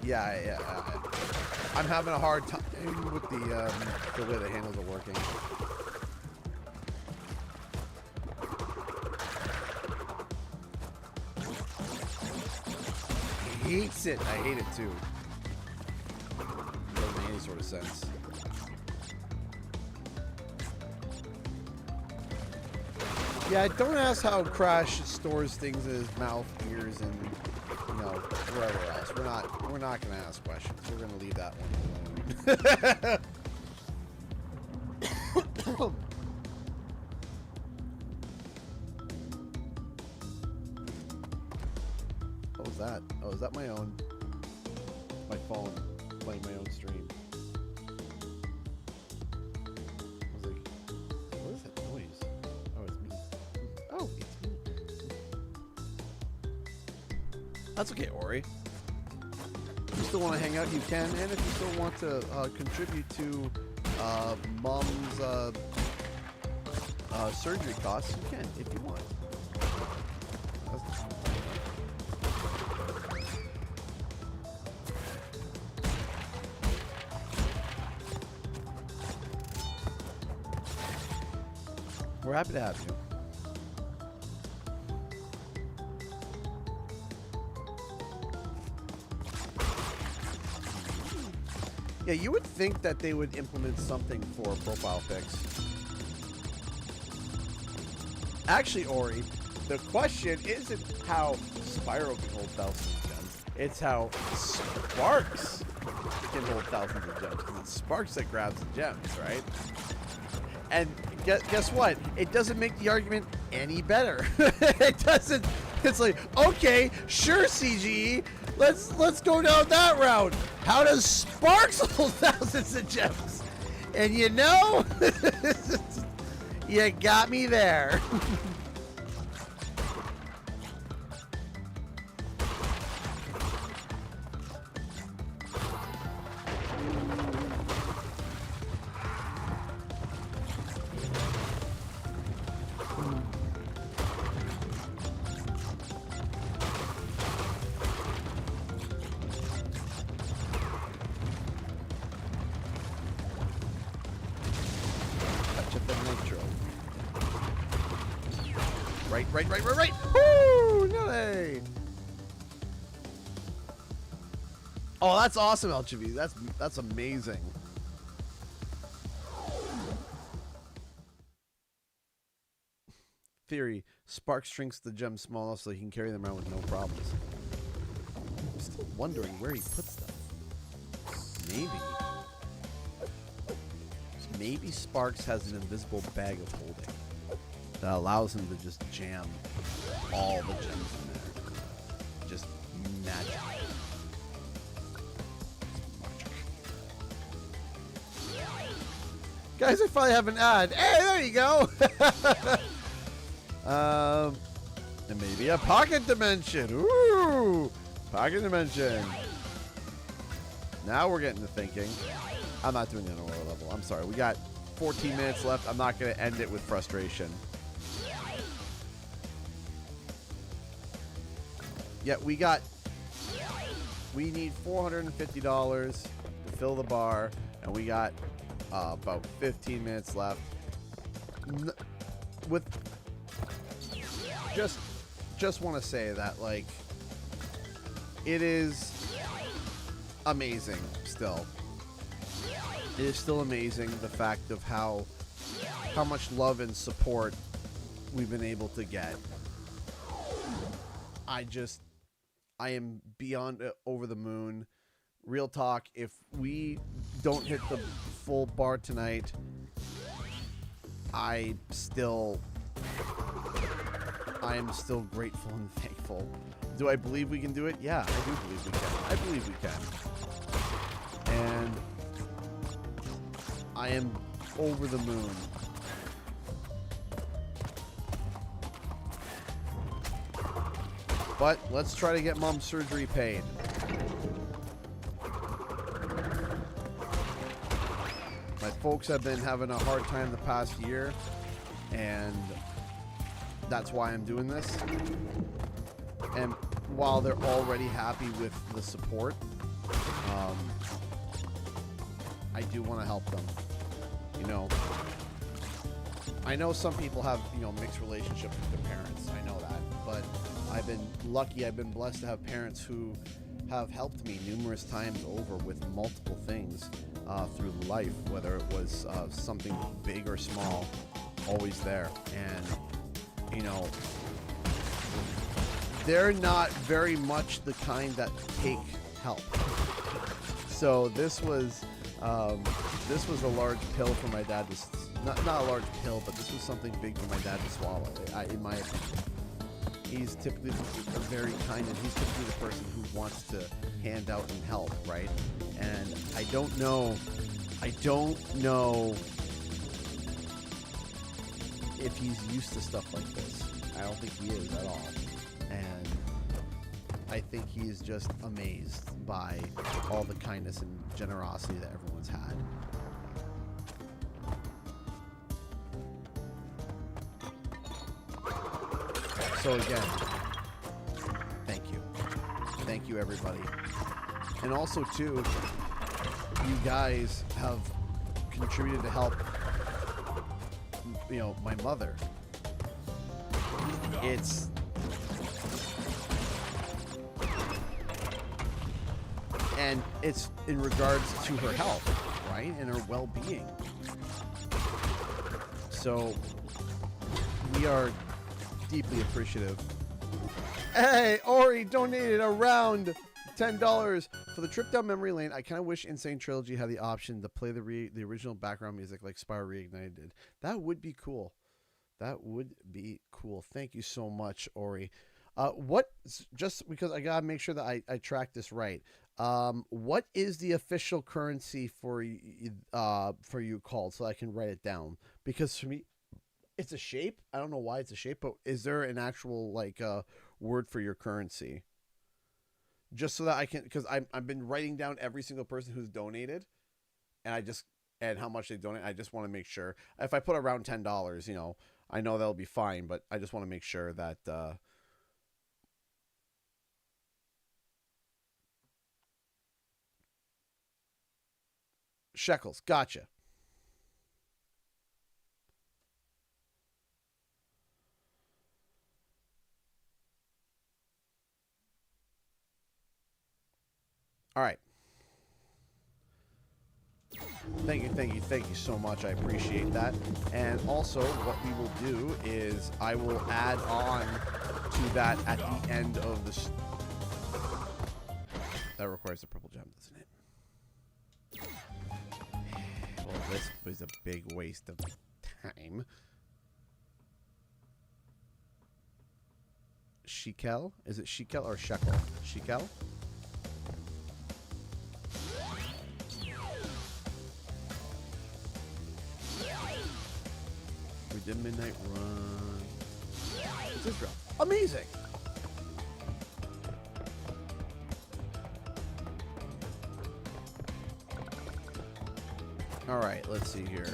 Yeah. I'm having a hard time with the way the handles are working. He hates it. I hate it too. Doesn't make any sort of sense. Yeah, don't ask how Crash stores things in his mouth, ears, and wherever else. We're not gonna ask questions. We're gonna leave that one alone. What was that? Oh, is that my phone playing my own stream? I was like, what is that noise? Oh, it's me. Oh, it's me. That's okay, Ori. If you still want to hang out, you can. And if you still want to contribute to Mom's surgery costs, you can, if you want. We're happy to have you. Yeah, you would think that they would implement something for profile pics. Actually, Ori, the question isn't how Spyro can hold thousands of gems. It's how Sparks can hold thousands of gems. Because it's Sparks that grabs the gems, right? And guess what? It doesn't make the argument any better. It doesn't. It's like, okay, sure, CGE. Let's go down that route. How does Sparks hold thousands of gems? And you know, you got me there. Right. Woo! No. Oh, that's awesome, LGV. That's amazing. Theory: Sparks shrinks the gems small enough so he can carry them around with no problems. I'm still wondering where he puts them. Maybe Sparks has an invisible bag of holding that allows him to just jam all the gems in there. Just magic. Guys, I finally have an ad. Hey, there you go. And maybe a pocket dimension. Ooh, pocket dimension. Now we're getting to thinking. I'm not doing the underwater level. I'm sorry. We got 14 minutes left. I'm not going to end it with frustration. Yeah, we need $450 to fill the bar, and we got about 15 minutes left. With just want to say that, like, it is amazing still. It is still amazing, the fact of how much love and support we've been able to get. I am beyond over the moon. Real talk, if we don't hit the full bar tonight, I am still grateful and thankful. Do I believe we can do it? Yeah, I do believe we can. I believe we can. And I am over the moon But let's try to get mom's surgery paid. My folks have been having a hard time the past year, and that's why I'm doing this. And while they're already happy with the support, I do want to help them. You know, I know some people have, you know, mixed relationships with their parents. I know that, but I've been lucky. I've been blessed to have parents who have helped me numerous times over with multiple things through life, whether it was something big or small, always there. And, you know, they're not very much the kind that take help. So this was a large pill for my dad to, not a large pill, but this was something big for my dad to swallow, in my opinion. He's typically very kind, and he's typically the person who wants to hand out and help, right? And I don't know if he's used to stuff like this. I don't think he is at all. And I think he's just amazed by all the kindness and generosity that everyone's had. So again, thank you. Thank you, everybody. And also, too, you guys have contributed to help, you know, my mother. It's... And it's in regards to her health, right? And her well-being. So, we are deeply appreciative. Hey, Ori donated around $10 for the trip down memory lane. I kind of wish Insane Trilogy had the option to play the original background music like Spyro Reignited did. That would be cool. That would be cool. Thank you so much, Ori. What, just because I gotta make sure that I track this right. What is the official currency for you called, so I can write it down? Because for me, it's a shape. I don't know why it's a shape, but is there an actual like word for your currency? Just so that I can, because I've been writing down every single person who's donated, and how much they donate. I just want to make sure. If I put around $10, you know, I know that'll be fine, but I just want to make sure that. Shekels, gotcha. All right. Thank you so much. I appreciate that. And also, what we will do is I will add on to that at the end of this. That requires a purple gem, doesn't it? Well, this was a big waste of time. Shekel? Is it shekel or shekel? Shekel? We did midnight run. What's this drop? Amazing! All right, let's see here.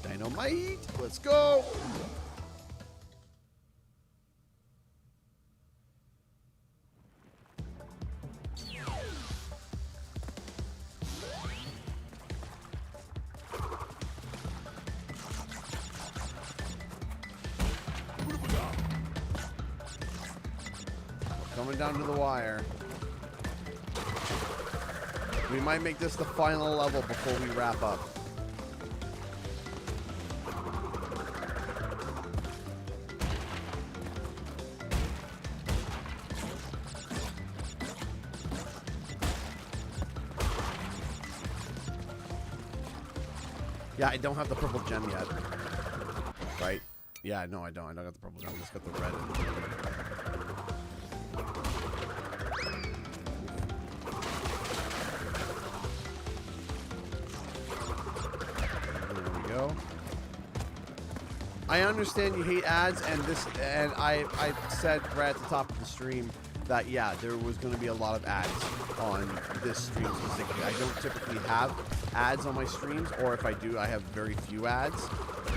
Dynamite, let's go. Coming down to the wire. We might make this the final level before we wrap up. Yeah, I don't have the purple gem yet. Right? Yeah, no, I don't. I don't got the purple gem. I just got the red. I understand you hate ads, and I said right at the top of the stream that yeah, there was going to be a lot of ads on this stream specifically. I don't typically have ads on my streams, or if I do, I have very few ads.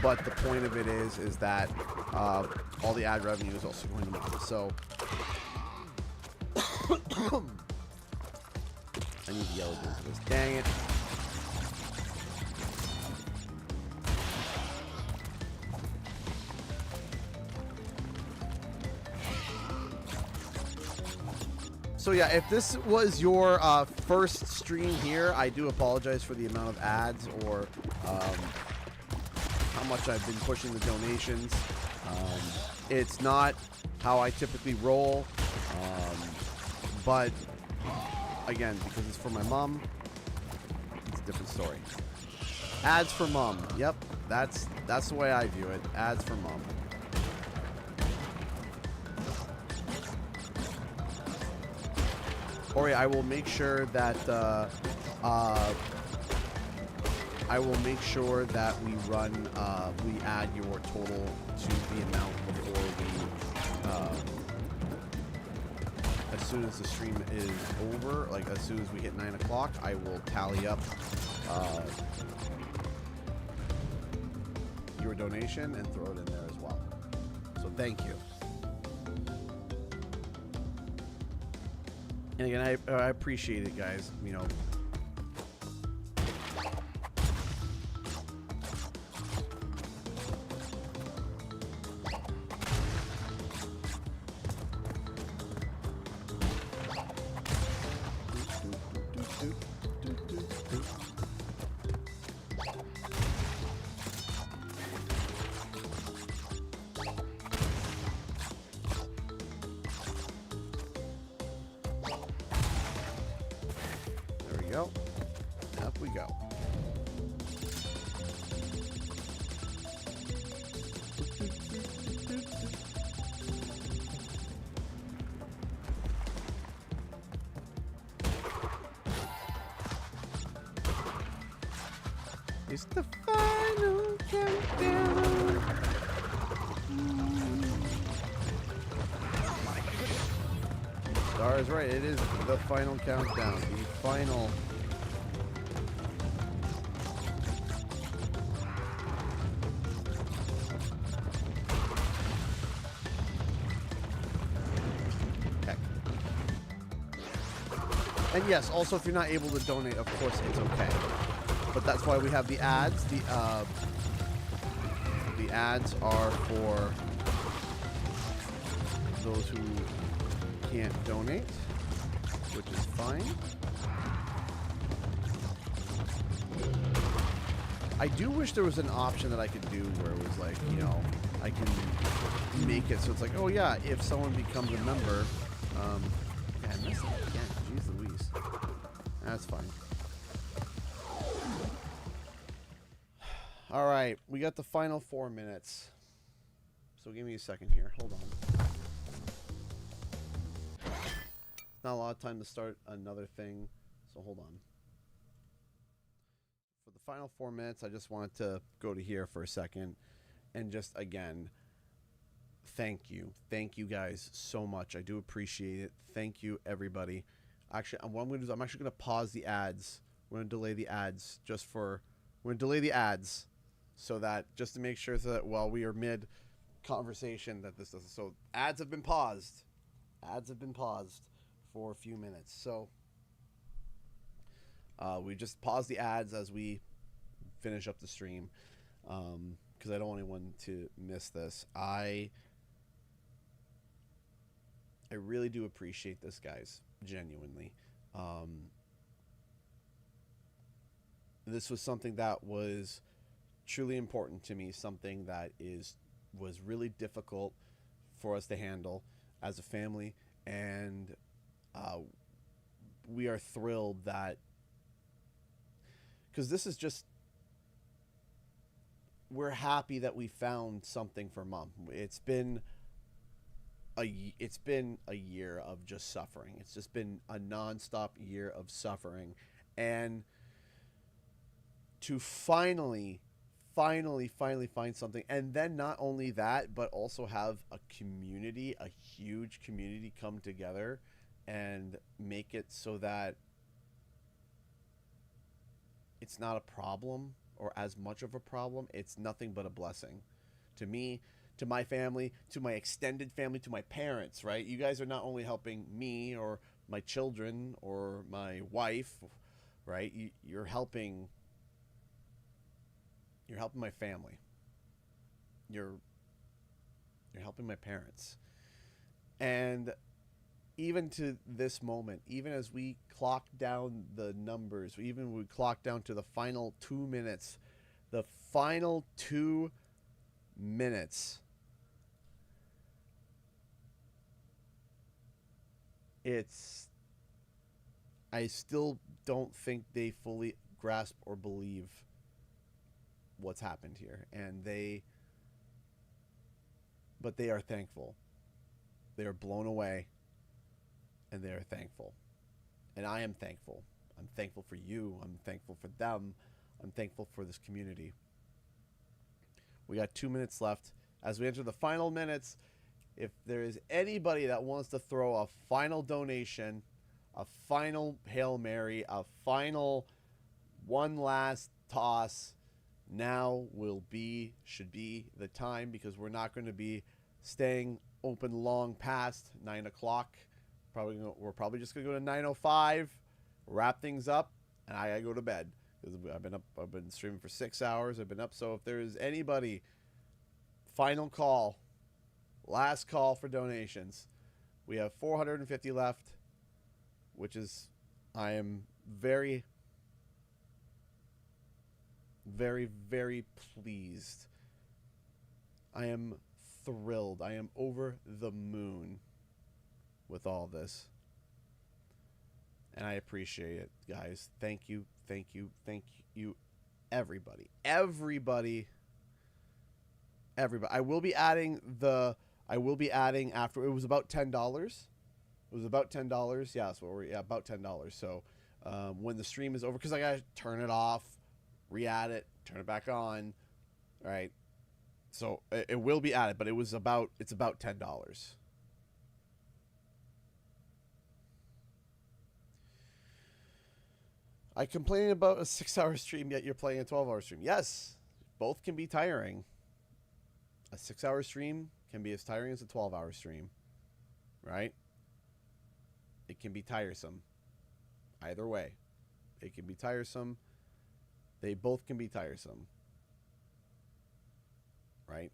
But the point of it is that all the ad revenue is also going to mine. So I need to yell into this. Dang it. So yeah, if this was your first stream here, I do apologize for the amount of ads or how much I've been pushing the donations. It's not how I typically roll, but again, because it's for my mom, it's a different story. Ads for mom. Yep, that's the way I view it. Ads for mom. Ori, I will make sure that we run we add your total to the amount before we as soon as the stream is over, like as soon as we hit 9 o'clock, I will tally up your donation and throw it in there as well. So thank you. And again, I appreciate it, guys. You know. It's the final countdown. Star is right. It is the final countdown. The final. Heck. And yes, also if you're not able to donate, of course it's okay. But that's why we have the ads. The ads are for those who can't donate, which is fine. I do wish there was an option that I could do where it was like, you know, I can make it so it's like, oh yeah, if someone becomes a member, yeah, I missed it again. Jeez Louise. That's fine. All right, we got the final 4 minutes. So give me a second here. Hold on. Not a lot of time to start another thing, so hold on. For the final 4 minutes, I just wanted to go to here for a second and just, again, thank you. Thank you guys so much. I do appreciate it. Thank you, everybody. Actually, what I'm going to do is I'm actually going to pause the ads. We're going to delay the ads just for... We're going to delay the ads so that... Just to make sure that while we are mid-conversation that this doesn't... So, ads have been paused. Ads have been paused for a few minutes. So, we just pause the ads as we finish up the stream. Because I don't want anyone to miss this. I really do appreciate this, guys. Genuinely. This was something that was truly important to me, something that was really difficult for us to handle as a family, and we are thrilled that, because this is just, we're happy that we found something for Mom. It's been a year of just suffering. It's just been a nonstop year of suffering, and to finally finally find something. And then not only that, but also have a community, a huge community come together and make it so that it's not a problem or as much of a problem. It's nothing but a blessing to me, to my family, to my extended family, to my parents, right? You guys are not only helping me or my children or my wife, right? You're helping my family. You're helping my parents. And even to this moment, even as we clock down the numbers, even we clock down to the final 2 minutes, the final 2 minutes, I still don't think they fully grasp or believe what's happened here. But they are thankful. They are blown away, and they are thankful. And I am thankful. I'm thankful for you. I'm thankful for them. I'm thankful for this community. We got 2 minutes left. As we enter the final minutes, if there is anybody that wants to throw a final donation, a final Hail Mary, a final one last toss, now should be the time, because we're not going to be staying open long past 9 o'clock. We're probably just going to go to 9:05, wrap things up, and I got to go to bed. Because I've been streaming for 6 hours. I've been up. So if there is anybody, final call, last call for donations. We have 450 left, which is, I am very, very, very pleased. I am thrilled. I am over the moon with all this. And I appreciate it, guys. Thank you, thank you, thank you, everybody. Everybody. I will be adding after. It was about $10. It was about $10. Yeah, so about $10. So when the stream is over, because I gotta turn it off, re-add it, turn it back on. All right. So it will be added, but it's about $10. I complain about a 6-hour stream, yet you're playing a 12-hour stream. Yes, both can be tiring. A 6-hour stream can be as tiring as a 12-hour stream, right? It can be tiresome. Either way, it can be tiresome. They both can be tiresome, right?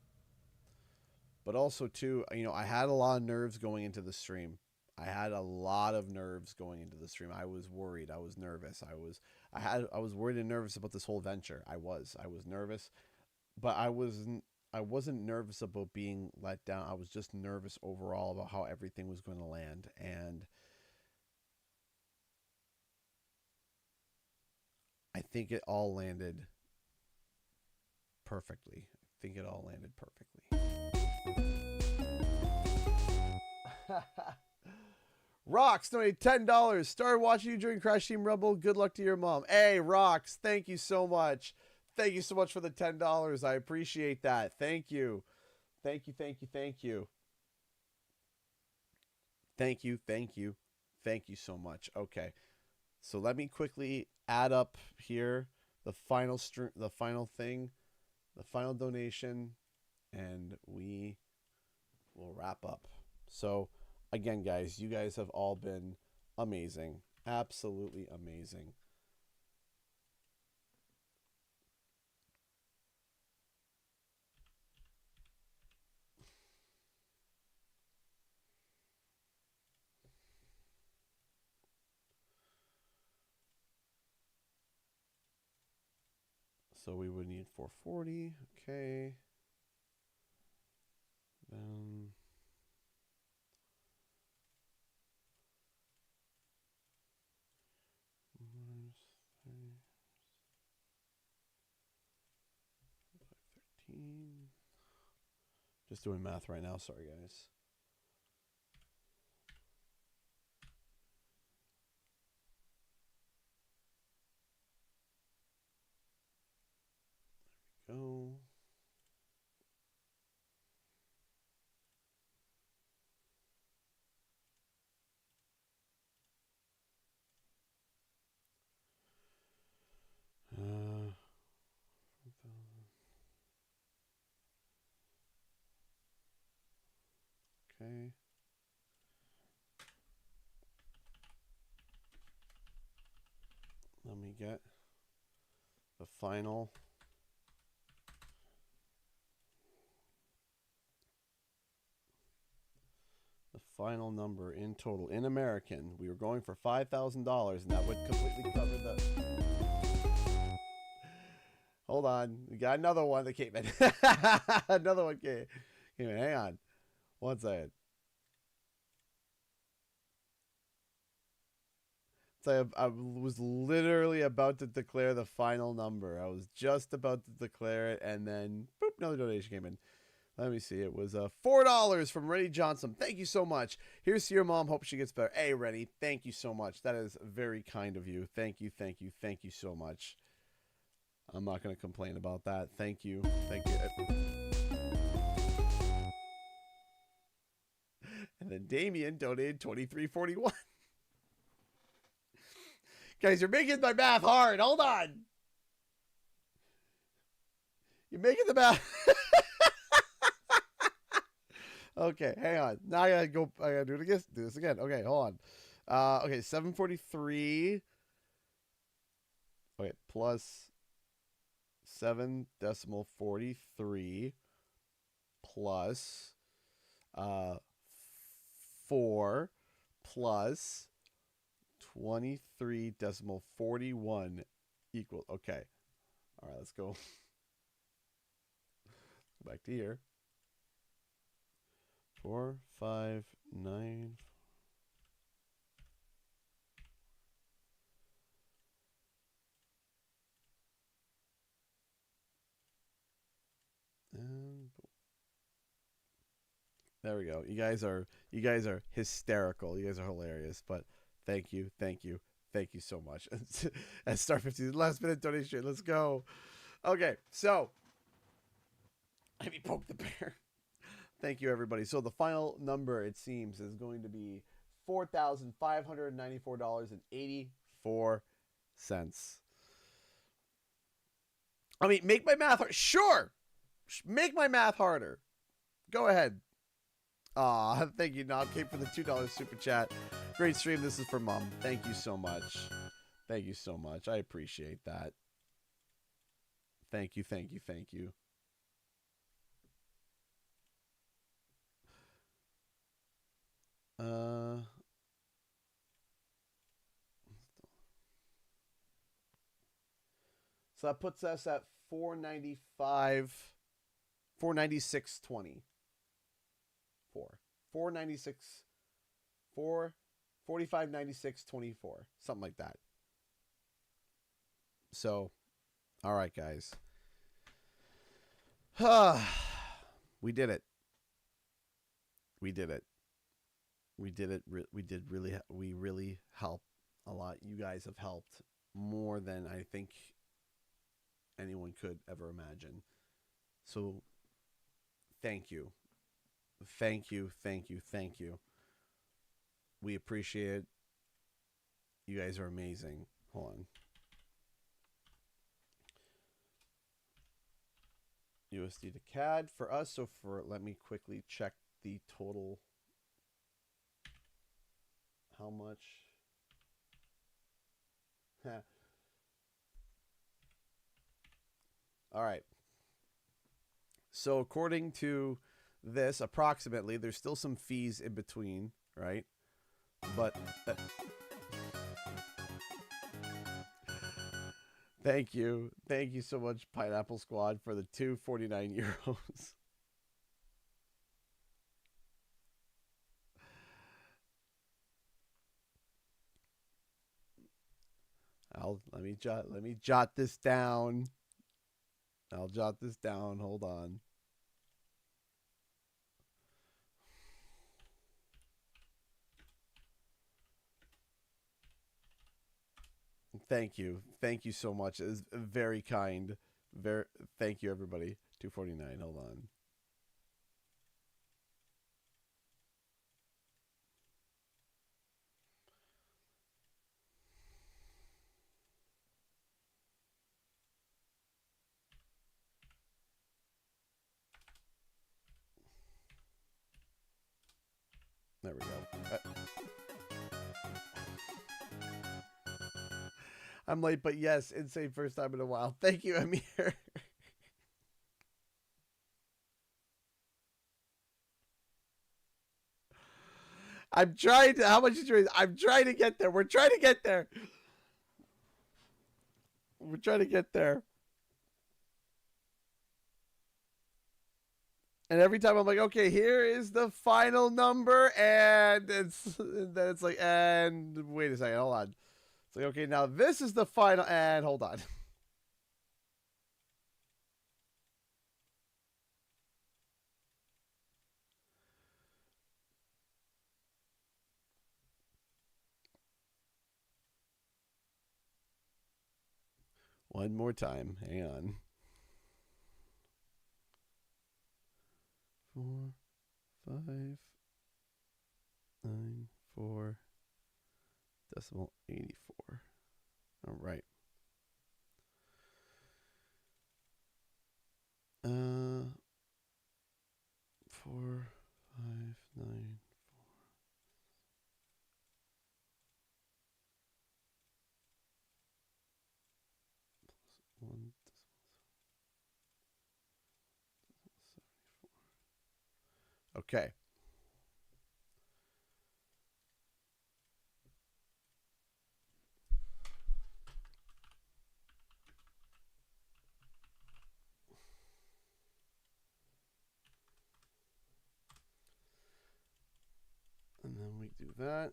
But also, too, I had a lot of nerves going into the stream. I had a lot of nerves going into the stream. I was worried. I was nervous. I was worried and nervous about this whole venture. I was nervous, but I wasn't nervous about being let down. I was just nervous overall about how everything was going to land. And I think it all landed perfectly. Rox donated $10. Started watching you during Crash Team Rumble. Good luck to your mom. Hey, Rox, thank you so much. Thank you so much for the $10. I appreciate that. Thank you. Thank you, thank you, thank you. Thank you, thank you. Thank you so much. Okay. So let me quickly add up here the final thing, the final donation, and we will wrap up. So again, guys, you guys have all been amazing. Absolutely amazing. So we would need 440. Okay. Then just doing math right now. Sorry, guys. go. Okay. Let me get the final. The final number in total in American. We were going for $5,000, and that would completely cover the. Hold on, we got another one that came in. Another one came in. Hang on, one second. So I was literally about to declare the final number. I was just about to declare it, and then boop, another donation came in. Let me see. It was $4 from Rennie Johnson. Thank you so much. Here's to your mom. Hope she gets better. Hey, Rennie, thank you so much. That is very kind of you. Thank you, thank you, thank you so much. I'm not going to complain about that. Thank you. Thank you. And then Damien donated $23.41. Guys, you're making my math hard. Hold on. You're making the math. Okay, hang on. Now I gotta go. I gotta do this again. Okay, hold on. Okay, 743. Okay, plus 7.43 plus 4 plus 23.41 equals. Okay. All right, let's go. Back to here. 4, 5, 9. And there we go. You guys are hysterical. You guys are hilarious. But thank you so much. And Star 50, last minute donation. Let's go. Okay, so let me poke the bear. Thank you, everybody. So the final number, it seems, is going to be $4,594.84. I mean, make my math hard. Sure. Make my math harder. Go ahead. Thank you, Knob Cape, for the $2 super chat. Great stream. This is for Mom. Thank you so much. Thank you so much. I appreciate that. Thank you, thank you, thank you. So that puts us at 496.20. 45.96.24, something like that. So, all right, guys. We did it. We did it. We did it. We really helped a lot. You guys have helped more than I think anyone could ever imagine. So, thank you. Thank you, thank you, thank you. We appreciate it. You guys are amazing. Hold on. USD to CAD for us. So let me quickly check the total. How much? All right. So according to this, approximately, there's still some fees in between, right? But thank you so much, Pineapple Squad, for the 249 euros. Let me jot this down. I'll jot this down. Hold on. Thank you so much. It's very kind. Thank you, everybody. 249. Hold on. There we go. I'm late, but yes, insane first time in a while. Thank you, Amir. I'm trying to. How much is yours? I'm trying to get there. We're trying to get there. We're trying to get there. And every time I'm like, okay, here is the final number, and then it's like, and wait a second, hold on. It's like, okay, now this is the final, and hold on. One more time. Hang on. 4, 5, 9, 4, decimal 84. All right. 4, 5, 9, 1. Okay. And then we do that.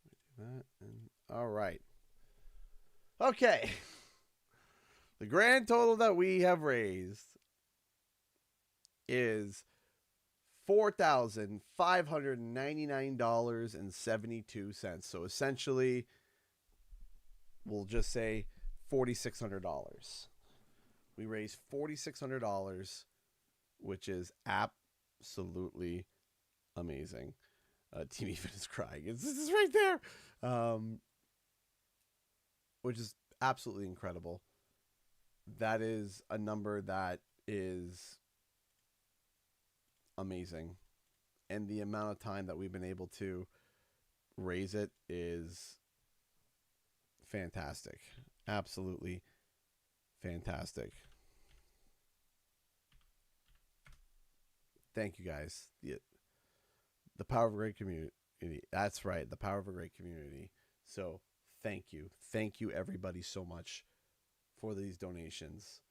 We do that. And all right. Okay. The grand total that we have raised is $4,599.72. So essentially, we'll just say $4,600. We raised $4,600, which is absolutely amazing. Team Even is crying. This is right there. Which is absolutely incredible. That is a number that is amazing. And the amount of time that we've been able to raise it is fantastic. Absolutely fantastic. Thank you, guys. The power of a great community. That's right. The power of a great community. So thank you. Thank you, everybody, so much for these donations.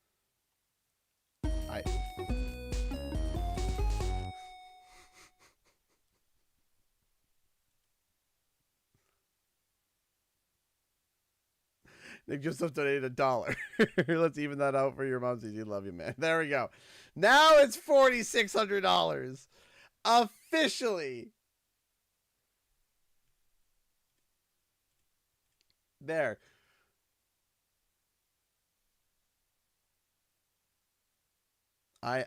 Nick Joseph donated $1. Let's even that out for your mom. You love you, man. There we go. Now it's $4,600. Officially. There. I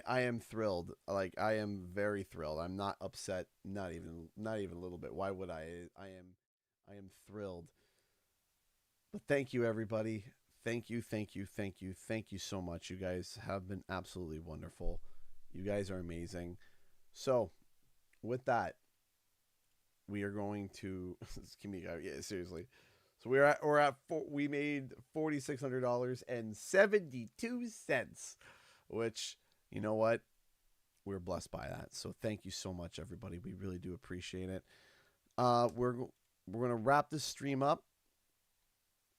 am thrilled. Like, I am very thrilled. I'm not upset. Not even a little bit. Why would I? I am thrilled. But thank you, everybody. Thank you so much. You guys have been absolutely wonderful. You guys are amazing. So, with that, we are going to yeah, seriously. So we made $4,600.72, which, you know what? We're blessed by that. So thank you so much, everybody. We really do appreciate it. We're going to wrap this stream up.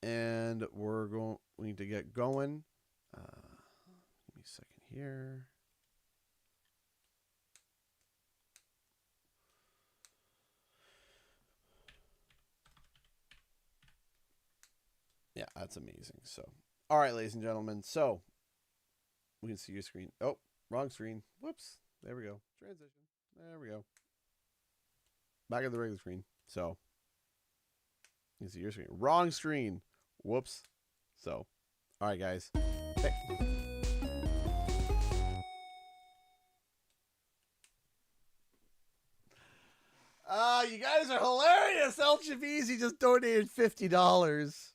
And we need to get going. Give me a second here. Yeah, that's amazing. So, all right, ladies and gentlemen. So, we can see your screen. Oh, wrong screen. Whoops. There we go. Transition. There we go. Back at the regular screen. So, you can see your screen. Wrong screen. Whoops. So, all right, guys. You guys are hilarious. El Chavizi just donated $50.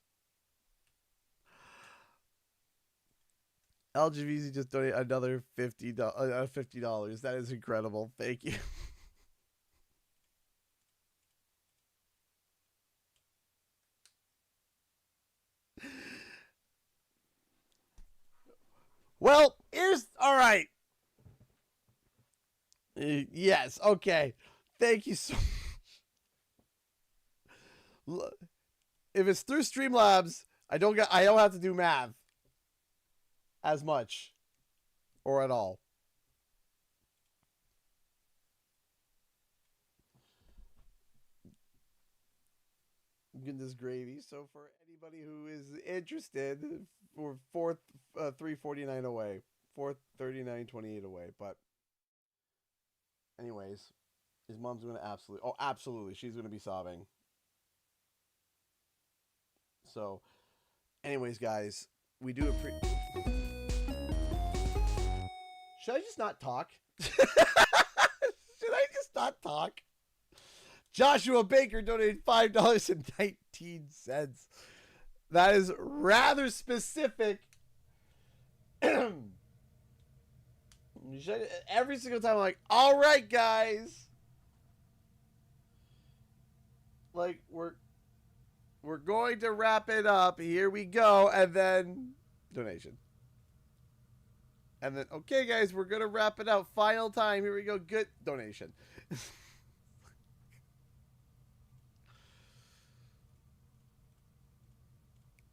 El Chavizi just donated another $50. That is incredible. Thank you. Well, here's all right. Yes, okay. Thank you so much. If it's through Streamlabs, I don't have to do math as much or at all. Goodness gravy. So for anybody who is interested, we're $349 away, $439.28 away. But anyways, his mom's gonna absolutely, she's gonna be sobbing. So, anyways, guys, we do Should I just not talk? Should I just not talk? Joshua Baker donated $5.19. That is rather specific. Every single time I'm like, all right, guys. Like, we're going to wrap it up. Here we go. And then donation. And then, okay, guys, we're going to wrap it up. Final time. Here we go. Good donation.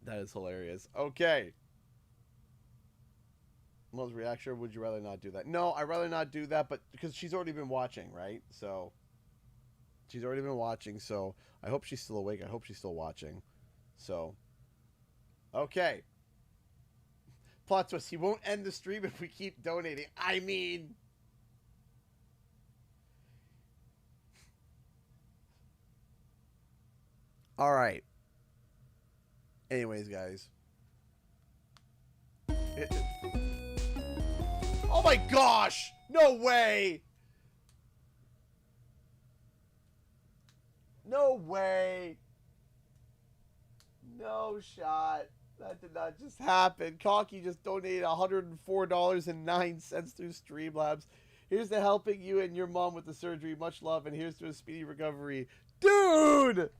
That is hilarious. Okay. Most reaction, would you rather not do that? No, I'd rather not do that, but because she's already been watching, right? So, she's already been watching, so I hope she's still awake. I hope she's still watching. So, okay. Plot twist, he won't end the stream if we keep donating. I mean... Alright. Anyways, guys. Oh my gosh! No way! No way! No shot. That did not just happen. Cocky just donated $104.09 through Streamlabs. Here's to helping you and your mom with the surgery. Much love, and here's to a speedy recovery. Dude!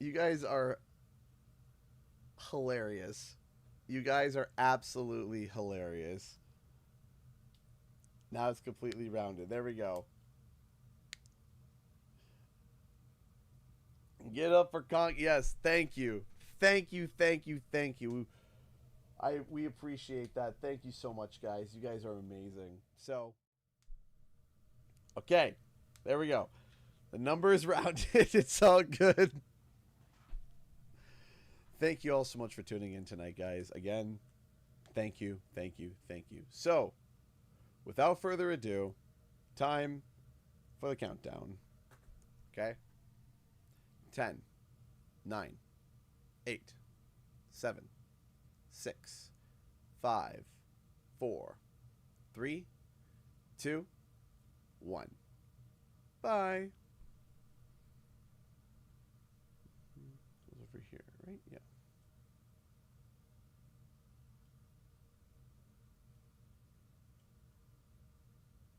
You guys are hilarious. You guys are absolutely hilarious. Now it's completely rounded. There we go. Get up for Conk. Yes, thank you. Thank you, thank you, thank you. We appreciate that. Thank you so much, guys. You guys are amazing. So, okay. There we go. The number is rounded. It's all good. Thank you all so much for tuning in tonight, guys. Again, thank you, thank you, thank you. So, without further ado, time for the countdown. Okay? 10, 9, 8, 7, 6, 5, 4, 3, 2, 1. Bye. Over here, right? Yeah.